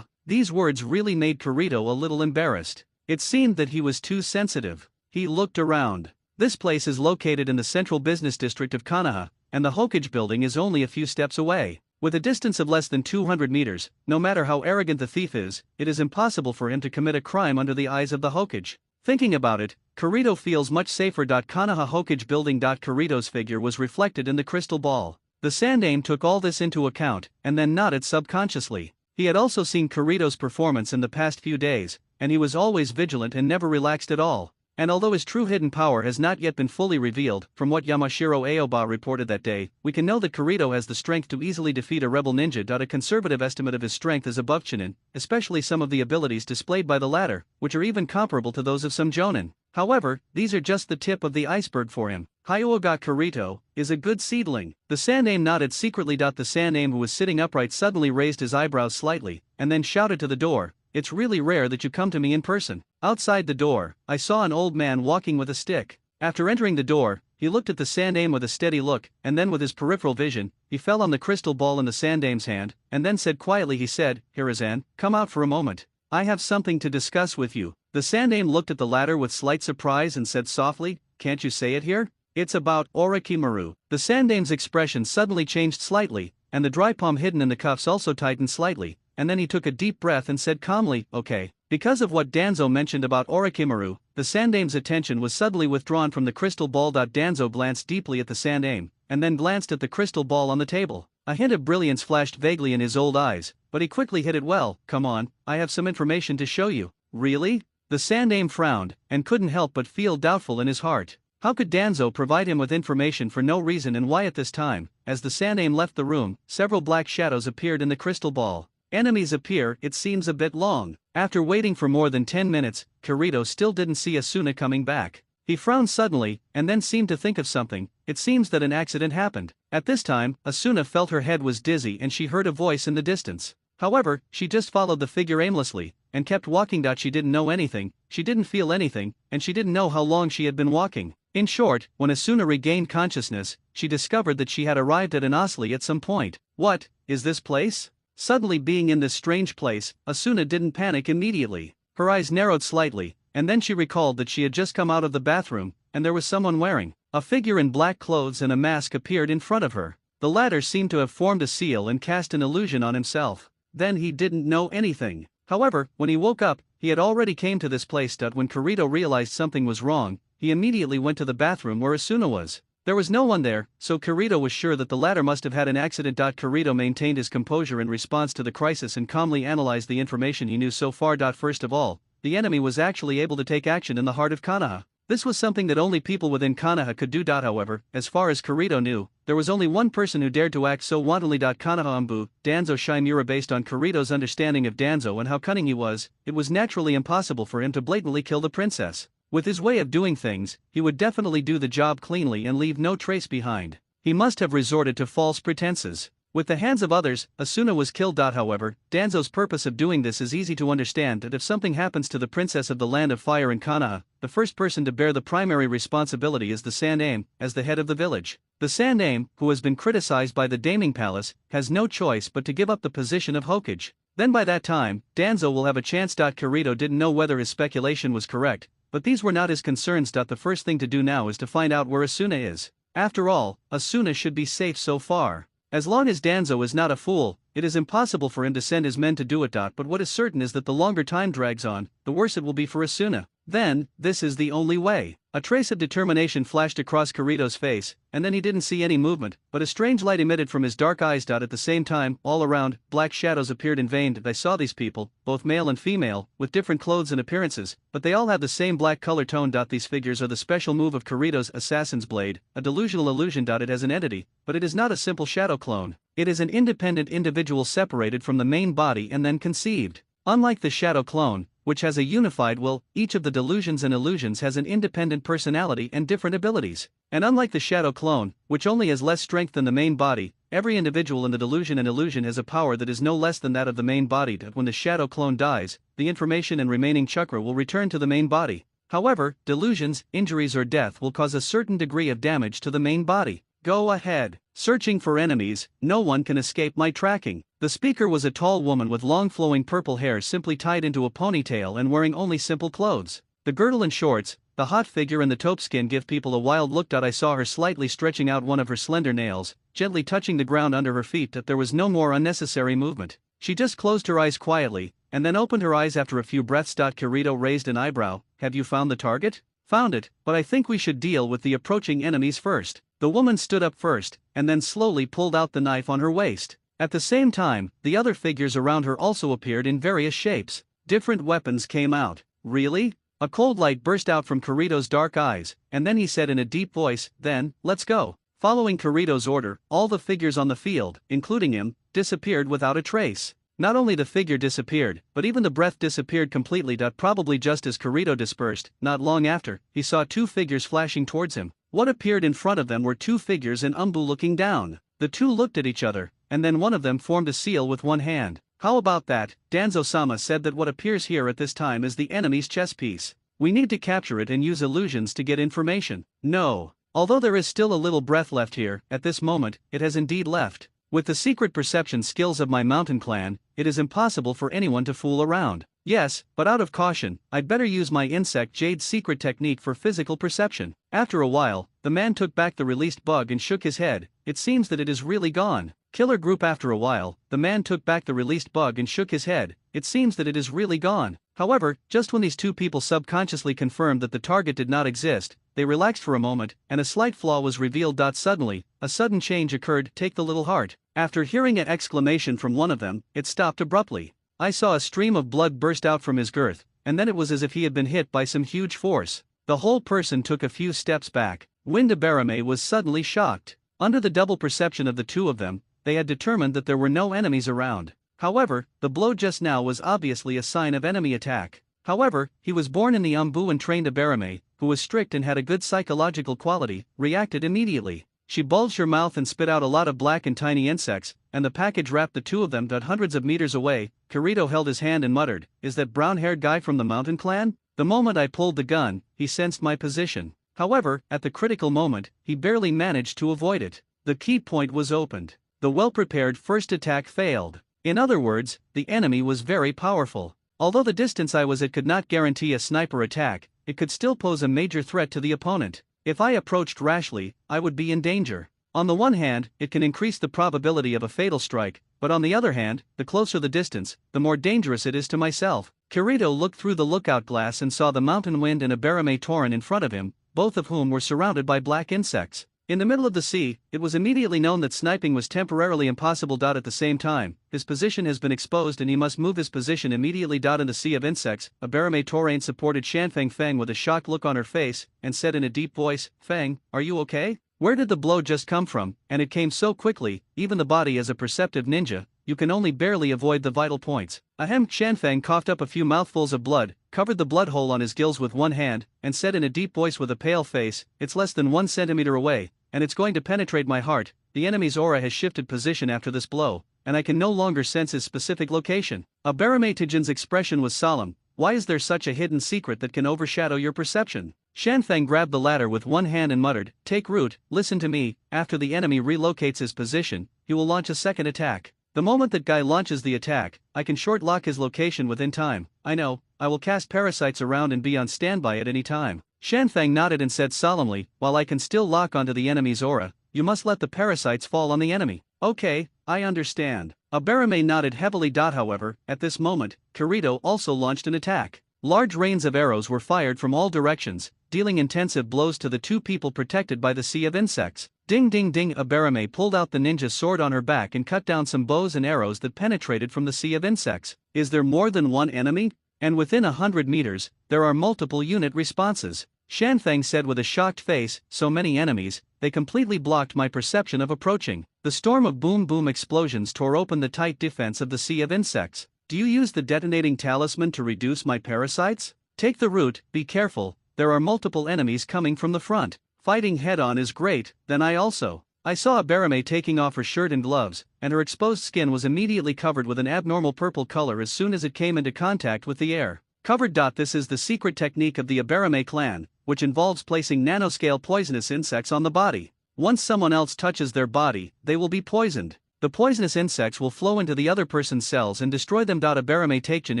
These words really made Kirito a little embarrassed. It seemed that he was too sensitive. He looked around. This place is located in the central business district of Konoha, and the Hokage building is only a few steps away. With a distance of less than 200 meters, no matter how arrogant the thief is, it is impossible for him to commit a crime under the eyes of the Hokage. Thinking about it, Kirito feels much safer. Konoha Hokage building. Kirito's figure was reflected in the crystal ball. The Sandaime took all this into account, and then nodded subconsciously. He had also seen Kirito's performance in the past few days, and he was always vigilant and never relaxed at all. And although his true hidden power has not yet been fully revealed, from what Yamashiro Aoba reported that day, we can know that Kirito has the strength to easily defeat a rebel ninja. A conservative estimate of his strength is above Chunin, especially some of the abilities displayed by the latter, which are even comparable to those of some Jonin. However, these are just the tip of the iceberg for him. Hyuuga Kirito is a good seedling. The Sandaime nodded secretly. The Sandaime, who was sitting upright, suddenly raised his eyebrows slightly, and then shouted to the door, "It's really rare that you come to me in person." Outside the door, I saw an old man walking with a stick. After entering the door, he looked at the Sandaime with a steady look, and then with his peripheral vision, he fell on the crystal ball in the Sandaime's hand, and then said quietly, he said, "Hirazan, come out for a moment. I have something to discuss with you." The Sandaime looked at the latter with slight surprise and said softly, "Can't you say it here? It's about Orochimaru." The Sandaime's expression suddenly changed slightly, and the dry palm hidden in the cuffs also tightened slightly, and then he took a deep breath and said calmly, "Okay." Because of what Danzo mentioned about Orochimaru, the Sandaime's attention was suddenly withdrawn from the crystal ball. Danzo glanced deeply at the Sandaime, and then glanced at the crystal ball on the table. A hint of brilliance flashed vaguely in his old eyes, but he quickly hid it. "Well, come on, I have some information to show you." "Really?" The Sandaime frowned, and couldn't help but feel doubtful in his heart. How could Danzo provide him with information for no reason, and why at this time? As the Sandaime left the room, several black shadows appeared in the crystal ball. Enemies appear, it seems a bit long. After waiting for more than 10 minutes, Kirito still didn't see Asuna coming back. He frowned suddenly, and then seemed to think of something. It seems that an accident happened. At this time, Asuna felt her head was dizzy and she heard a voice in the distance. However, she just followed the figure aimlessly, and kept walking. She didn't know anything, she didn't feel anything, and she didn't know how long she had been walking. In short, when Asuna regained consciousness, she discovered that she had arrived at an osli at some point. What is this place? Suddenly being in this strange place, Asuna didn't panic immediately. Her eyes narrowed slightly, and then she recalled that she had just come out of the bathroom, and there was someone wearing a figure in black clothes and a mask appeared in front of her. The latter seemed to have formed a seal and cast an illusion on himself. Then he didn't know anything. However, when he woke up, he had already came to this place. When Kirito realized something was wrong, he immediately went to the bathroom where Asuna was. There was no one there, so Kirito was sure that the latter must have had an accident. Kirito maintained his composure in response to the crisis and calmly analyzed the information he knew so far. First of all, the enemy was actually able to take action in the heart of Konoha. This was something that only people within Konoha could do. However, as far as Kirito knew, there was only one person who dared to act so wantonly. Konoha Umbu, Danzo Shimura. Based on Kirito's understanding of Danzo and how cunning he was, it was naturally impossible for him to blatantly kill the princess. With his way of doing things, he would definitely do the job cleanly and leave no trace behind. He must have resorted to false pretenses. With the hands of others, Asuna was killed. However, Danzo's purpose of doing this is easy to understand. That if something happens to the princess of the land of fire in Konoha, the first person to bear the primary responsibility is the Sandaime, as the head of the village. The Sandaime, who has been criticized by the Daiming Palace, has no choice but to give up the position of Hokage. Then by that time, Danzo will have a chance. Kirito didn't know whether his speculation was correct, but these were not his concerns. The first thing to do now is to find out where Asuna is. After all, Asuna should be safe so far. As long as Danzo is not a fool, it is impossible for him to send his men to do it. But what is certain is that the longer time drags on, the worse it will be for Asuna. Then, this is the only way. A trace of determination flashed across Kirito's face, and then he didn't see any movement, but a strange light emitted from his dark eyes. At the same time, all around, black shadows appeared in vain. I saw these people, both male and female, with different clothes and appearances, but they all have the same black color tone. These figures are the special move of Kirito's Assassin's Blade, a delusional illusion. It has an entity, but it is not a simple shadow clone. It is an independent individual separated from the main body and then conceived. Unlike the shadow clone, which has a unified will, each of the delusions and illusions has an independent personality and different abilities. And unlike the shadow clone, which only has less strength than the main body, every individual in the delusion and illusion has a power that is no less than that of the main body. When the shadow clone dies, the information and remaining chakra will return to the main body. However, delusions, injuries or death will cause a certain degree of damage to the main body. Go ahead. Searching for enemies, no one can escape my tracking. The speaker was a tall woman with long flowing purple hair simply tied into a ponytail and wearing only simple clothes. The girdle and shorts, the hot figure and the taupe skin give people a wild look. I saw her slightly stretching out one of her slender nails, gently touching the ground under her feet. There was no more unnecessary movement. She just closed her eyes quietly, and then opened her eyes after a few breaths. Kirito raised an eyebrow. Have you found the target? Found it, but I think we should deal with the approaching enemies first. The woman stood up first, and then slowly pulled out the knife on her waist. At the same time, the other figures around her also appeared in various shapes. Different weapons came out. Really? A cold light burst out from Kirito's dark eyes, and then he said in a deep voice, then, let's go. Following Kirito's order, all the figures on the field, including him, disappeared without a trace. Not only the figure disappeared, but even the breath disappeared completely. Probably just as Kirito dispersed, not long after, he saw two figures flashing towards him. What appeared in front of them were two figures in umbu looking down. The two looked at each other, and then one of them formed a seal with one hand. How about that? Danzo-sama said that what appears here at this time is the enemy's chess piece. We need to capture it and use illusions to get information. No. Although there is still a little breath left here, at this moment, it has indeed left. With the secret perception skills of my mountain clan, it is impossible for anyone to fool around. Yes, but out of caution, I'd better use my insect Jade's secret technique for physical perception. After a while, the man took back the released bug and shook his head. It seems that it is really gone. Killer group. After a while, the man took back the released bug and shook his head. It seems that it is really gone. However, just when these two people subconsciously confirmed that the target did not exist, they relaxed for a moment, and a slight flaw was revealed. Suddenly, a sudden change occurred. Take the little heart. After hearing an exclamation from one of them, it stopped abruptly. I saw a stream of blood burst out from his girth, and then it was as if he had been hit by some huge force. The whole person took a few steps back. Windabarame was suddenly shocked. Under the double perception of the two of them, they had determined that there were no enemies around. However, the blow just now was obviously a sign of enemy attack. However, he was born in the umbu and trained Abarame, who was strict and had a good psychological quality, reacted immediately. She bulged her mouth and spit out a lot of black and tiny insects, and the package wrapped the two of them hundreds of meters away. Kirito held his hand and muttered, "Is that brown-haired guy from the mountain clan?" The moment I pulled the gun, he sensed my position. However, at the critical moment, he barely managed to avoid it. The key point was opened. The well-prepared first attack failed. In other words, the enemy was very powerful. Although the distance I was at could not guarantee a sniper attack, it could still pose a major threat to the opponent. If I approached rashly, I would be in danger. On the one hand, it can increase the probability of a fatal strike, but on the other hand, the closer the distance, the more dangerous it is to myself. Kirito looked through the lookout glass and saw the mountain wind and Abarame Torin in front of him, both of whom were surrounded by black insects. In the middle of the sea, it was immediately known that sniping was temporarily impossible. At the same time, his position has been exposed and he must move his position immediately. In the sea of insects, Abarame Torain supported Shanfeng Feng with a shocked look on her face, and said in a deep voice, "Feng, are you okay? Where did the blow just come from? And it came so quickly, even the body as a perceptive ninja, you can only barely avoid the vital points." Ahem. Shanfeng coughed up a few mouthfuls of blood, covered the blood hole on his gills with one hand, and said in a deep voice with a pale face, "It's less than 1 centimeter away, and it's going to penetrate my heart. The enemy's aura has shifted position after this blow, and I can no longer sense his specific location." Abarame Tijin's expression was solemn. Why is there such a hidden secret that can overshadow your perception? Shanfeng grabbed the ladder with one hand and muttered, "Take root, listen to me, after the enemy relocates his position, he will launch a second attack. The moment that guy launches the attack, I can short lock his location within time. I know, I will cast parasites around and be on standby at any time." Shanfeng nodded and said solemnly, "While I can still lock onto the enemy's aura, you must let the parasites fall on the enemy." "Okay, I understand." Abarame nodded heavily. However, at this moment, Kirito also launched an attack. Large rains of arrows were fired from all directions, dealing intensive blows to the two people protected by the sea of insects. Ding ding ding. Abarame pulled out the ninja sword on her back and cut down some bows and arrows that penetrated from the sea of insects. Is there more than one enemy? And within 100 meters, there are multiple unit responses. Shanfeng said with a shocked face, "So many enemies, they completely blocked my perception of approaching." The storm of boom-boom explosions tore open the tight defense of the sea of insects. "Do you use the detonating talisman to reduce my parasites? Take the root, be careful, there are multiple enemies coming from the front. Fighting head-on is great, then I also." I saw Abarame taking off her shirt and gloves, and her exposed skin was immediately covered with an abnormal purple color as soon as it came into contact with the air. Covered. This is the secret technique of the Abarame clan, which involves placing nanoscale poisonous insects on the body. Once someone else touches their body, they will be poisoned. The poisonous insects will flow into the other person's cells and destroy them. Abarame Taichin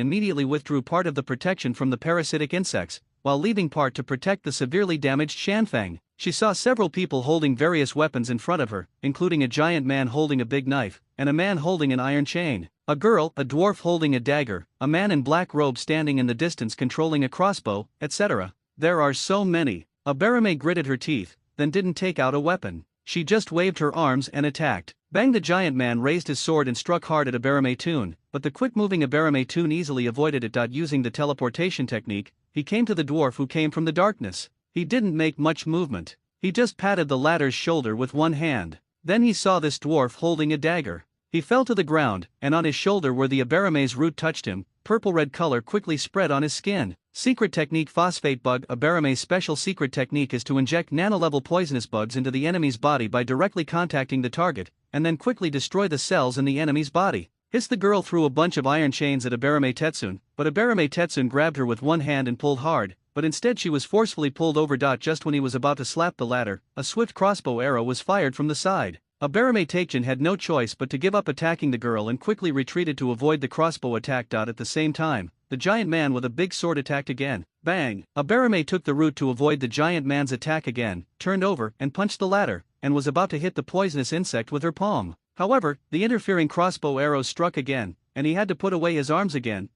immediately withdrew part of the protection from the parasitic insects, while leaving part to protect the severely damaged Shanfang. She saw several people holding various weapons in front of her, including a giant man holding a big knife, and a man holding an iron chain, a girl, a dwarf holding a dagger, a man in black robe standing in the distance controlling a crossbow, etc. There are so many. Aberame gritted her teeth, then didn't take out a weapon. She just waved her arms and attacked. Bang! The giant man raised his sword and struck hard at Aberame Toon, but the quick-moving Aberame Toon easily avoided it. Using the teleportation technique, he came to the dwarf who came from the darkness. He didn't make much movement. He just patted the latter's shoulder with one hand. Then he saw this dwarf holding a dagger. He fell to the ground, and on his shoulder where the Abarame's root touched him, purple-red color quickly spread on his skin. Secret technique: phosphate bug. Abarame's special secret technique is to inject nano-level poisonous bugs into the enemy's body by directly contacting the target, and then quickly destroy the cells in the enemy's body. The girl threw a bunch of iron chains at Aberame Tetsun, but Aberame Tetsun grabbed her with one hand and pulled hard, but instead she was forcefully pulled over. Just when he was about to slap the latter, a swift crossbow arrow was fired from the side. Aberame Tetsun had no choice but to give up attacking the girl and quickly retreated to avoid the crossbow attack. At the same time, the giant man with a big sword attacked again. Bang! Aberame took the route to avoid the giant man's attack again, turned over and punched the latter, and was about to hit the poisonous insect with her palm. However, the interfering crossbow arrows struck again, and he had to put away his arms again.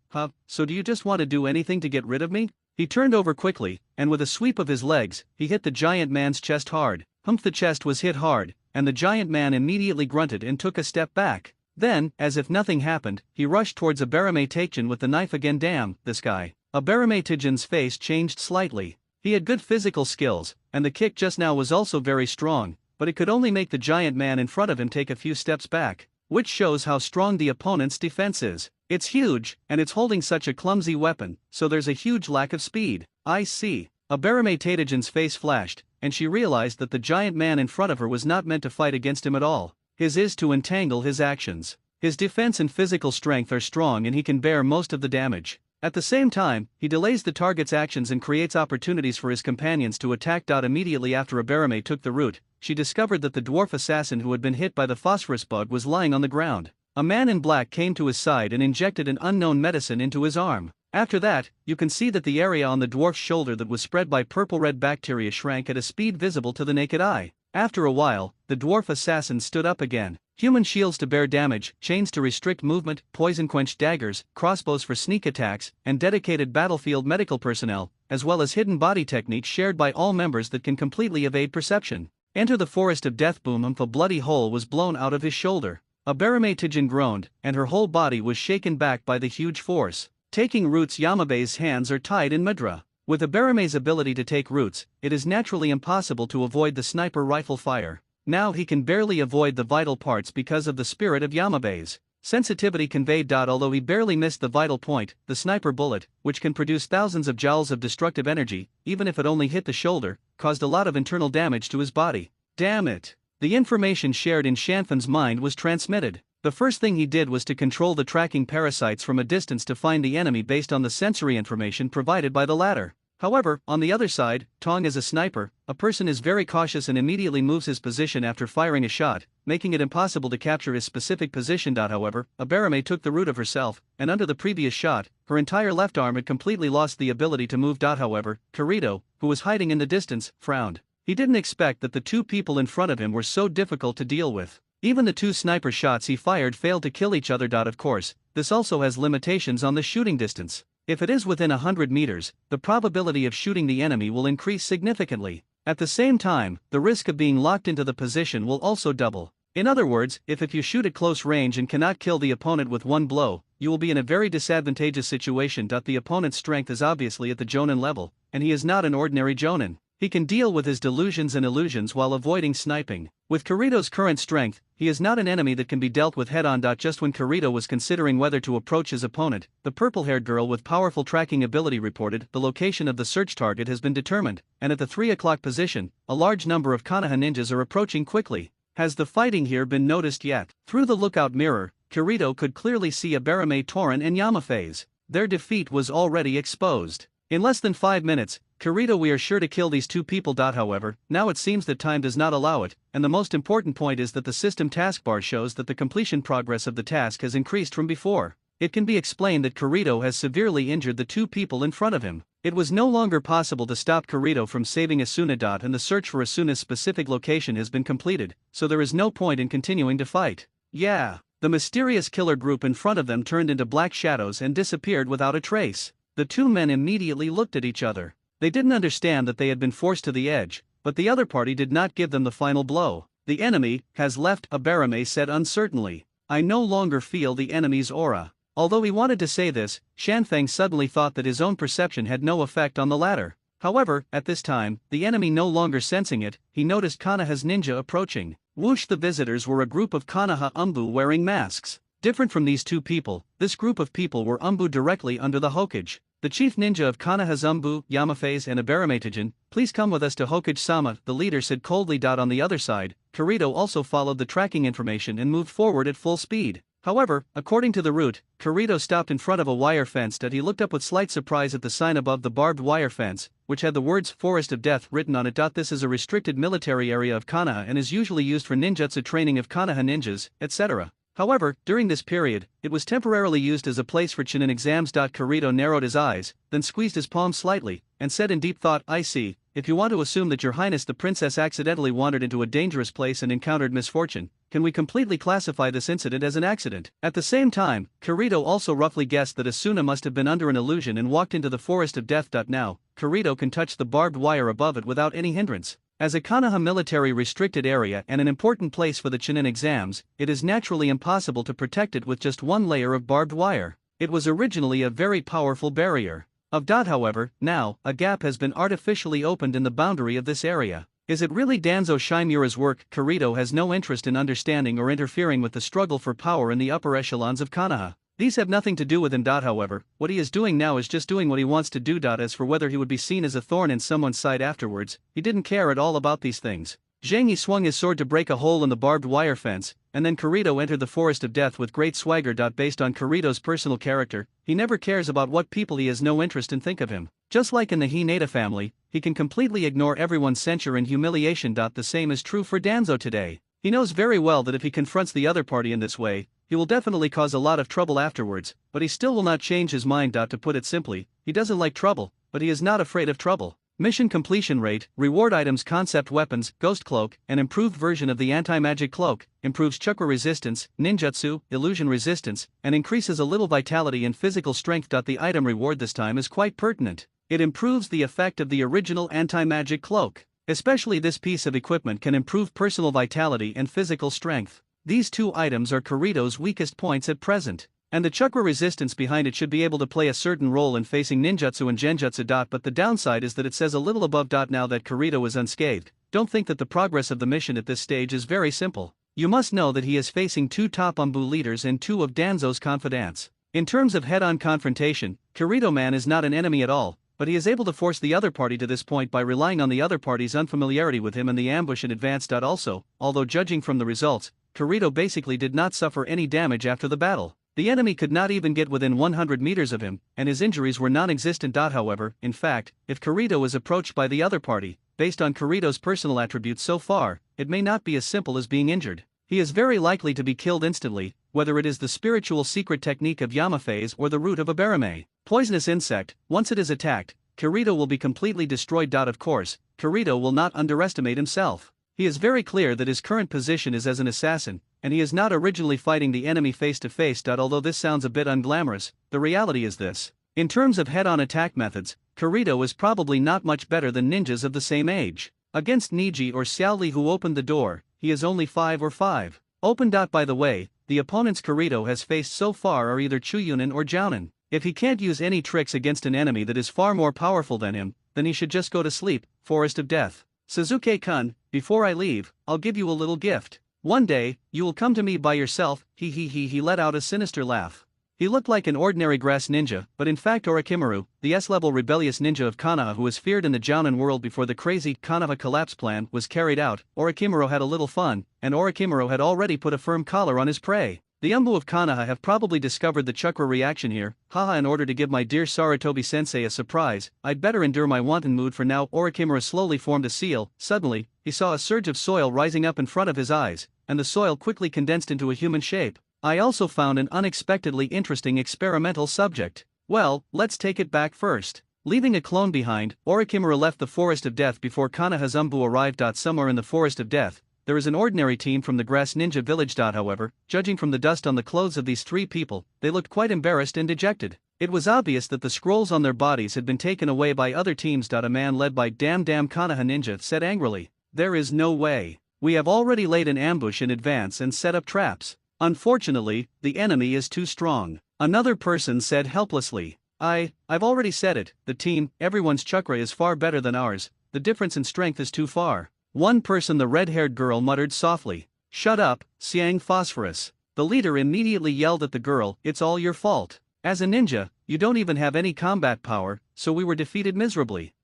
So do you just want to do anything to get rid of me? He turned over quickly, and with a sweep of his legs, he hit the giant man's chest hard. The chest was hit hard, and the giant man immediately grunted and took a step back. Then, as if nothing happened, he rushed towards Aberame Tetsun with the knife again. Damn, this guy. Aberame Tetsun's face changed slightly. He had good physical skills, and the kick just now was also very strong, but it could only make the giant man in front of him take a few steps back, which shows how strong the opponent's defense is. It's huge, and it's holding such a clumsy weapon, so there's a huge lack of speed. I see. Aberame Tetsun's face flashed, and she realized that the giant man in front of her was not meant to fight against him at all. His is to entangle his actions. His defense and physical strength are strong and he can bear most of the damage. At the same time, he delays the target's actions and creates opportunities for his companions to attack. Immediately after Aberame took the route, she discovered that the dwarf assassin who had been hit by the phosphorus bug was lying on the ground. A man in black came to his side and injected an unknown medicine into his arm. After that, you can see that the area on the dwarf's shoulder that was spread by purple-red bacteria shrank at a speed visible to the naked eye. After a while, the dwarf assassin stood up again. Human shields to bear damage, chains to restrict movement, poison-quenched daggers, crossbows for sneak attacks, and dedicated battlefield medical personnel, as well as hidden body techniques shared by all members that can completely evade perception. Enter the forest of death. Boom! A bloody hole was blown out of his shoulder. Aberame Tetsun groaned, and her whole body was shaken back by the huge force. Taking roots. Yamabe's hands are tied in mudra. With Abarame's ability to take roots, it is naturally impossible to avoid the sniper rifle fire. Now he can barely avoid the vital parts because of the spirit of Yamabe's sensitivity conveyed. Although he barely missed the vital point, the sniper bullet, which can produce thousands of joules of destructive energy, even if it only hit the shoulder, caused a lot of internal damage to his body. Damn it! The information shared in Shanfan's mind was transmitted. The first thing he did was to control the tracking parasites from a distance to find the enemy based on the sensory information provided by the latter. However, on the other side, Tong as a sniper, a person is very cautious and immediately moves his position after firing a shot, making it impossible to capture his specific position. However, Aberame took the root of herself, and under the previous shot, her entire left arm had completely lost the ability to move. However, Kirito, who was hiding in the distance, frowned. He didn't expect that the two people in front of him were so difficult to deal with. Even the two sniper shots he fired failed to kill each other. Of course, this also has limitations on the shooting distance. If it is within 100 meters, the probability of shooting the enemy will increase significantly. At the same time, the risk of being locked into the position will also double. In other words, if you shoot at close range and cannot kill the opponent with one blow, you will be in a very disadvantageous situation. The opponent's strength is obviously at the Jonin level, and he is not an ordinary Jonin. He can deal with his delusions and illusions while avoiding sniping. With Kirito's current strength, he is not an enemy that can be dealt with head-on. Just when Kirito was considering whether to approach his opponent, the purple-haired girl with powerful tracking ability reported the location of the search target has been determined, and at the 3 o'clock position, a large number of Konoha ninjas are approaching quickly. Has the fighting here been noticed yet? Through the lookout mirror, Kirito could clearly see Aberame Torin and Yamaphase. Their defeat was already exposed. In less than 5 minutes, Kirito, we are sure to kill these two people. However, now it seems that time does not allow it, and the most important point is that the system taskbar shows that the completion progress of the task has increased from before. it can be explained that Kirito has severely injured the two people in front of him. It was no longer possible to stop Kirito from saving Asuna. And the search for Asuna's specific location has been completed, so there is no point in continuing to fight. Yeah. The mysterious killer group in front of them turned into black shadows and disappeared without a trace. The two men immediately looked at each other. They didn't understand that they had been forced to the edge, but the other party did not give them the final blow. The enemy has left, Abarame said uncertainly. I no longer feel the enemy's aura. Although he wanted to say this, Shanfeng suddenly thought that his own perception had no effect on the latter. However, at this time, the enemy no longer sensing it, he noticed Konoha's ninja approaching. Whoosh! The visitors were a group of Konoha Umbu wearing masks. Different from these two people, this group of people were Umbu directly under the Hokage. The chief ninja of Konoha's Umbu, Yamaphase and Abarametagen, please come with us to Hokage-sama, the leader said coldly. On the other side, Kirito also followed the tracking information and moved forward at full speed. However, according to the route, Kirito stopped in front of a wire fence. He looked up with slight surprise at the sign above the barbed wire fence, which had the words Forest of Death written on it. This is a restricted military area of Konoha and is usually used for ninjutsu training of Konoha ninjas, etc. However, during this period, it was temporarily used as a place for Chunin exams. Kirito narrowed his eyes, then squeezed his palm slightly, and said in deep thought, I see. If you want to assume that Your Highness the Princess accidentally wandered into a dangerous place and encountered misfortune, can we completely classify this incident as an accident? At the same time, Kirito also roughly guessed that Asuna must have been under an illusion and walked into the Forest of Death. Now, Kirito can touch the barbed wire above it without any hindrance. As a Konoha military restricted area and an important place for the Chunin exams, it is naturally impossible to protect it with just one layer of barbed wire. It was originally a very powerful barrier. However, now, a gap has been artificially opened in the boundary of this area. Is it really Danzo Shimura's work? Kirito has no interest in understanding or interfering with the struggle for power in the upper echelons of Konoha. These have nothing to do with him. However, what he is doing now is just doing what he wants to do. As for whether he would be seen as a thorn in someone's side afterwards, he didn't care at all about these things. Zhang Yi swung his sword to break a hole in the barbed wire fence, and then Kirito entered the Forest of Death with great swagger. Based on Kirito's personal character, he never cares about what people he has no interest in think of him. Just like in the Hinata family, he can completely ignore everyone's censure and humiliation. The same is true for Danzo today. He knows very well that if he confronts the other party in this way, he will definitely cause a lot of trouble afterwards, but he still will not change his mind. To put it simply, he doesn't like trouble, but he is not afraid of trouble. Mission completion rate, reward items, concept weapons, ghost cloak, an improved version of the anti-magic cloak, improves chakra resistance, ninjutsu, illusion resistance, and increases a little vitality and physical strength. The item reward this time is quite pertinent. It improves the effect of the original anti-magic cloak. Especially this piece of equipment can improve personal vitality and physical strength. These two items are Kirito's weakest points at present. And the chakra resistance behind it should be able to play a certain role in facing ninjutsu and genjutsu. But the downside is that it says a little above. Now that Kirito is unscathed, don't think that the progress of the mission at this stage is very simple. You must know that he is facing two top Umbu leaders and two of Danzo's confidants. In terms of head-on confrontation, Kirito Man is not an enemy at all, but he is able to force the other party to this point by relying on the other party's unfamiliarity with him and the ambush in advance. Also, although judging from the results, Kirito basically did not suffer any damage after the battle. The enemy could not even get within 100 meters of him, and his injuries were non-existent. However, in fact, if Kirito is approached by the other party, based on Kirito's personal attributes so far, it may not be as simple as being injured. He is very likely to be killed instantly, whether it is the spiritual secret technique of Yamaphase or the root of Abarame. Poisonous insect, once it is attacked, Kirito will be completely destroyed. Of course, Kirito will not underestimate himself. He is very clear that his current position is as an assassin, and he is not originally fighting the enemy face to face. Although this sounds a bit unglamorous, the reality is this. In terms of head-on attack methods, Kirito is probably not much better than ninjas of the same age. Against Niji or Xiaoli, who opened the door, he is only 5 or 5. Open. By the way, the opponents Kirito has faced so far are either Chuyunin or Jounin. If he can't use any tricks against an enemy that is far more powerful than him, then he should just go to sleep. Forest of Death. Suzuki-kun, before I leave, I'll give you a little gift. One day, you will come to me by yourself. He let out a sinister laugh. He looked like an ordinary grass ninja, but in fact Orochimaru, the S-level rebellious ninja of Konoha who was feared in the Jounin world before the crazy Konoha collapse plan was carried out, Orochimaru had a little fun, and Orochimaru had already put a firm collar on his prey. The Umbu of Konoha have probably discovered the chakra reaction here. Haha, in order to give my dear Sarutobi-sensei a surprise, I'd better endure my wanton mood for now. Orochimaru slowly formed a seal. Suddenly, he saw a surge of soil rising up in front of his eyes, and the soil quickly condensed into a human shape. I also found an unexpectedly interesting experimental subject. Well, let's take it back first. Leaving a clone behind, Orikimura left the Forest of Death before Kanahazumbu arrived. Somewhere in the Forest of Death, there is an ordinary team from the Grass Ninja Village. However, judging from the dust on the clothes of these three people, they looked quite embarrassed and dejected. It was obvious that the scrolls on their bodies had been taken away by other teams. A man led by Damn Konoha Ninja said angrily, "There is no way. We have already laid an ambush in advance and set up traps. Unfortunately, the enemy is too strong." Another person said helplessly, I've already said it, the team, everyone's chakra is far better than ours, the difference in strength is too far. One person, the red-haired girl, muttered softly, "Shut up, Siang Phosphorus." The leader immediately yelled at the girl, "It's all your fault. As a ninja, you don't even have any combat power, so we were defeated miserably."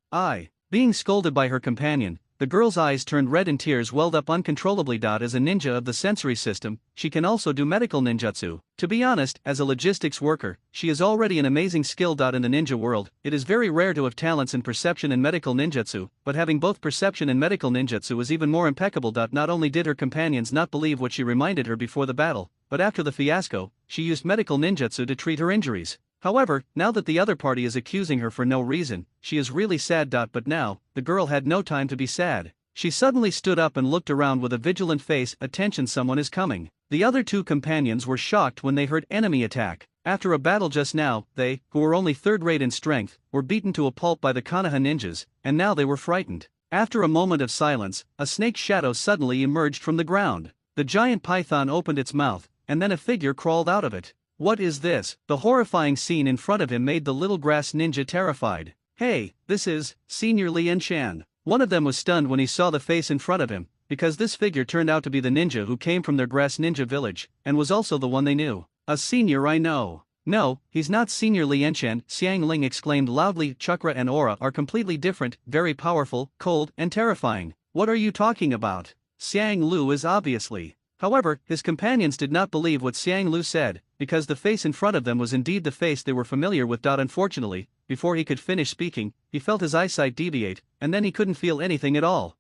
Being scolded by her companion, the girl's eyes turned red and tears welled up uncontrollably. As a ninja of the sensory system, she can also do medical ninjutsu. To be honest, as a logistics worker, she is already an amazing skill. In the ninja world, it is very rare to have talents in perception and medical ninjutsu, but having both perception and medical ninjutsu is even more impeccable. Not only did her companions not believe what she reminded her before the battle, but after the fiasco, she used medical ninjutsu to treat her injuries. However, now that the other party is accusing her for no reason, she is really sad. But now, the girl had no time to be sad. She suddenly stood up and looked around with a vigilant face. "Attention, someone is coming." The other two companions were shocked when they heard enemy attack. After a battle just now, they, who were only third-rate in strength, were beaten to a pulp by the Konoha ninjas, and now they were frightened. After a moment of silence, a snake's shadow suddenly emerged from the ground. The giant python opened its mouth, and then a figure crawled out of it. What is this? The horrifying scene in front of him made the little grass ninja terrified. "Hey, this is Senior Lien Shan." One of them was stunned when he saw the face in front of him, because this figure turned out to be the ninja who came from their grass ninja village, and was also the one they knew. "A senior I know." "No, he's not Senior Lien Shan," Xiang Ling exclaimed loudly. "Chakra and aura are completely different, very powerful, cold, and terrifying." "What are you talking about? Xiang Lu is obviously..." However, his companions did not believe what Xiang Lu said, because the face in front of them was indeed the face they were familiar with. Unfortunately, before he could finish speaking, he felt his eyesight deviate, and then he couldn't feel anything at all.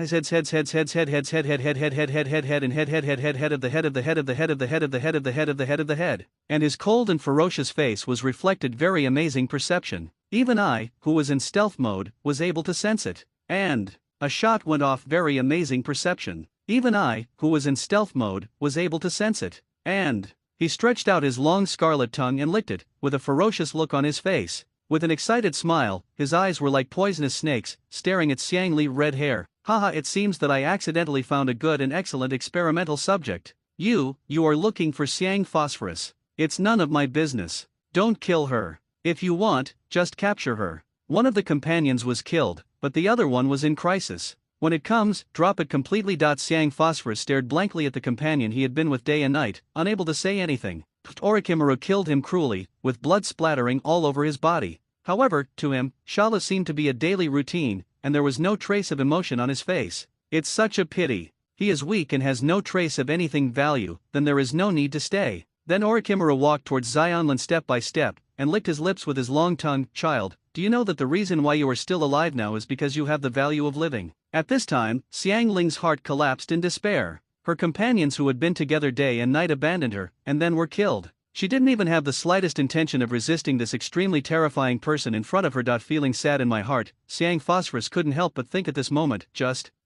His head of the head, and his cold and ferocious face was reflected very amazing perception. Even I, who was in stealth mode, was able to sense it. And a shot went off. Very amazing perception. Even I, who was in stealth mode, was able to sense it. And he stretched out his long scarlet tongue and licked it, with a ferocious look on his face. With an excited smile, his eyes were like poisonous snakes, staring at Xiang Li's red hair. "Haha, it seems that I accidentally found a good and excellent experimental subject. You are looking for Xiang Phosphorus. It's none of my business. Don't kill her. If you want, just capture her." One of the companions was killed, but the other one was in crisis. "When it comes, drop it completely." Xiang Phosphorus stared blankly at the companion he had been with day and night, unable to say anything. Orikimura killed him cruelly, with blood splattering all over his body. However, to him, Shala seemed to be a daily routine, and there was no trace of emotion on his face. "It's such a pity. He is weak and has no trace of anything value, then there is no need to stay." Then Orikimura walked towards Xionlin step by step, and licked his lips with his long tongue. "Child, do you know that the reason why you are still alive now is because you have the value of living?" At this time, Xiang Ling's heart collapsed in despair. Her companions who had been together day and night abandoned her, and then were killed. She didn't even have the slightest intention of resisting this extremely terrifying person in front of her. Feeling sad in my heart, Xiang Phosphorus couldn't help but think at this moment,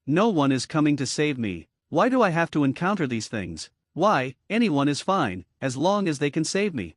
no one is coming to save me. Why do I have to encounter these things? Why, anyone is fine, as long as they can save me.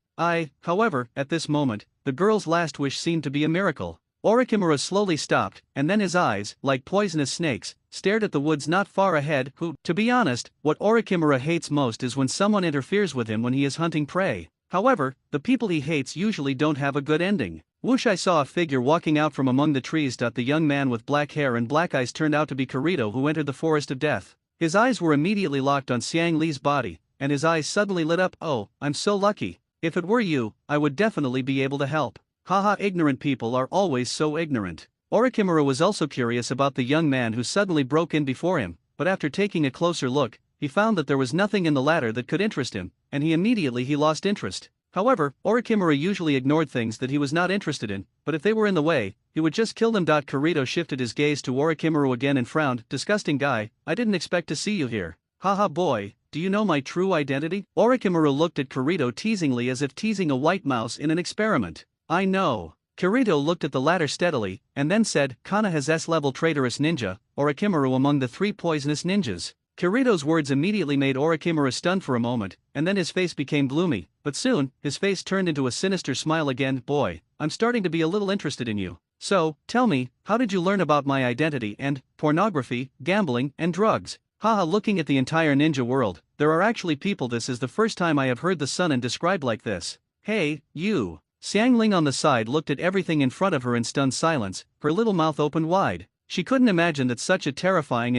However, at this moment, the girl's last wish seemed to be a miracle. Orikimura slowly stopped, and then his eyes, like poisonous snakes, stared at the woods not far ahead. To be honest, what Orikimura hates most is when someone interferes with him when he is hunting prey. However, the people he hates usually don't have a good ending. Whoosh! I saw a figure walking out from among the trees. The young man with black hair and black eyes turned out to be Kirito, who entered the Forest of Death. His eyes were immediately locked on Xiang Li's body, and his eyes suddenly lit up. "Oh, I'm so lucky. If it were you, I would definitely be able to help." Haha, ignorant people are always so ignorant. Orikimura was also curious about the young man who suddenly broke in before him, but after taking a closer look, he found that there was nothing in the latter that could interest him, and he immediately lost interest. However, Orikimura usually ignored things that he was not interested in, but if they were in the way, he would just kill them. Kirito shifted his gaze to Orikimura again and frowned. "Disgusting guy, I didn't expect to see you here." "Haha boy, do you know my true identity? Orochimaru looked at Kirito teasingly as if teasing a white mouse in an experiment. I know. Kirito looked at the latter steadily, and then said, Kana has S-level traitorous ninja, Orochimaru among the 3 poisonous ninjas. Kirito's words immediately made Orochimaru stunned for a moment, and then his face became gloomy, but soon, his face turned into a sinister smile again. Boy, I'm starting to be a little interested in you. So, tell me, how did you learn about my identity and pornography, gambling, and drugs? Haha, looking at the entire ninja world, there are actually people. This is the first time I have heard the Sunin described like this. Hey, you. Xiangling on the side looked at everything in front of her in stunned silence, her little mouth opened wide. She couldn't imagine that such a terrifying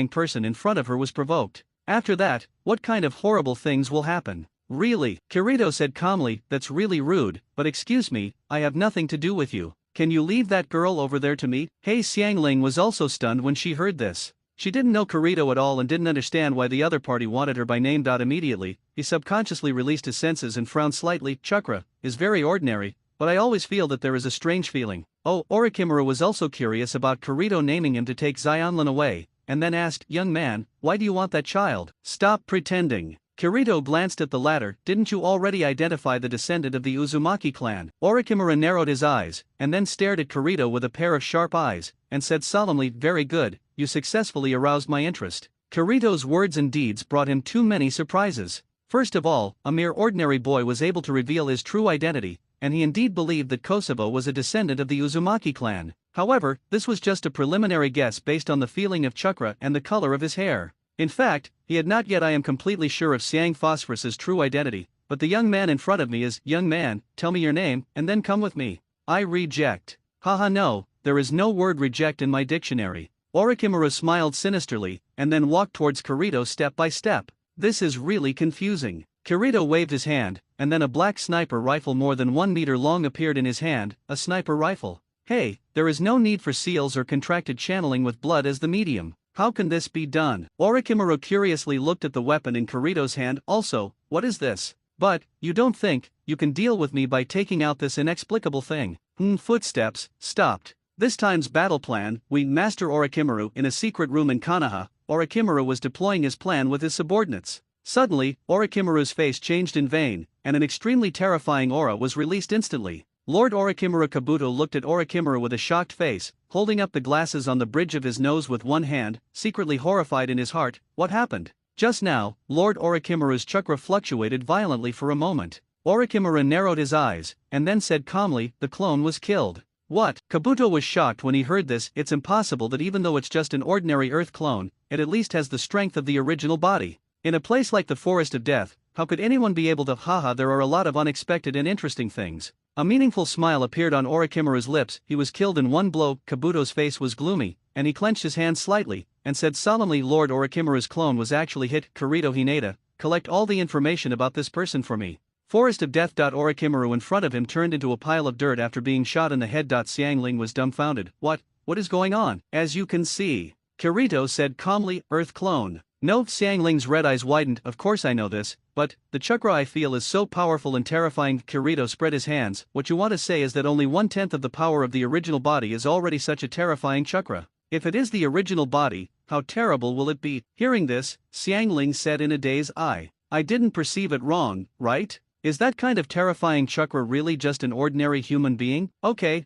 person in front of her was provoked. After that, what kind of horrible things will happen? Really, Kirito said calmly, that's really rude, but excuse me, I have nothing to do with you. Can you leave that girl over there to me? Hey, Xiangling was also stunned when she heard this. She didn't know Kirito at all and didn't understand why the other party wanted her by name. Immediately, he subconsciously released his senses and frowned slightly. Chakra is very ordinary, but I always feel that there is a strange feeling. Oh, Orochimaru was also curious about Kirito naming him to take Xianlin away, and then asked, young man, why do you want that child? Stop pretending. Kirito glanced at the latter. Didn't you already identify the descendant of the Uzumaki clan? Orochimaru narrowed his eyes, and then stared at Kirito with a pair of sharp eyes, and said solemnly, very good, you successfully aroused my interest. Kirito's words and deeds brought him too many surprises. First of all, a mere ordinary boy was able to reveal his true identity, and he indeed believed that Kosovo was a descendant of the Uzumaki clan. However, this was just a preliminary guess based on the feeling of chakra and the color of his hair. In fact, he had not yet. I am completely sure of Xiang Phosphorus's true identity, but the young man in front of me is, young man, tell me your name, and then come with me. I reject. Haha, no, there is no word reject in my dictionary. Orochimaru smiled sinisterly, and then walked towards Kirito step by step. This is really confusing. Kirito waved his hand, and then a black sniper rifle more than 1 meter long appeared in his hand, a sniper rifle. Hey, there is no need for seals or contracted channeling with blood as the medium. How can this be done? Orochimaru curiously looked at the weapon in Kirito's hand. Also, what is this? But, you don't think, you can deal with me by taking out this inexplicable thing? Footsteps stopped. This time's battle plan, we Master Orochimaru in a secret room in Konoha. Orochimaru was deploying his plan with his subordinates. Suddenly, Orochimaru's face changed in vain, and an extremely terrifying aura was released instantly. Lord Orochimaru Kabuto looked at Orochimaru with a shocked face, holding up the glasses on the bridge of his nose with one hand, secretly horrified in his heart. What happened? Just now, Lord Orochimaru's chakra fluctuated violently for a moment. Orochimaru narrowed his eyes, and then said calmly, the clone was killed. What? Kabuto was shocked when he heard this. It's impossible that even though it's just an ordinary Earth clone, it at least has the strength of the original body. In a place like the Forest of Death, how could anyone be able to? Haha, there are a lot of unexpected and interesting things. A meaningful smile appeared on Orochimaru's lips. He was killed in one blow. Kabuto's face was gloomy, and he clenched his hands slightly, and said solemnly, Lord Orochimaru's clone was actually hit. Kirito Hinata, collect all the information about this person for me. Forest of Death. Orochimaru in front of him turned into a pile of dirt after being shot in the head. Xiangling was dumbfounded. What is going on? As you can see, Kirito said calmly, Earth clone. No, Xiangling's red eyes widened. Of course I know this, but the chakra I feel is so powerful and terrifying. Kirito spread his hands. What you want to say is that only 1/10 of the power of the original body is already such a terrifying chakra. If it is the original body, how terrible will it be? Hearing this, Xiangling said in a daze, I didn't perceive it wrong, right? Is that kind of terrifying chakra really just an ordinary human being? Okay,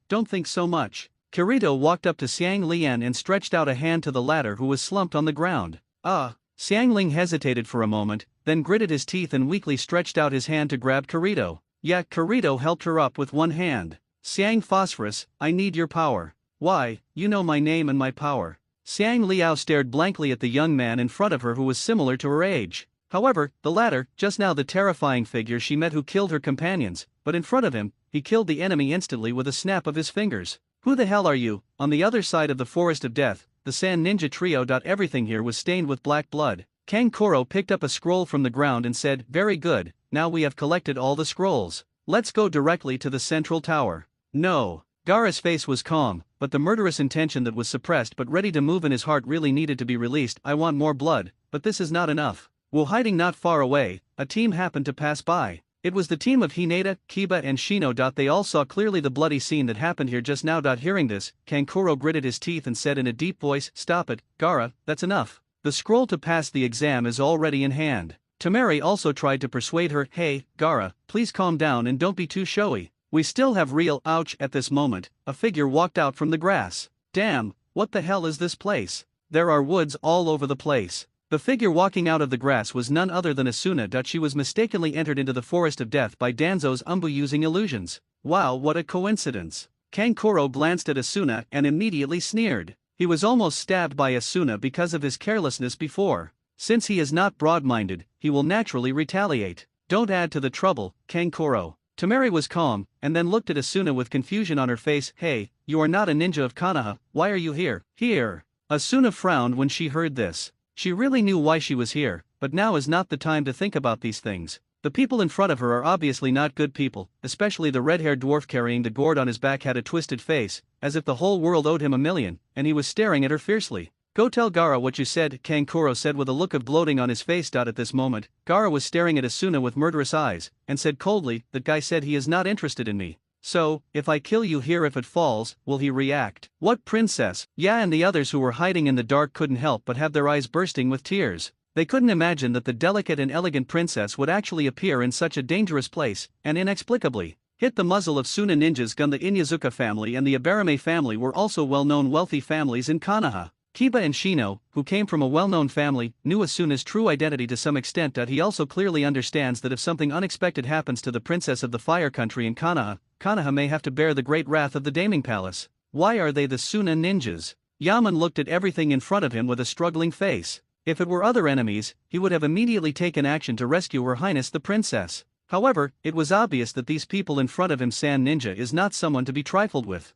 don't think so much. Kirito walked up to Xiang Lian and stretched out a hand to the latter, who was slumped on the ground. Xiangling hesitated for a moment, then gritted his teeth and weakly stretched out his hand to grab Kirito. Yeah, Kirito helped her up with one hand. Xiang Phosphorus, I need your power. Why, you know my name and my power. Xiang Liao stared blankly at the young man in front of her who was similar to her age. However, the latter, just now the terrifying figure she met who killed her companions, but in front of him, he killed the enemy instantly with a snap of his fingers. Who the hell are you? On the other side of the Forest of Death, the Sand Ninja Trio. Everything here was stained with black blood. Kankuro picked up a scroll from the ground and said, very good, now we have collected all the scrolls. Let's go directly to the central tower. No. Gaara's face was calm, but the murderous intention that was suppressed but ready to move in his heart really needed to be released. I want more blood, but this is not enough. While hiding not far away, a team happened to pass by. It was the team of Hinata, Kiba and Shino. They all saw clearly the bloody scene that happened here just now. Hearing this, Kankuro gritted his teeth and said in a deep voice, stop it, Gaara, that's enough. The scroll to pass the exam is already in hand. Temari also tried to persuade her, hey, Gaara, please calm down and don't be too showy. We still have real ouch. At this moment, a figure walked out from the grass. Damn, what the hell is this place? There are woods all over the place. The figure walking out of the grass was none other than Asuna. She was mistakenly entered into the forest of death by Danzo's Umbu using illusions. Wow, what a coincidence. Kankuro glanced at Asuna and immediately sneered. He was almost stabbed by Asuna because of his carelessness before. Since he is not broad-minded, he will naturally retaliate. Don't add to the trouble, Kankuro. Temari was calm, and then looked at Asuna with confusion on her face. Hey, you are not a ninja of Konoha, why are you here? Here. Asuna frowned when she heard this. She really knew why she was here, but now is not the time to think about these things. The people in front of her are obviously not good people, especially the red-haired dwarf carrying the gourd on his back had a twisted face, as if the whole world owed him a million, and he was staring at her fiercely. Go tell Gaara what you said, Kankuro said with a look of gloating on his face. At this moment, Gaara was staring at Asuna with murderous eyes, and said coldly, that guy said he is not interested in me. So, if I kill you here if it falls, will he react? What princess? Yeah, and the others who were hiding in the dark couldn't help but have their eyes bursting with tears. They couldn't imagine that the delicate and elegant princess would actually appear in such a dangerous place, and inexplicably hit the muzzle of Suna ninja's gun. The Inyazuka family and the Abarame family were also well-known wealthy families in Konoha. Kiba and Shino, who came from a well-known family, knew Asuna's true identity to some extent. He also clearly understands that if something unexpected happens to the princess of the fire country in Konoha, Konoha may have to bear the great wrath of the Daming Palace. Why are they the Suna ninjas? Yaman looked at everything in front of him with a struggling face. If it were other enemies, he would have immediately taken action to rescue Her Highness the Princess. However, it was obvious that these people in front of him. Sand Ninja is not someone to be trifled with.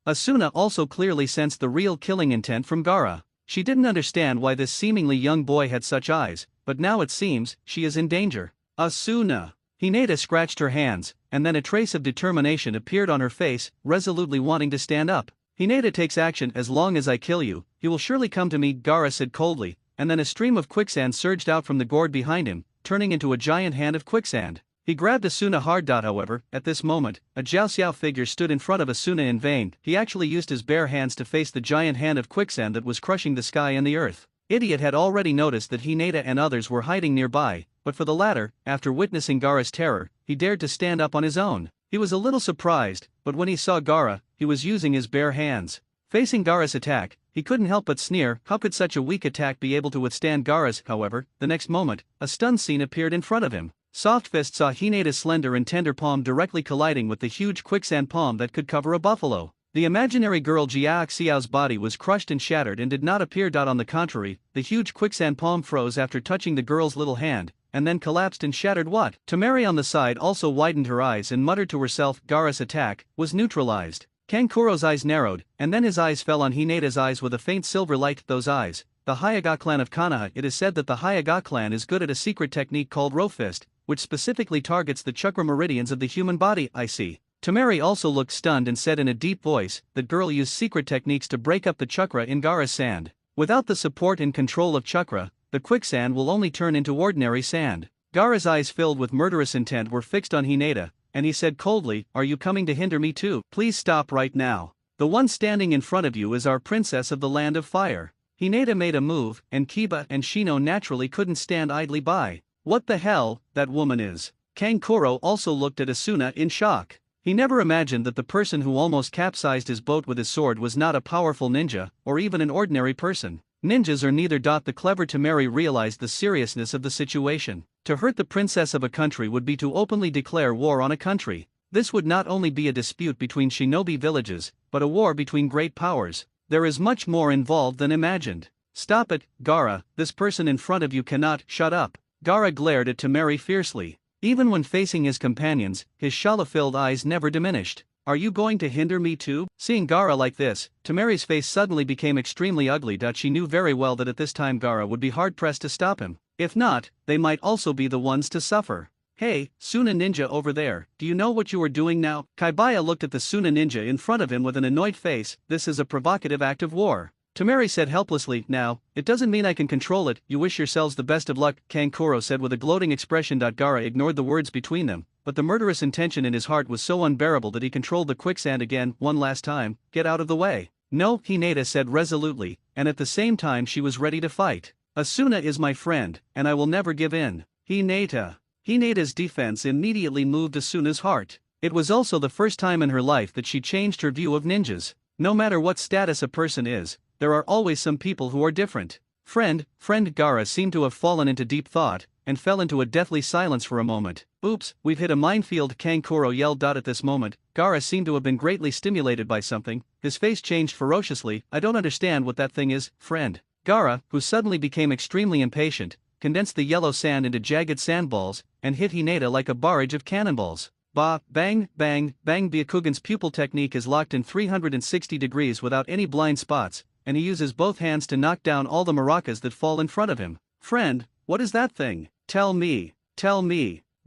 Asuna also clearly sensed the real killing intent from Gaara. She didn't understand why this seemingly young boy had such eyes, but now it seems she is in danger. Asuna. Hinata scratched her hands, and then a trace of determination appeared on her face, resolutely wanting to stand up. Hinata takes action. As long as I kill you, he will surely come to me, Gaara said coldly, and then a stream of quicksand surged out from the gourd behind him, turning into a giant hand of quicksand. He grabbed Asuna hard. However, at this moment, a Jiaoxiao figure stood in front of Asuna in vain. He actually used his bare hands to face the giant hand of quicksand that was crushing the sky and the earth. Idiot had already noticed that Hinata and others were hiding nearby, but for the latter, after witnessing Gaara's terror, he dared to stand up on his own. He was a little surprised, but when he saw Gaara, he was using his bare hands. Facing Gaara's attack, he couldn't help but sneer. How could such a weak attack be able to withstand Gaara's? However, the next moment, a stun scene appeared in front of him. Soft Fist saw Hinata's slender and tender palm directly colliding with the huge quicksand palm that could cover a buffalo. The imaginary girl Jiaoxiao's body was crushed and shattered and did not appear. On the contrary, the huge quicksand palm froze after touching the girl's little hand, and then collapsed and shattered. What? Temari on the side also widened her eyes and muttered to herself. Gaara's attack was neutralized. Kankuro's eyes narrowed, and then his eyes fell on Hinata's eyes with a faint silver light. Those eyes. The Hyuuga clan of Konoha. It is said that the Hyuuga clan is good at a secret technique called Ro Fist, which specifically targets the chakra meridians of the human body. I see. Temari also looked stunned and said in a deep voice, that girl used secret techniques to break up the chakra in Gaara's sand. Without the support and control of chakra, the quicksand will only turn into ordinary sand. Gaara's eyes filled with murderous intent were fixed on Hinata, and he said coldly, are you coming to hinder me too? Please stop right now. The one standing in front of you is our princess of the land of fire. Hinata made a move, and Kiba and Shino naturally couldn't stand idly by. What the hell, that woman is. Kankuro also looked at Asuna in shock. He never imagined that the person who almost capsized his boat with his sword was not a powerful ninja, or even an ordinary person. Ninjas are neither. The clever Temari realized the seriousness of the situation. To hurt the princess of a country would be to openly declare war on a country. This would not only be a dispute between shinobi villages, but a war between great powers. There is much more involved than imagined. Stop it, Gaara, this person in front of you cannot. Shut up. Gaara glared at Temari fiercely. Even when facing his companions, his shala-filled eyes never diminished. Are you going to hinder me too? Seeing Gaara like this, Temari's face suddenly became extremely ugly. She knew very well that at this time Gaara would be hard-pressed to stop him. If not, they might also be the ones to suffer. Hey, Suna ninja over there, do you know what you are doing now? Kaibaya looked at the Suna ninja in front of him with an annoyed face. This is a provocative act of war. Temari said helplessly, now, it doesn't mean I can control it. You wish yourselves the best of luck, Kankuro said with a gloating expression. Gaara ignored the words between them, but the murderous intention in his heart was so unbearable that he controlled the quicksand again. One last time, get out of the way. No, Hinata said resolutely, and at the same time she was ready to fight. Asuna is my friend, and I will never give in. Hinata's defense immediately moved Asuna's heart. It was also the first time in her life that she changed her view of ninjas. No matter what status a person is, there are always some people who are different. Friend Gaara seemed to have fallen into deep thought, and fell into a deathly silence for a moment. Oops, we've hit a minefield, Kankuro yelled. At this moment, Gaara seemed to have been greatly stimulated by something. His face changed ferociously. I don't understand what that thing is, friend. Gaara, who suddenly became extremely impatient, condensed the yellow sand into jagged sandballs, and hit Hinata like a barrage of cannonballs. Bang, bang, bang. Byakugan's pupil technique is locked in 360 degrees without any blind spots, and he uses both hands to knock down all the maracas that fall in front of him. Friend, what is that thing? Tell me.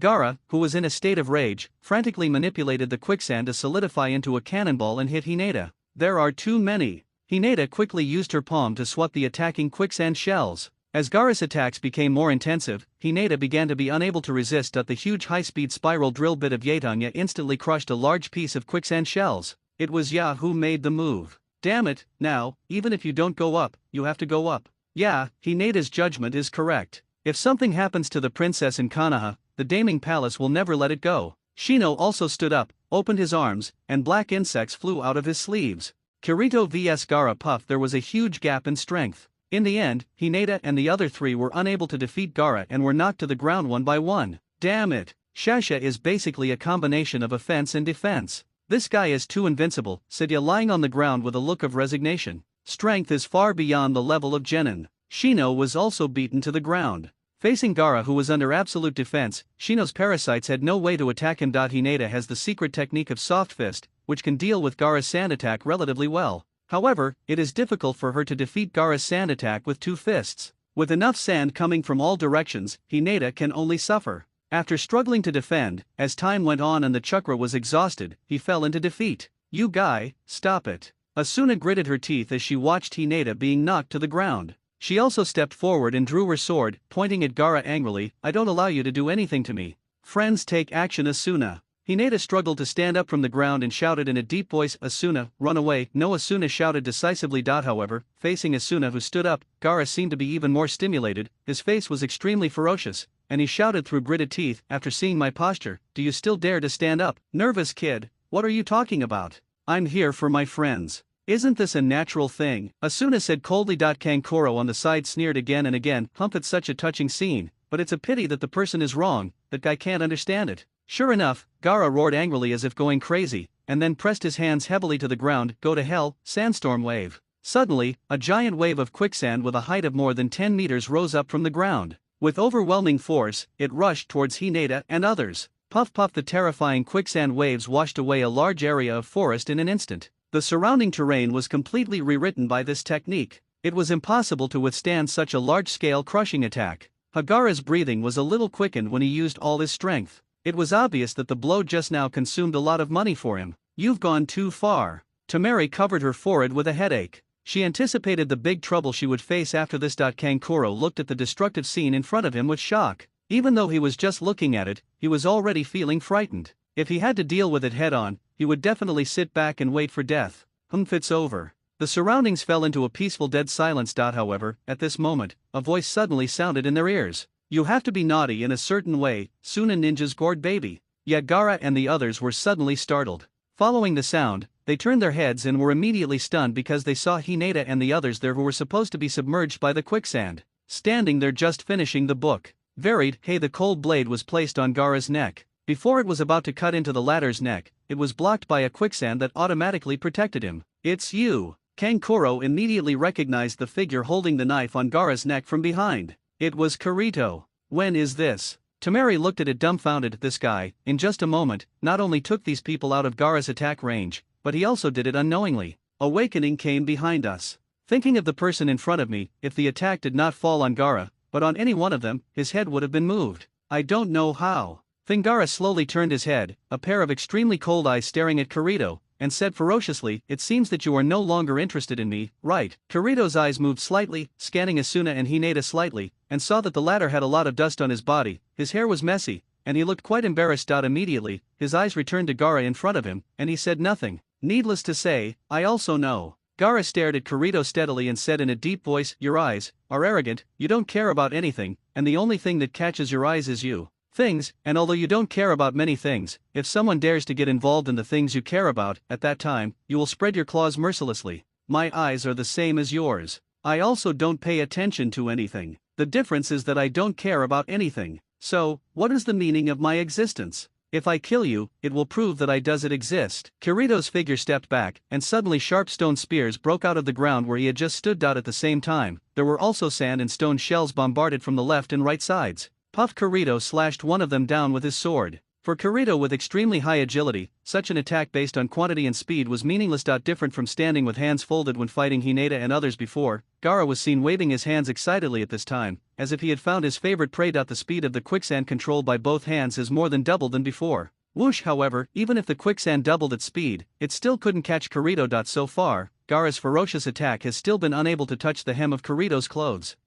Gaara, who was in a state of rage, frantically manipulated the quicksand to solidify into a cannonball and hit Hinata. There are too many. Hinata quickly used her palm to swat the attacking quicksand shells. As Gaara's attacks became more intensive, Hinata began to be unable to resist. The huge high-speed spiral drill bit of Yaitanya instantly crushed a large piece of quicksand shells. It was Ya who made the move. Damn it, now, even if you don't go up, you have to go up. Yeah, Hinata's judgment is correct. If something happens to the princess in Konoha, the Daming Palace will never let it go. Shino also stood up, opened his arms, and black insects flew out of his sleeves. Kirito vs Gaara puff. There was a huge gap in strength. In the end, Hinata and the other three were unable to defeat Gaara and were knocked to the ground one by one. Damn it, Shasha is basically a combination of offense and defense. This guy is too invincible, said Ya, lying on the ground with a look of resignation. Strength is far beyond the level of Genin. Shino was also beaten to the ground. Facing Gaara, who was under absolute defense, Shino's parasites had no way to attack him. Hinata has the secret technique of soft fist, which can deal with Gaara's sand attack relatively well. However, it is difficult for her to defeat Gaara's sand attack with two fists. With enough sand coming from all directions, Hinata can only suffer. After struggling to defend, as time went on and the chakra was exhausted, he fell into defeat. You guy, stop it. Asuna gritted her teeth as she watched Hinata being knocked to the ground. She also stepped forward and drew her sword, pointing at Gaara angrily. I don't allow you to do anything to me. Friends, take action. Asuna. Hinata struggled to stand up from the ground and shouted in a deep voice, Asuna, run away. No, Asuna shouted decisively. However, facing Asuna, who stood up, Gaara seemed to be even more stimulated. His face was extremely ferocious, and he shouted through gritted teeth, after seeing my posture, do you still dare to stand up? Nervous kid, what are you talking about? I'm here for my friends. Isn't this a natural thing? Asuna said coldly. Kankuro on the side sneered again and again. It's such a touching scene, but it's a pity that the person is wrong, that guy can't understand it. Sure enough, Gaara roared angrily as if going crazy, and then pressed his hands heavily to the ground. Go to hell, sandstorm wave. Suddenly, a giant wave of quicksand with a height of more than 10 meters rose up from the ground. With overwhelming force, it rushed towards Hinata and others. Puff puff. The terrifying quicksand waves washed away a large area of forest in an instant. The surrounding terrain was completely rewritten by this technique. It was impossible to withstand such a large-scale crushing attack. Gaara's breathing was a little quickened when he used all his strength. It was obvious that the blow just now consumed a lot of money for him. You've gone too far. Temari covered her forehead with a headache. She anticipated the big trouble she would face after this. Kankuro looked at the destructive scene in front of him with shock. Even though he was just looking at it, he was already feeling frightened. If he had to deal with it head-on, he would definitely sit back and wait for death. It's over. The surroundings fell into a peaceful dead silence. However, at this moment, a voice suddenly sounded in their ears. You have to be naughty in a certain way, soon a ninja's gourd baby. Yet Gaara and the others were suddenly startled. Following the sound, they turned their heads and were immediately stunned because they saw Hinata and the others there who were supposed to be submerged by the quicksand, standing there just finishing the book. The cold blade was placed on Gaara's neck. Before it was about to cut into the latter's neck, it was blocked by a quicksand that automatically protected him. It's you. Kankuro immediately recognized the figure holding the knife on Gaara's neck from behind. It was Kirito. When is this? Temari looked at it dumbfounded. This guy, in just a moment, not only took these people out of Gaara's attack range, but he also did it unknowingly. Awakening came behind us. Thinking of the person in front of me, if the attack did not fall on Gaara, but on any one of them, his head would have been moved. I don't know how. Gaara slowly turned his head, a pair of extremely cold eyes staring at Kirito, and said ferociously, it seems that you are no longer interested in me, right? Kirito's eyes moved slightly, scanning Asuna and Hinata slightly, and saw that the latter had a lot of dust on his body, his hair was messy, and he looked quite embarrassed. Immediately, his eyes returned to Gaara in front of him, and he said nothing. Needless to say, I also know. Gaara stared at Kirito steadily and said in a deep voice, "Your eyes are arrogant, you don't care about anything, and the only thing that catches your eyes is you. Things, and although you don't care about many things, if someone dares to get involved in the things you care about, at that time, you will spread your claws mercilessly. My eyes are the same as yours. I also don't pay attention to anything. The difference is that I don't care about anything. So, what is the meaning of my existence? If I kill you, it will prove that I doesn't exist." Kirito's figure stepped back, and suddenly sharp stone spears broke out of the ground where he had just stood. At the same time, there were also sand and stone shells bombarded from the left and right sides. Puff Kirito slashed one of them down with his sword. For Kirito with extremely high agility, such an attack based on quantity and speed was meaningless. Different from standing with hands folded when fighting Hinata and others before, Gaara was seen waving his hands excitedly at this time, as if he had found his favorite prey. The speed of the quicksand controlled by both hands is more than double than before. Whoosh, however, even if the quicksand doubled its speed, it still couldn't catch Kirito. So far, Gaara's ferocious attack has still been unable to touch the hem of Kirito's clothes.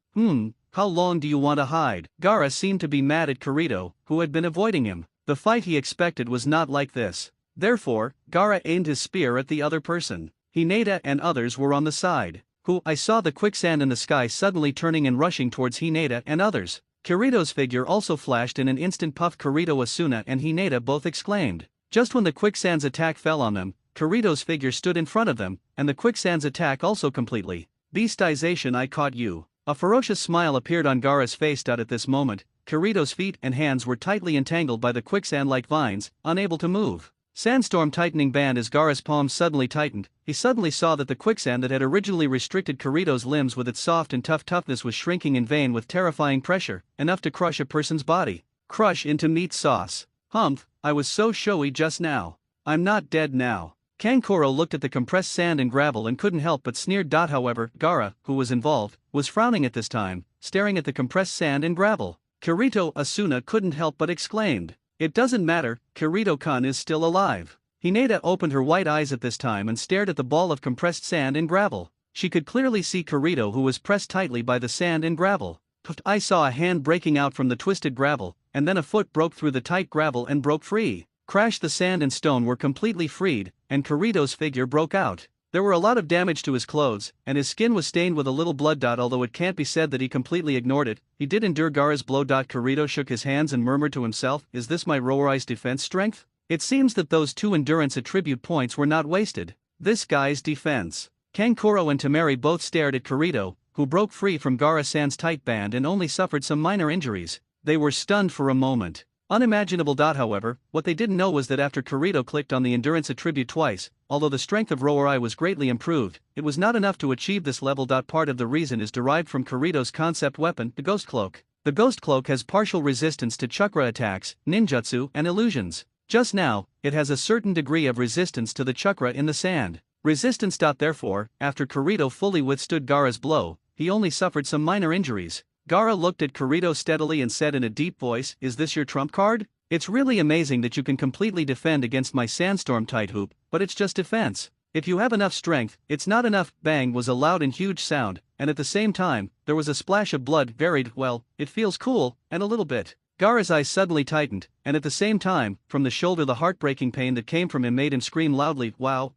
How long do you want to hide? Gaara seemed to be mad at Kirito, who had been avoiding him. The fight he expected was not like this. Therefore, Gaara aimed his spear at the other person. Hinata and others were on the side. I saw the quicksand in the sky suddenly turning and rushing towards Hinata and others. Kirito's figure also flashed in an instant. Puff Kirito, Asuna and Hinata both exclaimed. Just when the quicksand's attack fell on them, Kirito's figure stood in front of them, and the quicksand's attack also completely. Beastization, I caught you. A ferocious smile appeared on Gaara's face. At this moment, Kirito's feet and hands were tightly entangled by the quicksand-like vines, unable to move. Sandstorm tightening band. As Gaara's palms suddenly tightened, he suddenly saw that the quicksand that had originally restricted Kirito's limbs with its soft and toughness was shrinking in vain with terrifying pressure, enough to crush a person's body. Crush into meat sauce. Humph, I was so showy just now. I'm not dead now. Kankuro looked at the compressed sand and gravel and couldn't help but sneer. However, Gaara, who was involved, was frowning at this time, staring at the compressed sand and gravel. Kirito Asuna couldn't help but exclaimed, "It doesn't matter, Kirito-kun is still alive." Hinata opened her white eyes at this time and stared at the ball of compressed sand and gravel. She could clearly see Kirito, who was pressed tightly by the sand and gravel. I saw a hand breaking out from the twisted gravel, and then a foot broke through the tight gravel and broke free. Crash! The sand and stone were completely freed, and Kirito's figure broke out. There were a lot of damage to his clothes, and his skin was stained with a little blood. Although it can't be said that he completely ignored it, he did endure Gaara's blow. Kirito shook his hands and murmured to himself, "Is this my Roarai's defense strength? It seems that those 2 endurance attribute points were not wasted. This guy's defense." Kankuro and Temari both stared at Kirito, who broke free from Gaara-san's tight band and only suffered some minor injuries. They were stunned for a moment. Unimaginable. However, what they didn't know was that after Kirito clicked on the endurance attribute twice, although the strength of Roarai was greatly improved, it was not enough to achieve this level. Part of the reason is derived from Kirito's concept weapon, the Ghost Cloak. The Ghost Cloak has partial resistance to chakra attacks, ninjutsu, and illusions. Just now, it has a certain degree of resistance to the chakra in the sand. Resistance. Therefore, after Kirito fully withstood Gaara's blow, he only suffered some minor injuries. Gaara looked at Kirito steadily and said in a deep voice, "Is this your trump card? It's really amazing that you can completely defend against my sandstorm tight hoop, but it's just defense. If you have enough strength, it's not enough." Bang was a loud and huge sound, and at the same time, there was a splash of blood. It feels cool, and a little bit. Gaara's eyes suddenly tightened, and at the same time, from the shoulder the heartbreaking pain that came from him made him scream loudly, "Wow,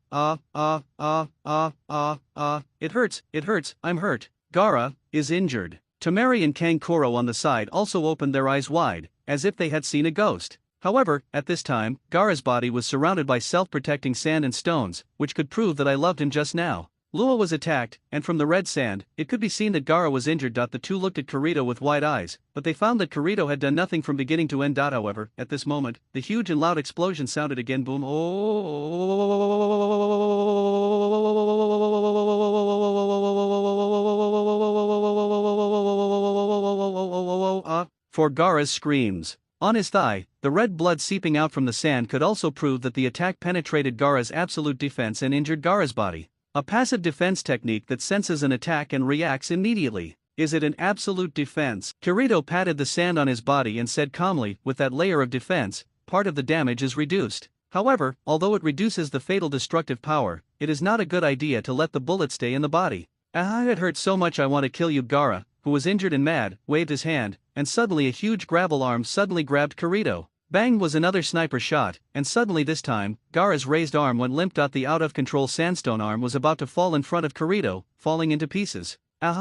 it hurts, I'm hurt. Gaara is injured." Temari and Kankuro on the side also opened their eyes wide, as if they had seen a ghost. However, at this time, Gaara's body was surrounded by self-protecting sand and stones, which could prove that I loved him just now. Lua was attacked, and from the red sand, it could be seen that Gaara was injured. The two looked at Kirito with wide eyes, but they found that Kirito had done nothing from beginning to end. However, at this moment, the huge and loud explosion sounded again. Boom! For Gaara's screams. On his thigh, the red blood seeping out from the sand could also prove that the attack penetrated Gaara's absolute defense and injured Gaara's body. A passive defense technique that senses an attack and reacts immediately. Is it an absolute defense? Kirito patted the sand on his body and said calmly, "With that layer of defense, part of the damage is reduced. However, although it reduces the fatal destructive power, it is not a good idea to let the bullet stay in the body." It hurts so much I want to kill you." Gaara, who was injured and mad, waved his hand, and suddenly a huge gravel arm suddenly grabbed Kirito. Bang was another sniper shot, and suddenly this time, Gaara's raised arm went limp. The out-of-control sandstone arm was about to fall in front of Kirito, falling into pieces. Ah!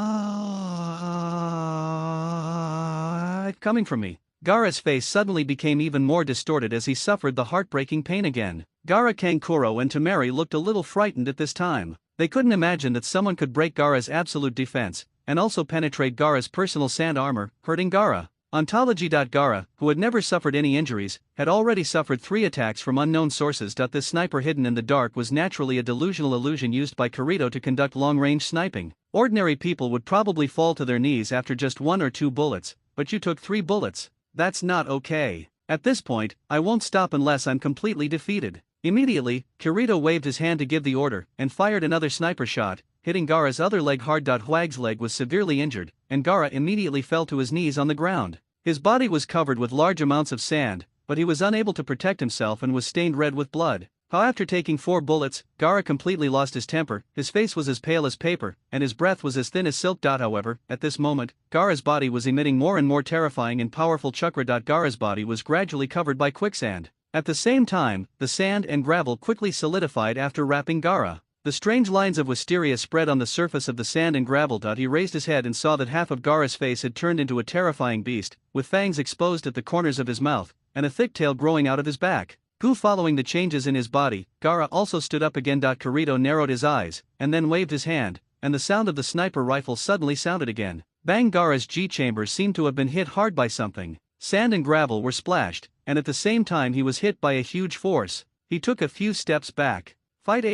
Coming from me. Gaara's face suddenly became even more distorted as he suffered the heartbreaking pain again. Gaara, Kankuro and Temari looked a little frightened at this time. They couldn't imagine that someone could break Gaara's absolute defense, and also penetrate Gaara's personal sand armor, hurting Gaara. Ontology. Gaara, who had never suffered any injuries, had already suffered 3 attacks from unknown sources. This sniper hidden in the dark was naturally a delusional illusion used by Kirito to conduct long-range sniping. Ordinary people would probably fall to their knees after just 1 or 2 bullets, but you took 3 bullets. That's not okay. At this point, I won't stop unless I'm completely defeated. Immediately, Kirito waved his hand to give the order, and fired another sniper shot, hitting Gaara's other leg hard. Hwag's leg was severely injured, and Gaara immediately fell to his knees on the ground. His body was covered with large amounts of sand, but he was unable to protect himself and was stained red with blood. After taking 4 bullets, Gaara completely lost his temper, his face was as pale as paper, and his breath was as thin as silk. However, at this moment, Gaara's body was emitting more and more terrifying and powerful chakra. Gaara's body was gradually covered by quicksand. At the same time, the sand and gravel quickly solidified after wrapping Gaara. The strange lines of wisteria spread on the surface of the sand and gravel. He raised his head and saw that half of Gaara's face had turned into a terrifying beast, with fangs exposed at the corners of his mouth, and a thick tail growing out of his back. Following the changes in his body, Gaara also stood up again. Kirito narrowed his eyes, and then waved his hand, and the sound of the sniper rifle suddenly sounded again. Bang! Gaara's G-chamber seemed to have been hit hard by something. Sand and gravel were splashed, and at the same time he was hit by a huge force. He took a few steps back. Fight!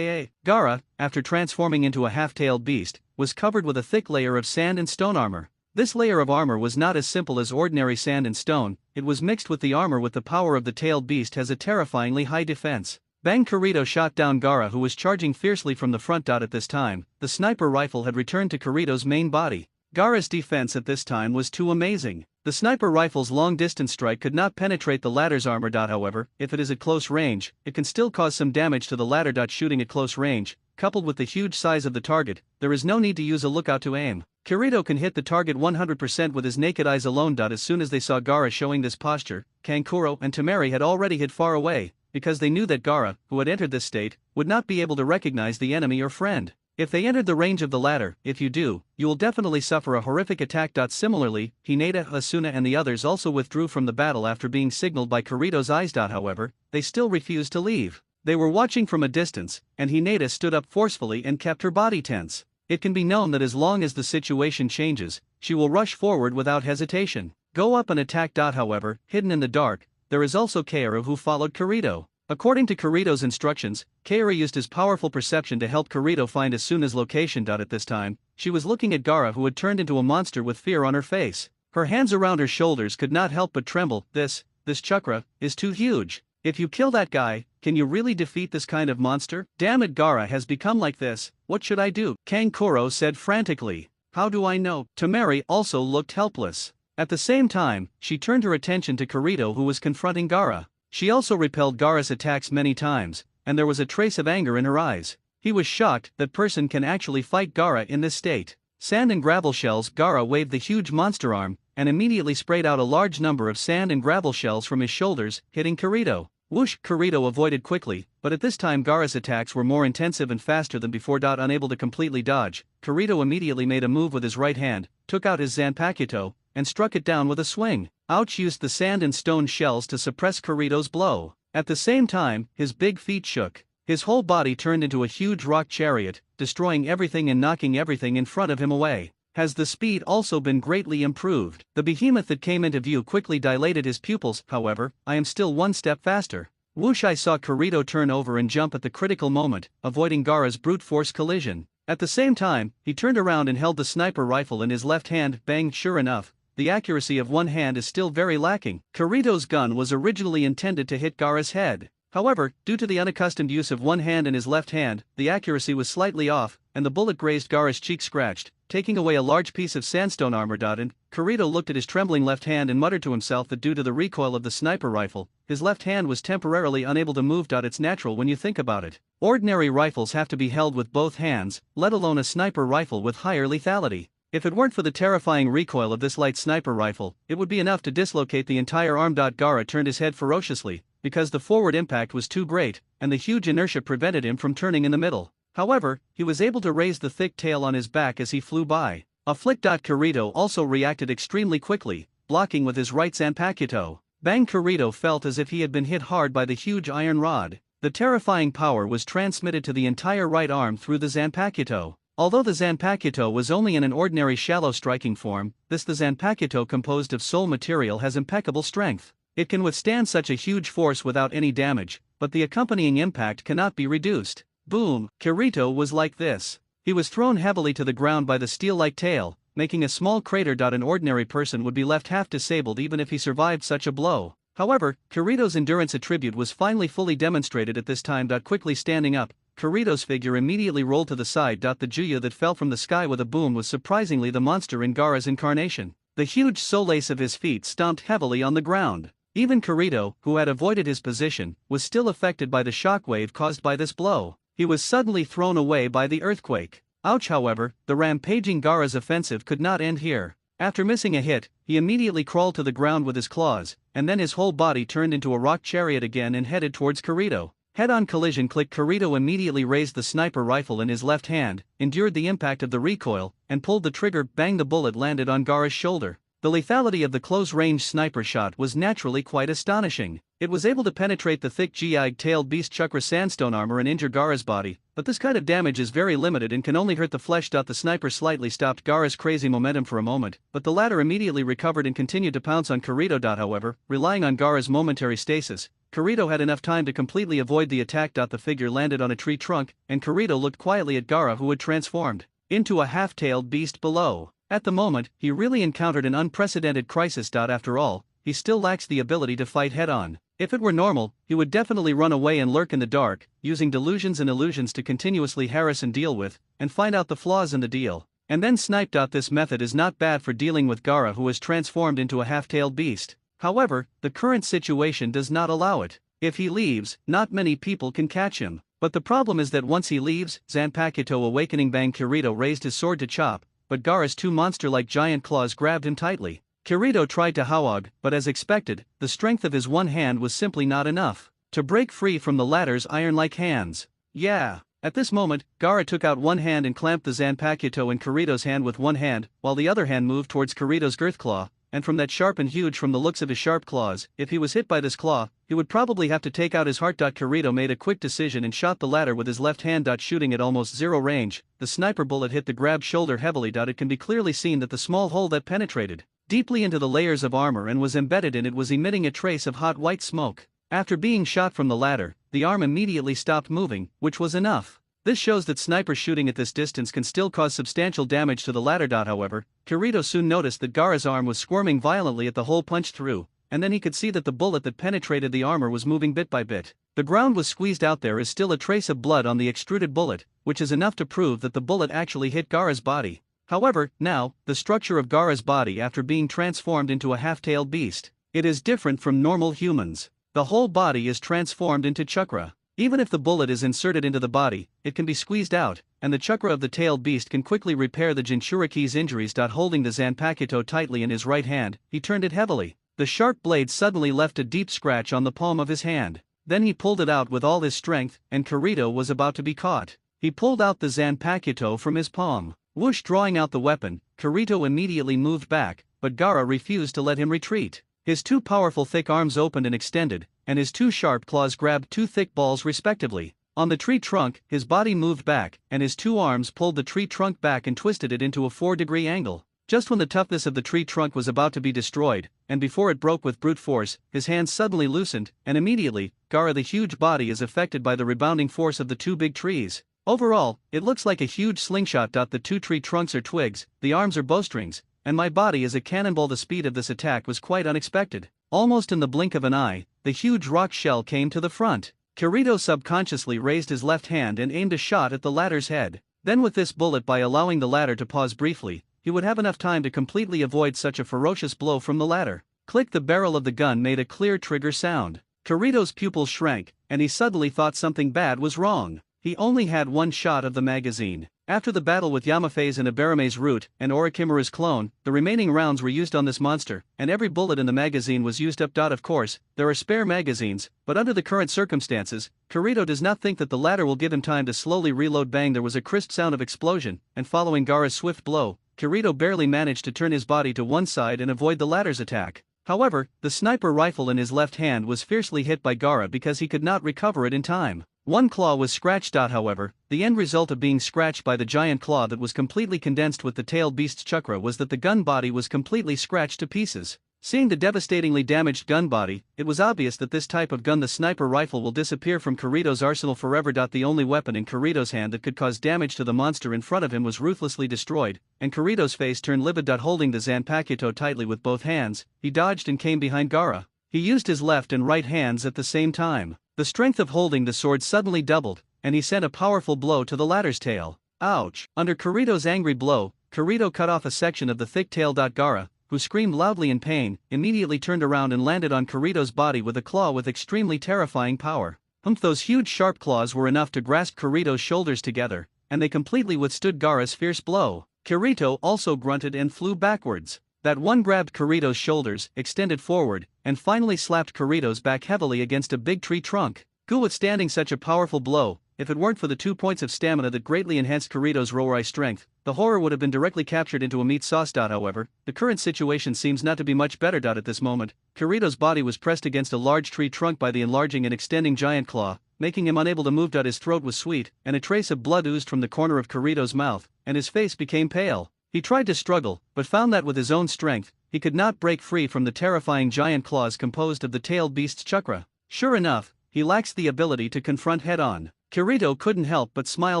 Gaara, after transforming into a half-tailed beast, was covered with a thick layer of sand and stone armor. This layer of armor was not as simple as ordinary sand and stone, it was mixed with the armor. With the power of the tailed beast has a terrifyingly high defense. Bang! Kirito shot down Gaara, who was charging fiercely from the front. At this time, the sniper rifle had returned to Kirito's main body. Gaara's defense at this time was too amazing. The sniper rifle's long-distance strike could not penetrate the latter's armor. However, if it is at close range, it can still cause some damage to the latter. Shooting at close range, coupled with the huge size of the target, there is no need to use a lookout to aim. Kirito can hit the target 100% with his naked eyes alone. As soon as they saw Gaara showing this posture, Kankuro and Temari had already hid far away, because they knew that Gaara, who had entered this state, would not be able to recognize the enemy or friend. If they entered the range of the latter, if you do, you will definitely suffer a horrific attack. Similarly, Hinata, Asuna and the others also withdrew from the battle after being signaled by Kirito's eyes. However, they still refused to leave. They were watching from a distance, and Hinata stood up forcefully and kept her body tense. It can be known that as long as the situation changes, she will rush forward without hesitation. Go up and attack. However, hidden in the dark, there is also Kaoru, who followed Kirito. According to Kirito's instructions, Kaoru used his powerful perception to help Kirito find Asuna's location. At this time, she was looking at Gaara, who had turned into a monster with fear on her face. Her hands around her shoulders could not help but tremble. This chakra is too huge. If you kill that guy, can you really defeat this kind of monster? Damn it, Gaara has become like this. What should I do? Kankuro said frantically. How do I know? Temari also looked helpless. At the same time, she turned her attention to Kirito, who was confronting Gaara. She also repelled Gaara's attacks many times, and there was a trace of anger in her eyes. He was shocked that person can actually fight Gaara in this state. Sand and gravel shells. Gaara waved the huge monster arm, and immediately sprayed out a large number of sand and gravel shells from his shoulders, hitting Kirito. Whoosh! Kirito avoided quickly, but at this time Gaara's attacks were more intensive and faster than before. Unable to completely dodge, Kirito immediately made a move with his right hand, took out his Zanpakuto, and struck it down with a swing. Ouch! Used the sand and stone shells to suppress Kirito's blow. At the same time, his big feet shook. His whole body turned into a huge rock chariot, destroying everything and knocking everything in front of him away. Has the speed also been greatly improved? The behemoth that came into view quickly dilated his pupils. However, I am still one step faster. Whoosh! I saw Kirito turn over and jump at the critical moment, avoiding Gaara's brute force collision. At the same time, he turned around and held the sniper rifle in his left hand. Bang! Sure enough, the accuracy of one hand is still very lacking. Kirito's gun was originally intended to hit Gaara's head. However, due to the unaccustomed use of one hand in his left hand, the accuracy was slightly off, and the bullet grazed Gaara's cheek, scratched, taking away a large piece of sandstone armor. And Kirito looked at his trembling left hand and muttered to himself that due to the recoil of the sniper rifle, his left hand was temporarily unable to move. It's natural when you think about it. Ordinary rifles have to be held with both hands, let alone a sniper rifle with higher lethality. If it weren't for the terrifying recoil of this light sniper rifle, it would be enough to dislocate the entire arm. Gaara turned his head ferociously, because the forward impact was too great, and the huge inertia prevented him from turning in the middle. However, he was able to raise the thick tail on his back as he flew by. A flick. Kirito also reacted extremely quickly, blocking with his right Zanpakuto. Bang! Kirito felt as if he had been hit hard by the huge iron rod. The terrifying power was transmitted to the entire right arm through the Zanpakuto. Although the Zanpakuto was only in an ordinary shallow striking form, the Zanpakuto composed of soul material has impeccable strength. It can withstand such a huge force without any damage, but the accompanying impact cannot be reduced. Boom! Kirito was like this. He was thrown heavily to the ground by the steel-like tail, making a small crater. An ordinary person would be left half disabled even if he survived such a blow. However, Kirito's endurance attribute was finally fully demonstrated at this time. Quickly standing up, Kirito's figure immediately rolled to the side. The hyuuga that fell from the sky with a boom was surprisingly the monster in Gaara's incarnation. The huge solace of his feet stomped heavily on the ground. Even Kirito, who had avoided his position, was still affected by the shockwave caused by this blow. He was suddenly thrown away by the earthquake. Ouch! However, the rampaging Gaara's offensive could not end here. After missing a hit, he immediately crawled to the ground with his claws, and then his whole body turned into a rock chariot again and headed towards Kirito. Head-on collision. Kirito immediately raised the sniper rifle in his left hand, endured the impact of the recoil, and pulled the trigger. Bang! The bullet landed on Gaara's shoulder. The lethality of the close-range sniper shot was naturally quite astonishing. It was able to penetrate the thick Gi-tailed beast Chakra sandstone armor and injure Gaara's body, but this kind of damage is very limited and can only hurt the flesh. The sniper slightly stopped Gaara's crazy momentum for a moment, but the latter immediately recovered and continued to pounce on Kirito. However, relying on Gaara's momentary stasis, Kirito had enough time to completely avoid the attack. The figure landed on a tree trunk, and Kirito looked quietly at Gaara, who had transformed into a half-tailed beast below. At the moment, he really encountered an unprecedented crisis. After all, he still lacks the ability to fight head-on. If it were normal, he would definitely run away and lurk in the dark, using delusions and illusions to continuously harass and deal with, and find out the flaws in the deal, and then snipe. This method is not bad for dealing with Gaara, who has transformed into a half-tailed beast. However, the current situation does not allow it. If he leaves, not many people can catch him. But the problem is that once he leaves, Zanpakuto awakening. Bang! Kirito raised his sword to chop, but Gaara's two monster-like giant claws grabbed him tightly. Kirito tried to hyuuga, but as expected, the strength of his one hand was simply not enough to break free from the latter's iron-like hands. Yeah. At this moment, Gaara took out one hand and clamped the Zanpakuto in Kirito's hand with one hand, while the other hand moved towards Kirito's girth claw, and from that sharp and huge from the looks of his sharp claws, if he was hit by this claw, he would probably have to take out his heart. Kirito made a quick decision and shot the latter with his left hand. Shooting at almost zero range, the sniper bullet hit the grabbed shoulder heavily. It can be clearly seen that the small hole that penetrated deeply into the layers of armor and was embedded in it was emitting a trace of hot white smoke. After being shot from the latter, the arm immediately stopped moving, which was enough. This shows that sniper shooting at this distance can still cause substantial damage to the latter. However, Kirito soon noticed that Gaara's arm was squirming violently at the hole punched through, and then he could see that the bullet that penetrated the armor was moving bit by bit. The ground was squeezed out. There is still a trace of blood on the extruded bullet, which is enough to prove that the bullet actually hit Gaara's body. However, now, the structure of Gaara's body after being transformed into a half-tailed beast, it is different from normal humans. The whole body is transformed into chakra. Even if the bullet is inserted into the body, it can be squeezed out, and the chakra of the tailed beast can quickly repair the Jinchuriki's injuries. Holding the Zanpakuto tightly in his right hand, he turned it heavily. The sharp blade suddenly left a deep scratch on the palm of his hand. Then he pulled it out with all his strength, and Kirito was about to be caught. He pulled out the Zanpakuto from his palm. Whoosh! Drawing out the weapon, Kirito immediately moved back, but Gaara refused to let him retreat. His two powerful thick arms opened and extended, and his two sharp claws grabbed two thick balls respectively. On the tree trunk, his body moved back, and his two arms pulled the tree trunk back and twisted it into a 4-degree angle. Just when the toughness of the tree trunk was about to be destroyed, and before it broke with brute force, his hands suddenly loosened, and immediately, Gaara the huge body is affected by the rebounding force of the two big trees. Overall, it looks like a huge slingshot. The two tree trunks are twigs, the arms are bowstrings, and my body is a cannonball. The speed of this attack was quite unexpected. Almost in the blink of an eye, the huge rock shell came to the front. Kirito subconsciously raised his left hand and aimed a shot at the latter's head. Then with this bullet, by allowing the latter to pause briefly, he would have enough time to completely avoid such a ferocious blow from the latter. Click! The barrel of the gun made a clear trigger sound. Kirito's pupils shrank, and he suddenly thought something bad was wrong. He only had one shot of the magazine. After the battle with Yamafe's and Abarame's root and Orikimura's clone, the remaining rounds were used on this monster, and every bullet in the magazine was used up. Of course, there are spare magazines, but under the current circumstances, Kirito does not think that the latter will give him time to slowly reload. Bang! There was a crisp sound of explosion, and following Gaara's swift blow, Kirito barely managed to turn his body to one side and avoid the latter's attack. However, the sniper rifle in his left hand was fiercely hit by Gaara because he could not recover it in time. One claw was scratched. However, the end result of being scratched by the giant claw that was completely condensed with the tailed beast's chakra was that the gun body was completely scratched to pieces. Seeing the devastatingly damaged gun body, it was obvious that this type of gun, the sniper rifle, will disappear from Kirito's arsenal forever. The only weapon in Kirito's hand that could cause damage to the monster in front of him was ruthlessly destroyed, and Kirito's face turned livid. Holding the Zanpakuto tightly with both hands, he dodged and came behind Gaara. He used his left and right hands at the same time. The strength of holding the sword suddenly doubled, and he sent a powerful blow to the latter's tail. Ouch! Under Kirito's angry blow, Kirito cut off a section of the thick tail. Gaara, who screamed loudly in pain, immediately turned around and landed on Kirito's body with a claw with extremely terrifying power. Those huge sharp claws were enough to grasp Kirito's shoulders together, and they completely withstood Gaara's fierce blow. Kirito also grunted and flew backwards. That one grabbed Kirito's shoulders, extended forward, and finally slapped Kirito's back heavily against a big tree trunk. Withstanding such a powerful blow, if it weren't for the 2 points of stamina that greatly enhanced Kirito's Rorai strength, the horror would have been directly captured into a meat sauce. However, the current situation seems not to be much better. At this moment, Kirito's body was pressed against a large tree trunk by the enlarging and extending giant claw, making him unable to move. His throat was sweet, and a trace of blood oozed from the corner of Kirito's mouth, and his face became pale. He tried to struggle, but found that with his own strength, he could not break free from the terrifying giant claws composed of the tailed beast's chakra. Sure enough, he lacks the ability to confront head-on. Kirito couldn't help but smile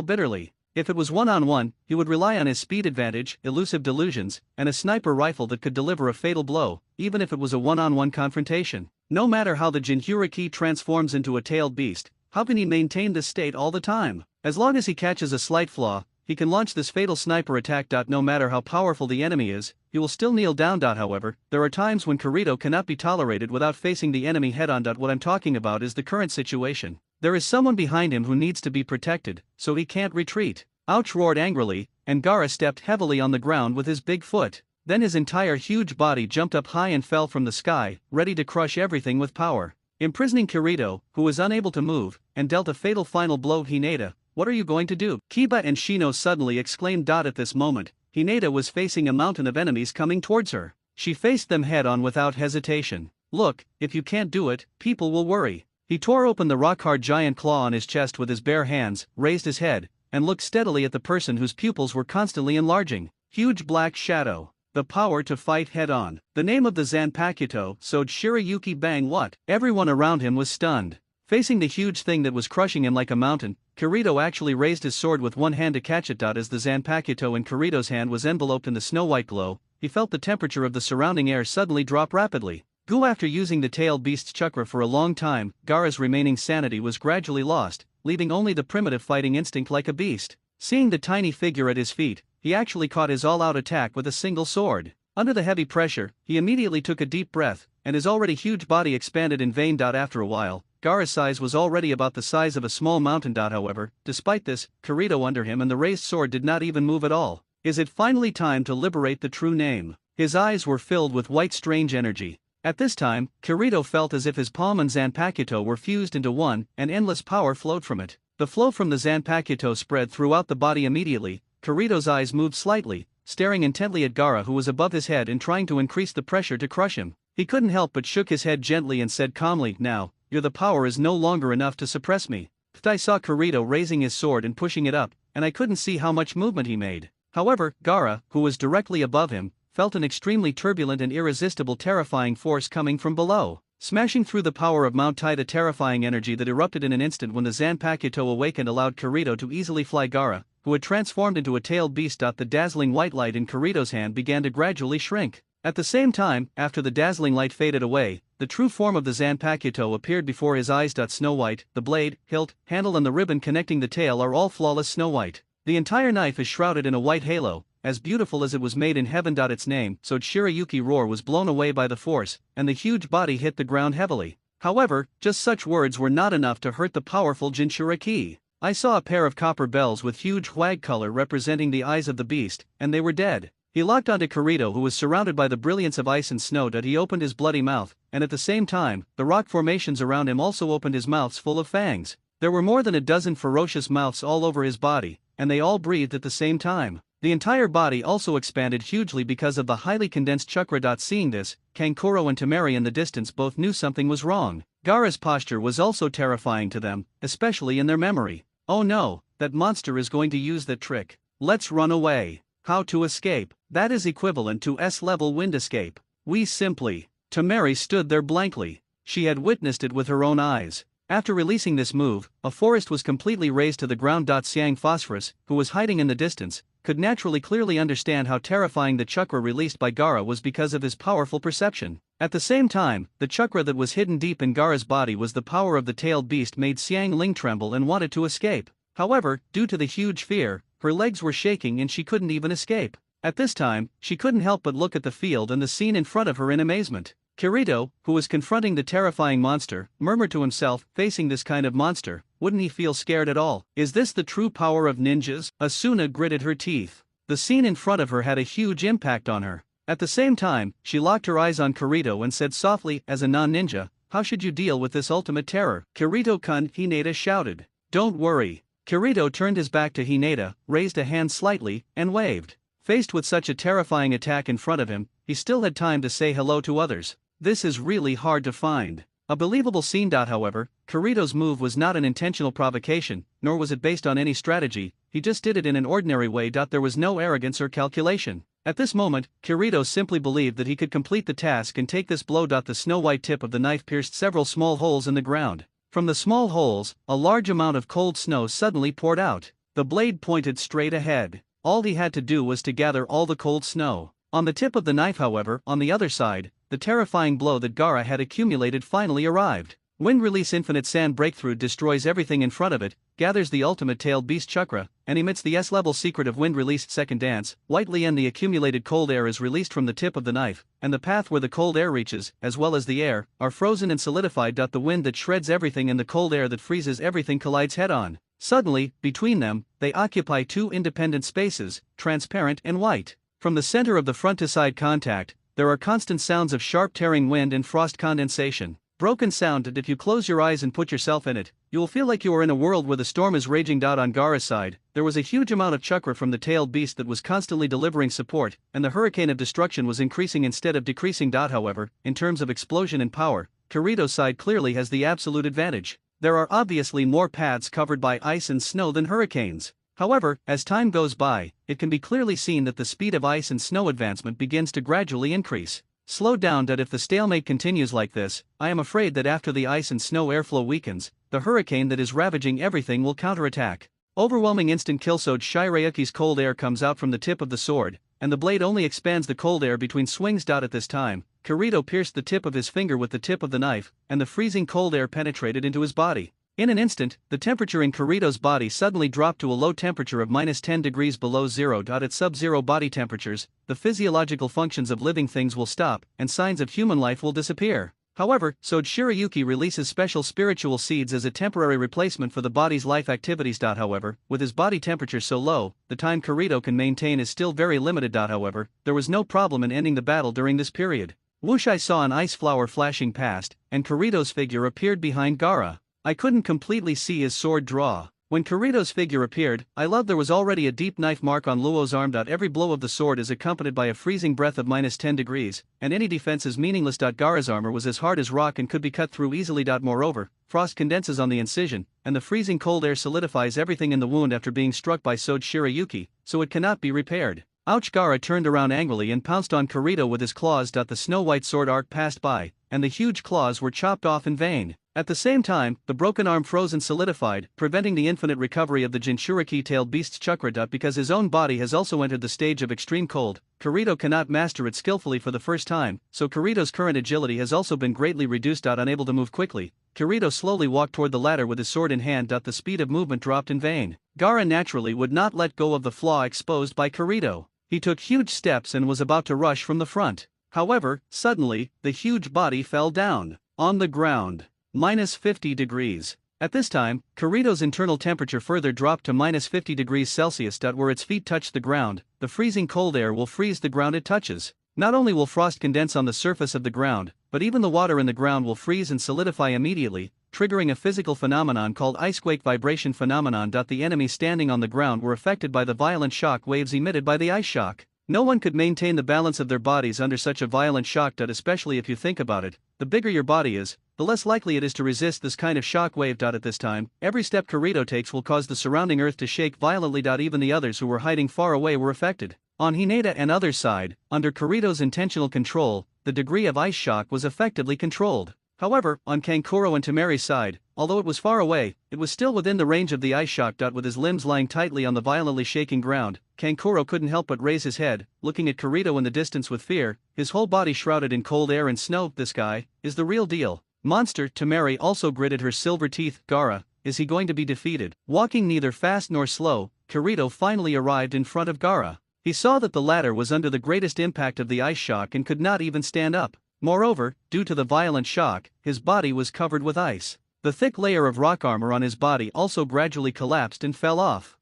bitterly. If it was one-on-one, he would rely on his speed advantage, elusive delusions, and a sniper rifle that could deliver a fatal blow, even if it was a one-on-one confrontation. No matter how the Jinchuriki transforms into a tailed beast, how can he maintain this state all the time? As long as he catches a slight flaw, he can launch this fatal sniper attack. No matter how powerful the enemy is, he will still kneel down. However, there are times when Kirito cannot be tolerated without facing the enemy head-on. What I'm talking about is the current situation. There is someone behind him who needs to be protected, so he can't retreat. Ouch! Roared angrily, and Gaara stepped heavily on the ground with his big foot. Then his entire huge body jumped up high and fell from the sky, ready to crush everything with power, imprisoning Kirito, who was unable to move, and dealt a fatal final blow. Hinata, what are you going to do? Kiba and Shino suddenly exclaimed. At this moment, Hinata was facing a mountain of enemies coming towards her. She faced them head-on without hesitation. Look, if you can't do it, people will worry. He tore open the rock-hard giant claw on his chest with his bare hands, raised his head, and looked steadily at the person whose pupils were constantly enlarging. Huge black shadow. The power to fight head-on. The name of the Zanpakuto, Sode Shirayuki. Bang! What? Everyone around him was stunned. Facing the huge thing that was crushing him like a mountain, Kirito actually raised his sword with one hand to catch it. As the Zanpakuto in Kirito's hand was enveloped in the snow-white glow, he felt the temperature of the surrounding air suddenly drop rapidly. After using the tailed beast's chakra for a long time, Gaara's remaining sanity was gradually lost, leaving only the primitive fighting instinct like a beast. Seeing the tiny figure at his feet, he actually caught his all-out attack with a single sword. Under the heavy pressure, he immediately took a deep breath, and his already huge body expanded in vain. After a while, Gaara's size was already about the size of a small mountain. However, despite this, Kirito under him and the raised sword did not even move at all. Is it finally time to liberate the true name? His eyes were filled with white strange energy. At this time, Kirito felt as if his palm and Zanpakuto were fused into one, and endless power flowed from it. The flow from the Zanpakuto spread throughout the body immediately. Kirito's eyes moved slightly, staring intently at Gaara, who was above his head and trying to increase the pressure to crush him. He couldn't help but shook his head gently and said calmly, "Now, the power is no longer enough to suppress me." I saw Kirito raising his sword and pushing it up, and I couldn't see how much movement he made. However, Gaara, who was directly above him, felt an extremely turbulent and irresistible terrifying force coming from below, smashing through the power of Mount Tide. A terrifying energy that erupted in an instant when the Zanpakuto awakened allowed Kirito to easily fly. Gaara, who had transformed into a tailed beast. The dazzling white light in Kirito's hand began to gradually shrink. At the same time, after the dazzling light faded away, the true form of the Zanpakuto appeared before his eyes. Snow White, the blade, hilt, handle and the ribbon connecting the tail are all flawless snow white. The entire knife is shrouded in a white halo, as beautiful as it was made in heaven. Its name, Sode Shirayuki roar, was blown away by the force, and the huge body hit the ground heavily. However, just such words were not enough to hurt the powerful Jinchuriki. I saw a pair of copper bells with huge white color representing the eyes of the beast, and they were dead. He locked onto Kirito, who was surrounded by the brilliance of ice and snow. He opened his bloody mouth, and at the same time, the rock formations around him also opened his mouths full of fangs. There were more than a dozen ferocious mouths all over his body, and they all breathed at the same time. The entire body also expanded hugely because of the highly condensed chakra. Seeing this, Kankuro and Temari in the distance both knew something was wrong. Gaara's posture was also terrifying to them, especially in their memory. Oh no, that monster is going to use that trick. Let's run away. How to escape? That is equivalent to S-level wind escape. We simply. Temari stood there blankly. She had witnessed it with her own eyes. After releasing this move, a forest was completely razed to the ground. Siang Phosphorus, who was hiding in the distance, could naturally clearly understand how terrifying the chakra released by Gaara was because of his powerful perception. At the same time, the chakra that was hidden deep in Gaara's body was the power of the tailed beast made Xiang Ling tremble and wanted to escape. However, due to the huge fear, her legs were shaking and she couldn't even escape. At this time, she couldn't help but look at the field and the scene in front of her in amazement. Kirito, who was confronting the terrifying monster, murmured to himself, facing this kind of monster, wouldn't he feel scared at all? Is this the true power of ninjas? Asuna gritted her teeth. The scene in front of her had a huge impact on her. At the same time, she locked her eyes on Kirito and said softly, as a non-ninja, how should you deal with this ultimate terror? Kirito-kun, Hinata shouted. Don't worry. Kirito turned his back to Hinata, raised a hand slightly, and waved. Faced with such a terrifying attack in front of him, he still had time to say hello to others. This is really hard to find. A believable scene. However, Kirito's move was not an intentional provocation, nor was it based on any strategy, he just did it in an ordinary way. There was no arrogance or calculation. At this moment, Kirito simply believed that he could complete the task and take this blow. The snow-white tip of the knife pierced several small holes in the ground. From the small holes, a large amount of cold snow suddenly poured out. The blade pointed straight ahead. All he had to do was to gather all the cold snow. On the tip of the knife, however, on the other side, the terrifying blow that Gaara had accumulated finally arrived. Wind Release Infinite Sand Breakthrough destroys everything in front of it, gathers the ultimate tailed beast chakra, and emits the S-level secret of wind released second dance. Whitely, and the accumulated cold air is released from the tip of the knife, and the path where the cold air reaches, as well as the air, are frozen and solidified. The wind that shreds everything and the cold air that freezes everything collides head-on. Suddenly, between them, they occupy two independent spaces, transparent and white. From the center of the front-to-side contact, there are constant sounds of sharp tearing wind and frost condensation. Broken sound that if you close your eyes and put yourself in it, you will feel like you are in a world where the storm is raging. On Gaara's side, there was a huge amount of chakra from the tailed beast that was constantly delivering support, and the hurricane of destruction was increasing instead of decreasing. However, in terms of explosion and power, Kirito's side clearly has the absolute advantage. There are obviously more paths covered by ice and snow than hurricanes. However, as time goes by, it can be clearly seen that the speed of ice and snow advancement begins to gradually increase. Slow down. If the stalemate continues like this, I am afraid that after the ice and snow airflow weakens, the hurricane that is ravaging everything will counterattack. Overwhelming instant kill. Shirayuki's cold air comes out from the tip of the sword, and the blade only expands the cold air between swings. At this time, Kirito pierced the tip of his finger with the tip of the knife, and the freezing cold air penetrated into his body. In an instant, the temperature in Kirito's body suddenly dropped to a low temperature of -10 degrees below zero. At sub-zero body temperatures, the physiological functions of living things will stop, and signs of human life will disappear. However, Shirayuki releases special spiritual seeds as a temporary replacement for the body's life activities. However, with his body temperature so low, the time Kirito can maintain is still very limited. However, there was no problem in ending the battle during this period. Whoosh! I saw an ice flower flashing past, and Kirito's figure appeared behind Gaara. I couldn't completely see his sword draw. When Kirito's figure appeared, I loved there was already a deep knife mark on Luo's arm. Every blow of the sword is accompanied by a freezing breath of -10 degrees, and any defense is meaningless. Gaara's armor was as hard as rock and could be cut through easily. Moreover, frost condenses on the incision, and the freezing cold air solidifies everything in the wound after being struck by Shirayuki, so it cannot be repaired. Ouch! Gaara turned around angrily and pounced on Kirito with his claws. The snow-white sword arc passed by, and the huge claws were chopped off in vain. At the same time, the broken arm froze and solidified, preventing the infinite recovery of the Jinchuriki-tailed beast's chakra. Because his own body has also entered the stage of extreme cold, Kirito cannot master it skillfully for the first time, so Kirito's current agility has also been greatly reduced. Unable to move quickly, Kirito slowly walked toward the ladder with his sword in hand. The speed of movement dropped in vain. Gaara naturally would not let go of the flaw exposed by Kirito. He took huge steps and was about to rush from the front. However, suddenly, the huge body fell down. On the ground. -50 degrees. At this time, Kirito's internal temperature further dropped to -50 degrees Celsius. Where its feet touch the ground, the freezing cold air will freeze the ground it touches. Not only will frost condense on the surface of the ground, but even the water in the ground will freeze and solidify immediately, triggering a physical phenomenon called icequake vibration phenomenon. The enemies standing on the ground were affected by the violent shock waves emitted by the ice shock. No one could maintain the balance of their bodies under such a violent shock. Especially if you think about it, the bigger your body is, the less likely it is to resist this kind of shock wave. At this time, every step Kirito takes will cause the surrounding earth to shake violently. Even the others who were hiding far away were affected. On Hinata and others' side, under Kirito's intentional control, the degree of ice shock was effectively controlled. However, on Kankuro and Tamari's side, although it was far away, it was still within the range of the ice shock. With his limbs lying tightly on the violently shaking ground, Kankuro couldn't help but raise his head, looking at Kirito in the distance with fear, his whole body shrouded in cold air and snow. This guy is the real deal. Monster. Tamari also gritted her silver teeth. Gaara, is he going to be defeated? Walking neither fast nor slow, Kirito finally arrived in front of Gaara. He saw that the latter was under the greatest impact of the ice shock and could not even stand up. Moreover, due to the violent shock, his body was covered with ice. The thick layer of rock armor on his body also gradually collapsed and fell off.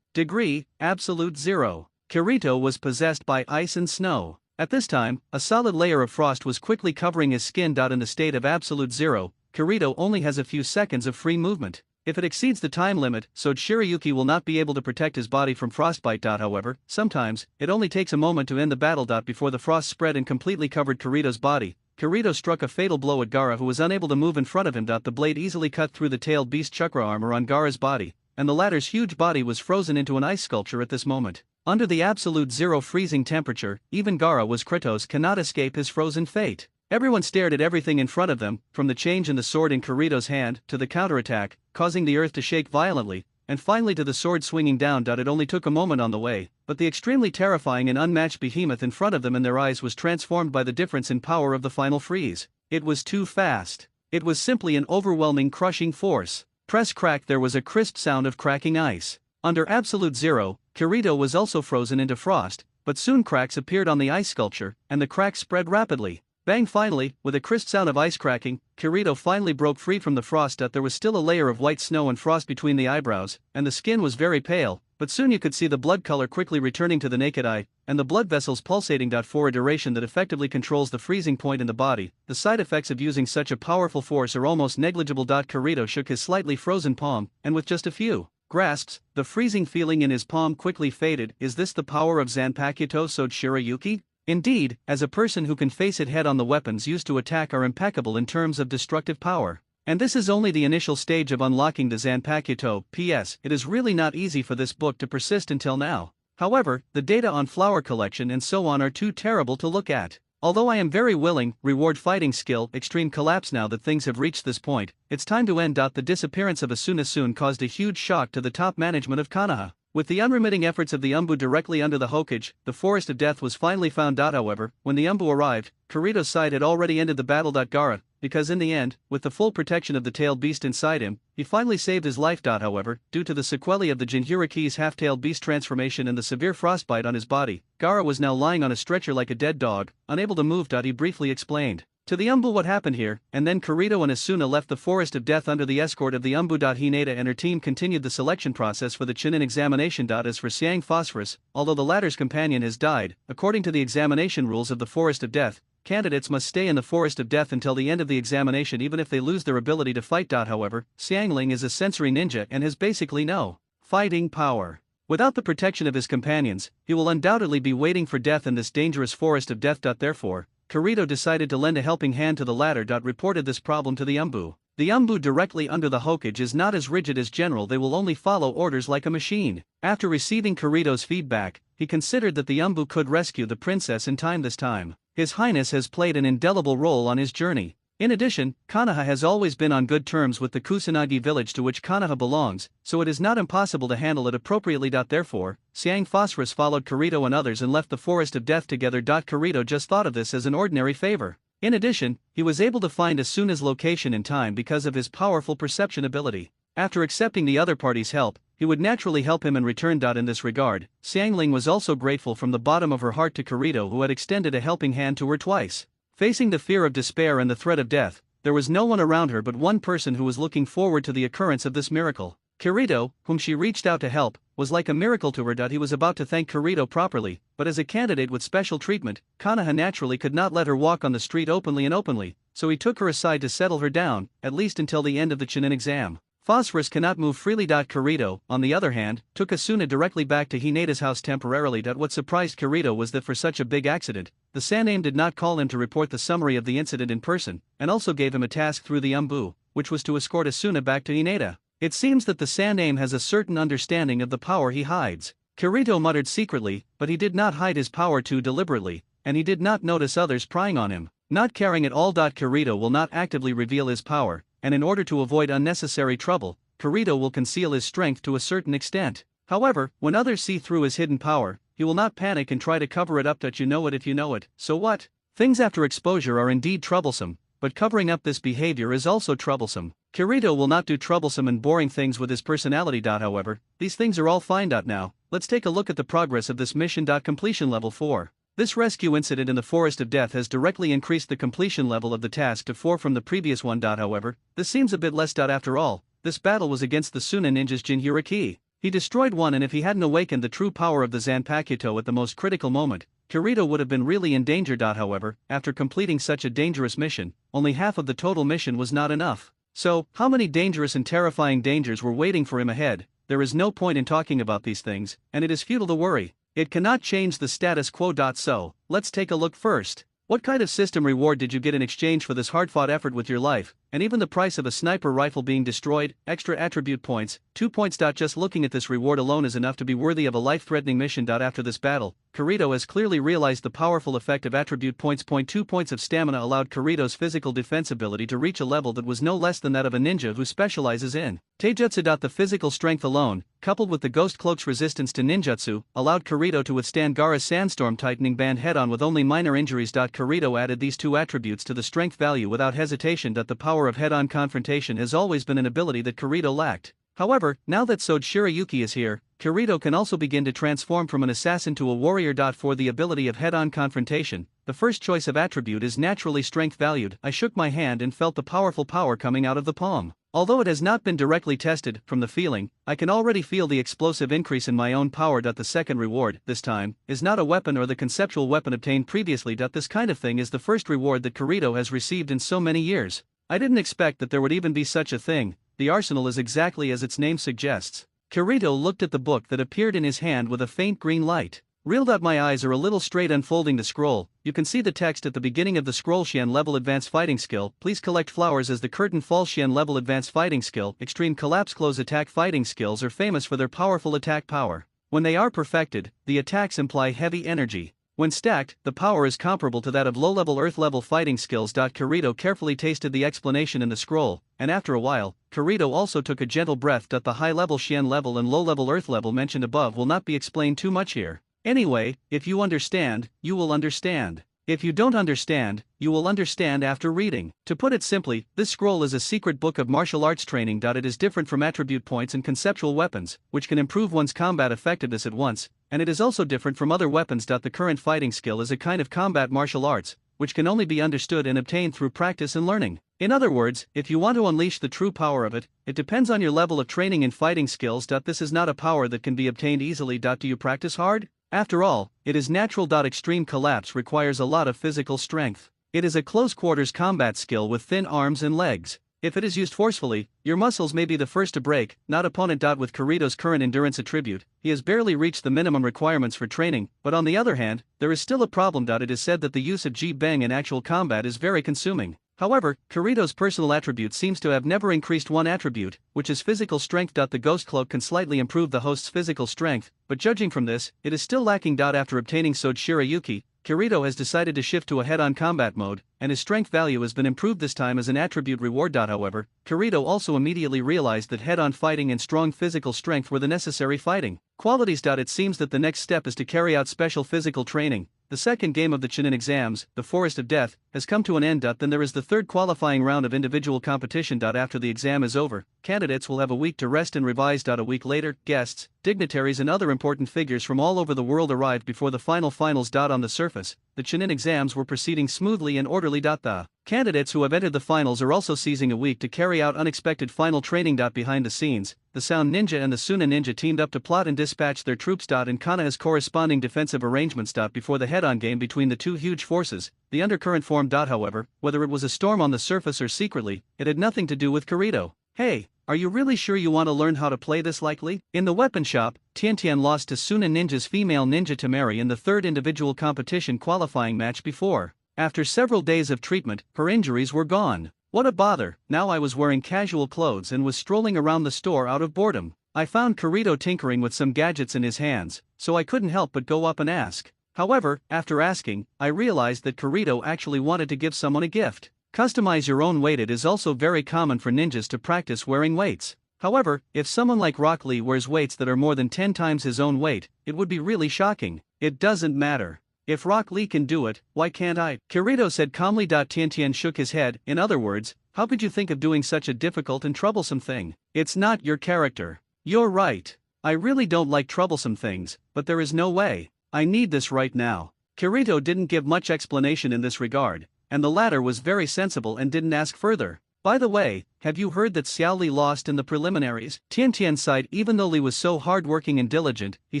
Degree, absolute zero. Kirito was possessed by ice and snow. At this time, a solid layer of frost was quickly covering his skin. In the state of absolute zero, Kirito only has a few seconds of free movement. If it exceeds the time limit, so Shirayuki will not be able to protect his body from frostbite. However, sometimes, it only takes a moment to end the battle. Before the frost spread and completely covered Kirito's body, Kirito struck a fatal blow at Gaara, who was unable to move in front of him. The blade easily cut through the tailed beast chakra armor on Gaara's body, and the latter's huge body was frozen into an ice sculpture at this moment. Under the absolute zero freezing temperature, even Gaara was Kratos cannot escape his frozen fate. Everyone stared at everything in front of them, from the change in the sword in Kirito's hand to the counterattack, causing the earth to shake violently, and finally to the sword swinging down. It only took a moment on the way, but the extremely terrifying and unmatched behemoth in front of them and their eyes was transformed by the difference in power of the final freeze. It was too fast. It was simply an overwhelming crushing force. Press crack. There was a crisp sound of cracking ice. Under absolute zero, Kirito was also frozen into frost, but soon cracks appeared on the ice sculpture, and the cracks spread rapidly. Bang! Finally, with a crisp sound of ice cracking, Kirito finally broke free from the frost. There was still a layer of white snow and frost between the eyebrows, and the skin was very pale, but soon you could see the blood color quickly returning to the naked eye, and the blood vessels pulsating. For a duration that effectively controls the freezing point in the body, the side effects of using such a powerful force are almost negligible. Kirito shook his slightly frozen palm, and with just a few grasps, the freezing feeling in his palm quickly faded. Is this the power of Zanpakuto? Soed Shirayuki. Indeed, as a person who can face it head on, the weapons used to attack are impeccable in terms of destructive power. And this is only the initial stage of unlocking the Zanpakuto. P.S. It is really not easy for this book to persist until now. However, the data on flower collection and so on are too terrible to look at. Although I am very willing, reward fighting skill, extreme collapse. Now that things have reached this point, it's time to end. The disappearance of Asuna caused a huge shock to the top management of Konoha. With the unremitting efforts of the Umbu directly under the Hokage, the Forest of Death was finally found. However, when the Umbu arrived, Kirito's side had already ended the battle. Gaara, because in the end, with the full protection of the tailed beast inside him, he finally saved his life. However, due to the sequelae of the Jinchuriki's half-tailed beast transformation and the severe frostbite on his body, Gaara was now lying on a stretcher like a dead dog, unable to move. He briefly explained to the Umbu what happened here, and then Kirito and Asuna left the Forest of Death under the escort of the Umbu. Hinata and her team continued the selection process for the Chunin examination. As for Siang Phosphorus, although the latter's companion has died, according to the examination rules of the Forest of Death, candidates must stay in the Forest of Death until the end of the examination even if they lose their ability to fight. However, Xiangling is a sensory ninja and has basically no fighting power. Without the protection of his companions, he will undoubtedly be waiting for death in this dangerous Forest of Death. Therefore, Kirito decided to lend a helping hand to the latter. Reported this problem to the Umbu. The Umbu directly under the Hokage is not as rigid as general, they will only follow orders like a machine. After receiving Kirito's feedback, he considered that the Umbu could rescue the princess in time. This time, His Highness has played an indelible role on his journey. In addition, Konoha has always been on good terms with the Kusanagi village to which Konoha belongs, so it is not impossible to handle it appropriately. Therefore, Siang Phosphorus followed Kirito and others and left the Forest of Death together. Kirito just thought of this as an ordinary favor. In addition, he was able to find Asuna's location in time because of his powerful perception ability. After accepting the other party's help, he would naturally help him in return. In this regard, Xiangling was also grateful from the bottom of her heart to Kirito, who had extended a helping hand to her twice. Facing the fear of despair and the threat of death, there was no one around her but one person who was looking forward to the occurrence of this miracle. Kirito, whom she reached out to help, was like a miracle to her. He was about to thank Kirito properly, but as a candidate with special treatment, Konoha naturally could not let her walk on the street openly, so he took her aside to settle her down, at least until the end of the Chunin exam. Phosphorus cannot move freely. Kirito, on the other hand, took Asuna directly back to Hineda's house temporarily. What surprised Kirito was that for such a big accident, the Saname did not call him to report the summary of the incident in person, and also gave him a task through the Umbu, which was to escort Asuna back to Hineda. It seems that the Saname has a certain understanding of the power he hides. Kirito muttered secretly, but he did not hide his power too deliberately, and he did not notice others prying on him. Not caring at all. Kirito will not actively reveal his power, and in order to avoid unnecessary trouble, Kirito will conceal his strength to a certain extent. However, when others see through his hidden power, he will not panic and try to cover it up. You know it if you know it, so what? Things after exposure are indeed troublesome, but covering up this behavior is also troublesome. Kirito will not do troublesome and boring things with his personality. However, these things are all fine. Now, let's take a look at the progress of this mission. Completion level 4. This rescue incident in the Forest of Death has directly increased the completion level of the task to 4 from the previous one. However, this seems a bit less. After all, this battle was against the Suna ninjas Jinhuriki. He destroyed one, and if he hadn't awakened the true power of the Zanpakuto at the most critical moment, Kirito would have been really in danger. However, after completing such a dangerous mission, only half of the total mission was not enough. So, how many dangerous and terrifying dangers were waiting for him ahead? There is no point in talking about these things, and it is futile to worry. It cannot change the status quo. So, let's take a look first. What kind of system reward did you get in exchange for this hard-fought effort with your life, and even the price of a sniper rifle being destroyed? Extra attribute points, 2 points. Just looking at this reward alone is enough to be worthy of a life-threatening mission. After this battle, Kirito has clearly realized the powerful effect of attribute points. 2 points of stamina allowed Kirito's physical defense ability to reach a level that was no less than that of a ninja who specializes in taijutsu. The physical strength alone, coupled with the ghost cloak's resistance to ninjutsu, allowed Kirito to withstand Gaara's sandstorm tightening band head-on with only minor injuries. Kirito added these 2 attributes to the strength value without hesitation. The power of head-on confrontation has always been an ability that Kirito lacked. However, now that Sode Shirayuki is here, Kirito can also begin to transform from an assassin to a warrior. For the ability of head-on confrontation, the first choice of attribute is naturally strength valued. I shook my hand and felt the powerful power coming out of the palm. Although it has not been directly tested, from the feeling, I can already feel the explosive increase in my own power. The second reward, this time, is not a weapon or the conceptual weapon obtained previously. This kind of thing is the first reward that Kirito has received in so many years. I didn't expect that there would even be such a thing. The arsenal is exactly as its name suggests. Kirito looked at the book that appeared in his hand with a faint green light. Real. My eyes are a little straight. Unfolding the scroll, you can see the text at the beginning of the scroll. Xian level advanced fighting skill. Please collect flowers as the curtain falls. Xian level advanced fighting skill. Extreme collapse close attack. Fighting skills are famous for their powerful attack power. When they are perfected, the attacks imply heavy energy. When stacked, the power is comparable to that of low-level earth-level fighting skills. Kirito carefully tasted the explanation in the scroll, and after a while, Kirito also took a gentle breath. The high-level Xian level and low-level earth level mentioned above will not be explained too much here. Anyway, if you understand, you will understand. If you don't understand, you will understand after reading. To put it simply, this scroll is a secret book of martial arts training. It is different from attribute points and conceptual weapons, which can improve one's combat effectiveness at once, and it is also different from other weapons. The current fighting skill is a kind of combat martial arts, which can only be understood and obtained through practice and learning. In other words, if you want to unleash the true power of it, it depends on your level of training in fighting skills. This is not a power that can be obtained easily. Do you practice hard? After all, it is natural. Extreme collapse requires a lot of physical strength. It is a close-quarters combat skill with thin arms and legs. If it is used forcefully, your muscles may be the first to break, not opponent. With Kirito's current endurance attribute, he has barely reached the minimum requirements for training, but on the other hand, there is still a problem. It is said that the use of Ji-Beng in actual combat is very consuming. However, Kirito's personal attribute seems to have never increased one attribute, which is physical strength. The ghost cloak can slightly improve the host's physical strength, but judging from this, it is still lacking. After obtaining Sode Shirayuki, Kirito has decided to shift to a head-on combat mode, and his strength value has been improved this time as an attribute reward. However, Kirito also immediately realized that head-on fighting and strong physical strength were the necessary fighting qualities. It seems that the next step is to carry out special physical training. The second game of the Chunin exams, the Forest of Death, has come to an end. Then there is the third qualifying round of individual competition. After the exam is over, candidates will have a week to rest and revise. A week later, guests, dignitaries and other important figures from all over the world arrived before the finals. On the surface, the Chunin exams were proceeding smoothly and orderly. The candidates who have entered the finals are also seizing a week to carry out unexpected final training. Behind the scenes, the Sound Ninja and the Suna Ninja teamed up to plot and dispatch their troops. In Konoha's corresponding defensive arrangements. Before the head-on game between the two huge forces, the undercurrent formed. However, whether it was a storm on the surface or secretly, it had nothing to do with Kirito. Hey, are you really sure you want to learn how to play this likely? In the weapon shop, Tian lost to Suna Ninja's female ninja Tamari in the third individual competition qualifying match before. After several days of treatment, her injuries were gone. What a bother. Now I was wearing casual clothes and was strolling around the store out of boredom. I found Kirito tinkering with some gadgets in his hands, so I couldn't help but go up and ask. However, after asking, I realized that Kirito actually wanted to give someone a gift. Customize your own weight. It is also very common for ninjas to practice wearing weights. However, if someone like Rock Lee wears weights that are more than 10 times his own weight, it would be really shocking. It doesn't matter. If Rock Lee can do it, why can't I? Kirito said calmly. Tian shook his head. In other words, how could you think of doing such a difficult and troublesome thing? It's not your character. You're right. I really don't like troublesome things, but there is no way. I need this right now. Kirito didn't give much explanation in this regard, and the latter was very sensible and didn't ask further. By the way, have you heard that Xiao Li lost in the preliminaries? Tian sighed. Even though Li was so hardworking and diligent, he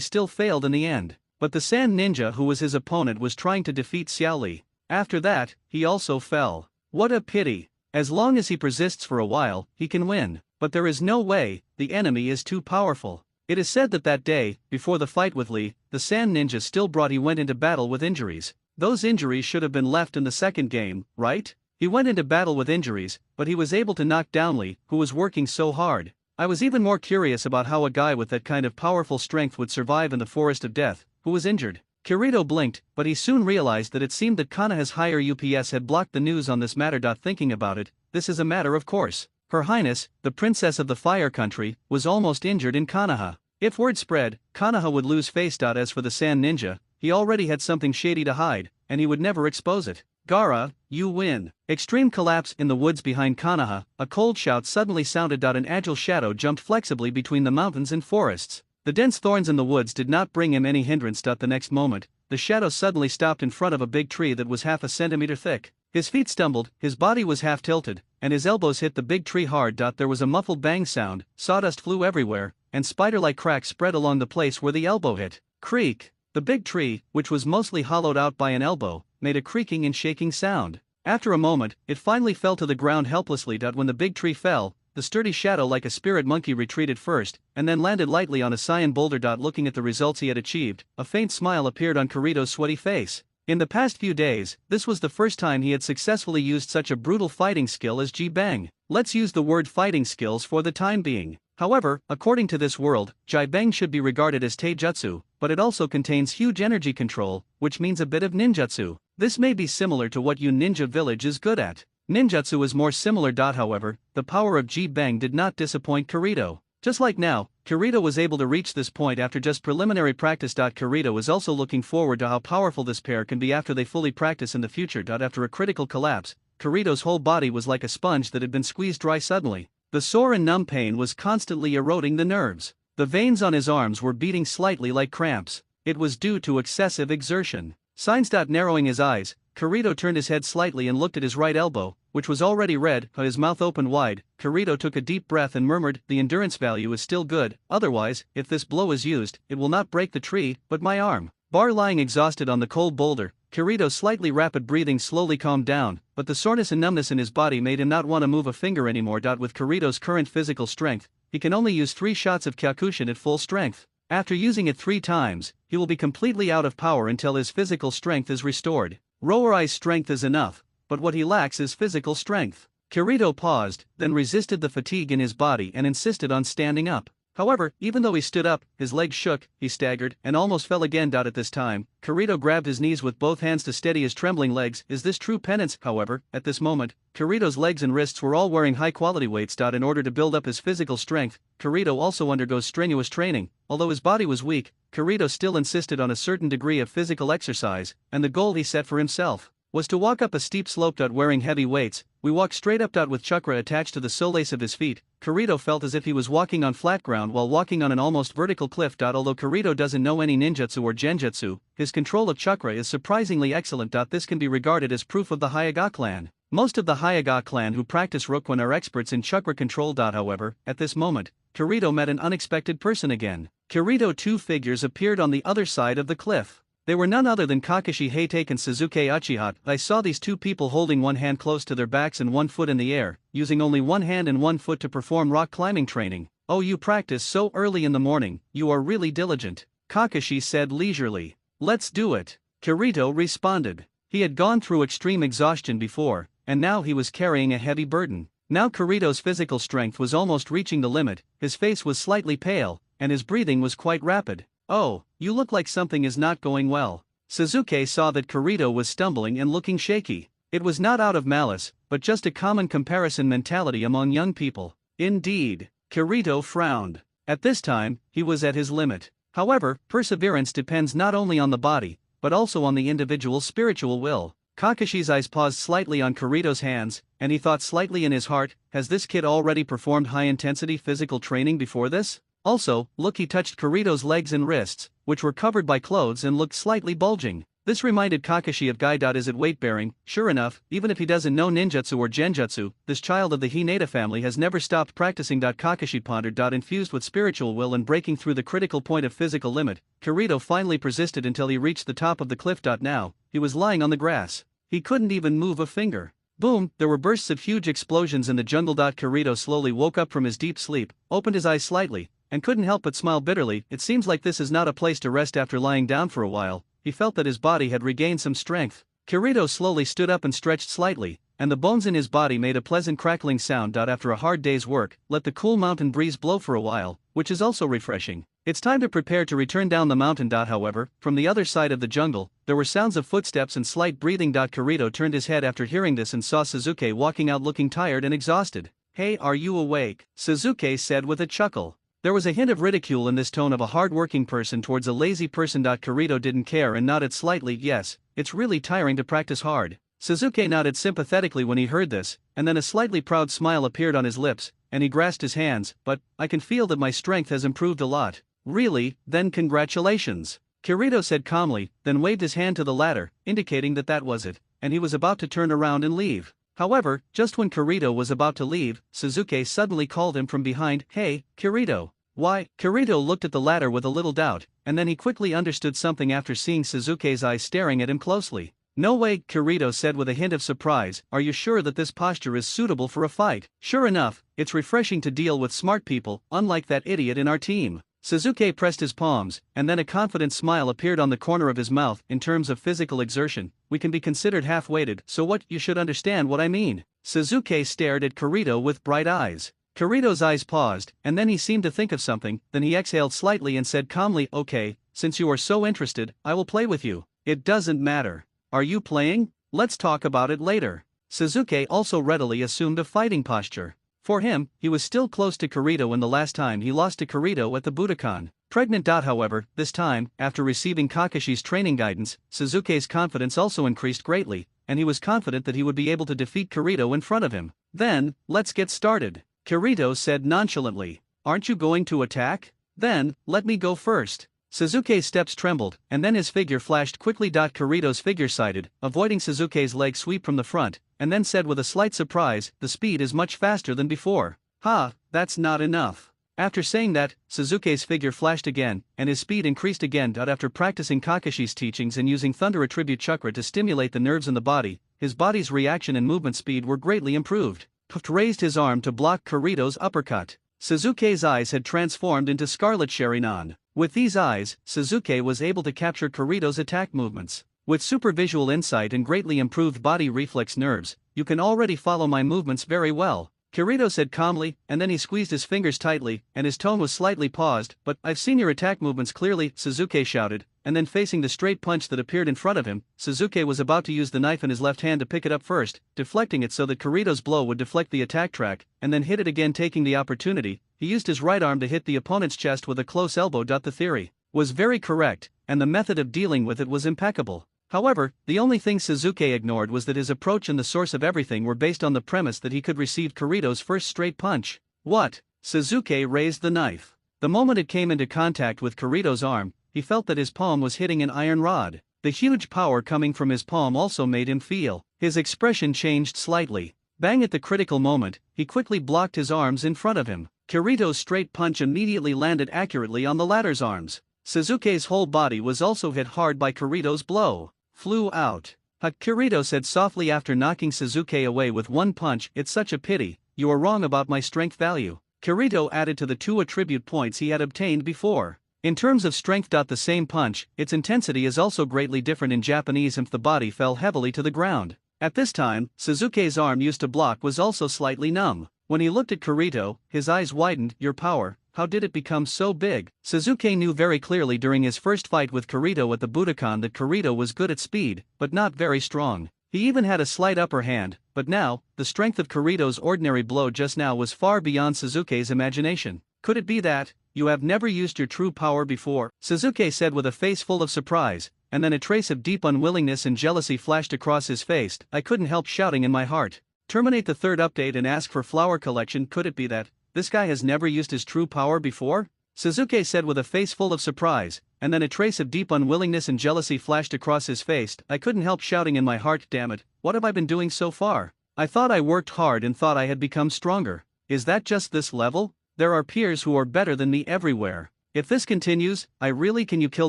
still failed in the end. But the Sand Ninja who was his opponent was trying to defeat Xiao Li. After that, he also fell. What a pity. As long as he persists for a while, he can win. But there is no way, the enemy is too powerful. It is said that day, before the fight with Li, the Sand Ninja still brought he went into battle with injuries. Those injuries should have been left in the second game, right? He went into battle with injuries, but he was able to knock down Li, who was working so hard. I was even more curious about how a guy with that kind of powerful strength would survive in the Forest of Death, who was injured. Kirito blinked, but he soon realized that it seemed that Konoha's higher UPS had blocked the news on this matter. Thinking about it, this is a matter of course. Her Highness, the Princess of the Fire Country, was almost injured in Konoha. If word spread, Konoha would lose face. As for the Sand Ninja, he already had something shady to hide, and he would never expose it. Gaara, you win. Extreme collapse in the woods behind Konoha. A cold shout suddenly sounded. An agile shadow jumped flexibly between the mountains and forests. The dense thorns in the woods did not bring him any hindrance. The next moment, the shadow suddenly stopped in front of a big tree that was half a centimeter thick. His feet stumbled, his body was half tilted, and his elbows hit the big tree hard. There was a muffled bang sound, sawdust flew everywhere, and spider-like cracks spread along the place where the elbow hit. Creak! The big tree, which was mostly hollowed out by an elbow, made a creaking and shaking sound. After a moment, it finally fell to the ground helplessly. When the big tree fell, the sturdy shadow like a spirit monkey retreated first, and then landed lightly on a cyan boulder. Looking at the results he had achieved, a faint smile appeared on Kirito's sweaty face. In the past few days, this was the first time he had successfully used such a brutal fighting skill as Jibang. Let's use the word fighting skills for the time being. However, according to this world, Jibang should be regarded as taijutsu, but it also contains huge energy control, which means a bit of ninjutsu. This may be similar to what your ninja village is good at. Ninjutsu is more similar. However, the power of Jibang did not disappoint Kirito. Just like now, Kirito was able to reach this point after just preliminary practice. Kirito is also looking forward to how powerful this pair can be after they fully practice in the future. After a critical collapse, Kirito's whole body was like a sponge that had been squeezed dry suddenly. The sore and numb pain was constantly eroding the nerves. The veins on his arms were beating slightly like cramps. It was due to excessive exertion. Signs. Narrowing his eyes, Kirito turned his head slightly and looked at his right elbow, which was already red, his mouth opened wide. Kirito took a deep breath and murmured, the endurance value is still good, otherwise, if this blow is used, it will not break the tree, but my arm. Lying exhausted on the cold boulder, Kirito's slightly rapid breathing slowly calmed down, but the soreness and numbness in his body made him not want to move a finger anymore. With Kirito's current physical strength, he can only use 3 shots of Kyokushin at full strength. After using it 3 times, he will be completely out of power until his physical strength is restored. Roarai's strength is enough, but what he lacks is physical strength. Kirito paused, then resisted the fatigue in his body and insisted on standing up. However, even though he stood up, his legs shook, he staggered, and almost fell again. At this time, Kirito grabbed his knees with both hands to steady his trembling legs. Is this true penance? However, at this moment, Kirito's legs and wrists were all wearing high-quality weights. In order to build up his physical strength, Kirito also undergoes strenuous training. Although his body was weak, Kirito still insisted on a certain degree of physical exercise, and the goal he set for himself was to walk up a steep slope. Wearing heavy weights, we walked straight up. With chakra attached to the soles of his feet, Kirito felt as if he was walking on flat ground while walking on an almost vertical cliff. Although Kirito doesn't know any ninjutsu or genjutsu, his control of chakra is surprisingly excellent. This can be regarded as proof of the Hyuuga clan. Most of the Hyuuga clan who practice Rokuin are experts in chakra control. However, at this moment, Kirito met an unexpected person again. Two figures appeared on the other side of the cliff. They were none other than Kakashi Hatake and Suzuki Uchiha. I saw these two people holding one hand close to their backs and one foot in the air, using only one hand and one foot to perform rock climbing training. Oh, you practice so early in the morning, you are really diligent, Kakashi said leisurely. Let's do it, Kirito responded. He had gone through extreme exhaustion before, and now he was carrying a heavy burden. Now Kirito's physical strength was almost reaching the limit, his face was slightly pale, and his breathing was quite rapid. Oh, you look like something is not going well. Suzuki saw that Kirito was stumbling and looking shaky. It was not out of malice, but just a common comparison mentality among young people. Indeed, Kirito frowned. At this time, he was at his limit. However, perseverance depends not only on the body, but also on the individual's spiritual will. Kakashi's eyes paused slightly on Kirito's hands, and he thought slightly in his heart, has this kid already performed high-intensity physical training before this? Also, look, he touched Kirito's legs and wrists, which were covered by clothes and looked slightly bulging. This reminded Kakashi of Guy. Is it weight-bearing? Sure enough, even if he doesn't know ninjutsu or genjutsu, this child of the Hinata family has never stopped practicing. Kakashi pondered. Infused with spiritual will and breaking through the critical point of physical limit, Kirito finally persisted until he reached the top of the cliff. Now, he was lying on the grass. He couldn't even move a finger. Boom, there were bursts of huge explosions in the jungle. Kirito slowly woke up from his deep sleep, opened his eyes slightly, and couldn't help but smile bitterly. It seems like this is not a place to rest. After lying down for a while, he felt that his body had regained some strength. Kirito slowly stood up and stretched slightly, and the bones in his body made a pleasant crackling sound. After a hard day's work, let the cool mountain breeze blow for a while, which is also refreshing. It's time to prepare to return down the mountain. However, from the other side of the jungle, there were sounds of footsteps and slight breathing. Kirito turned his head after hearing this and saw Suzuki walking out looking tired and exhausted. Hey, are you awake? Suzuki said with a chuckle. There was a hint of ridicule in this tone of a hard-working person towards a lazy person. Kirito didn't care and nodded slightly. Yes, it's really tiring to practice hard. Suzuki nodded sympathetically when he heard this, and then a slightly proud smile appeared on his lips, and he grasped his hands. But I can feel that my strength has improved a lot. Really? Then congratulations, Kirito said calmly, then waved his hand to the ladder, indicating that that was it, and he was about to turn around and leave. However, just when Kirito was about to leave, Suzuki suddenly called him from behind. Hey, Kirito. Why? Kirito looked at the ladder with a little doubt, and then he quickly understood something after seeing Suzuki's eyes staring at him closely. No way, Kirito said with a hint of surprise. Are you sure that this posture is suitable for a fight? Sure enough, it's refreshing to deal with smart people, unlike that idiot in our team. Suzuki pressed his palms, and then a confident smile appeared on the corner of his mouth. In terms of physical exertion, we can be considered half-weighted, so what? You should understand what I mean. Suzuki stared at Kirito with bright eyes. Kirito's eyes paused, and then he seemed to think of something, then he exhaled slightly and said calmly, okay, since you are so interested, I will play with you. It doesn't matter. Are you playing? Let's talk about it later. Suzuki also readily assumed a fighting posture. For him, he was still close to Kirito when the last time he lost to Kirito at the Budokan. Pregnant. However, this time, after receiving Kakashi's training guidance, Suzuki's confidence also increased greatly, and he was confident that he would be able to defeat Kirito in front of him. Then, let's get started, Kirito said nonchalantly. Aren't you going to attack? Then, let me go first. Suzuki's steps trembled, and then his figure flashed quickly. Kirito's figure sided, avoiding Suzuki's leg sweep from the front, and then said with a slight surprise, the speed is much faster than before. Ha, that's not enough. After saying that, Suzuki's figure flashed again, and his speed increased again. After practicing Kakashi's teachings and using Thunder Attribute Chakra to stimulate the nerves in the body, his body's reaction and movement speed were greatly improved. Puft raised his arm to block Kirito's uppercut. Suzuki's eyes had transformed into Scarlet Sharingan. With these eyes, Suzuki was able to capture Kirito's attack movements. With supervisual insight and greatly improved body reflex nerves, you can already follow my movements very well, Kirito said calmly, and then he squeezed his fingers tightly, and his tone was slightly paused. But I've seen your attack movements clearly, Suzuki shouted, and then facing the straight punch that appeared in front of him, Suzuki was about to use the knife in his left hand to pick it up first, deflecting it so that Kirito's blow would deflect the attack track, and then hit it again. Taking the opportunity, he used his right arm to hit the opponent's chest with a close elbow. The theory was very correct, and the method of dealing with it was impeccable. However, the only thing Suzuki ignored was that his approach and the source of everything were based on the premise that he could receive Kirito's first straight punch. What? Suzuki raised the knife. The moment it came into contact with Kirito's arm, he felt that his palm was hitting an iron rod. The huge power coming from his palm also made him feel. His expression changed slightly. Bang! At the critical moment, he quickly blocked his arms in front of him. Kirito's straight punch immediately landed accurately on the latter's arms. Suzuki's whole body was also hit hard by Kirito's blow. Flew out. Kirito said softly after knocking Suzuki away with one punch. It's such a pity, you are wrong about my strength value. Kirito added to the 2 attribute points he had obtained before. In terms of strength. The same punch, its intensity is also greatly different in Japanese if the body fell heavily to the ground. At this time, Suzuki's arm used to block was also slightly numb. When he looked at Kirito, his eyes widened. Your power, how did it become so big? Suzuki knew very clearly during his first fight with Kirito at the Budokan that Kirito was good at speed, but not very strong. He even had a slight upper hand, but now, the strength of Kirito's ordinary blow just now was far beyond Suzuki's imagination. Could it be that you have never used your true power before? Suzuki said with a face full of surprise, and then a trace of deep unwillingness and jealousy flashed across his face. I couldn't help shouting in my heart. Terminate the 3rd update and ask for flower collection. Could it be that this guy has never used his true power before? Suzuki said with a face full of surprise, and then a trace of deep unwillingness and jealousy flashed across his face. I couldn't help shouting in my heart. Damn it, what have I been doing so far? I thought I worked hard and thought I had become stronger. Is that just this level? There are peers who are better than me everywhere. If this continues, can you kill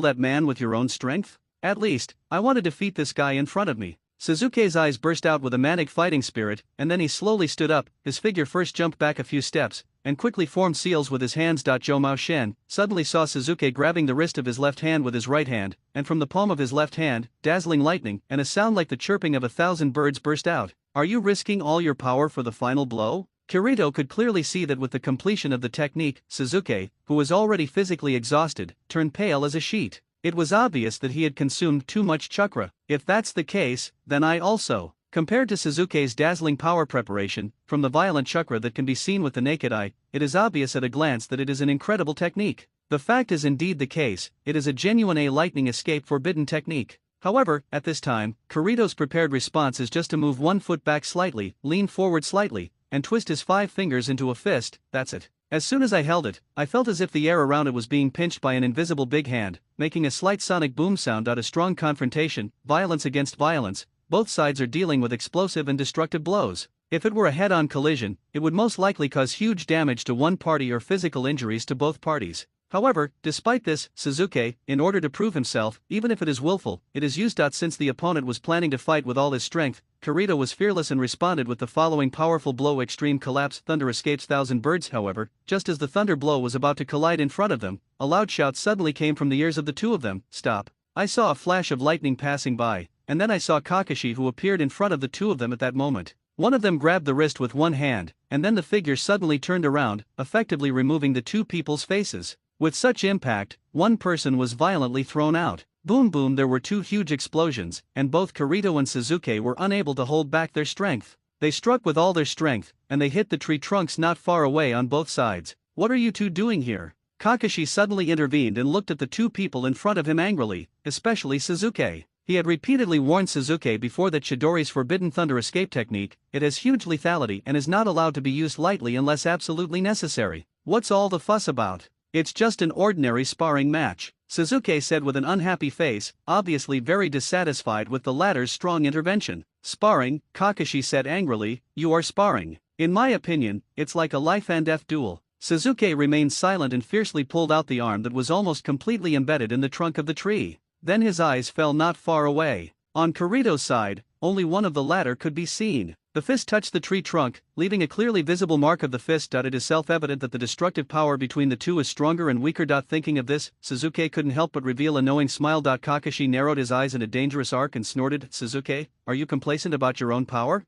that man with your own strength? At least, I want to defeat this guy in front of me. Suzuki's eyes burst out with a manic fighting spirit, and then he slowly stood up. His figure first jumped back a few steps, and quickly formed seals with his hands. Zhou Mao Shen suddenly saw Suzuki grabbing the wrist of his left hand with his right hand, and from the palm of his left hand, dazzling lightning and a sound like the chirping of 1,000 birds burst out. Are you risking all your power for the final blow? Kirito could clearly see that with the completion of the technique, Suzuki, who was already physically exhausted, turned pale as a sheet. It was obvious that he had consumed too much chakra. If that's the case, then I also. Compared to Suzuki's dazzling power preparation, from the violent chakra that can be seen with the naked eye, it is obvious at a glance that it is an incredible technique. The fact is indeed the case, it is a genuine lightning escape forbidden technique. However, at this time, Kirito's prepared response is just to move one foot back slightly, lean forward slightly, and twist his 5 fingers into a fist. That's it. As soon as I held it, I felt as if the air around it was being pinched by an invisible big hand, making a slight sonic boom sound. A strong confrontation, violence against violence, both sides are dealing with explosive and destructive blows. If it were a head-on collision, it would most likely cause huge damage to one party or physical injuries to both parties. However, despite this, Suzuki, in order to prove himself, even if it is willful, it is used. Since the opponent was planning to fight with all his strength, Kirito was fearless and responded with the following powerful blow. Extreme collapse. Thunder escapes 1,000 birds. However, just as the thunder blow was about to collide in front of them, a loud shout suddenly came from the ears of the two of them. Stop. I saw a flash of lightning passing by, and then I saw Kakashi, who appeared in front of the two of them at that moment. One of them grabbed the wrist with one hand, and then the figure suddenly turned around, effectively removing the two people's faces. With such impact, one person was violently thrown out. Boom boom, there were 2 huge explosions, and both Kirito and Suzuki were unable to hold back their strength. They struck with all their strength, and they hit the tree trunks not far away on both sides. What are you two doing here? Kakashi suddenly intervened and looked at the 2 people in front of him angrily, especially Suzuki. He had repeatedly warned Suzuki before that Chidori's forbidden thunder escape technique, it has huge lethality and is not allowed to be used lightly unless absolutely necessary. What's all the fuss about? It's just an ordinary sparring match, Suzuki said with an unhappy face, obviously very dissatisfied with the latter's strong intervention. Sparring, Kakashi said angrily, you are sparring. In my opinion, it's like a life and death duel. Suzuki remained silent and fiercely pulled out the arm that was almost completely embedded in the trunk of the tree. Then his eyes fell not far away. On Kirito's side, only one of the latter could be seen. The fist touched the tree trunk, leaving a clearly visible mark of the fist. It is self-evident that the destructive power between the two is stronger and weaker. Thinking of this, Suzuki couldn't help but reveal a knowing smile. Kakashi narrowed his eyes in a dangerous arc and snorted, Suzuki, are you complacent about your own power?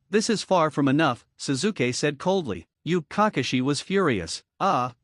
This is far from enough, Suzuki said coldly. Kakashi was furious.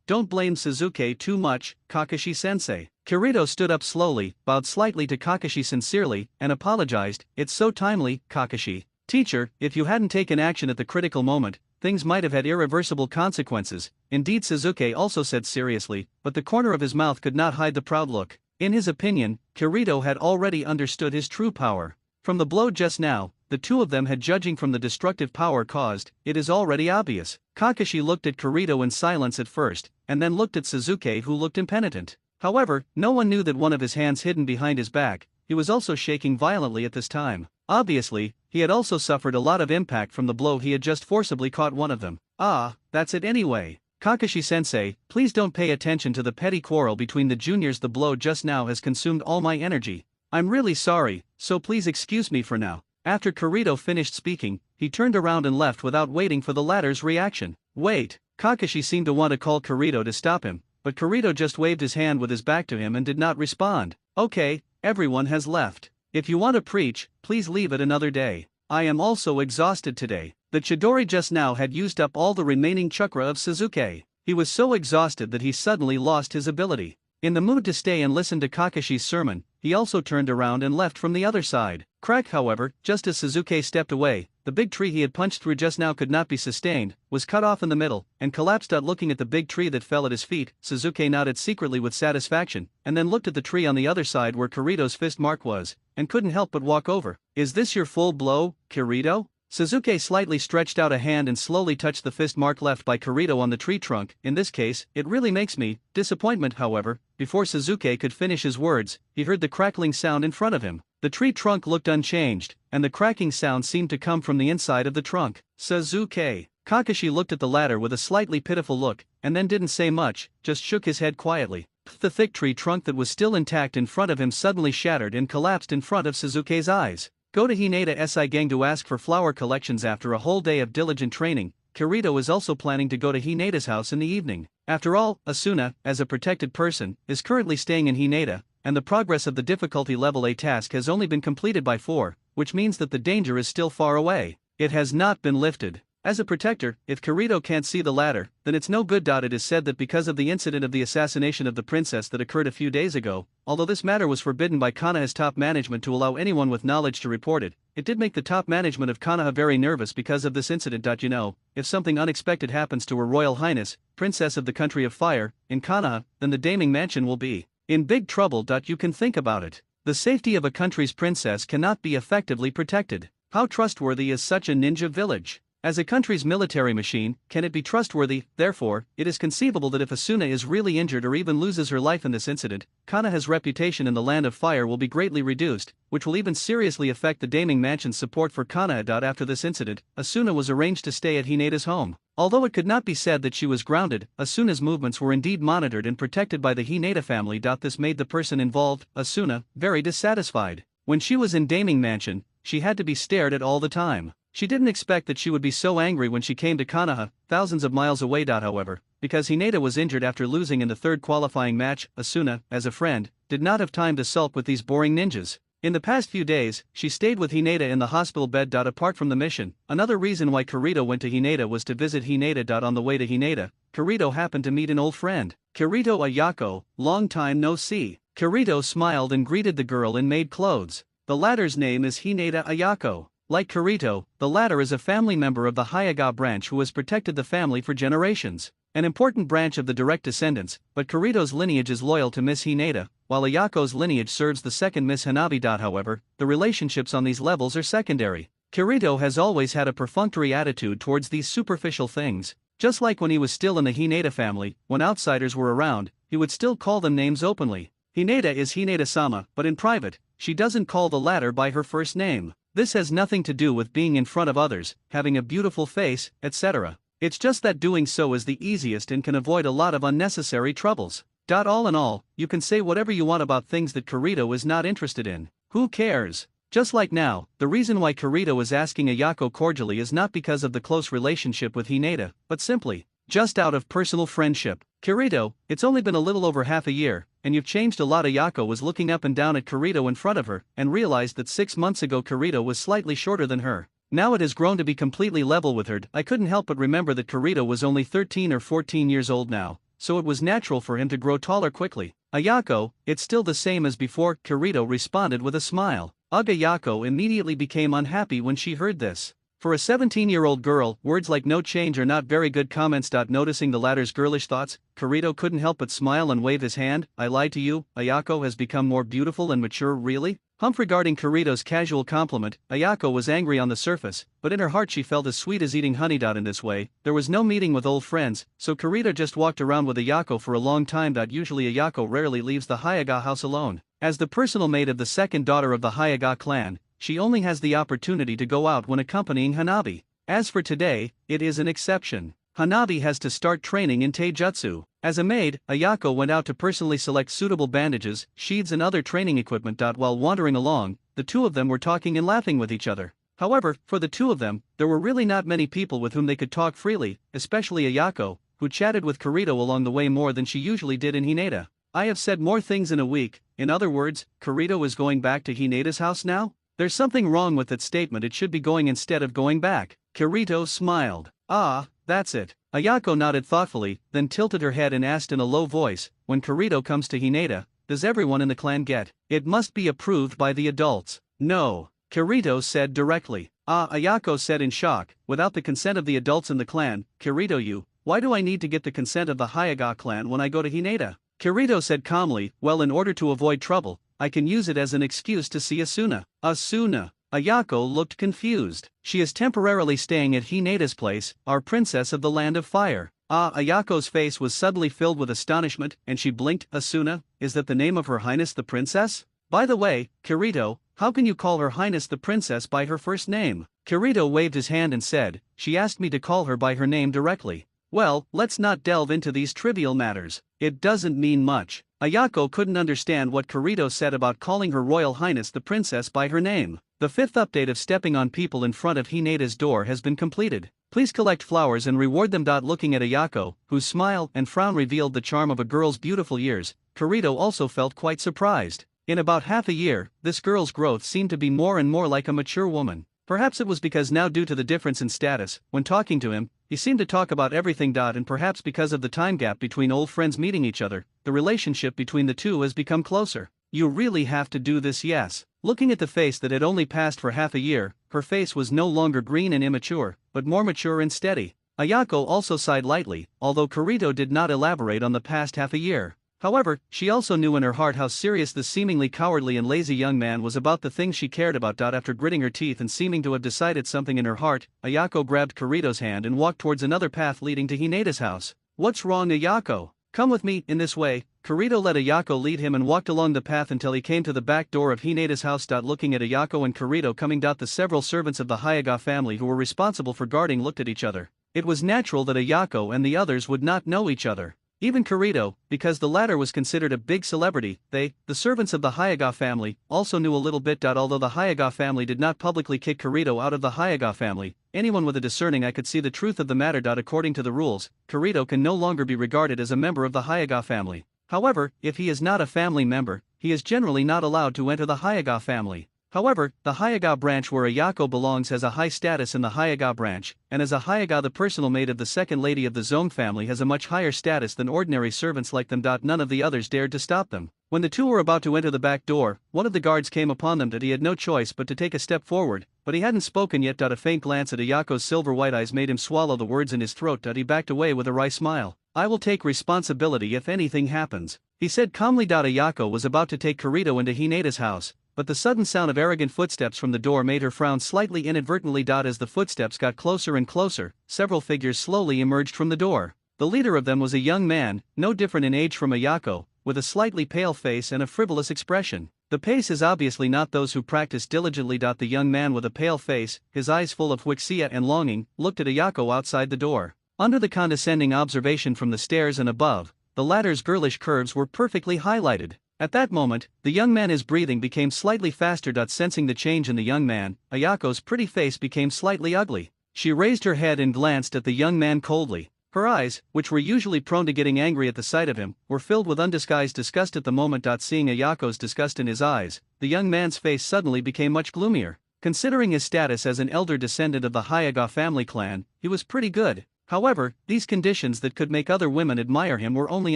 Don't blame Suzuki too much, Kakashi-sensei. Kirito stood up slowly, bowed slightly to Kakashi sincerely, and apologized. It's so timely, Kakashi. Teacher, if you hadn't taken action at the critical moment, things might have had irreversible consequences. Indeed, Suzuki also said seriously, but the corner of his mouth could not hide the proud look. In his opinion, Kirito had already understood his true power. From the blow just now, the two of them had judging from the destructive power caused, it is already obvious. Kakashi looked at Kirito in silence at first, and then looked at Suzuki, who looked impenitent. However, no one knew that one of his hands hidden behind his back, he was also shaking violently at this time. Obviously, he had also suffered a lot of impact from the blow he had just forcibly caught one of them. Ah, that's it anyway. Kakashi-sensei, please don't pay attention to the petty quarrel between the juniors. The blow just now has consumed all my energy. I'm really sorry, so please excuse me for now. After Kirito finished speaking, he turned around and left without waiting for the latter's reaction. Wait, Kakashi seemed to want to call Kirito to stop him, but Kirito just waved his hand with his back to him and did not respond. Okay, everyone has left. If you want to preach, please leave it another day. I am also exhausted today. The Chidori just now had used up all the remaining chakra of Suzuki. He was so exhausted that he suddenly lost his ability. In the mood to stay and listen to Kakashi's sermon, he also turned around and left from the other side. Crack, however, just as Suzuki stepped away, the big tree he had punched through just now could not be sustained, was cut off in the middle, and collapsed out. Looking at the big tree that fell at his feet, Suzuki nodded secretly with satisfaction, and then looked at the tree on the other side where Kirito's fist mark was, and couldn't help but walk over. Is this your full blow, Kirito? Suzuki slightly stretched out a hand and slowly touched the fist mark left by Kirito on the tree trunk. In this case, it really makes me. Disappointment, however, before Suzuki could finish his words, he heard the crackling sound in front of him. The tree trunk looked unchanged, and the cracking sound seemed to come from the inside of the trunk. Suzuki. Kakashi looked at the latter with a slightly pitiful look, and then didn't say much, just shook his head quietly. The thick tree trunk that was still intact in front of him suddenly shattered and collapsed in front of Suzuki's eyes. Go to Hinata Gang to ask for flower collections. After a whole day of diligent training, Kirito is also planning to go to Hinata's house in the evening. After all, Asuna, as a protected person, is currently staying in Hinata, and the progress of the difficulty level A task has only been completed by 4, which means that the danger is still far away. It has not been lifted. As a protector, if Kirito can't see the latter, then it's no good. It is said that because of the incident of the assassination of the princess that occurred a few days ago, although this matter was forbidden by Konoha's top management to allow anyone with knowledge to report it, it did make the top management of Konoha very nervous because of this incident. You know, if something unexpected happens to Her Royal Highness, Princess of the Country of Fire, in Konoha, then the Daming Mansion will be in big trouble. You can think about it. The safety of a country's princess cannot be effectively protected. How trustworthy is such a ninja village? As a country's military machine, can it be trustworthy? Therefore, it is conceivable that if Asuna is really injured or even loses her life in this incident, Konoha's reputation in the Land of Fire will be greatly reduced, which will even seriously affect the Daming Mansion's support for Konoha. After this incident, Asuna was arranged to stay at Hinata's home. Although it could not be said that she was grounded, Asuna's movements were indeed monitored and protected by the Hinata family. This made the person involved, Asuna, very dissatisfied. When she was in Daming Mansion, she had to be stared at all the time. She didn't expect that she would be so angry when she came to Konoha, thousands of miles away. However, because Hinata was injured after losing in the third qualifying match, Asuna, as a friend, did not have time to sulk with these boring ninjas. In the past few days, she stayed with Hinata in the hospital bed. Apart from the mission, another reason why Kirito went to Hinata was to visit Hinata. On the way to Hinata, Kirito happened to meet an old friend. Kirito Ayako, long time no see. Kirito smiled and greeted the girl in maid clothes. The latter's name is Hinata Ayako. Like Kirito, the latter is a family member of the hyuuga branch who has protected the family for generations. An important branch of the direct descendants, but Kirito's lineage is loyal to Miss Hinata, while Ayako's lineage serves the second Miss Hanabi. However, the relationships on these levels are secondary. Kirito has always had a perfunctory attitude towards these superficial things. Just like when he was still in the Hinata family, when outsiders were around, he would still call them names openly. Hinata is Hinata-sama, but in private, she doesn't call the latter by her first name. This has nothing to do with being in front of others, having a beautiful face, etc. It's just that doing so is the easiest and can avoid a lot of unnecessary troubles. All in all, you can say whatever you want about things that Kirito is not interested in. Who cares? Just like now, the reason why Kirito is asking Ayako cordially is not because of the close relationship with Hinata, but simply, just out of personal friendship. Kirito, it's only been a little over half a year, and you've changed a lot. Ayako was looking up and down at Kirito in front of her, and realized that 6 months ago Kirito was slightly shorter than her. Now it has grown to be completely level with her. I couldn't help but remember that Kirito was only 13 or 14 years old now, so it was natural for him to grow taller quickly. Ayako, it's still the same as before, Kirito responded with a smile. Ayako immediately became unhappy when she heard this. For a 17-year-old girl, words like no change are not very good comments. Noticing the latter's girlish thoughts, Kirito couldn't help but smile and wave his hand. I lied to you, Ayako has become more beautiful and mature, really? Humph. Regarding Kirito's casual compliment, Ayako was angry on the surface, but in her heart she felt as sweet as eating honey. In this way, there was no meeting with old friends, so Kirito just walked around with Ayako for a long time. Usually Ayako rarely leaves the Hyuuga house alone. As the personal maid of the second daughter of the Hyuuga clan, she only has the opportunity to go out when accompanying Hanabi. As for today, it is an exception. Hanabi has to start training in taijutsu. As a maid, Ayako went out to personally select suitable bandages, sheaths and other training equipment. While wandering along, the two of them were talking and laughing with each other. However, for the two of them, there were really not many people with whom they could talk freely, especially Ayako, who chatted with Kirito along the way more than she usually did in Hinata. I have said more things in a week. In other words, Kirito is going back to Hinata's house now? There's something wrong with that statement. It should be going instead of going back. Kirito smiled. Ah, that's it. Ayako nodded thoughtfully, then tilted her head and asked in a low voice, when Kirito comes to Hinata, does everyone in the clan get? It must be approved by the adults. No, Kirito said directly. Ah, Ayako said in shock, without the consent of the adults in the clan. Kirito, why do I need to get the consent of the Hyuuga clan when I go to Hinata? Kirito said calmly, well, in order to avoid trouble, I can use it as an excuse to see Asuna. Asuna. Ayako looked confused. She is temporarily staying at Hinata's place, our princess of the land of fire. Ah, Ayako's face was suddenly filled with astonishment, and she blinked. Asuna, is that the name of Her Highness the Princess? By the way, Kirito, how can you call Her Highness the Princess by her first name? Kirito waved his hand and said, she asked me to call her by her name directly. Well, let's not delve into these trivial matters. It doesn't mean much. Ayako couldn't understand what Kirito said about calling Her Royal Highness the Princess by her name. The fifth update of stepping on people in front of Hinata's door has been completed. Please collect flowers and reward them. Looking at Ayako, whose smile and frown revealed the charm of a girl's beautiful years, Kirito also felt quite surprised. In about half a year, this girl's growth seemed to be more and more like a mature woman. Perhaps it was because now, due to the difference in status, when talking to him, he seemed to talk about everything. And perhaps because of the time gap between old friends meeting each other, the relationship between the two has become closer. You really have to do this, yes. Looking at the face that had only passed for half a year, her face was no longer green and immature, but more mature and steady. Ayako also sighed lightly, although Kirito did not elaborate on the past half a year. However, she also knew in her heart how serious the seemingly cowardly and lazy young man was about the things she cared about. After gritting her teeth and seeming to have decided something in her heart, Ayako grabbed Kirito's hand and walked towards another path leading to Hinata's house. What's wrong, Ayako? Come with me. In this way, Kirito let Ayako lead him and walked along the path until he came to the back door of Hinata's house. Looking at Ayako and Kirito coming, the several servants of the Hyuuga family who were responsible for guarding looked at each other. It was natural that Ayako and the others would not know each other. Even Kirito, because the latter was considered a big celebrity, the servants of the Hyuuga family, also knew a little bit. Although the Hyuuga family did not publicly kick Kirito out of the Hyuuga family, anyone with a discerning eye could see the truth of the matter. According to the rules, Kirito can no longer be regarded as a member of the Hyuuga family. However, if he is not a family member, he is generally not allowed to enter the Hyuuga family. However, the Hyuuga branch where Ayako belongs has a high status in the Hyuuga branch, and as a Hyuuga, the personal maid of the second lady of the Zone family has a much higher status than ordinary servants like them. None of the others dared to stop them. When the two were about to enter the back door, one of the guards came upon them. He had no choice but to take a step forward, but he hadn't spoken yet. A faint glance at Ayako's silver white eyes made him swallow the words in his throat. He backed away with a wry smile. I will take responsibility if anything happens, he said calmly. Ayako was about to take Kirito into Hinata's house, but the sudden sound of arrogant footsteps from the door made her frown slightly inadvertently. As the footsteps got closer and closer, several figures slowly emerged from the door. The leader of them was a young man, no different in age from Ayako, with a slightly pale face and a frivolous expression. The pace is obviously not those who practice diligently. The young man with a pale face, his eyes full of wuxia and longing, looked at Ayako outside the door. Under the condescending observation from the stairs and above, the latter's girlish curves were perfectly highlighted. At that moment, the young man's breathing became slightly faster. Sensing the change in the young man, Ayako's pretty face became slightly ugly. She raised her head and glanced at the young man coldly. Her eyes, which were usually prone to getting angry at the sight of him, were filled with undisguised disgust at the moment. Seeing Ayako's disgust in his eyes, the young man's face suddenly became much gloomier. Considering his status as an elder descendant of the Hyuuga family clan, he was pretty good. However, these conditions that could make other women admire him were only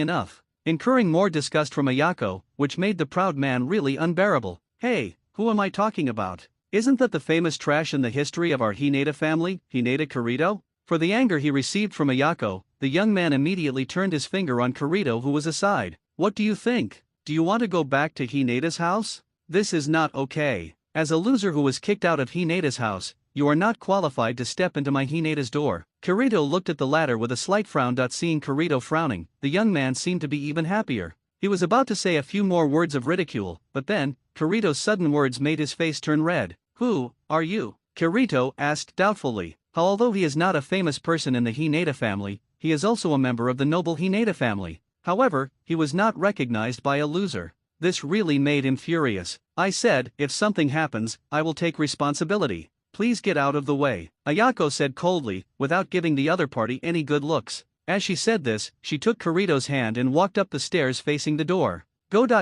enough, incurring more disgust from Ayako, which made the proud man really unbearable. Hey, who am I talking about? Isn't that the famous trash in the history of our Hinata family, Hinata Kirito? For the anger he received from Ayako, the young man immediately turned his finger on Kirito, who was aside. What do you think? Do you want to go back to Hinata's house? This is not okay. As a loser who was kicked out of Hinata's house, you are not qualified to step into my Hinata's door. Kirito looked at the latter with a slight frown. Seeing Kirito frowning, the young man seemed to be even happier. He was about to say a few more words of ridicule, but then, Kirito's sudden words made his face turn red. Who are you? Kirito asked doubtfully. Although he is not a famous person in the Hinata family, he is also a member of the noble Hinata family. However, he was not recognized by a loser. This really made him furious. I said, if something happens, I will take responsibility. Please get out of the way, Ayako said coldly, without giving the other party any good looks. As she said this, she took Kirito's hand and walked up the stairs facing the door.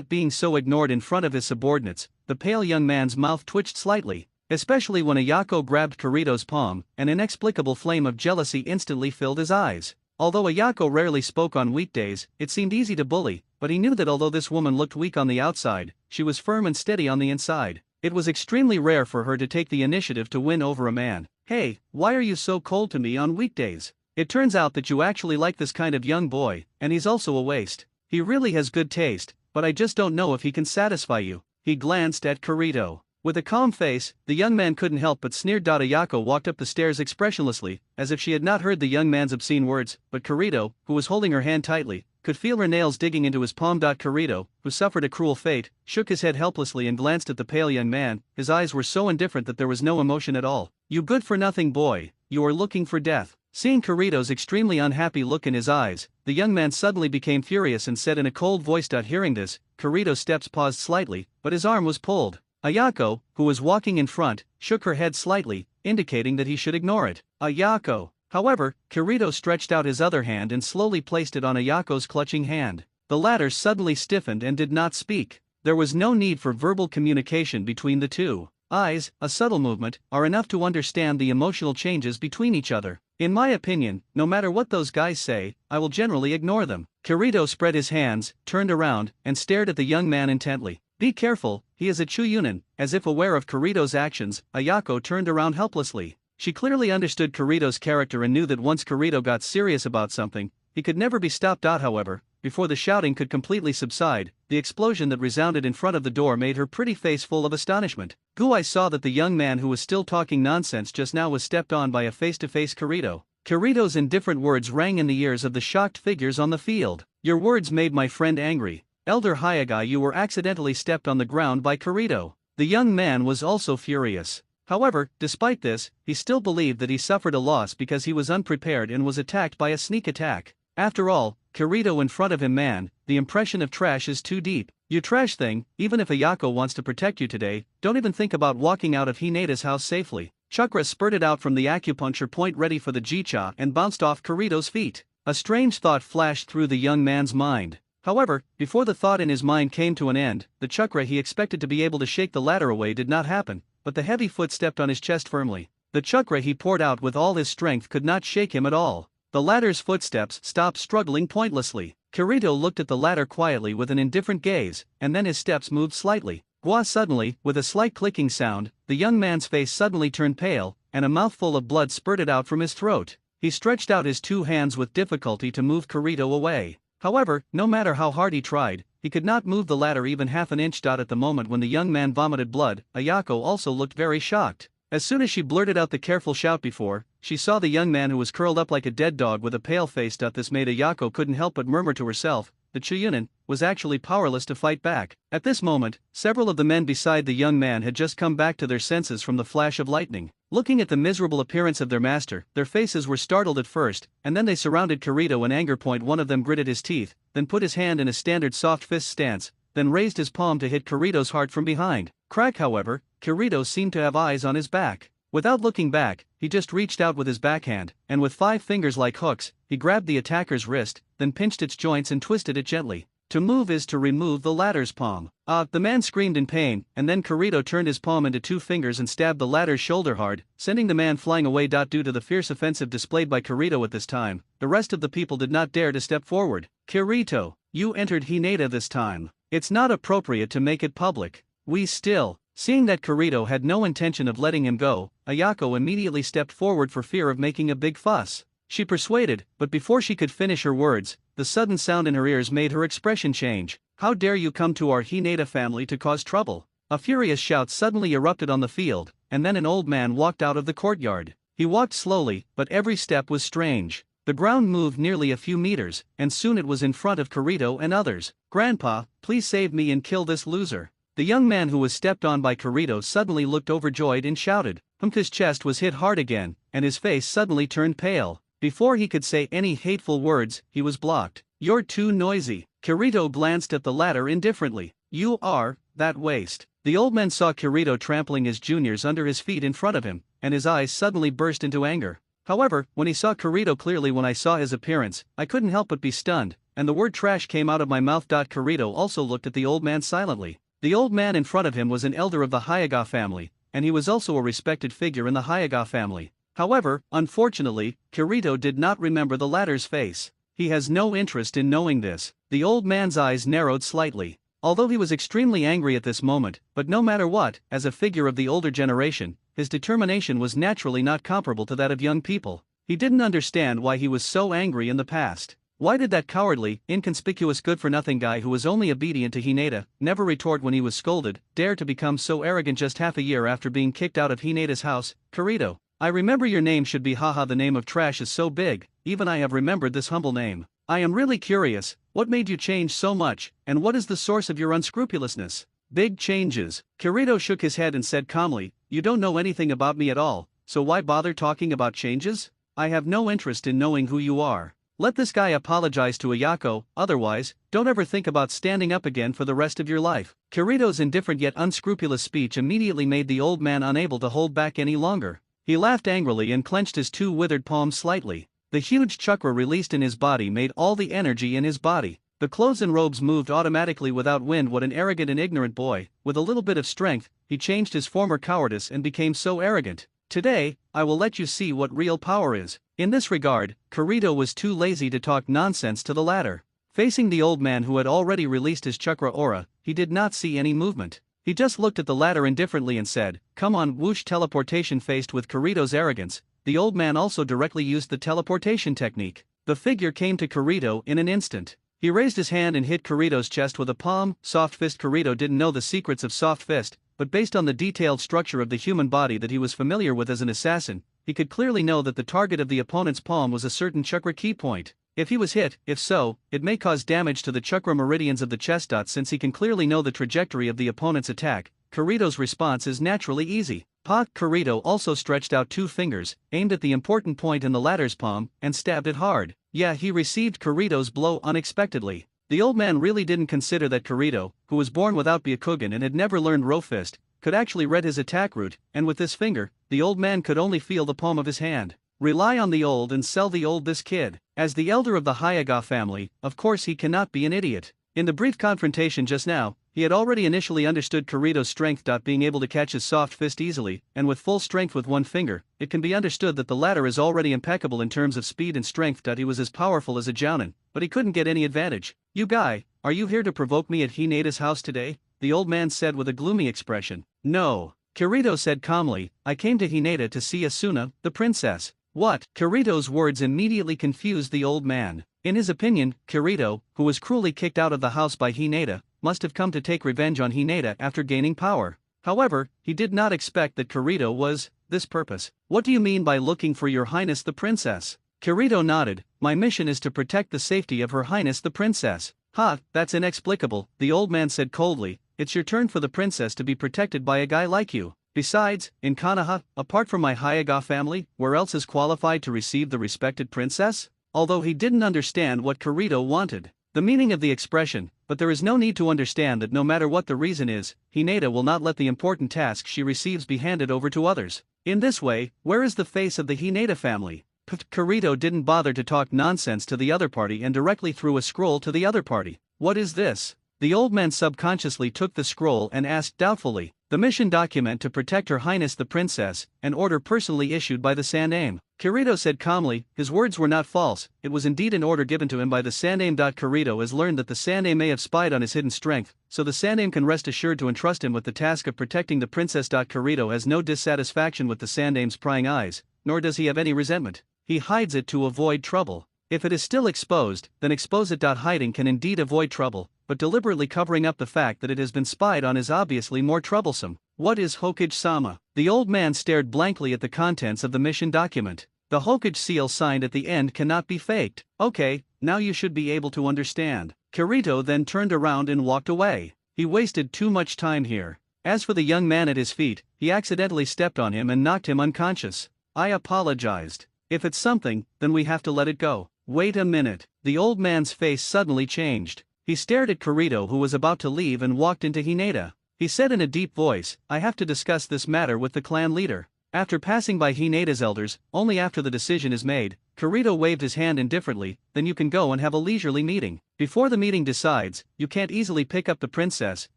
Being so ignored in front of his subordinates, the pale young man's mouth twitched slightly, especially when Ayako grabbed Kirito's palm. An inexplicable flame of jealousy instantly filled his eyes. Although Ayako rarely spoke on weekdays, it seemed easy to bully, but he knew that although this woman looked weak on the outside, she was firm and steady on the inside. It was extremely rare for her to take the initiative to win over a man. Hey, why are you so cold to me on weekdays? It turns out that you actually like this kind of young boy, and he's also a waste. He really has good taste, but I just don't know if he can satisfy you. He glanced at Kirito. With a calm face, the young man couldn't help but sneer. Ayako walked up the stairs expressionlessly, as if she had not heard the young man's obscene words, but Kirito, who was holding her hand tightly, could feel her nails digging into his palm. Kirito, who suffered a cruel fate, shook his head helplessly and glanced at the pale young man. His eyes were so indifferent that there was no emotion at all. You good-for-nothing boy, you are looking for death. Seeing Kirito's extremely unhappy look in his eyes, the young man suddenly became furious and said in a cold voice. Hearing this, Kirito's steps paused slightly, but his arm was pulled. Ayako, who was walking in front, shook her head slightly, indicating that he should ignore it. Ayako. However, Kirito stretched out his other hand and slowly placed it on Ayako's clutching hand. The latter suddenly stiffened and did not speak. There was no need for verbal communication between the two. Eyes, a subtle movement, are enough to understand the emotional changes between each other. In my opinion, no matter what those guys say, I will generally ignore them. Kirito spread his hands, turned around, and stared at the young man intently. Be careful, he is a Chuyunin. As if aware of Kirito's actions, Ayako turned around helplessly. She clearly understood Kirito's character and knew that once Kirito got serious about something, he could never be stopped. However, before the shouting could completely subside, the explosion that resounded in front of the door made her pretty face full of astonishment. I saw that the young man who was still talking nonsense just now was stepped on by a face-to-face Kirito. Kirito's indifferent words rang in the ears of the shocked figures on the field. Your words made my friend angry. Elder hyuuga, you were accidentally stepped on the ground by Kirito. The young man was also furious. However, despite this, he still believed that he suffered a loss because he was unprepared and was attacked by a sneak attack. After all, Kirito in front of him, man, the impression of trash is too deep. You trash thing, even if Ayako wants to protect you today, don't even think about walking out of Hinata's house safely. Chakra spurted out from the acupuncture point ready for the Jicha and bounced off Kirito's feet. A strange thought flashed through the young man's mind. However, before the thought in his mind came to an end, the chakra he expected to be able to shake the ladder away did not happen, but the heavy foot stepped on his chest firmly. The chakra he poured out with all his strength could not shake him at all. The ladder's footsteps stopped struggling pointlessly. Kirito looked at the ladder quietly with an indifferent gaze, and then his steps moved slightly. Suddenly, with a slight clicking sound, the young man's face suddenly turned pale, and a mouthful of blood spurted out from his throat. He stretched out his two hands with difficulty to move Kirito away. However, no matter how hard he tried, he could not move the ladder even half an inch. At the moment when the young man vomited blood, Ayako also looked very shocked. As soon as she blurted out the careful shout before, she saw the young man who was curled up like a dead dog with a pale face. This made Ayako couldn't help but murmur to herself, the Chuyunin was actually powerless to fight back. At this moment, several of the men beside the young man had just come back to their senses from the flash of lightning. Looking at the miserable appearance of their master, their faces were startled at first, and then they surrounded Kirito in anger. One of them gritted his teeth, then put his hand in a standard soft fist stance, then raised his palm to hit Kirito's heart from behind. Crack. However, Kirito seemed to have eyes on his back. Without looking back, he just reached out with his backhand, and with 5 fingers like hooks, he grabbed the attacker's wrist, then pinched its joints and twisted it gently. To move is to remove the latter's palm. The man screamed in pain, and then Kirito turned his palm into 2 fingers and stabbed the latter's shoulder hard, sending the man flying away. Due to the fierce offensive displayed by Kirito at this time, the rest of the people did not dare to step forward. Kirito, you entered Hinata this time. It's not appropriate to make it public. We still Seeing that Kirito had no intention of letting him go, Ayako immediately stepped forward for fear of making a big fuss. She persuaded, but before she could finish her words, the sudden sound in her ears made her expression change. "How dare you come to our Hinata family to cause trouble?" A furious shout suddenly erupted on the field, and then an old man walked out of the courtyard. He walked slowly, but every step was strange. The ground moved nearly a few meters, and soon it was in front of Kirito and others. "Grandpa, please save me and kill this loser." The young man who was stepped on by Kirito suddenly looked overjoyed and shouted. His chest was hit hard again, and his face suddenly turned pale. Before he could say any hateful words, he was blocked. "You're too noisy." Kirito glanced at the latter indifferently. "You are, that waste." The old man saw Kirito trampling his juniors under his feet in front of him, and his eyes suddenly burst into anger. However, when he saw Kirito clearly when I saw his appearance, I couldn't help but be stunned, and the word trash came out of my mouth. Kirito also looked at the old man silently. The old man in front of him was an elder of the Hyuuga family, and he was also a respected figure in the Hyuuga family. However, unfortunately, Kirito did not remember the latter's face. He has no interest in knowing this. The old man's eyes narrowed slightly. Although he was extremely angry at this moment, but no matter what, as a figure of the older generation, his determination was naturally not comparable to that of young people. He didn't understand why he was so angry in the past. Why did that cowardly, inconspicuous good-for-nothing guy who was only obedient to Hinata, never retort when he was scolded, dare to become so arrogant just half a year after being kicked out of Hinata's house? "Kirito, I remember your name should be haha. The name of trash is so big, even I have remembered this humble name. I am really curious, what made you change so much, and what is the source of your unscrupulousness?" "Big changes." Kirito shook his head and said calmly, "You don't know anything about me at all, so why bother talking about changes? I have no interest in knowing who you are. Let this guy apologize to Ayako, otherwise, don't ever think about standing up again for the rest of your life." Kirito's indifferent yet unscrupulous speech immediately made the old man unable to hold back any longer. He laughed angrily and clenched his two withered palms slightly. The huge chakra released in his body made all the energy in his body. The clothes and robes moved automatically without wind. What an arrogant and ignorant boy. With a little bit of strength, he changed his former cowardice and became so arrogant. "Today, I will let you see what real power is." In this regard, Kirito was too lazy to talk nonsense to the latter. Facing the old man who had already released his chakra aura, he did not see any movement. He just looked at the latter indifferently and said, "Come on." Whoosh. Teleportation. Faced with Kirito's arrogance, the old man also directly used the teleportation technique. The figure came to Kirito in an instant. He raised his hand and hit Kirito's chest with a palm, soft fist. Kirito didn't know the secrets of soft fist, but based on the detailed structure of the human body that he was familiar with as an assassin, he could clearly know that the target of the opponent's palm was a certain chakra key point. If he was hit, if so, it may cause damage to the chakra meridians of the chest. Since he can clearly know the trajectory of the opponent's attack, Kirito's response is naturally easy. Pa. Kirito also stretched out two fingers, aimed at the important point in the latter's palm, and stabbed it hard. Yeah, he received Kirito's blow unexpectedly. The old man really didn't consider that Kirito, who was born without Byakugan and had never learned Ro Fist, could actually read his attack route, and with this finger, the old man could only feel the palm of his hand. Rely on the old and sell the old. This kid, as the elder of the Hyuuga family, of course he cannot be an idiot. In the brief confrontation just now, he had already initially understood Kirito's strength. Being able to catch his soft fist easily, and with full strength with one finger, it can be understood that the latter is already impeccable in terms of speed and strength. He was as powerful as a jounin, but he couldn't get any advantage. "You guy, are you here to provoke me at Hinata's house today?" the old man said with a gloomy expression. "No." Kirito said calmly, "I came to Hinata to see Asuna, the princess." What? Kirito's words immediately confused the old man. In his opinion, Kirito, who was cruelly kicked out of the house by Hinata, must have come to take revenge on Hinata after gaining power. However, he did not expect that Kirito was this purpose. "What do you mean by looking for your highness the princess?" Kirito nodded. "My mission is to protect the safety of her highness the princess." "Ha, that's inexplicable," the old man said coldly. "It's your turn for the princess to be protected by a guy like you. Besides, in Konoha, apart from my Hyuuga family, where else is qualified to receive the respected princess?" Although he didn't understand what Kirito wanted, the meaning of the expression, but there is no need to understand that no matter what the reason is, Hinata will not let the important task she receives be handed over to others. In this way, where is the face of the Hinata family? Kirito didn't bother to talk nonsense to the other party and directly threw a scroll to the other party. "What is this?" The old man subconsciously took the scroll and asked doubtfully. The mission document to protect Her Highness the Princess, an order personally issued by the Sandaime. Kirito said calmly, his words were not false, it was indeed an order given to him by the Sandaime. Kirito has learned that the Sandaime may have spied on his hidden strength, so the Sandaime can rest assured to entrust him with the task of protecting the princess. Kirito has no dissatisfaction with the Sandaime's prying eyes, nor does he have any resentment. He hides it to avoid trouble. If it is still exposed, then expose it. Hiding can indeed avoid trouble, but deliberately covering up the fact that it has been spied on is obviously more troublesome. What is Hokage-sama? The old man stared blankly at the contents of the mission document. The Hokage seal signed at the end cannot be faked. Okay, now you should be able to understand. Kirito then turned around and walked away. He wasted too much time here. As for the young man at his feet, he accidentally stepped on him and knocked him unconscious. I apologized. If it's something, then we have to let it go. Wait a minute. The old man's face suddenly changed. He stared at Kirito, who was about to leave, and walked into Hinata. He said in a deep voice, I have to discuss this matter with the clan leader. After passing by Hinata's elders, only after the decision is made, Kirito waved his hand indifferently, then you can go and have a leisurely meeting. Before the meeting decides, you can't easily pick up the princess,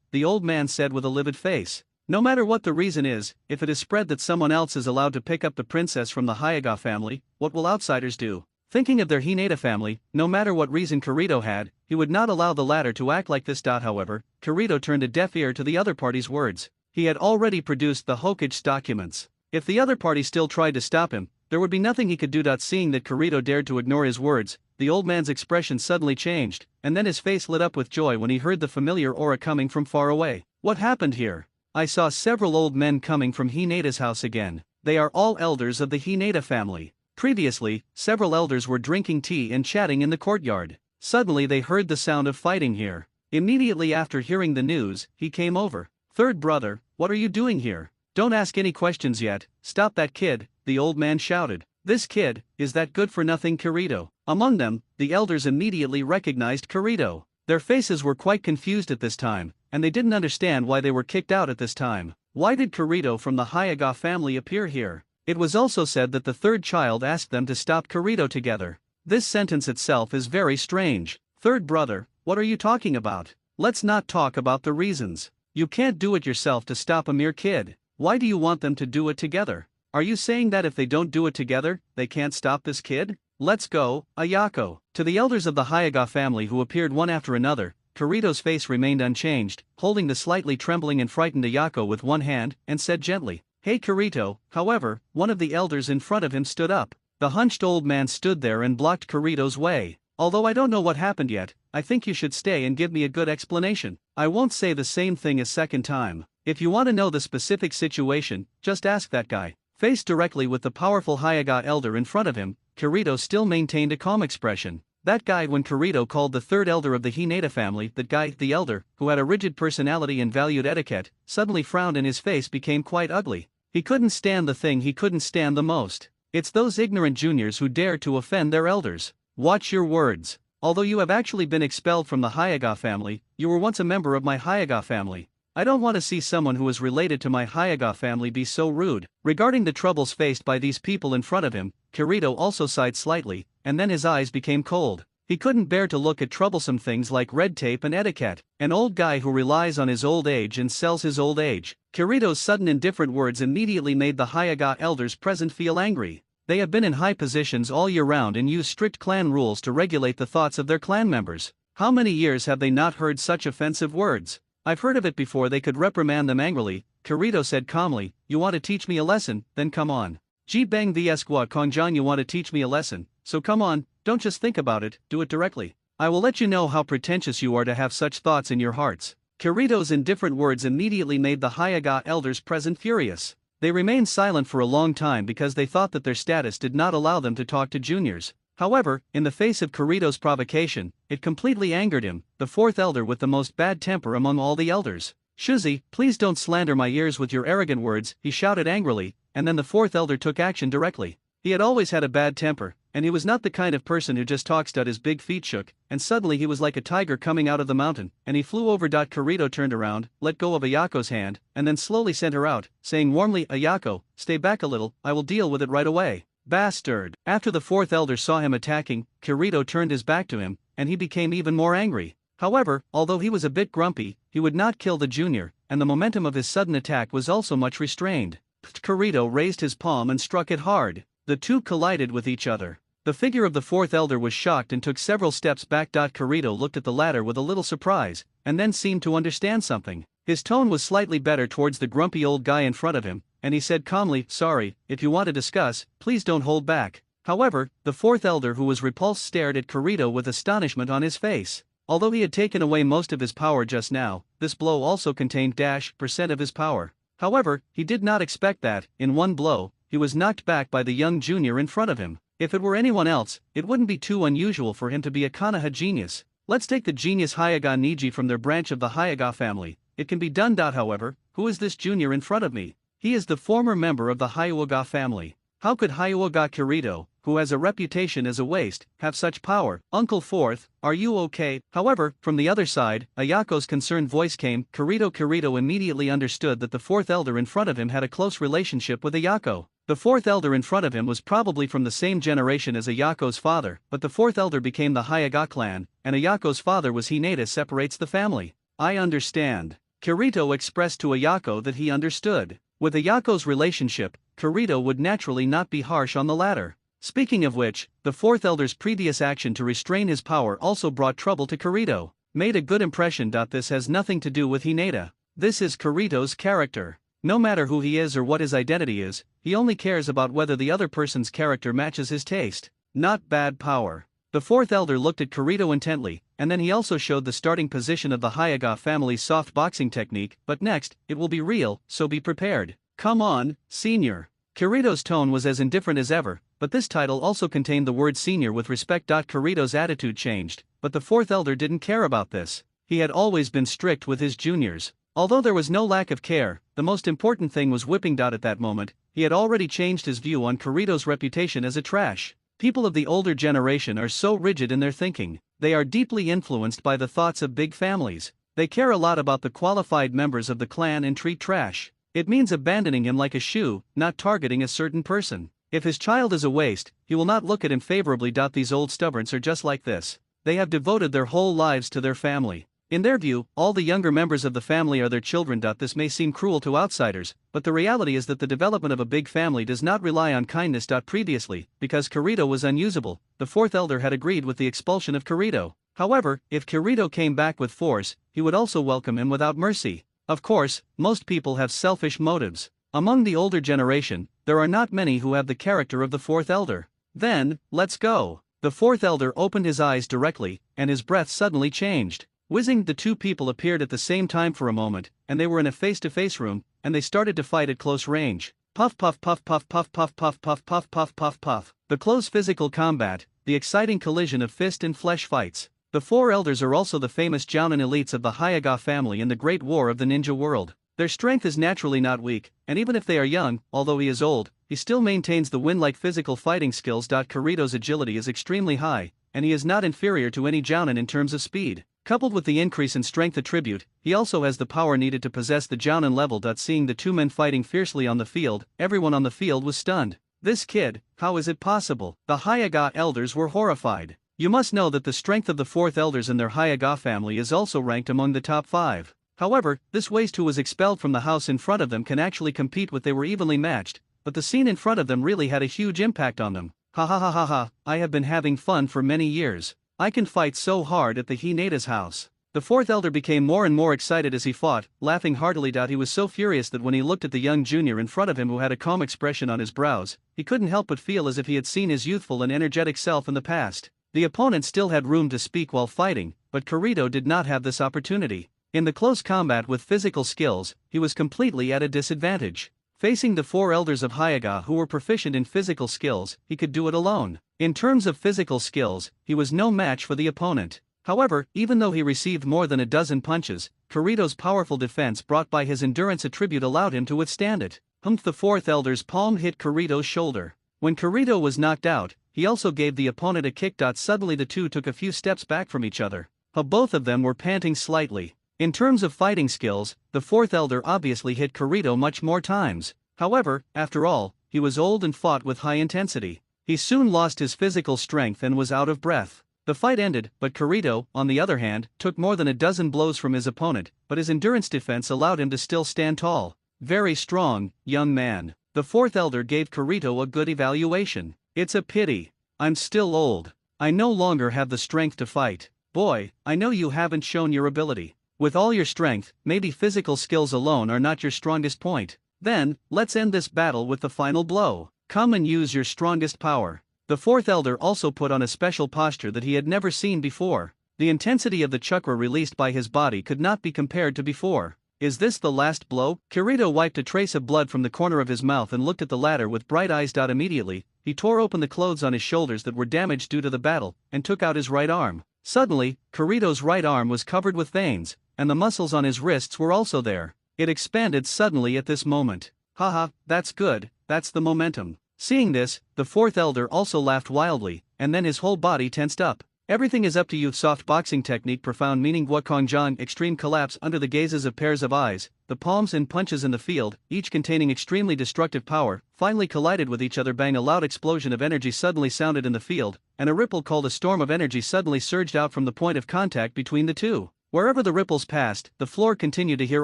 the old man said with a livid face. No matter what the reason is, if it is spread that someone else is allowed to pick up the princess from the Hyuuga family, what will outsiders do? Thinking of their Hinata family, no matter what reason Kirito had, he would not allow the latter to act like this. However, Kirito turned a deaf ear to the other party's words. He had already produced the Hokage's documents. If the other party still tried to stop him, there would be nothing he could do. Seeing that Kirito dared to ignore his words, the old man's expression suddenly changed, and then his face lit up with joy when he heard the familiar aura coming from far away. What happened here? I saw several old men coming from Hinata's house again. They are all elders of the Hinata family. Previously, several elders were drinking tea and chatting in the courtyard. Suddenly they heard the sound of fighting here. Immediately after hearing the news, he came over. Third brother, what are you doing here? Don't ask any questions yet, stop that kid, the old man shouted. This kid, is that good-for-nothing Kirito? Among them, the elders immediately recognized Kirito. Their faces were quite confused at this time, and they didn't understand why they were kicked out at this time. Why did Kirito from the Hyuuga family appear here? It was also said that the third child asked them to stop Kirito together. This sentence itself is very strange. Third brother, what are you talking about? Let's not talk about the reasons. You can't do it yourself to stop a mere kid. Why do you want them to do it together? Are you saying that if they don't do it together, they can't stop this kid? Let's go, Ayako. To the elders of the Hyuuga family who appeared one after another, Kirito's face remained unchanged, holding the slightly trembling and frightened Ayako with one hand, and said gently, Hey Kirito. However, one of the elders in front of him stood up. The hunched old man stood there and blocked Kirito's way. Although I don't know what happened yet, I think you should stay and give me a good explanation. I won't say the same thing a second time. If you want to know the specific situation, just ask that guy. Faced directly with the powerful Hyuuga elder in front of him, Kirito still maintained a calm expression. That guy, when Kirito called the third elder of the Hinata family, that guy, the elder, who had a rigid personality and valued etiquette, suddenly frowned and his face became quite ugly. He couldn't stand the thing he couldn't stand the most. It's those ignorant juniors who dare to offend their elders. Watch your words. Although you have actually been expelled from the Hyuuga family, you were once a member of my Hyuuga family. I don't want to see someone who is related to my Hyuuga family be so rude. Regarding the troubles faced by these people in front of him, Kirito also sighed slightly, and then his eyes became cold. He couldn't bear to look at troublesome things like red tape and etiquette. An old guy who relies on his old age and sells his old age. Kirito's sudden indifferent words immediately made the Hyuuga elders present feel angry. They have been in high positions all year round and use strict clan rules to regulate the thoughts of their clan members. How many years have they not heard such offensive words? I've heard of it before. They could reprimand them angrily. Kirito said calmly, you want to teach me a lesson, then come on. Ji Bang vs Gua Kongjian, you want to teach me a lesson, so come on, don't just think about it, do it directly. I will let you know how pretentious you are to have such thoughts in your hearts. Kirito's indifferent words immediately made the Hyuuga elders present furious. They remained silent for a long time because they thought that their status did not allow them to talk to juniors. However, in the face of Kirito's provocation, it completely angered him, the fourth elder with the most bad temper among all the elders. Shuzi, please don't slander my ears with your arrogant words, he shouted angrily, and then the fourth elder took action directly. He had always had a bad temper, and he was not the kind of person who just talks. His big feet shook, and suddenly he was like a tiger coming out of the mountain, and he flew over. Kirito turned around, let go of Ayako's hand, and then slowly sent her out, saying warmly, Ayako, stay back a little, I will deal with it right away. Bastard. After the fourth elder saw him attacking, Kirito turned his back to him, and he became even more angry. However, although he was a bit grumpy, he would not kill the junior, and the momentum of his sudden attack was also much restrained. Kirito raised his palm and struck it hard. The two collided with each other. The figure of the fourth elder was shocked and took several steps back. Kirito looked at the latter with a little surprise, and then seemed to understand something. His tone was slightly better towards the grumpy old guy in front of him, and he said calmly, "Sorry, if you want to discuss, please don't hold back." However, the fourth elder, who was repulsed, stared at Kirito with astonishment on his face. Although he had taken away most of his power just now, this blow also contained % of his power. However, he did not expect that, in one blow, he was knocked back by the young junior in front of him. If it were anyone else, it wouldn't be too unusual for him to be a Konoha genius. Let's take the genius Hyuuga Niji from their branch of the Hyuga family. It can be done. However, who is this junior in front of me? He is the former member of the hyuuga family. How could Hyuuga Kirito, who has a reputation as a waste, have such power? Uncle Fourth, are you okay? However, from the other side, Ayako's concerned voice came. Kirito immediately understood that the fourth elder in front of him had a close relationship with Ayako. The fourth elder in front of him was probably from the same generation as Ayako's father, but the fourth elder became the Hyuga clan, and Ayako's father was Hinata. Separates the family. I understand. Kirito expressed to Ayako that he understood. With Ayako's relationship, Kirito would naturally not be harsh on the latter. Speaking of which, the fourth elder's previous action to restrain his power also brought trouble to Kirito. Made a good impression. This has nothing to do with Hinata. This is Kirito's character. No matter who he is or what his identity is, he only cares about whether the other person's character matches his taste. Not bad power. The fourth elder looked at Kirito intently, and then he also showed the starting position of the Hyuga family's soft boxing technique. But next, it will be real, so be prepared. Come on, senior. Kirito's tone was as indifferent as ever, but this title also contained the word senior with respect. Kirito's attitude changed, but the fourth elder didn't care about this. He had always been strict with his juniors. Although there was no lack of care, the most important thing was whipping. At that moment, he had already changed his view on Kirito's reputation as a trash. People of the older generation are so rigid in their thinking. They are deeply influenced by the thoughts of big families. They care a lot about the qualified members of the clan and treat trash. It means abandoning him like a shoe, not targeting a certain person. If his child is a waste, he will not look at him favorably. These old stubborns are just like this. They have devoted their whole lives to their family. In their view, all the younger members of the family are their children. This may seem cruel to outsiders, but the reality is that the development of a big family does not rely on kindness. Previously, because Kirito was unusable, the fourth elder had agreed with the expulsion of Kirito. However, if Kirito came back with force, he would also welcome him without mercy. Of course, most people have selfish motives. Among the older generation, there are not many who have the character of the fourth elder. Then, let's go. The fourth elder opened his eyes directly, and his breath suddenly changed. Whizzing, the two people appeared at the same time for a moment, and they were in a face-to-face room, and they started to fight at close range. Puff puff puff puff puff puff puff puff puff puff puff puff. The close physical combat, the exciting collision of fist and flesh fights. The four elders are also the famous Jounin elites of the Hyuga family in the Great War of the Ninja World. Their strength is naturally not weak, and even if they are young, although he is old, he still maintains the wind-like physical fighting skills. Kirito's agility is extremely high, and he is not inferior to any Jounin in terms of speed. Coupled with the increase in strength attribute, he also has the power needed to possess the Jounin level. Seeing the two men fighting fiercely on the field, everyone on the field was stunned. This kid, how is it possible? The Hyuga elders were horrified. You must know that the strength of the fourth elders in their Hyuga family is also ranked among the top 5. However, this waste who was expelled from the house in front of them can actually compete with. They were evenly matched, but the scene in front of them really had a huge impact on them. Ha ha ha ha ha, I have been having fun for many years. I can fight so hard at the Hinata's house. The fourth elder became more and more excited as he fought, laughing heartily. He was so furious that when he looked at the young junior in front of him who had a calm expression on his brows, he couldn't help but feel as if he had seen his youthful and energetic self in the past. The opponent still had room to speak while fighting, but Kirito did not have this opportunity. In the close combat with physical skills, he was completely at a disadvantage. Facing the four elders of Hyuga who were proficient in physical skills, he could do it alone. In terms of physical skills, he was no match for the opponent. However, even though he received more than a dozen punches, Kirito's powerful defense brought by his endurance attribute allowed him to withstand it. The fourth elder's palm hit Kirito's shoulder. When Kirito was knocked out, he also gave the opponent a kick. Suddenly the two took a few steps back from each other. Both of them were panting slightly. In terms of fighting skills, the fourth elder obviously hit Kirito much more times. However, after all, he was old and fought with high intensity. He soon lost his physical strength and was out of breath. The fight ended, but Kirito, on the other hand, took more than a dozen blows from his opponent, but his endurance defense allowed him to still stand tall. Very strong, young man. The fourth elder gave Kirito a good evaluation. It's a pity. I'm still old. I no longer have the strength to fight. Boy, I know you haven't shown your ability. With all your strength, maybe physical skills alone are not your strongest point. Then, let's end this battle with the final blow. Come and use your strongest power. The fourth elder also put on a special posture that he had never seen before. The intensity of the chakra released by his body could not be compared to before. Is this the last blow? Kirito wiped a trace of blood from the corner of his mouth and looked at the latter with bright eyes. Immediately, he tore open the clothes on his shoulders that were damaged due to the battle, and took out his right arm. Suddenly, Kirito's right arm was covered with veins, and the muscles on his wrists were also there. It expanded suddenly at this moment. Haha, that's good, that's the momentum. Seeing this, the fourth elder also laughed wildly, and then his whole body tensed up. Everything is up to you. Soft boxing technique. Profound meaning. Guakongjang. Extreme collapse under the gazes of pairs of eyes. The palms and punches in the field, each containing extremely destructive power, finally collided with each other. Bang! A loud explosion of energy suddenly sounded in the field, and a ripple called a storm of energy suddenly surged out from the point of contact between the two. Wherever the ripples passed, the floor continued to hear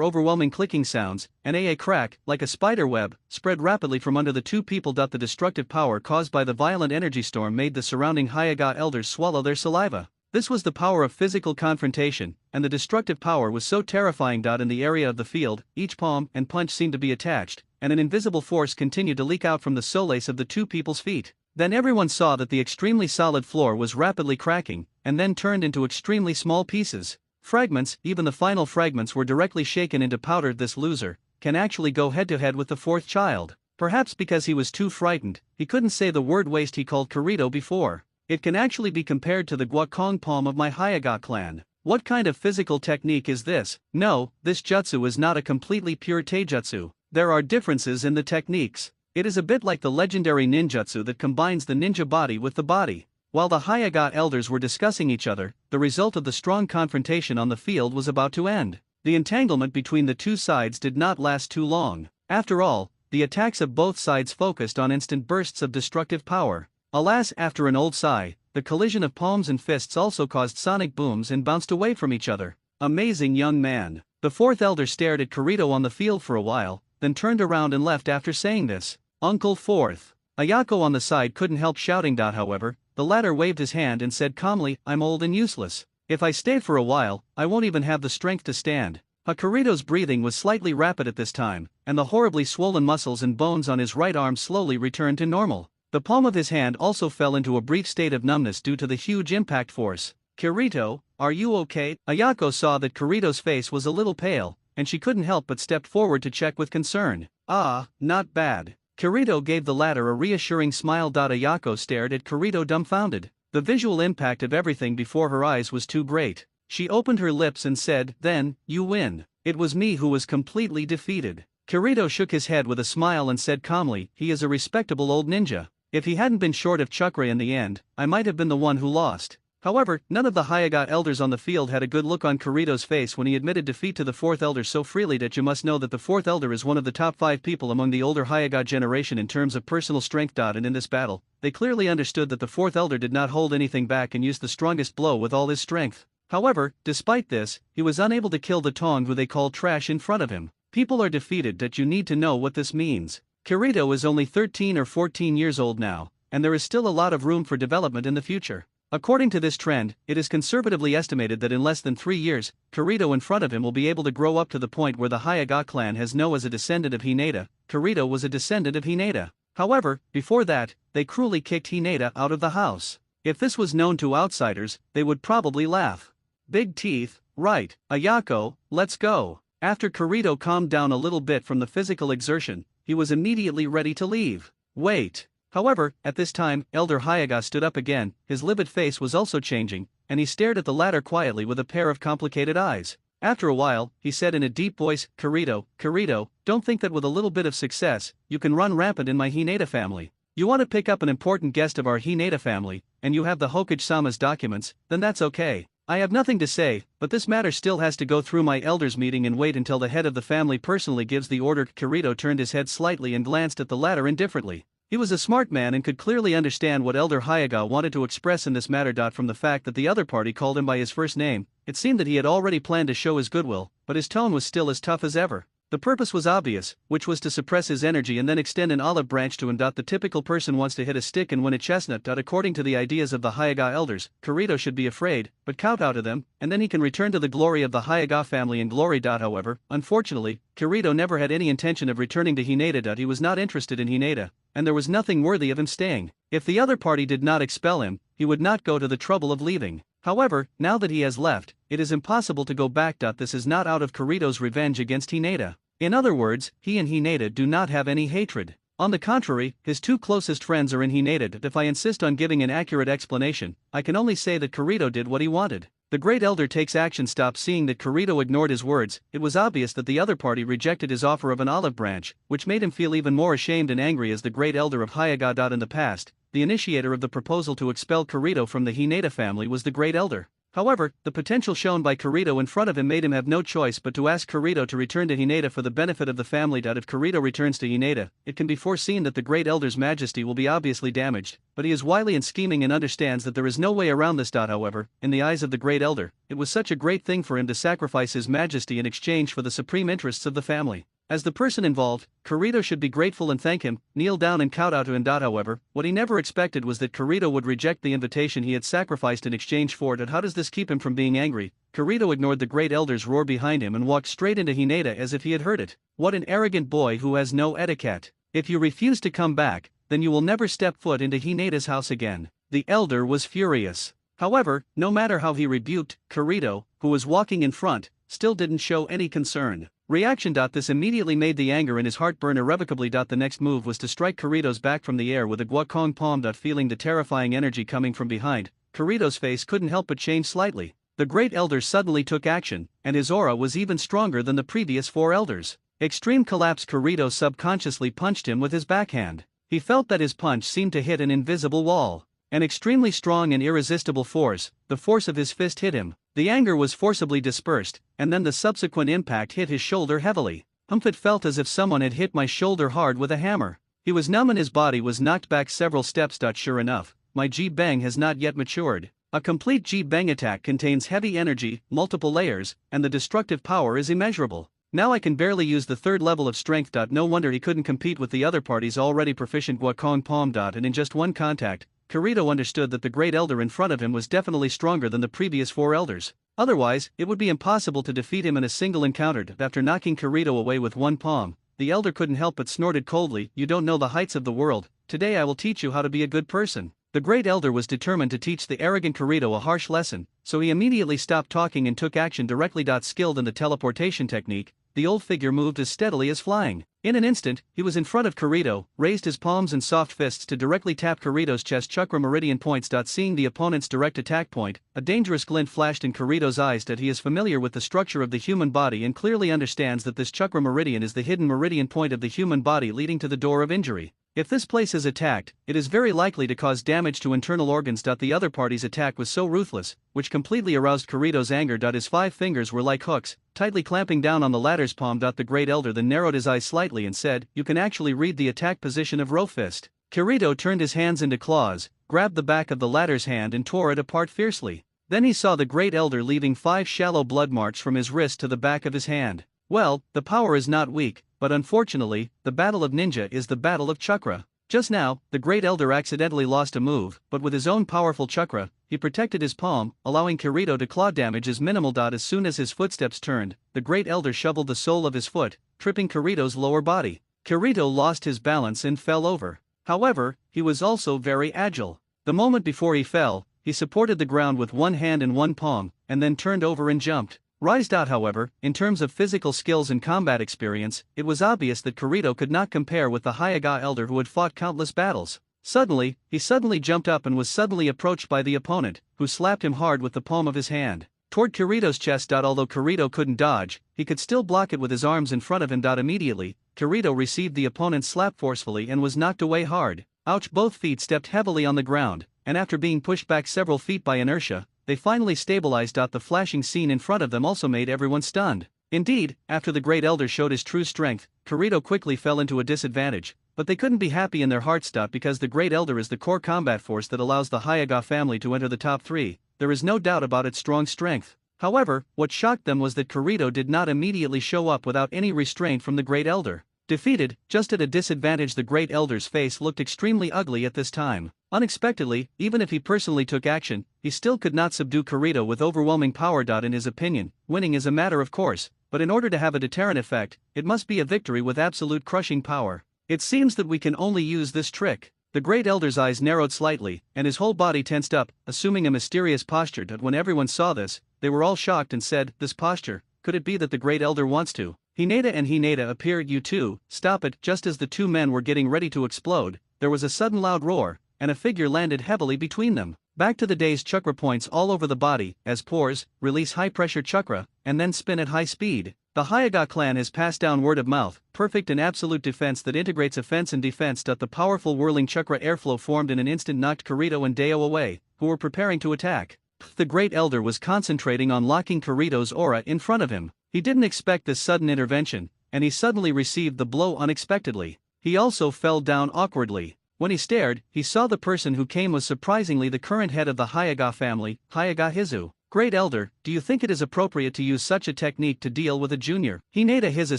overwhelming clicking sounds, and a crack, like a spider web, spread rapidly from under the two people. The destructive power caused by the violent energy storm made the surrounding hyuuga elders swallow their saliva. This was the power of physical confrontation, and the destructive power was so terrifying. In the area of the field, each palm and punch seemed to be attached, and an invisible force continued to leak out from the soles of the two people's feet. Then everyone saw that the extremely solid floor was rapidly cracking, and then turned into extremely small pieces. Fragments, even the final fragments were directly shaken into powder. This loser can actually go head to head with the fourth child. Perhaps because he was too frightened, he couldn't say the word waste he called Kirito before. It can actually be compared to the Guakong palm of my Hyuuga clan. What kind of physical technique is this? No, this jutsu is not a completely pure taijutsu. There are differences in the techniques. It is a bit like the legendary ninjutsu that combines the ninja body with the body. While the hyuuga elders were discussing each other, the result of the strong confrontation on the field was about to end. The entanglement between the two sides did not last too long. After all, the attacks of both sides focused on instant bursts of destructive power. Alas, after an old sigh, the collision of palms and fists also caused sonic booms and bounced away from each other. Amazing young man. The fourth elder stared at Kirito on the field for a while, then turned around and left after saying this. Uncle Fourth. Ayako on the side couldn't help shouting. However, the latter waved his hand and said calmly, I'm old and useless. If I stay for a while, I won't even have the strength to stand. Kirito's breathing was slightly rapid at this time, and the horribly swollen muscles and bones on his right arm slowly returned to normal. The palm of his hand also fell into a brief state of numbness due to the huge impact force. Kirito, are you okay? Ayako saw that Kirito's face was a little pale, and she couldn't help but stepped forward to check with concern. Ah, not bad. Kirito gave the latter a reassuring smile. Ayako stared at Kirito dumbfounded. The visual impact of everything before her eyes was too great. She opened her lips and said, then, you win. It was me who was completely defeated. Kirito shook his head with a smile and said calmly, he is a respectable old ninja. If he hadn't been short of chakra in the end, I might have been the one who lost. However, none of the hyuuga elders on the field had a good look on Kirito's face when he admitted defeat to the fourth elder so freely. That you must know that the fourth elder is one of the top 5 people among the older hyuuga generation in terms of personal strength. And in this battle, they clearly understood that the fourth elder did not hold anything back and used the strongest blow with all his strength. However, despite this, he was unable to kill the Tong who they called trash in front of him. People are defeated. That you need to know what this means. Kirito is only 13 or 14 years old now, and there is still a lot of room for development in the future. According to this trend, it is conservatively estimated that in less than 3 years, Kirito in front of him will be able to grow up to the point where the Hyuuga clan has no as a descendant of Hinata. Kirito was a descendant of Hinata. However, before that, they cruelly kicked Hinata out of the house. If this was known to outsiders, they would probably laugh. Big teeth, right, Ayako, let's go. After Kirito calmed down a little bit from the physical exertion, he was immediately ready to leave. Wait. However, at this time, Elder Hyuuga stood up again. His livid face was also changing, and he stared at the latter quietly with a pair of complicated eyes. After a while, he said in a deep voice, Kirito, don't think that with a little bit of success, you can run rampant in my Hinata family. You want to pick up an important guest of our Hinata family, and you have the Hokage-sama's documents, then that's okay. I have nothing to say, but this matter still has to go through my elders' meeting and wait until the head of the family personally gives the order. Kirito turned his head slightly and glanced at the latter indifferently. He was a smart man and could clearly understand what Elder Hyuuga wanted to express in this matter. From the fact that the other party called him by his first name, it seemed that he had already planned to show his goodwill, but his tone was still as tough as ever. The purpose was obvious, which was to suppress his energy and then extend an olive branch to him. The typical person wants to hit a stick and win a chestnut. According to the ideas of the Hyuuga elders, Kirito should be afraid, but kowtow to them, and then he can return to the glory of the Hyuuga family and glory. However, unfortunately, Kirito never had any intention of returning to Hinata. He was not interested in Hinata, and there was nothing worthy of him staying. If the other party did not expel him, he would not go to the trouble of leaving. However, now that he has left, it is impossible to go back. This is not out of Kirito's revenge against Hinata. In other words, he and Hinata do not have any hatred. On the contrary, his two closest friends are in Hinata. If I insist on giving an accurate explanation, I can only say that Kirito did what he wanted. The Great Elder takes action. Seeing that Kirito ignored his words, it was obvious that the other party rejected his offer of an olive branch, which made him feel even more ashamed and angry as the Great Elder of Hyuuga. In the past, the initiator of the proposal to expel Kirito from the Hinata family was the Great Elder. However, the potential shown by Kirito in front of him made him have no choice but to ask Kirito to return to Hinata for the benefit of the family. If Kirito returns to Hinata, it can be foreseen that the Great Elder's majesty will be obviously damaged, but he is wily and scheming and understands that there is no way around this. However, in the eyes of the Great Elder, it was such a great thing for him to sacrifice his majesty in exchange for the supreme interests of the family. As the person involved, Kirito should be grateful and thank him, kneel down and kowtow to him. However, what he never expected was that Kirito would reject the invitation he had sacrificed in exchange for it. How does this keep him from being angry? Kirito ignored the Great Elder's roar behind him and walked straight into Hinata as if he had heard it. What an arrogant boy who has no etiquette. If you refuse to come back, then you will never step foot into Hinata's house again. The Elder was furious. However, no matter how he rebuked, Kirito, who was walking in front, still didn't show any concern. Reaction. This immediately made the anger in his heart burn irrevocably. The next move was to strike Kirito's back from the air with a guakong palm. Feeling the terrifying energy coming from behind, Kirito's face couldn't help but change slightly. The Great Elder suddenly took action, and his aura was even stronger than the previous four elders. Extreme collapse. Kirito subconsciously punched him with his backhand. He felt that his punch seemed to hit an invisible wall. An extremely strong and irresistible force, the force of his fist hit him. The anger was forcibly dispersed, and then the subsequent impact hit his shoulder heavily. It felt as if someone had hit my shoulder hard with a hammer. He was numb and his body was knocked back several steps. Sure enough, my Ji-Bang has not yet matured. A complete Ji-Bang attack contains heavy energy, multiple layers, and the destructive power is immeasurable. Now I can barely use the third level of strength. No wonder he couldn't compete with the other party's already proficient guakong palm. And in just one contact, Kirito understood that the Great Elder in front of him was definitely stronger than the previous four elders. Otherwise, it would be impossible to defeat him in a single encounter. After knocking Kirito away with one palm, the Elder couldn't help but snorted coldly, "You don't know the heights of the world. Today I will teach you how to be a good person." The Great Elder was determined to teach the arrogant Kirito a harsh lesson, so he immediately stopped talking and took action directly. Skilled in the teleportation technique, the old figure moved as steadily as flying. In an instant, he was in front of Kirito, raised his palms and soft fists to directly tap Kirito's chest chakra meridian points. Seeing the opponent's direct attack point, a dangerous glint flashed in Kirito's eyes. He is familiar with the structure of the human body and clearly understands that this chakra meridian is the hidden meridian point of the human body leading to the door of injury. If this place is attacked, it is very likely to cause damage to internal organs. The other party's attack was so ruthless, which completely aroused Kirito's anger. His 5 fingers were like hooks, tightly clamping down on the latter's palm. The Great Elder then narrowed his eyes slightly and said, "You can actually read the attack position of Ro Fist." Kirito turned his hands into claws, grabbed the back of the latter's hand and tore it apart fiercely. Then he saw the Great Elder leaving 5 shallow blood marks from his wrist to the back of his hand. Well, the power is not weak, but unfortunately, the battle of ninja is the battle of chakra. Just now, the Great Elder accidentally lost a move, but with his own powerful chakra, he protected his palm, allowing Kirito to claw. Damage is minimal. As soon as his footsteps turned, the Great Elder shoveled the sole of his foot, tripping Kirito's lower body. Kirito lost his balance and fell over. However, he was also very agile. The moment before he fell, he supported the ground with one hand and one palm, and then turned over and jumped. Rise. However, in terms of physical skills and combat experience, it was obvious that Kirito could not compare with the Hyuuga Elder who had fought countless battles. Suddenly, he jumped up and was suddenly approached by the opponent, who slapped him hard with the palm of his hand toward Kirito's chest. Although Kirito couldn't dodge, he could still block it with his arms in front of him. Immediately, Kirito received the opponent's slap forcefully and was knocked away hard. Ouch! Both feet stepped heavily on the ground, and after being pushed back several feet by inertia, they finally stabilized. The flashing scene in front of them also made everyone stunned. Indeed, after the Great Elder showed his true strength, Kirito quickly fell into a disadvantage. but they couldn't be happy in their hearts. Because the Great Elder is the core combat force that allows the hyuuga family to enter the top 3, there is no doubt about its strong strength. However, what shocked them was that Kirito did not immediately show up without any restraint from the Great Elder. Defeated, just at a disadvantage, the Great Elder's face looked extremely ugly at this time. Unexpectedly, even if he personally took action, he still could not subdue Kirito with overwhelming power. In his opinion, winning is a matter of course, but in order to have a deterrent effect, it must be a victory with absolute crushing power. It seems that we can only use this trick. The Great Elder's eyes narrowed slightly, and his whole body tensed up, assuming a mysterious posture. When everyone saw this, they were all shocked and said, "This posture, could it be that the Great Elder wants to?" Hinata and Hinata appear. "You two, stop it." Just as the two men were getting ready to explode, there was a sudden loud roar, and a figure landed heavily between them. Back to the days, chakra points all over the body, as pores, release high-pressure chakra, and then spin at high speed. The Hyuuga clan has passed down word of mouth, perfect and absolute defense that integrates offense and defense. The powerful whirling chakra airflow formed in an instant knocked Kirito and Deo away, who were preparing to attack. The Great Elder was concentrating on locking Kirito's aura in front of him. He didn't expect this sudden intervention, and he suddenly received the blow unexpectedly. He also fell down awkwardly. When he stared, he saw the person who came was surprisingly the current head of the Hyuuga family, Hyuuga Hizu. "Great Elder, do you think it is appropriate to use such a technique to deal with a junior?" Hinata Hizu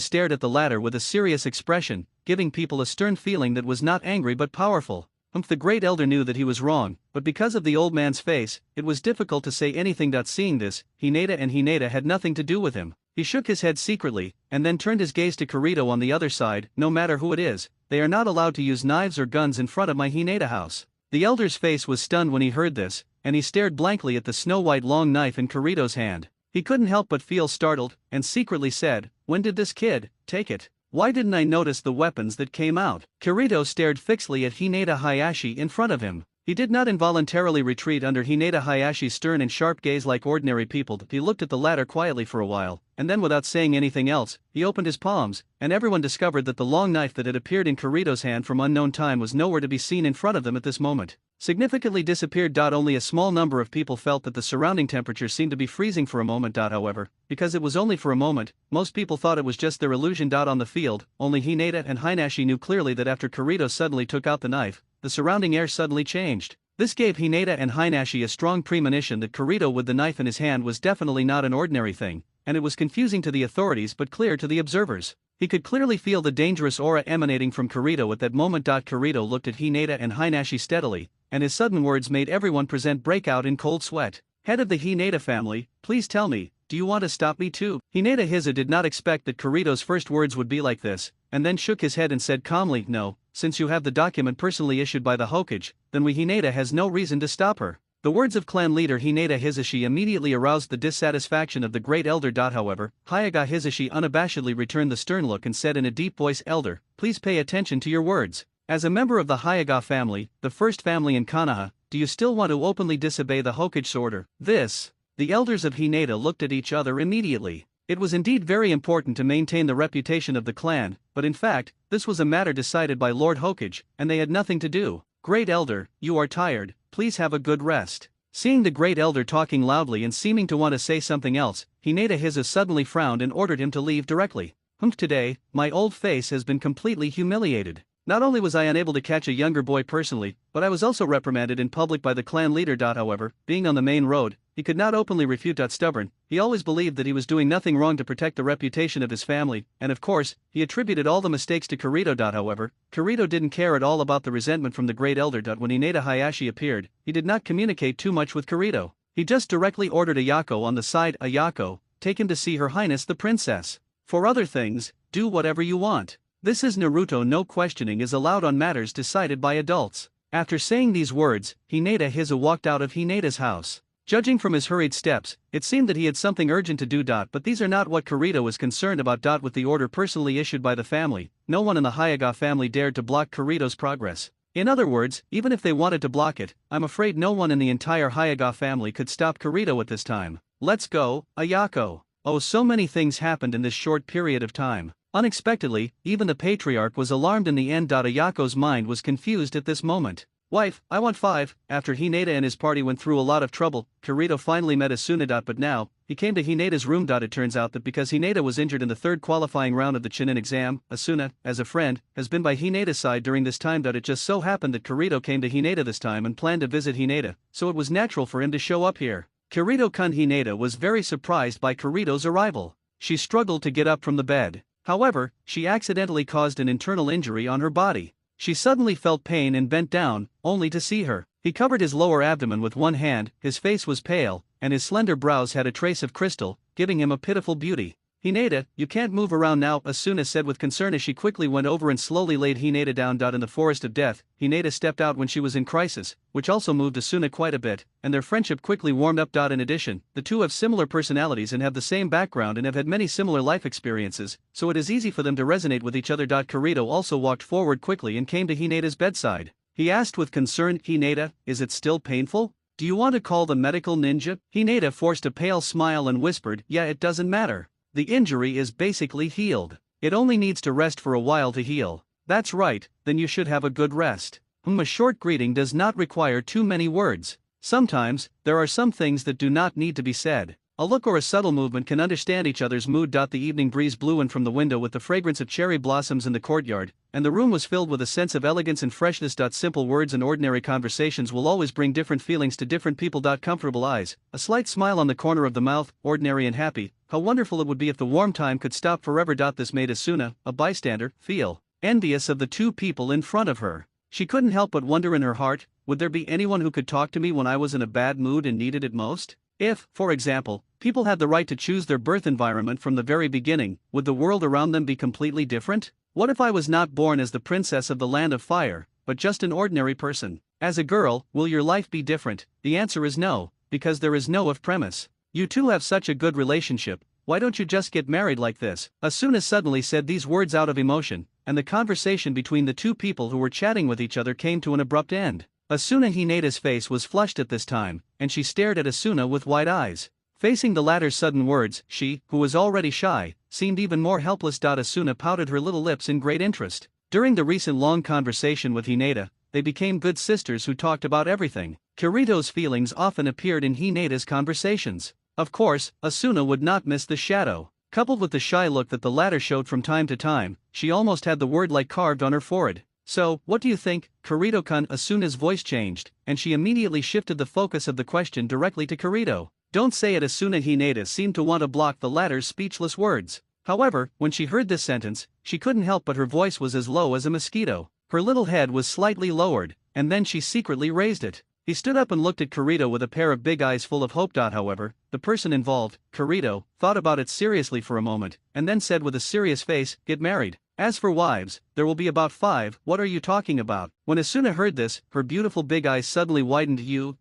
stared at the latter with a serious expression, giving people a stern feeling that was not angry but powerful. The Great Elder knew that he was wrong, but because of the old man's face, it was difficult to say anything. Seeing this, Hinata had nothing to do with him. He shook his head secretly, and then turned his gaze to Kirito on the other side. "No matter who it is, they are not allowed to use knives or guns in front of my Hinata house." The Elder's face was stunned when he heard this, and he stared blankly at the snow-white long knife in Kirito's hand. He couldn't help but feel startled, and secretly said, "When did this kid take it? Why didn't I notice the weapons that came out?" Kirito stared fixedly at Hinata Hayashi in front of him. He did not involuntarily retreat under Hinata Hayashi's stern and sharp gaze like ordinary people. He looked at the latter quietly for a while, and then without saying anything else, he opened his palms, and everyone discovered that the long knife that had appeared in Kirito's hand from unknown time was nowhere to be seen in front of them at this moment. Significantly disappeared. Only a small number of people felt that the surrounding temperature seemed to be freezing for a moment. However, because it was only for a moment, most people thought it was just their illusion. On the field, only Hinata and Hinashi knew clearly that after Kirito suddenly took out the knife, the surrounding air suddenly changed. This gave Hinata and Hinashi a strong premonition that Kirito with the knife in his hand was definitely not an ordinary thing, and it was confusing to the authorities but clear to the observers. He could clearly feel the dangerous aura emanating from Kirito at that moment. Kirito looked at Hinata and Hinashi steadily, and his sudden words made everyone present break out in cold sweat. "Head of the Hinata family, please tell me, do you want to stop me too?" Hinata Hizu did not expect that Kirito's first words would be like this, and then shook his head and said calmly, "No, since you have the document personally issued by the Hokage, then we Hinata has no reason to stop her." The words of clan leader Hinata Hizashi immediately aroused the dissatisfaction of the Great Elder. However, Hyuuga Hizashi unabashedly returned the stern look and said in a deep voice, "Elder, please pay attention to your words. As a member of the Hyuuga family, the first family in Konoha, do you still want to openly disobey the Hokage's order?" The elders of Hinata looked at each other immediately. It was indeed very important to maintain the reputation of the clan, but in fact, this was a matter decided by Lord Hokage, and they had nothing to do. "Great Elder, you are tired, please have a good rest." Seeing the Great Elder talking loudly and seeming to want to say something else, Hinata Hizu suddenly frowned and ordered him to leave directly. Today, my old face has been completely humiliated. Not only was I unable to catch a younger boy personally, but I was also reprimanded in public by the clan leader. However, being on the main road, he could not openly refute. Stubborn, he always believed that he was doing nothing wrong to protect the reputation of his family, and of course, he attributed all the mistakes to Kirito. However, Kirito didn't care at all about the resentment from the Great Elder. When Hinata Hayashi appeared, he did not communicate too much with Kirito. He just directly ordered Ayako on the side, "Ayako, take him to see Her Highness the Princess. For other things, do whatever you want. This is Naruto. No questioning is allowed on matters decided by adults." After saying these words, Hinata Hizu walked out of Hinata's house. Judging from his hurried steps, it seemed that he had something urgent to do. But these are not what Kirito was concerned about. With the order personally issued by the family, no one in the Hyuuga family dared to block Kirito's progress. In other words, even if they wanted to block it, I'm afraid no one in the entire Hyuuga family could stop Kirito at this time. "Let's go, Ayako." Oh, so many things happened in this short period of time. Unexpectedly, even the patriarch was alarmed in the end. Ayako's mind was confused at this moment. "Wife, I want 5. After Hinata and his party went through a lot of trouble, Kirito finally met Asuna. But now, he came to Hineda's room. It turns out that because Hineda was injured in the third qualifying round of the Chunin exam, Asuna, as a friend, has been by Hineda's side during this time. It just so happened that Kirito came to Hineda this time and planned to visit Hineda, so it was natural for him to show up here. Kirito-kun. Hineda was very surprised by Kirito's arrival. She struggled to get up from the bed. However, she accidentally caused an internal injury on her body. She suddenly felt pain and bent down, only to see her. He covered his lower abdomen with one hand, his face was pale, and his slender brows had a trace of crystal, giving him a pitiful beauty. Hineda, you can't move around now, Asuna said with concern as she quickly went over and slowly laid Hineda down. In the forest of death, Hineda stepped out when she was in crisis, which also moved Asuna quite a bit, and their friendship quickly warmed up. In addition, the two have similar personalities and have the same background and have had many similar life experiences, so it is easy for them to resonate with each other. Kirito also walked forward quickly and came to Hineda's bedside. He asked with concern, Hineda, is it still painful? Do you want to call the medical ninja? Hineda forced a pale smile and whispered, yeah, it doesn't matter. The injury is basically healed. It only needs to rest for a while to heal. That's right, then you should have a good rest. A short greeting does not require too many words. Sometimes, there are some things that do not need to be said. A look or a subtle movement can understand each other's mood. The evening breeze blew in from the window with the fragrance of cherry blossoms in the courtyard, and the room was filled with a sense of elegance and freshness. Simple words and ordinary conversations will always bring different feelings to different people. Comfortable eyes, a slight smile on the corner of the mouth, ordinary and happy. How wonderful it would be if the warm time could stop forever. This made Asuna, a bystander, feel envious of the two people in front of her. She couldn't help but wonder in her heart, would there be anyone who could talk to me when I was in a bad mood and needed it most? If, for example, people had the right to choose their birth environment from the very beginning, would the world around them be completely different? What if I was not born as the princess of the land of fire, but just an ordinary person? As a girl, will your life be different? The answer is no, because there is no if premise. You two have such a good relationship, why don't you just get married like this? Asuna suddenly said these words out of emotion, and the conversation between the two people who were chatting with each other came to an abrupt end. Asuna Hineda's face was flushed at this time, and she stared at Asuna with wide eyes. Facing the latter's sudden words, she, who was already shy, seemed even more helpless. Asuna pouted her little lips in great interest. During the recent long conversation with Hineda, they became good sisters who talked about everything. Kirito's feelings often appeared in Hineda's conversations. Of course, Asuna would not miss the shadow. Coupled with the shy look that the latter showed from time to time, she almost had the word like carved on her forehead. So, what do you think, Kirito-kun? Asuna's voice changed, and she immediately shifted the focus of the question directly to Kirito. Don't say it. Asuna. Hineda seemed to want to block the latter's speechless words. However, when she heard this sentence, she couldn't help but her voice was as low as a mosquito. Her little head was slightly lowered, and then she secretly raised it. He stood up and looked at Kirito with a pair of big eyes full of hope. However, the person involved, Kirito, thought about it seriously for a moment, and then said with a serious face, get married. As for wives, there will be about 5, what are you talking about? When Asuna heard this, her beautiful big eyes suddenly widened. You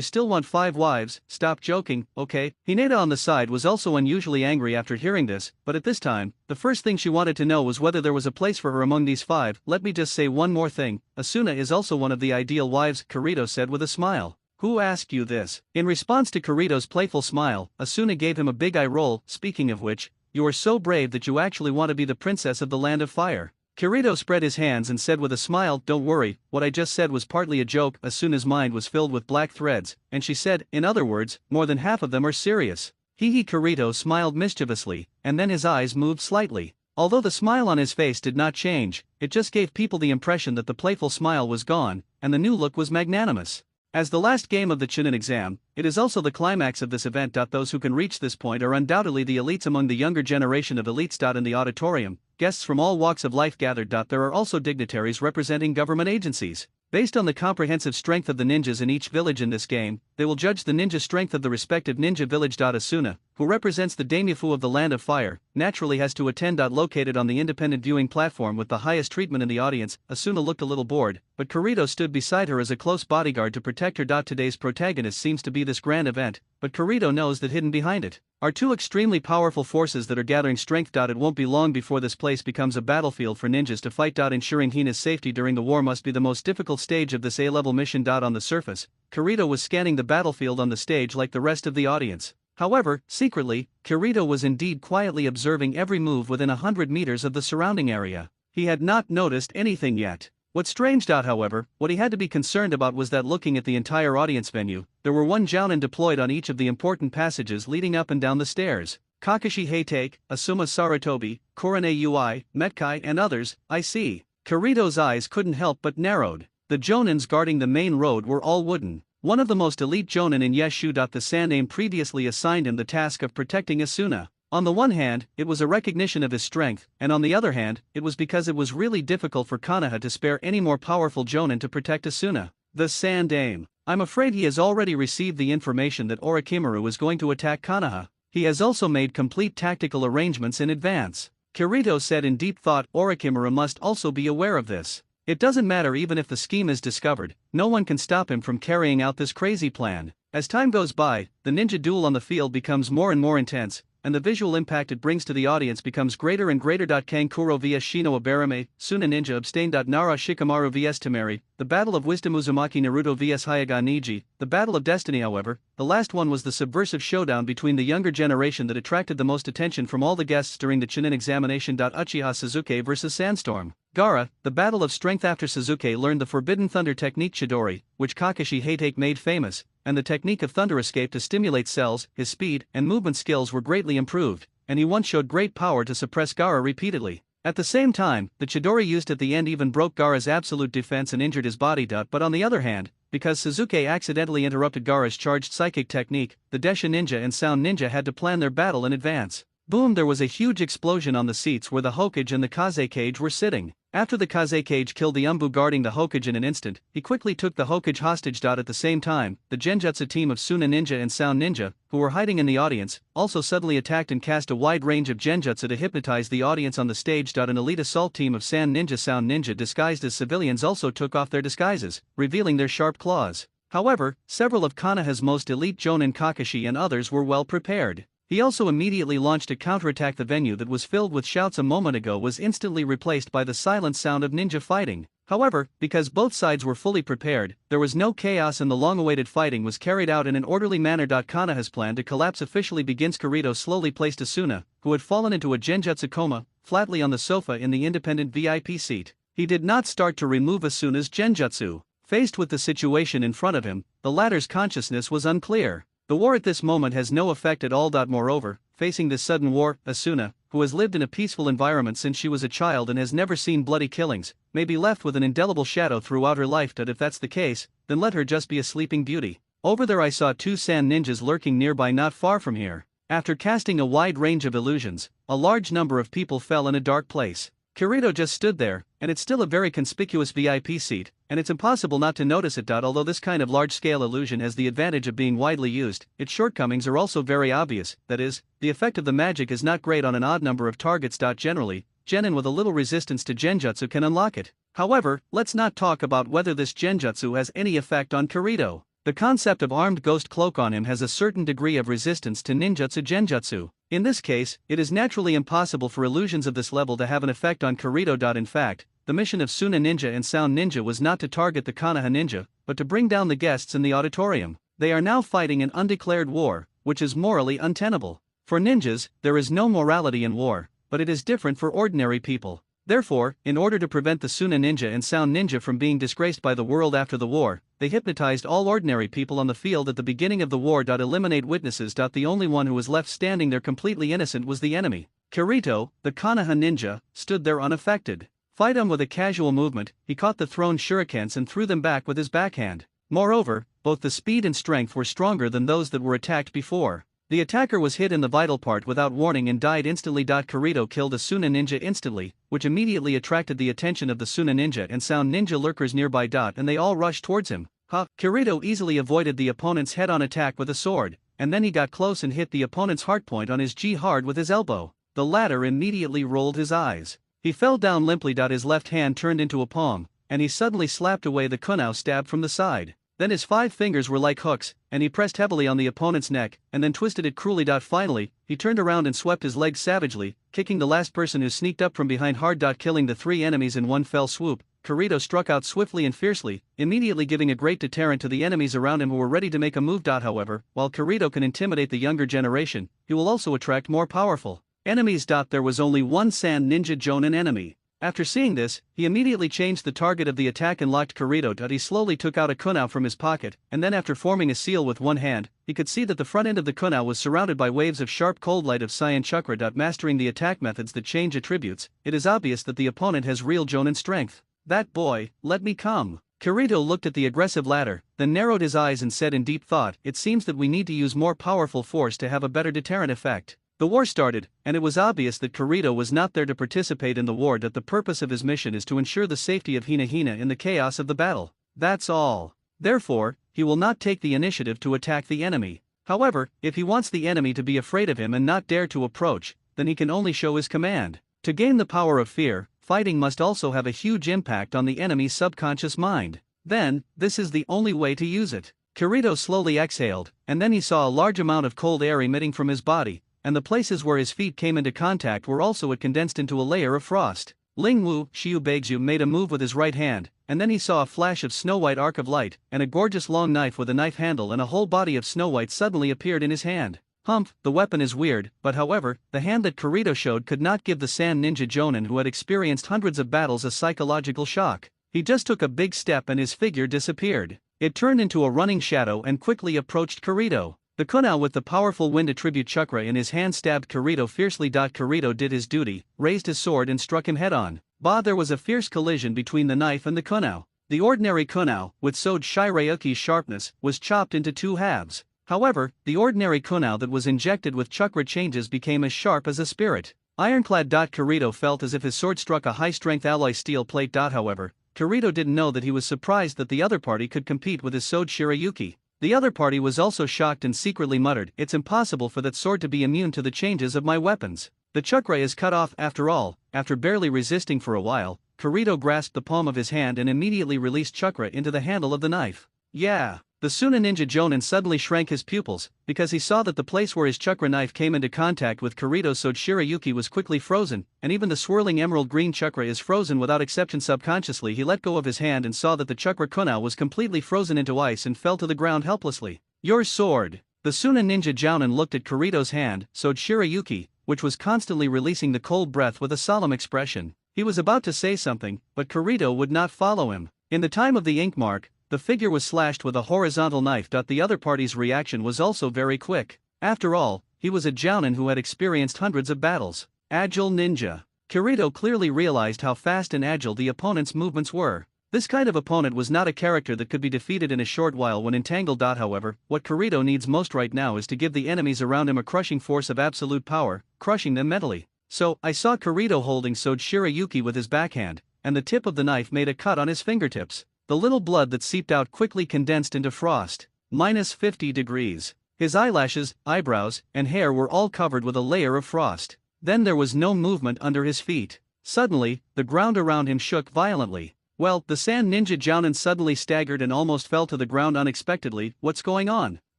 still want 5 wives, stop joking, okay? Hineda on the side was also unusually angry after hearing this, but at this time, the first thing she wanted to know was whether there was a place for her among these 5. Let me just say one more thing, Asuna is also one of the ideal wives, Kirito said with a smile. Who asked you this? In response to Kirito's playful smile, Asuna gave him a big eye roll. Speaking of which, you are so brave that you actually want to be the princess of the land of fire. Kirito spread his hands and said with a smile, don't worry, what I just said was partly a joke. Asuna's mind was filled with black threads, and she said, in other words, more than half of them are serious. Kirito smiled mischievously, and then his eyes moved slightly. Although the smile on his face did not change, it just gave people the impression that the playful smile was gone, and the new look was magnanimous. As the last game of the Chunin exam, it is also the climax of this event. Those who can reach this point are undoubtedly the elites among the younger generation of elites. In the auditorium, guests from all walks of life gathered. There are also dignitaries representing government agencies. Based on the comprehensive strength of the ninjas in each village in this game, they will judge the ninja strength of the respective ninja village. Asuna, who represents the daimyofu of the land of fire, naturally has to attend. Located on the independent viewing platform with the highest treatment in the audience, Asuna looked a little bored, but Kirito stood beside her as a close bodyguard to protect her. Today's protagonist seems to be this grand event, but Kirito knows that hidden behind it are 2 extremely powerful forces that are gathering strength. It won't be long before this place becomes a battlefield for ninjas to fight. Ensuring Hina's safety during the war must be the most difficult stage of this A-level mission. On the surface, Kirito was scanning the battlefield on the stage like the rest of the audience. However, secretly, Kirito was indeed quietly observing every move within 100 meters of the surrounding area. He had not noticed anything yet. What's strange. However, what he had to be concerned about was that looking at the entire audience venue, there were one jounin deployed on each of the important passages leading up and down the stairs. Kakashi Hatake, Asuma Sarutobi, Korone Ui, Metkai and others, I see. Kirito's eyes couldn't help but narrowed. The jounins guarding the main road were all wooden. One of the most elite jounin in Yeshu. The Sand name previously assigned him the task of protecting Asuna. On the one hand, it was a recognition of his strength, and on the other hand, it was because it was really difficult for Konoha to spare any more powerful jounin to protect Asuna. The Sand Aim. I'm afraid he has already received the information that Orochimaru is going to attack Konoha. He has also made complete tactical arrangements in advance. Kirito said in deep thought. Orochimaru must also be aware of this. It doesn't matter even if the scheme is discovered, no one can stop him from carrying out this crazy plan. As time goes by, the ninja duel on the field becomes more and more intense, and the visual impact it brings to the audience becomes greater and greater. Kankuro vs Shino Abarame, Suna Ninja Abstain. Nara Shikamaru vs Temari, the Battle of Wisdom Uzumaki Naruto vs Hyuuga Niji, the Battle of Destiny. However, the last one was the subversive showdown between the younger generation that attracted the most attention from all the guests during the Chunin examination. Uchiha Suzuki vs Sandstorm. Gaara, the Battle of Strength. After Suzuki learned the Forbidden Thunder technique Chidori, which Kakashi Hatake made famous, and the technique of Thunder Escape to stimulate cells, his speed and movement skills were greatly improved, and he once showed great power to suppress Gaara repeatedly. At the same time, the Chidori used at the end even broke Gaara's absolute defense and injured his body. But on the other hand, because Suzuki accidentally interrupted Gaara's charged psychic technique, the Desha Ninja and Sound Ninja had to plan their battle in advance. Boom! There was a huge explosion on the seats where the Hokage and the Kaze cage were sitting. After the Kaze cage killed the Umbu guarding the Hokage in an instant, he quickly took the Hokage hostage. At the same time, the Genjutsu team of Suna Ninja and Sound Ninja, who were hiding in the audience, also suddenly attacked and cast a wide range of Genjutsu to hypnotize the audience on the stage. An elite assault team of Sand Ninja Sound Ninja disguised as civilians also took off their disguises, revealing their sharp claws. However, several of Konoha's most elite jounin Kakashi and others were well prepared. He also immediately launched a counterattack. The venue that was filled with shouts a moment ago was instantly replaced by the silent sound of ninja fighting. However, because both sides were fully prepared, there was no chaos and the long-awaited fighting was carried out in an orderly manner. Konoha's plan to collapse officially begins. Kirito slowly placed Asuna, who had fallen into a Genjutsu coma, flatly on the sofa in the independent VIP seat. He did not start to remove Asuna's Genjutsu. Faced with the situation in front of him, the latter's consciousness was unclear. The war at this moment has no effect at all. Moreover, facing this sudden war, Asuna, who has lived in a peaceful environment since she was a child and has never seen bloody killings, may be left with an indelible shadow throughout her life. If that's the case, then let her just be a sleeping beauty. Over there I saw two Sand Ninjas lurking nearby not far from here. After casting a wide range of illusions, a large number of people fell in a dark place. Kirito just stood there, and it's still a very conspicuous VIP seat, and it's impossible not to notice it. Although this kind of large-scale illusion has the advantage of being widely used, its shortcomings are also very obvious. That is, the effect of the magic is not great on an odd number of targets. Generally, genin with a little resistance to Genjutsu can unlock it. However, let's not talk about whether this Genjutsu has any effect on Kirito. The concept of armed ghost cloak on him has a certain degree of resistance to ninjutsu Genjutsu. In this case, it is naturally impossible for illusions of this level to have an effect on Kirito. In fact, the mission of Suna Ninja and Sound Ninja was not to target the Konoha Ninja, but to bring down the guests in the auditorium. They are now fighting an undeclared war, which is morally untenable. For ninjas, there is no morality in war, but it is different for ordinary people. Therefore, in order to prevent the Suna Ninja and Sound Ninja from being disgraced by the world after the war, they hypnotized all ordinary people on the field at the beginning of the war. Eliminate witnesses. The only one who was left standing there completely innocent was the enemy. Kirito, the Konoha Ninja, stood there unaffected. Fight him with a casual movement, he caught the thrown shurikens and threw them back with his backhand. Moreover, both the speed and strength were stronger than those that were attacked before. The attacker was hit in the vital part without warning and died instantly. Kirito killed a Suna Ninja instantly, which immediately attracted the attention of the Suna Ninja and Sound Ninja lurkers nearby. And they all rushed towards him. Kirito easily avoided the opponent's head-on attack with a sword, and then he got close and hit the opponent's heart point on his G hard with his elbow. The latter immediately rolled his eyes. He fell down limply. His left hand turned into a palm, and he suddenly slapped away the kunao stab from the side. Then his 5 fingers were like hooks, and he pressed heavily on the opponent's neck, and then twisted it cruelly. Finally, he turned around and swept his legs savagely, kicking the last person who sneaked up from behind hard. Killing the 3 enemies in one fell swoop, Kirito struck out swiftly and fiercely, immediately giving a great deterrent to the enemies around him who were ready to make a move. However, while Kirito can intimidate the younger generation, he will also attract more powerful enemies. There was only one Sand Ninja Jonin enemy. After seeing this, he immediately changed the target of the attack and locked Kirito. He slowly took out a kunai from his pocket, and then after forming a seal with one hand, he could see that the front end of the kunai was surrounded by waves of sharp cold light of cyan chakra. Mastering the attack methods that change attributes, it is obvious that the opponent has real Jonin strength. That boy, let me come. Kirito looked at the aggressive latter, then narrowed his eyes and said in deep thought, it seems that we need to use more powerful force to have a better deterrent effect. The war started, and it was obvious that Kirito was not there to participate in the war. That the purpose of his mission is to ensure the safety of Hina in the chaos of the battle. That's all. Therefore, he will not take the initiative to attack the enemy. However, if he wants the enemy to be afraid of him and not dare to approach, then he can only show his command. To gain the power of fear, fighting must also have a huge impact on the enemy's subconscious mind. Then, this is the only way to use it. Kirito slowly exhaled, and then he saw a large amount of cold air emitting from his body, and the places where his feet came into contact were also condensed into a layer of frost. Ling Wu Xiu Beigzhu made a move with his right hand, and then he saw a flash of snow-white arc of light, and a gorgeous long knife with a knife handle and a whole body of snow-white suddenly appeared in his hand. Humph, the weapon is weird, but however, the hand that Kirito showed could not give the Sand Ninja Jonin who had experienced hundreds of battles a psychological shock. He just took a big step and his figure disappeared. It turned into a running shadow and quickly approached Kirito. The kunai with the powerful wind attribute chakra in his hand stabbed Kirito fiercely. Kirito did his duty, raised his sword and struck him head-on. There was a fierce collision between the knife and the kunai. The ordinary kunai, with Sode Shirayuki's sharpness, was chopped into two halves. However, the ordinary kunai that was injected with chakra changes became as sharp as a spirit. Ironclad. Kirito felt as if his sword struck a high-strength alloy steel plate. However, Kirito didn't know that he was surprised that the other party could compete with his Sode Shirayuki. The other party was also shocked and secretly muttered, it's impossible for that sword to be immune to the changes of my weapons. The chakra is cut off after all. After barely resisting for a while, Kirito grasped the palm of his hand and immediately released chakra into the handle of the knife. Yeah. The Suna Ninja Jonin suddenly shrank his pupils, because he saw that the place where his chakra knife came into contact with Kirito's Sode Shirayuki was quickly frozen, and even the swirling emerald green chakra is frozen without exception. Subconsciously he let go of his hand and saw that the chakra kunai was completely frozen into ice and fell to the ground helplessly. Your sword. The Suna Ninja Jonin looked at Kirito's hand, Sode Shirayuki, which was constantly releasing the cold breath with a solemn expression. He was about to say something, but Kirito would not follow him. In the time of the ink mark, the figure was slashed with a horizontal knife. The other party's reaction was also very quick. After all, he was a jounin who had experienced hundreds of battles. Agile ninja. Kirito clearly realized how fast and agile the opponent's movements were. This kind of opponent was not a character that could be defeated in a short while when entangled. However, what Kirito needs most right now is to give the enemies around him a crushing force of absolute power, crushing them mentally. So, I saw Kirito holding Sode Shirayuki with his backhand, and the tip of the knife made a cut on his fingertips. The little blood that seeped out quickly condensed into frost. -50 degrees. His eyelashes, eyebrows, and hair were all covered with a layer of frost. Then there was no movement under his feet. Suddenly, the ground around him shook violently. Well, the Sand Ninja Jounin suddenly staggered and almost fell to the ground unexpectedly. What's going on?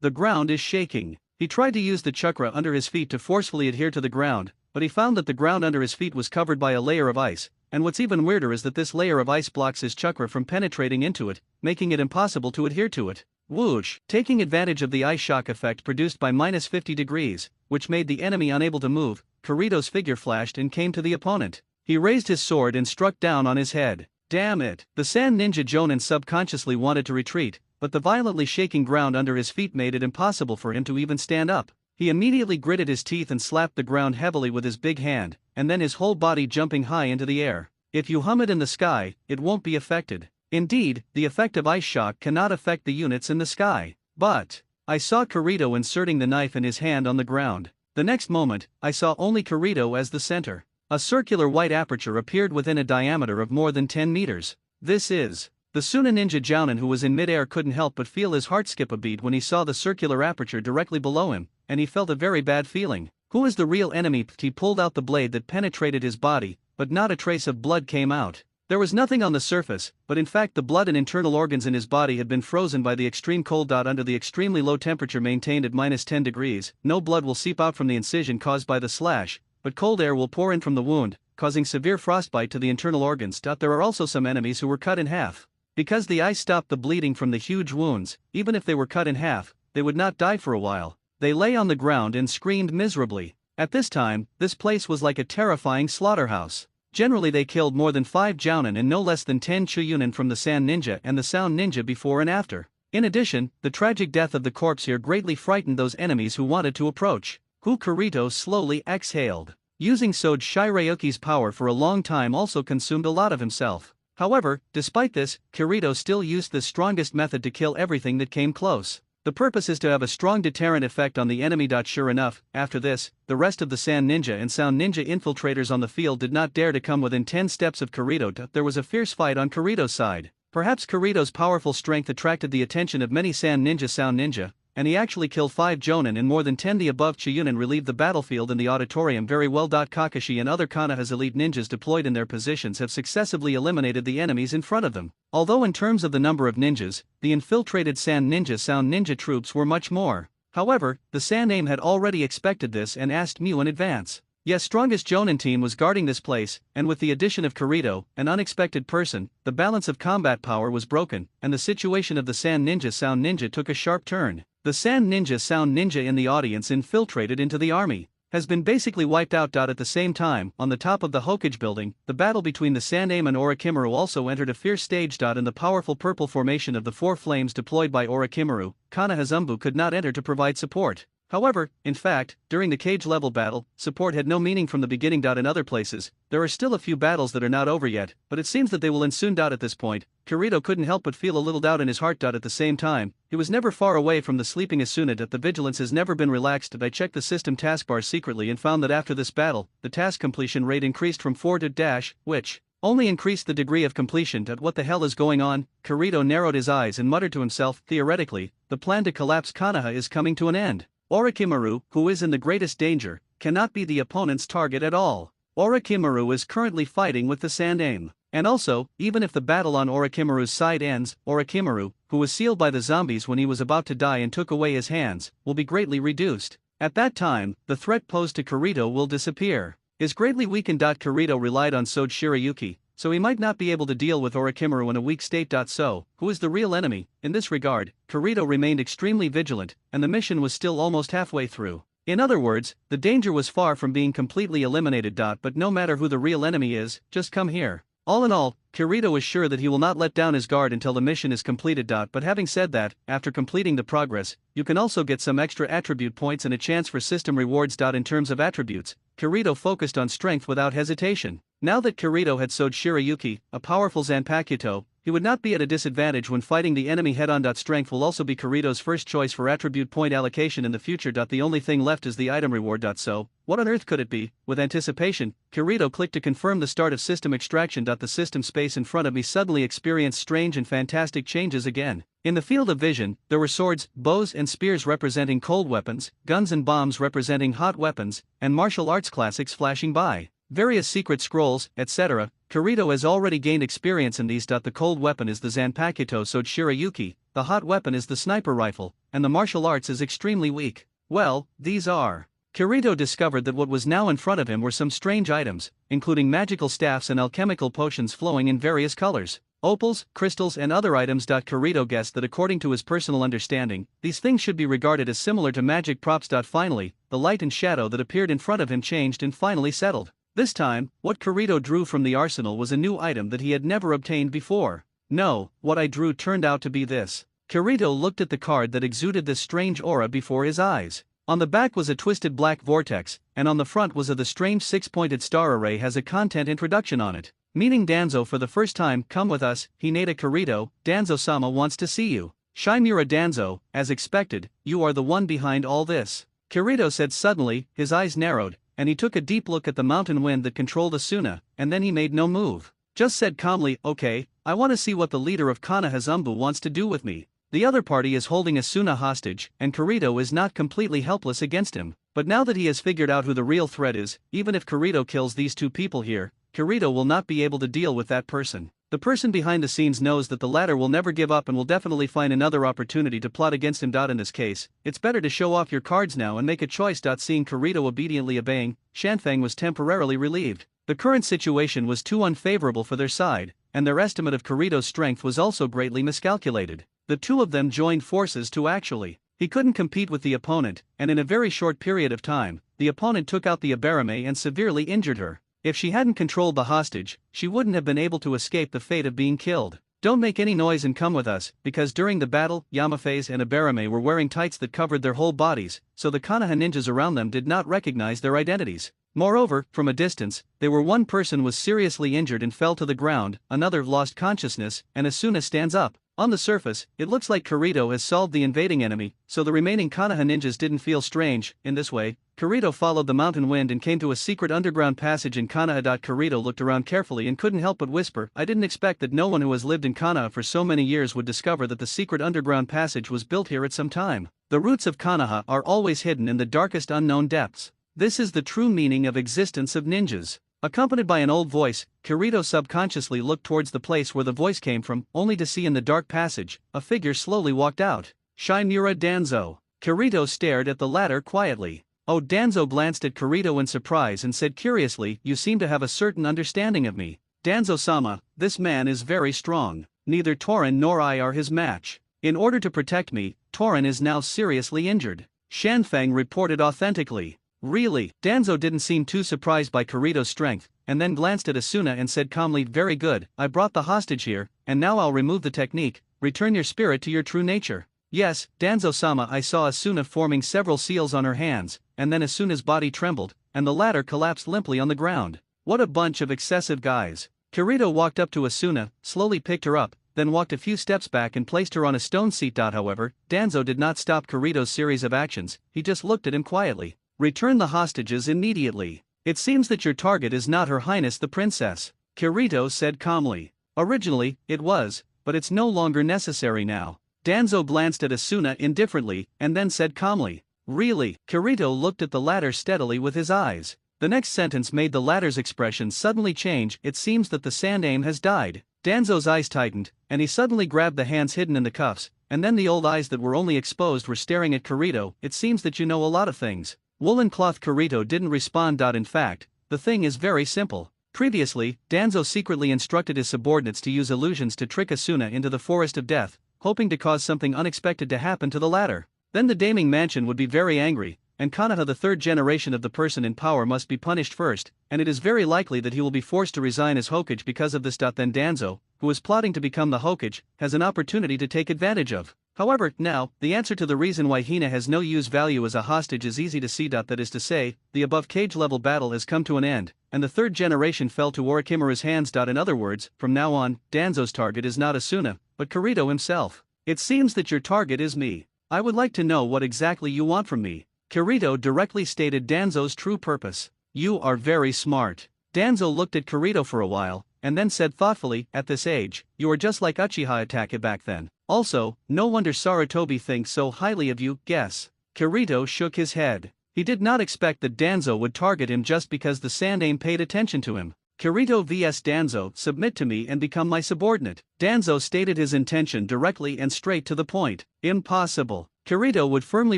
The ground is shaking. He tried to use the chakra under his feet to forcefully adhere to the ground, but he found that the ground under his feet was covered by a layer of ice, and what's even weirder is that this layer of ice blocks his chakra from penetrating into it, making it impossible to adhere to it. Whoosh! Taking advantage of the ice shock effect produced by -50 degrees, which made the enemy unable to move, Kirito's figure flashed and came to the opponent. He raised his sword and struck down on his head. Damn it! The Sand Ninja Jonin subconsciously wanted to retreat, but the violently shaking ground under his feet made it impossible for him to even stand up. He immediately gritted his teeth and slapped the ground heavily with his big hand, and then his whole body jumping high into the air. If you hum it in the sky, it won't be affected. Indeed, the effect of ice shock cannot affect the units in the sky. But I saw Kirito inserting the knife in his hand on the ground. The next moment, I saw only Kirito as the center. A circular white aperture appeared within a diameter of more than 10 meters. This is. The Suna Ninja Jounin who was in midair couldn't help but feel his heart skip a beat when he saw the circular aperture directly below him, and he felt a very bad feeling. Who is the real enemy? He pulled out the blade that penetrated his body, but not a trace of blood came out. There was nothing on the surface, but in fact the blood and internal organs in his body had been frozen by the extreme cold. Under the extremely low temperature maintained at -10 degrees, no blood will seep out from the incision caused by the slash, but cold air will pour in from the wound, causing severe frostbite to the internal organs. There are also some enemies who were cut in half. Because the ice stopped the bleeding from the huge wounds, even if they were cut in half, they would not die for a while. They lay on the ground and screamed miserably. At this time, this place was like a terrifying slaughterhouse. Generally they killed more than 5 jounin and no less than 10 chuyunin from the Sand Ninja and the Sound Ninja before and after. In addition, the tragic death of the corpse here greatly frightened those enemies who wanted to approach. Kirito slowly exhaled. Using Sode Shirayuki's power for a long time also consumed a lot of himself. However, despite this, Kirito still used the strongest method to kill everything that came close. The purpose is to have a strong deterrent effect on the enemy. Sure enough, after this, the rest of the Sand Ninja and Sound Ninja infiltrators on the field did not dare to come within 10 steps of Kirito. There was a fierce fight on Kirito's side. Perhaps Kirito's powerful strength attracted the attention of many Sand Ninja Sound Ninja, and he actually killed 5 jounin and more than 10 the above chuyunin relieved the battlefield in the auditorium very well. Kakashi and other Konoha's elite ninjas deployed in their positions have successively eliminated the enemies in front of them. Although in terms of the number of ninjas, the infiltrated Sand Ninja Sound Ninja troops were much more. However, the Sand Aim had already expected this and asked Mew in advance. Yes, strongest jounin team was guarding this place, and with the addition of Kirito, an unexpected person, the balance of combat power was broken, and the situation of the Sand Ninja Sound Ninja took a sharp turn. The Sand Ninja Sound Ninja in the audience infiltrated into the army, has been basically wiped out. At the same time, on the top of the Hokage building, the battle between the Sand Aim and Orochimaru also entered a fierce stage. In the powerful purple formation of the 4 flames deployed by Orochimaru, Konoha Zumbu could not enter to provide support. However, in fact, during the cage-level battle, support had no meaning from the beginning. In other places, there are still a few battles that are not over yet, but it seems that they will end soon. At this point, Kirito couldn't help but feel a little doubt in his heart. At the same time, he was never far away from the sleeping Asuna. The vigilance has never been relaxed. I checked the system taskbar secretly and found that after this battle, the task completion rate increased from 4 to dash, which only increased the degree of completion. What the hell is going on? Kirito narrowed his eyes and muttered to himself, theoretically, the plan to collapse Konoha is coming to an end. Orochimaru, who is in the greatest danger, cannot be the opponent's target at all. Orochimaru is currently fighting with the Sand Aim. And also, even if the battle on Orochimaru's side ends, Orochimaru, who was sealed by the zombies when he was about to die and took away his hands, will be greatly reduced. At that time, the threat posed to Kirito will disappear. Is greatly weakened. Kirito relied on Sode Shirayuki, so he might not be able to deal with Orochimaru in a weak state. So, who is the real enemy? In this regard, Kirito remained extremely vigilant, and the mission was still almost halfway through. In other words, the danger was far from being completely eliminated. But no matter who the real enemy is, just come here. All in all, Kirito is sure that he will not let down his guard until the mission is completed. But having said that, after completing the progress, you can also get some extra attribute points and a chance for system rewards. In terms of attributes, Kirito focused on strength without hesitation. Now that Kirito had Sode Shirayuki, a powerful Zanpakuto, he would not be at a disadvantage when fighting the enemy head-on. Strength will also be Kirito's first choice for attribute point allocation in the future. The only thing left is the item reward. So, what on earth could it be? With anticipation, Kirito clicked to confirm the start of system extraction. The system space in front of me suddenly experienced strange and fantastic changes again. In the field of vision, there were swords, bows and spears representing cold weapons, guns and bombs representing hot weapons, and martial arts classics flashing by. Various secret scrolls, etc. Kirito has already gained experience in these. The cold weapon is the Zanpakuto Sode Shirayuki, the hot weapon is the sniper rifle, and the martial arts is extremely weak. Well, these are. Kirito discovered that what was now in front of him were some strange items, including magical staffs and alchemical potions flowing in various colors. Opals, crystals and other items. Kirito guessed that according to his personal understanding, these things should be regarded as similar to magic props. Finally, the light and shadow that appeared in front of him changed and finally settled. This time, what Kirito drew from the arsenal was a new item that he had never obtained before. No, what I drew turned out to be this. Kirito looked at the card that exuded this strange aura before his eyes. On the back was a twisted black vortex, and on the front was the strange 6-pointed star array has a content introduction on it. Meaning Danzo for the first time, come with us, Hinata Kirito, Danzo-sama wants to see you. Shimura Danzo, as expected, you are the one behind all this. Kirito said suddenly, his eyes narrowed, and he took a deep look at the mountain wind that controlled Asuna, and then he made no move. Just said calmly, okay, I want to see what the leader of Konoha Zumbu wants to do with me. The other party is holding Asuna hostage, and Kirito is not completely helpless against him. But now that he has figured out who the real threat is, even if Kirito kills these two people here, Kirito will not be able to deal with that person. The person behind the scenes knows that the latter will never give up and will definitely find another opportunity to plot against him. In this case, it's better to show off your cards now and make a choice. Seeing Kirito obediently obeying, Shanfeng was temporarily relieved. The current situation was too unfavorable for their side, and their estimate of Kirito's strength was also greatly miscalculated. The two of them joined forces to actually. He couldn't compete with the opponent, and in a very short period of time, the opponent took out the Abarame and severely injured her. If she hadn't controlled the hostage, she wouldn't have been able to escape the fate of being killed. Don't make any noise and come with us, because during the battle, Yamaphase and Abarame were wearing tights that covered their whole bodies, so the Konoha ninjas around them did not recognize their identities. Moreover, from a distance, one person was seriously injured and fell to the ground, another lost consciousness, and Asuna stands up. On the surface, it looks like Kirito has solved the invading enemy, so the remaining Konoha ninjas didn't feel strange. In this way, Kirito followed the mountain wind and came to a secret underground passage in Konoha. Kirito looked around carefully and couldn't help but whisper, "I didn't expect that no one who has lived in Konoha for so many years would discover that the secret underground passage was built here at some time. The roots of Konoha are always hidden in the darkest unknown depths. This is the true meaning of existence of ninjas." Accompanied by an old voice, Kirito subconsciously looked towards the place where the voice came from, only to see in the dark passage, a figure slowly walked out. Shimura Danzo. Kirito stared at the latter quietly. Oh, Danzo glanced at Kirito in surprise and said curiously, "You seem to have a certain understanding of me. Danzo-sama, this man is very strong. Neither Torin nor I are his match. In order to protect me, Torin is now seriously injured," Shanfeng reported authentically. Really? Danzo didn't seem too surprised by Kirito's strength, and then glanced at Asuna and said calmly, "Very good, I brought the hostage here, and now I'll remove the technique. Return your spirit to your true nature." Yes, Danzo-sama, I saw Asuna forming several seals on her hands, and then Asuna's body trembled, and the latter collapsed limply on the ground. What a bunch of excessive guys. Kirito walked up to Asuna, slowly picked her up, then walked a few steps back and placed her on a stone seat. However, Danzo did not stop Kirito's series of actions, he just looked at him quietly. "Return the hostages immediately. It seems that your target is not Her Highness the Princess," Kirito said calmly. "Originally, it was, but it's no longer necessary now." Danzo glanced at Asuna indifferently, and then said calmly, "Really?" Kirito looked at the latter steadily with his eyes. The next sentence made the latter's expression suddenly change. "It seems that the Sandaime has died." Danzo's eyes tightened, and he suddenly grabbed the hands hidden in the cuffs, and then the old eyes that were only exposed were staring at Kirito. "It seems that you know a lot of things." Woolen cloth. Kirito didn't respond. In fact, the thing is very simple. Previously, Danzo secretly instructed his subordinates to use illusions to trick Asuna into the Forest of Death, hoping to cause something unexpected to happen to the latter. Then the Daming Mansion would be very angry, and Konoha, the third generation of the person in power, must be punished first, and it is very likely that he will be forced to resign as Hokage because of this. Then Danzo, who is plotting to become the Hokage, has an opportunity to take advantage of. However, now, the answer to the reason why Hina has no use value as a hostage is easy to see. That is to say, the above cage-level battle has come to an end, and the third generation fell to Orochimaru's hands. In other words, from now on, Danzo's target is not Asuna, but Kirito himself. "It seems that your target is me. I would like to know what exactly you want from me." Kirito directly stated Danzo's true purpose. "You are very smart." Danzo looked at Kirito for a while, and then said thoughtfully, "At this age, you are just like Uchiha Itachi back then. Also, no wonder Sarutobi thinks so highly of you." Guess. Kirito shook his head. He did not expect that Danzo would target him just because the Sandaime paid attention to him. Kirito vs Danzo, submit to me and become my subordinate. Danzo stated his intention directly and straight to the point. Impossible. Kirito would firmly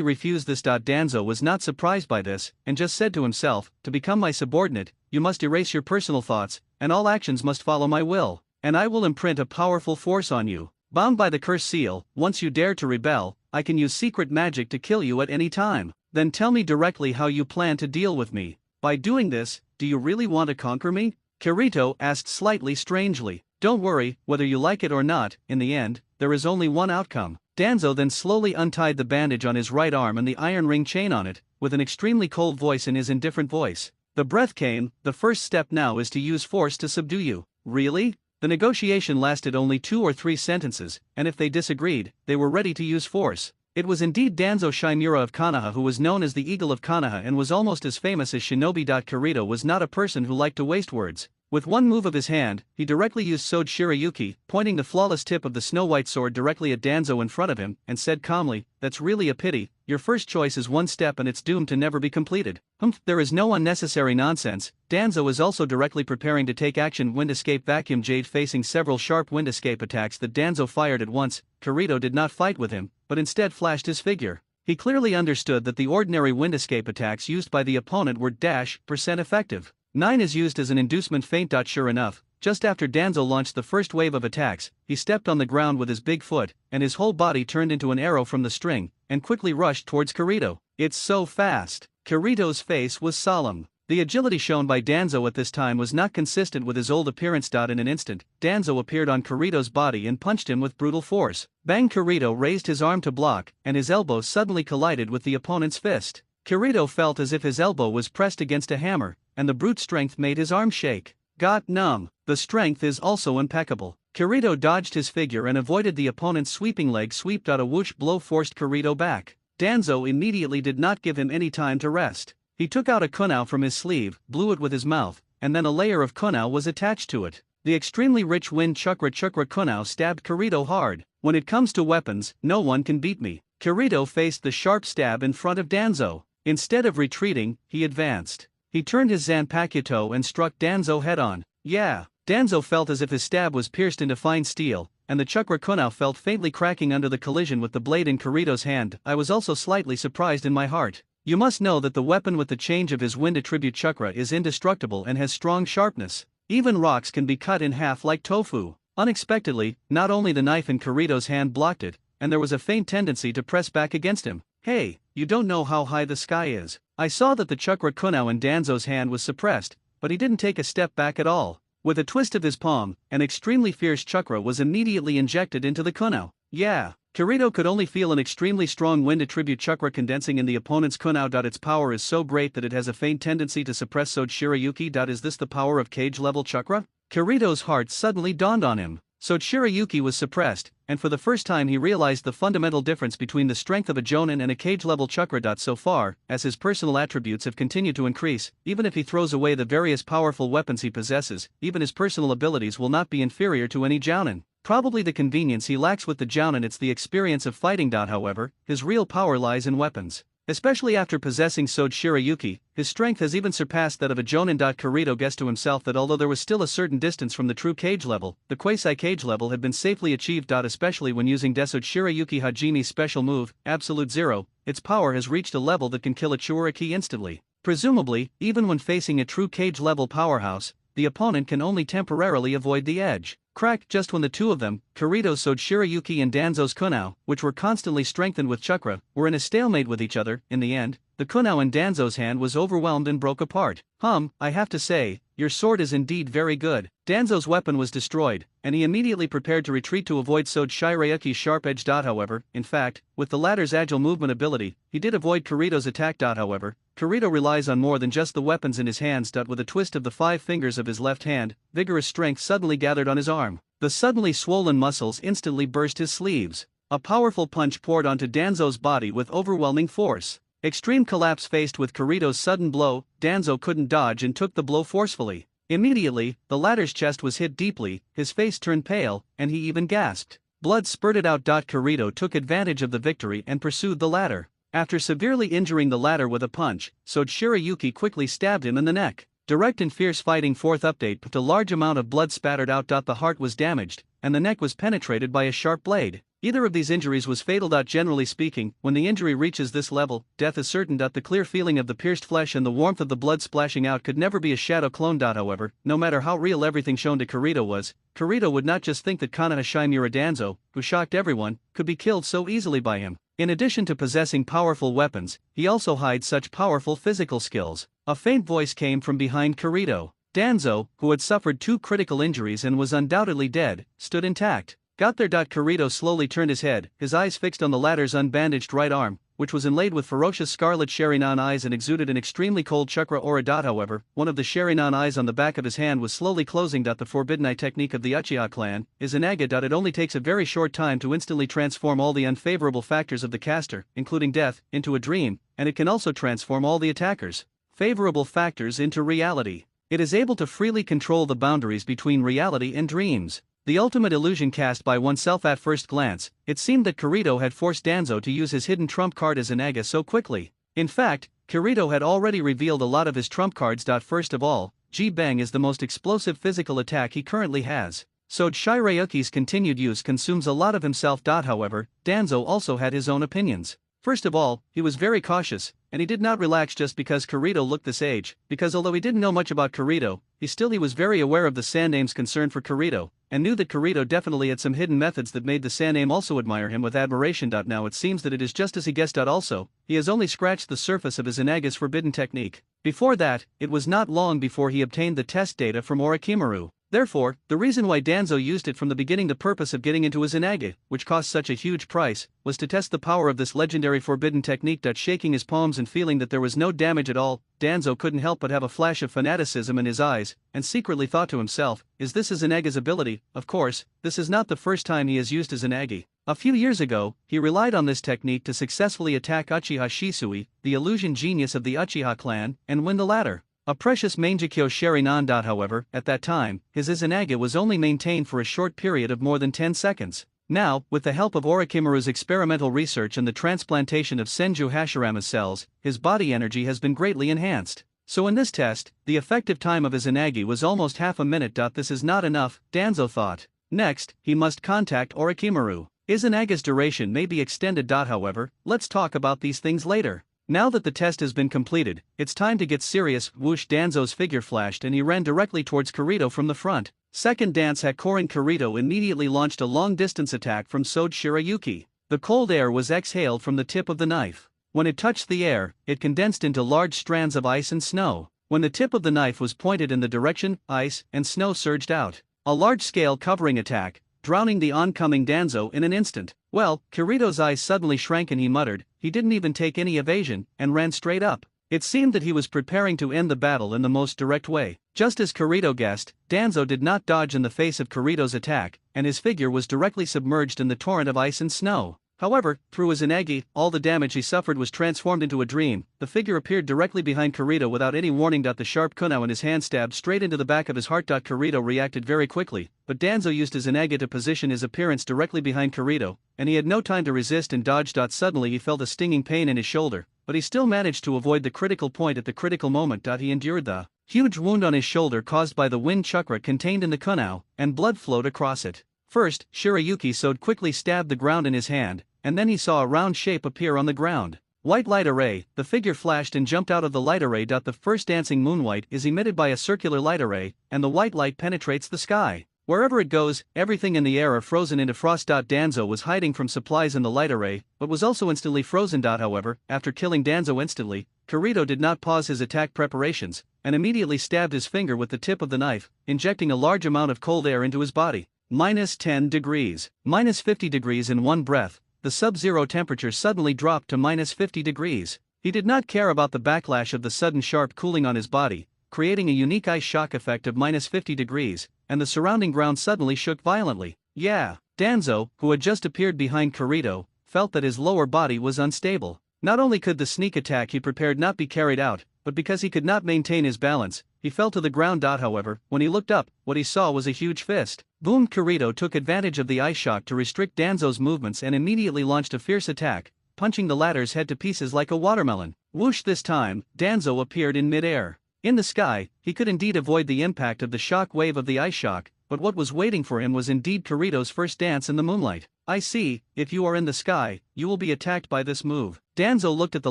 refuse this. Danzo was not surprised by this, and just said to himself, "To become my subordinate, you must erase your personal thoughts, and all actions must follow my will, and I will imprint a powerful force on you. Bound by the curse seal, once you dare to rebel, I can use secret magic to kill you at any time. Then tell me directly how you plan to deal with me. By doing this, do you really want to conquer me?" Kirito asked slightly strangely. "Don't worry, whether you like it or not, in the end, there is only one outcome." Danzo then slowly untied the bandage on his right arm and the iron ring chain on it, with an extremely cold voice in his indifferent voice. The breath came. "The first step now is to use force to subdue you." Really? The negotiation lasted only 2 or 3 sentences, and if they disagreed, they were ready to use force. It was indeed Danzo Shimura of Konoha, who was known as the Eagle of Konoha and was almost as famous as Shinobi. Kirito was not a person who liked to waste words. With one move of his hand, he directly used Sode Shirayuki, pointing the flawless tip of the snow-white sword directly at Danzo in front of him, and said calmly, "That's really a pity. Your first choice is one step and it's doomed to never be completed." There is no unnecessary nonsense. Danzo is also directly preparing to take action. Wind escape vacuum jade. Facing several sharp wind escape attacks that Danzo fired at once, Kirito did not fight with him, but instead flashed his figure. He clearly understood that the ordinary wind escape attacks used by the opponent were % effective. 9 is used as an inducement feint. Sure enough, just after Danzo launched the first wave of attacks, he stepped on the ground with his big foot, and his whole body turned into an arrow from the string, and quickly rushed towards Kirito. "It's so fast." Kirito's face was solemn. The agility shown by Danzo at this time was not consistent with his old appearance. In an instant, Danzo appeared on Kirito's body and punched him with brutal force. Bang! Kirito raised his arm to block, and his elbow suddenly collided with the opponent's fist. Kirito felt as if his elbow was pressed against a hammer, and the brute strength made his arm shake. Got numb. The strength is also impeccable. Kirito dodged his figure and avoided the opponent's sweeping leg sweep. A whoosh blow forced Kirito back. Danzo immediately did not give him any time to rest. He took out a kunai from his sleeve, blew it with his mouth, and then a layer of kunai was attached to it. The extremely rich wind chakra kunai stabbed Kirito hard. When it comes to weapons, no one can beat me. Kirito faced the sharp stab in front of Danzo. Instead of retreating, he advanced. He turned his Zanpakuto and struck Danzo head-on. Yeah! Danzo felt as if his stab was pierced into fine steel, and the chakra kunai felt faintly cracking under the collision with the blade in Kirito's hand. I was also slightly surprised in my heart. You must know that the weapon with the change of his wind attribute chakra is indestructible and has strong sharpness. Even rocks can be cut in half like tofu. Unexpectedly, not only the knife in Kirito's hand blocked it, and there was a faint tendency to press back against him. Hey, you don't know how high the sky is. I saw that the chakra kunai in Danzo's hand was suppressed, but he didn't take a step back at all. With a twist of his palm, an extremely fierce chakra was immediately injected into the kunai. Yeah! Kirito could only feel an extremely strong wind attribute chakra condensing in the opponent's kunai. Its power is so great that it has a faint tendency to suppress Sode Shirayuki. Is this the power of cage-level chakra? Kirito's heart suddenly dawned on him. Sode Shirayuki was suppressed, and for the first time he realized the fundamental difference between the strength of a jonin and a cage-level chakra. So far, as his personal attributes have continued to increase, even if he throws away the various powerful weapons he possesses, even his personal abilities will not be inferior to any jounin. Probably the convenience he lacks with the jounin, it's the experience of fighting. However, his real power lies in weapons. Especially after possessing Sode Shirayuki, his strength has even surpassed that of a jonin. Kirito guessed to himself that although there was still a certain distance from the true cage level, the quasi-cage level had been safely achieved. Especially when using Sode Shirayuki Hajimi's special move, Absolute Zero, its power has reached a level that can kill a Chiuriki instantly. Presumably, even when facing a true cage-level powerhouse, the opponent can only temporarily avoid the edge. Crack! Just when the two of them, Kirito's Sode Shirayuki and Danzo's kunai, which were constantly strengthened with chakra, were in a stalemate with each other, in the end, the kunai in Danzo's hand was overwhelmed and broke apart. I have to say, your sword is indeed very good. Danzo's weapon was destroyed, and he immediately prepared to retreat to avoid Sode Shirayuki's sharp edge. However, in fact, with the latter's agile movement ability, he did avoid Kirito's attack. However, Kirito relies on more than just the weapons in his hands. With a twist of the 5 fingers of his left hand, vigorous strength suddenly gathered on his arm. The suddenly swollen muscles instantly burst his sleeves. A powerful punch poured onto Danzo's body with overwhelming force. Extreme collapse faced with Kirito's sudden blow, Danzo couldn't dodge and took the blow forcefully. Immediately, the latter's chest was hit deeply, his face turned pale, and he even gasped. Blood spurted out. Kirito took advantage of the victory and pursued the latter. After severely injuring the latter with a punch, Sode Shirayuki quickly stabbed him in the neck. Direct and fierce fighting. Fourth update. But a large amount of blood spattered out. The heart was damaged, and the neck was penetrated by a sharp blade. Either of these injuries was fatal. Generally speaking, when the injury reaches this level, death is certain. The clear feeling of the pierced flesh and the warmth of the blood splashing out could never be a shadow clone. However, no matter how real everything shown to Kirito was, Kirito would not just think that Kanahashimura Danzo, who shocked everyone, could be killed so easily by him. In addition to possessing powerful weapons, he also hides such powerful physical skills. A faint voice came from behind Kirito. Danzo, who had suffered 2 critical injuries and was undoubtedly dead, stood intact. Got there. Kirito slowly turned his head, his eyes fixed on the latter's unbandaged right arm, which was inlaid with ferocious scarlet Sharingan eyes and exuded an extremely cold chakra aura. However, one of the Sharingan eyes on the back of his hand was slowly closing. The forbidden eye technique of the Uchiha clan is an Aga. It only takes a very short time to instantly transform all the unfavorable factors of the caster, including death, into a dream, and it can also transform all the attackers' favorable factors into reality. It is able to freely control the boundaries between reality and dreams. The ultimate illusion cast by oneself. At first glance, it seemed that Kirito had forced Danzo to use his hidden trump card as an Aga so quickly. In fact, Kirito had already revealed a lot of his trump cards. First of all, G-Bang is the most explosive physical attack he currently has. Sode Shirayuki's continued use consumes a lot of himself. However, Danzo also had his own opinions. First of all, he was very cautious, and he did not relax just because Kirito looked this age, because although he didn't know much about Kirito, he was very aware of the Sandame's concern for Kirito, and knew that Kirito definitely had some hidden methods that made the Sandame also admire him with admiration. Now it seems that it is just as he guessed. Also, he has only scratched the surface of his Inaga's forbidden technique. Before that, it was not long before he obtained the test data from Orochimaru. Therefore, the reason why Danzo used it from the beginning, the purpose of getting into his Inage, which cost such a huge price, was to test the power of this legendary forbidden technique. Shaking his palms and feeling that there was no damage at all, Danzo couldn't help but have a flash of fanaticism in his eyes, and secretly thought to himself, is this his Inaga's ability? Of course, this is not the first time he has used his Inage. A few years ago, he relied on this technique to successfully attack Uchiha Shisui, the illusion genius of the Uchiha clan, and win the latter. A precious Mangekyo Sharingan. However, at that time, his Izanagi was only maintained for a short period of more than 10 seconds. Now, with the help of Orochimaru's experimental research and the transplantation of Senju Hashirama's cells, his body energy has been greatly enhanced. So in this test, the effective time of his Izanagi was almost half a minute. This is not enough, Danzo thought. Next, he must contact Orochimaru. Izanaga's duration may be extended. However, let's talk about these things later. Now that the test has been completed, it's time to get serious. Whoosh! Danzo's figure flashed and he ran directly towards Kirito from the front. Second dance Hakorin. Kirito immediately launched a long-distance attack from Sode Shirayuki. The cold air was exhaled from the tip of the knife. When it touched the air, it condensed into large strands of ice and snow. When the tip of the knife was pointed in the direction, ice and snow surged out. A large-scale covering attack, drowning the oncoming Danzo in an instant. Well, Kirito's eyes suddenly shrank and he muttered, he didn't even take any evasion, and ran straight up. It seemed that he was preparing to end the battle in the most direct way. Just as Kirito guessed, Danzo did not dodge in the face of Kirito's attack, and his figure was directly submerged in the torrent of ice and snow. However, through his Inagi, all the damage he suffered was transformed into a dream. The figure appeared directly behind Kirito without any warning. The sharp kunai in his hand stabbed straight into the back of his heart. Kirito reacted very quickly, but Danzo used his Inagi to position his appearance directly behind Kirito, and he had no time to resist and dodge. Suddenly he felt a stinging pain in his shoulder, but he still managed to avoid the critical point at the critical moment. He endured the huge wound on his shoulder caused by the wind chakra contained in the kunai, and blood flowed across it. First, Shirayuki Sode quickly stabbed the ground in his hand, and then he saw a round shape appear on the ground. White light array. The figure flashed and jumped out of the light array. The first dancing moonlight is emitted by a circular light array, and the white light penetrates the sky. Wherever it goes, everything in the air are frozen into frost. Danzo was hiding from supplies in the light array, but was also instantly frozen. However, after killing Danzo instantly, Kirito did not pause his attack preparations, and immediately stabbed his finger with the tip of the knife, injecting a large amount of cold air into his body. -10 degrees, -50 degrees in one breath. The sub-zero temperature suddenly dropped to -50 degrees. He did not care about the backlash of the sudden sharp cooling on his body, creating a unique ice shock effect of -50 degrees, and the surrounding ground suddenly shook violently. Yeah, Danzo, who had just appeared behind Kirito, felt that his lower body was unstable. Not only could the sneak attack he prepared not be carried out, but because he could not maintain his balance, he fell to the ground. However, when he looked up, what he saw was a huge fist. Boom! Kirito took advantage of the ice shock to restrict Danzo's movements and immediately launched a fierce attack, punching the latter's head to pieces like a watermelon. Whoosh! This time, Danzo appeared in mid-air. In the sky, he could indeed avoid the impact of the shock wave of the ice shock, but what was waiting for him was indeed Kirito's first dance in the moonlight. I see, if you are in the sky, you will be attacked by this move. Danzo looked at the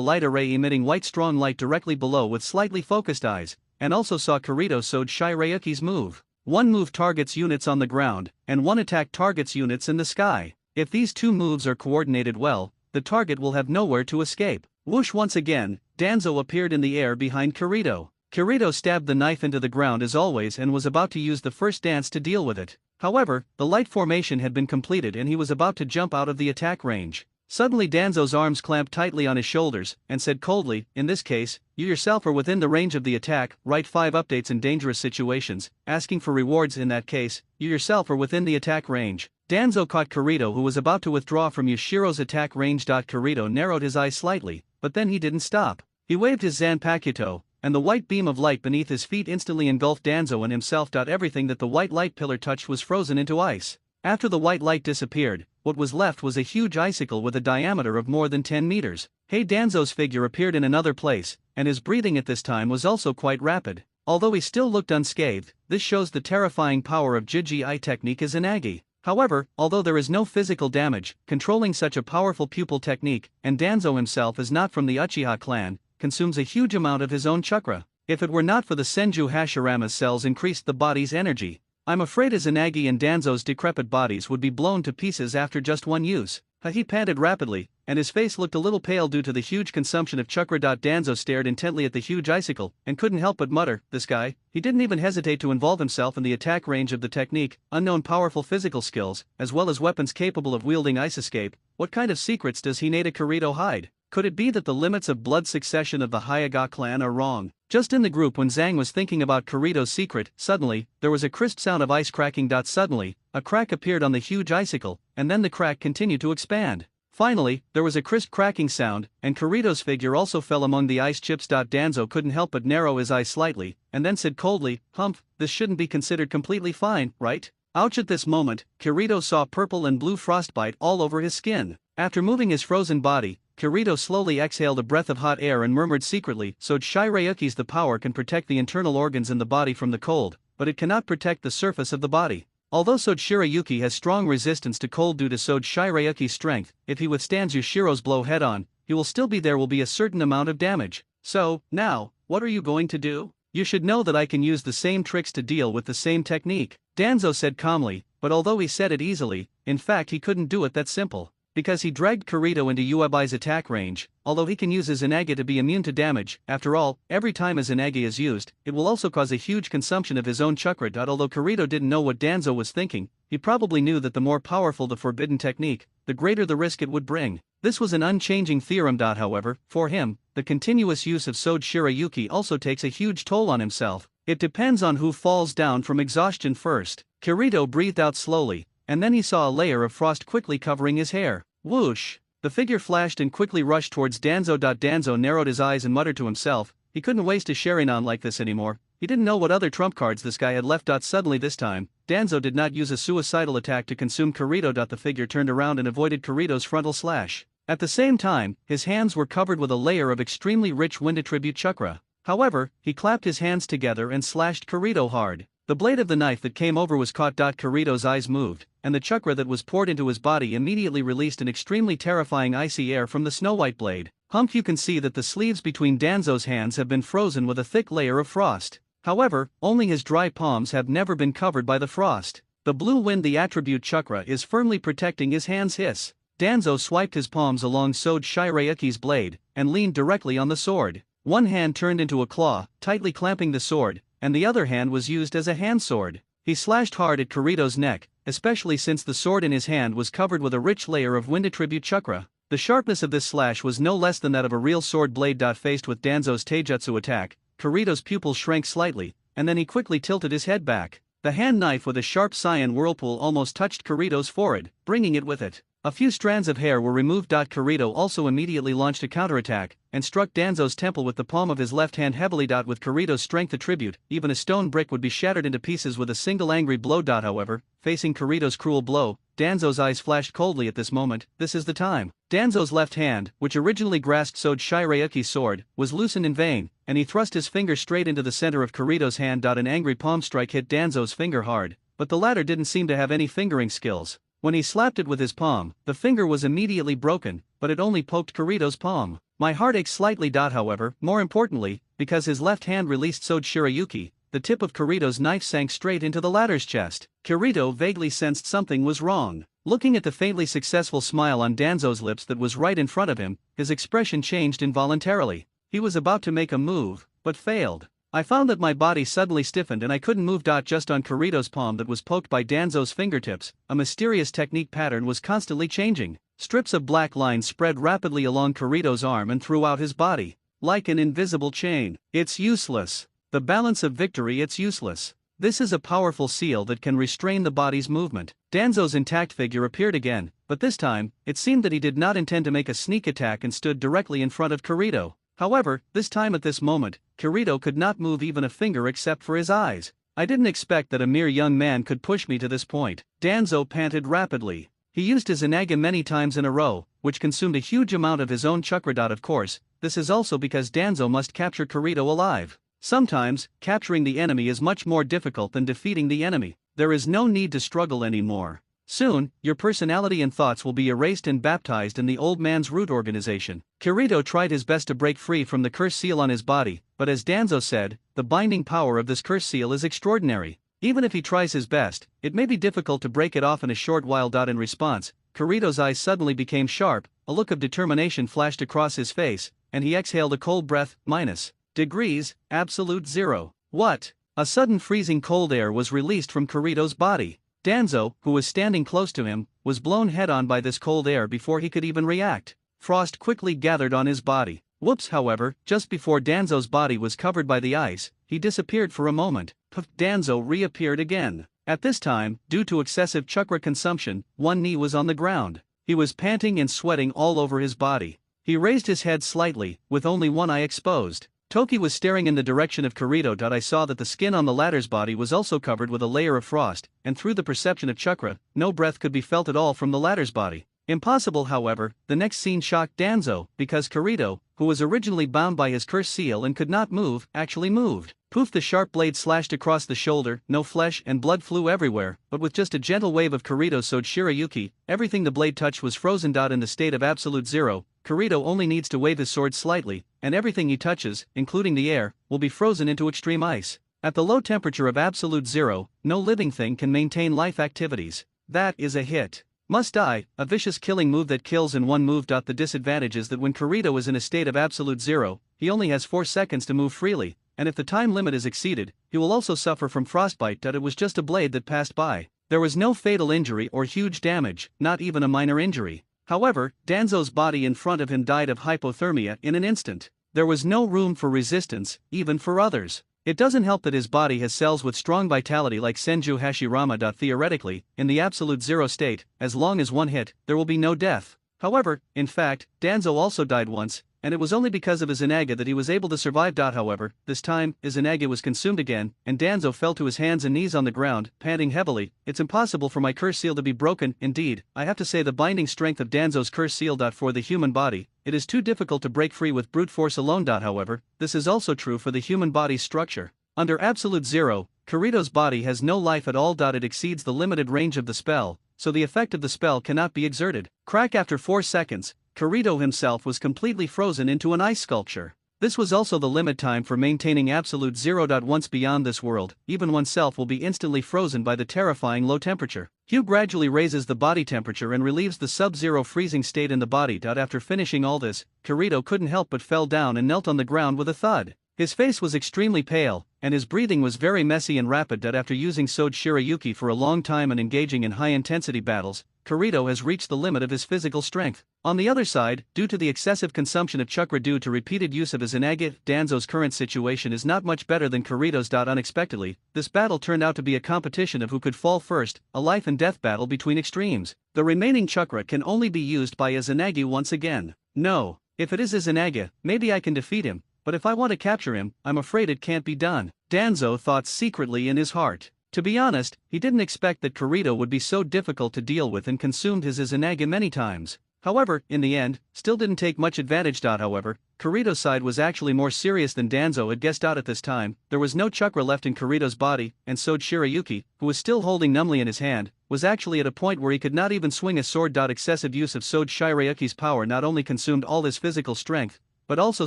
light array emitting white strong light directly below with slightly focused eyes, and also saw Kirito Sode Shirayuki's move. One move targets units on the ground, and one attack targets units in the sky. If these two moves are coordinated well, the target will have nowhere to escape. Whoosh! Once again, Danzo appeared in the air behind Kirito. Kirito stabbed the knife into the ground as always and was about to use the first dance to deal with it. However, the light formation had been completed and he was about to jump out of the attack range. Suddenly Danzo's arms clamped tightly on his shoulders, and said coldly, in this case, you yourself are within the range of the attack. Write 5 updates in dangerous situations, asking for rewards. In that case, you yourself are within the attack range. Danzo caught Kirito who was about to withdraw from Yoshiro's attack range. Kirito narrowed his eyes slightly, but then he didn't stop. He waved his Zanpakuto, and the white beam of light beneath his feet instantly engulfed Danzo and himself. Everything that the white light pillar touched was frozen into ice. After the white light disappeared, what was left was a huge icicle with a diameter of more than 10 meters. Hey, Danzo's figure appeared in another place, and his breathing at this time was also quite rapid. Although he still looked unscathed, this shows the terrifying power of Juji-I technique as Izanagi. However, although there is no physical damage, controlling such a powerful pupil technique, and Danzo himself is not from the Uchiha clan, consumes a huge amount of his own chakra. If it were not for the Senju Hashirama's cells increased the body's energy, I'm afraid Izanagi and Danzo's decrepit bodies would be blown to pieces after just one use. He panted rapidly, and his face looked a little pale due to the huge consumption of chakra. Danzo stared intently at the huge icicle, and couldn't help but mutter, this guy. He didn't even hesitate to involve himself in the attack range of the technique, unknown powerful physical skills, as well as weapons capable of wielding ice escape. What kind of secrets does Hinata Kirito hide? Could it be that the limits of blood succession of the Hyuga clan are wrong? Just in the group when Zhang was thinking about Kirito's secret, suddenly, there was a crisp sound of ice cracking. Suddenly, a crack appeared on the huge icicle, and then the crack continued to expand. Finally, there was a crisp cracking sound, and Kirito's figure also fell among the ice chips. Danzo couldn't help but narrow his eyes slightly, and then said coldly, "Humph, this shouldn't be considered completely fine, right?" Ouch! At this moment, Kirito saw purple and blue frostbite all over his skin. After moving his frozen body, Kirito slowly exhaled a breath of hot air and murmured secretly, "Sode Shirayuki's the power can protect the internal organs in the body from the cold, but it cannot protect the surface of the body." Although Sode Shirayuki has strong resistance to cold due to Sode Shirayuki's strength, if he withstands Yushiro's blow head-on, he will still be there will be a certain amount of damage. So, now, what are you going to do? You should know that I can use the same tricks to deal with the same technique, Danzo said calmly, but although he said it easily, in fact he couldn't do it that simple. Because he dragged Kirito into Yuebai's attack range, although he can use his Izanagi to be immune to damage, after all, every time his Izanagi is used, it will also cause a huge consumption of his own chakra. Although Kirito didn't know what Danzo was thinking, he probably knew that the more powerful the forbidden technique, the greater the risk it would bring. This was an unchanging theorem. However, for him, the continuous use of Sode Shirayuki also takes a huge toll on himself. It depends on who falls down from exhaustion first. Kirito breathed out slowly, and then he saw a layer of frost quickly covering his hair. Whoosh! The figure flashed and quickly rushed towards Danzo. Danzo narrowed his eyes and muttered to himself, he couldn't waste a Sharingan like this anymore. He didn't know what other trump cards this guy had left. Suddenly this time, Danzo did not use a suicidal attack to consume Kirito. The figure turned around and avoided Kirito's frontal slash. At the same time, his hands were covered with a layer of extremely rich wind attribute chakra. However, he clapped his hands together and slashed Kirito hard. The blade of the knife that came over was caught. Kirito's eyes moved, and the chakra that was poured into his body immediately released an extremely terrifying icy air from the snow-white blade. Humph! You can see that the sleeves between Danzo's hands have been frozen with a thick layer of frost. However, only his dry palms have never been covered by the frost. The blue wind, the attribute chakra, is firmly protecting his hands. Hiss! Danzo swiped his palms along Sode Shirayuki's blade, and leaned directly on the sword. One hand turned into a claw, tightly clamping the sword, and the other hand was used as a hand sword. He slashed hard at Kirito's neck, especially since the sword in his hand was covered with a rich layer of wind attribute chakra. The sharpness of this slash was no less than that of a real sword blade. Faced with Danzo's taijutsu attack, Kirito's pupils shrank slightly, and then he quickly tilted his head back. The hand knife with a sharp cyan whirlpool almost touched Kirito's forehead, bringing it with it. A few strands of hair were removed. Kirito also immediately launched a counterattack, and struck Danzo's temple with the palm of his left hand heavily. With Kirito's strength attribute, even a stone brick would be shattered into pieces with a single angry blow. However, facing Kirito's cruel blow, Danzo's eyes flashed coldly at this moment. This is the time. Danzo's left hand, which originally grasped Sode Shirayuki's sword, was loosened in vain, and he thrust his finger straight into the center of Kirito's hand. An angry palm strike hit Danzo's finger hard, but the latter didn't seem to have any fingering skills. When he slapped it with his palm, the finger was immediately broken, but it only poked Kirito's palm. My heart aches slightly. However, more importantly, because his left hand released Sode Shirayuki, the tip of Kirito's knife sank straight into the latter's chest. Kirito vaguely sensed something was wrong. Looking at the faintly successful smile on Danzo's lips that was right in front of him, his expression changed involuntarily. He was about to make a move, but failed. I found that my body suddenly stiffened and I couldn't move. Just on Kirito's palm that was poked by Danzo's fingertips, a mysterious technique pattern was constantly changing. Strips of black lines spread rapidly along Kirito's arm and throughout his body. Like an invisible chain. It's useless. The balance of victory, it's useless. This is a powerful seal that can restrain the body's movement. Danzo's intact figure appeared again, but this time, it seemed that he did not intend to make a sneak attack and stood directly in front of Kirito. However, this time at this moment, Kirito could not move even a finger except for his eyes. I didn't expect that a mere young man could push me to this point. Danzo panted rapidly. He used his Izanagi many times in a row, which consumed a huge amount of his own chakra. Of course, this is also because Danzo must capture Kirito alive. Sometimes, capturing the enemy is much more difficult than defeating the enemy. There is no need to struggle anymore. Soon, your personality and thoughts will be erased and baptized in the old man's root organization. Kirito tried his best to break free from the curse seal on his body, but as Danzo said, the binding power of this curse seal is extraordinary. Even if he tries his best, it may be difficult to break it off in a short while. In response, Kirito's eyes suddenly became sharp, a look of determination flashed across his face, and he exhaled a cold breath. -degrees, absolute zero. What? A sudden freezing cold air was released from Kirito's body. Danzo, who was standing close to him, was blown head-on by this cold air before he could even react. Frost quickly gathered on his body. Whoops! However, just before Danzo's body was covered by the ice, he disappeared for a moment. Danzo reappeared again. At this time, due to excessive chakra consumption, one knee was on the ground. He was panting and sweating all over his body. He raised his head slightly, with only one eye exposed. Toki was staring in the direction of Kirito. I saw that the skin on the latter's body was also covered with a layer of frost, and through the perception of chakra, no breath could be felt at all from the latter's body. Impossible. However, the next scene shocked Danzo, because Kirito, who was originally bound by his curse seal and could not move, actually moved. Poof! The sharp blade slashed across the shoulder, no flesh and blood flew everywhere, but with just a gentle wave of Kirito's sword Shirayuki, everything the blade touched was frozen. In the state of absolute zero, Kirito only needs to wave his sword slightly, and everything he touches, including the air, will be frozen into extreme ice. At the low temperature of absolute zero, no living thing can maintain life activities. That is a hit. Must die, a vicious killing move that kills in one move. The disadvantage is that when Kirito is in a state of absolute zero, he only has 4 seconds to move freely, and if the time limit is exceeded, he will also suffer from frostbite. It was just a blade that passed by. There was no fatal injury or huge damage, not even a minor injury. However, Danzo's body in front of him died of hypothermia in an instant. There was no room for resistance, even for others. It doesn't help that his body has cells with strong vitality like Senju Hashirama. Theoretically, in the absolute zero state, as long as one hit, there will be no death. However, in fact, Danzo also died once, and it was only because of his Izanagi that he was able to survive. However, this time, Izanagi was consumed again, and Danzo fell to his hands and knees on the ground, panting heavily. It's impossible for my curse seal to be broken. Indeed, I have to say the binding strength of Danzo's curse seal. For the human body, it is too difficult to break free with brute force alone. However, this is also true for the human body's structure. Under absolute zero, Kirito's body has no life at all. It exceeds the limited range of the spell, so the effect of the spell cannot be exerted. Crack! After 4 seconds, Kirito himself was completely frozen into an ice sculpture. This was also the limit time for maintaining absolute zero. Once beyond this world, even oneself will be instantly frozen by the terrifying low temperature. Hugh gradually raises the body temperature and relieves the sub-zero freezing state in the body. After finishing all this, Kirito couldn't help but fell down and knelt on the ground with a thud. His face was extremely pale, and his breathing was very messy and rapid. After using Sode Shirayuki for a long time and engaging in high-intensity battles, Kirito has reached the limit of his physical strength. On the other side, due to the excessive consumption of chakra due to repeated use of his Izanagi, Danzo's current situation is not much better than Kirito's. Unexpectedly, this battle turned out to be a competition of who could fall first, a life and death battle between extremes. The remaining chakra can only be used by Izanagi once again. No, if it is Izanagi, maybe I can defeat him. But if I want to capture him, I'm afraid it can't be done, Danzo thought secretly in his heart. To be honest, he didn't expect that Kirito would be so difficult to deal with and consumed his Izanagi many times. However, in the end, still didn't take much advantage. However, Kirito's side was actually more serious than Danzo had guessed. At this time, there was no chakra left in Kirito's body, and Sode Shirayuki, who was still holding numbly in his hand, was actually at a point where he could not even swing a sword. Excessive use of Sode Shirayuki's power not only consumed all his physical strength, but also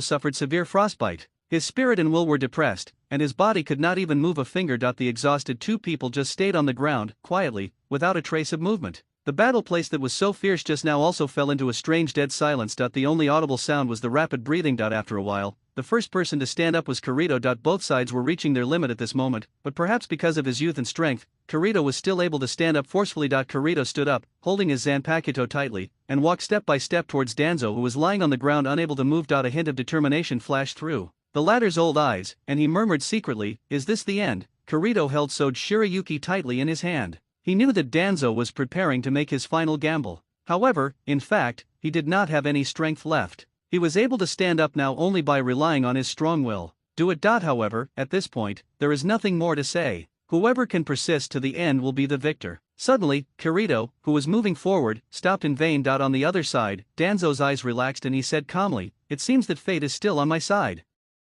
suffered severe frostbite. His spirit and will were depressed, and his body could not even move a finger. The exhausted two people just stayed on the ground, quietly, without a trace of movement. The battle place that was so fierce just now also fell into a strange dead silence. The only audible sound was the rapid breathing. After a while, the first person to stand up was Kirito. Both sides were reaching their limit at this moment, but perhaps because of his youth and strength, Kirito was still able to stand up forcefully. Kirito stood up, holding his Zanpakuto tightly, and walked step by step towards Danzo, who was lying on the ground unable to move. A hint of determination flashed through the latter's old eyes, and he murmured secretly, "Is this the end?" Kirito held Sode Shirayuki tightly in his hand. He knew that Danzo was preparing to make his final gamble. However, in fact, he did not have any strength left. He was able to stand up now only by relying on his strong will. Do it. However, at this point, there is nothing more to say. Whoever can persist to the end will be the victor. Suddenly, Kirito, who was moving forward, stopped in vain. On the other side, Danzo's eyes relaxed and he said calmly, "It seems that fate is still on my side."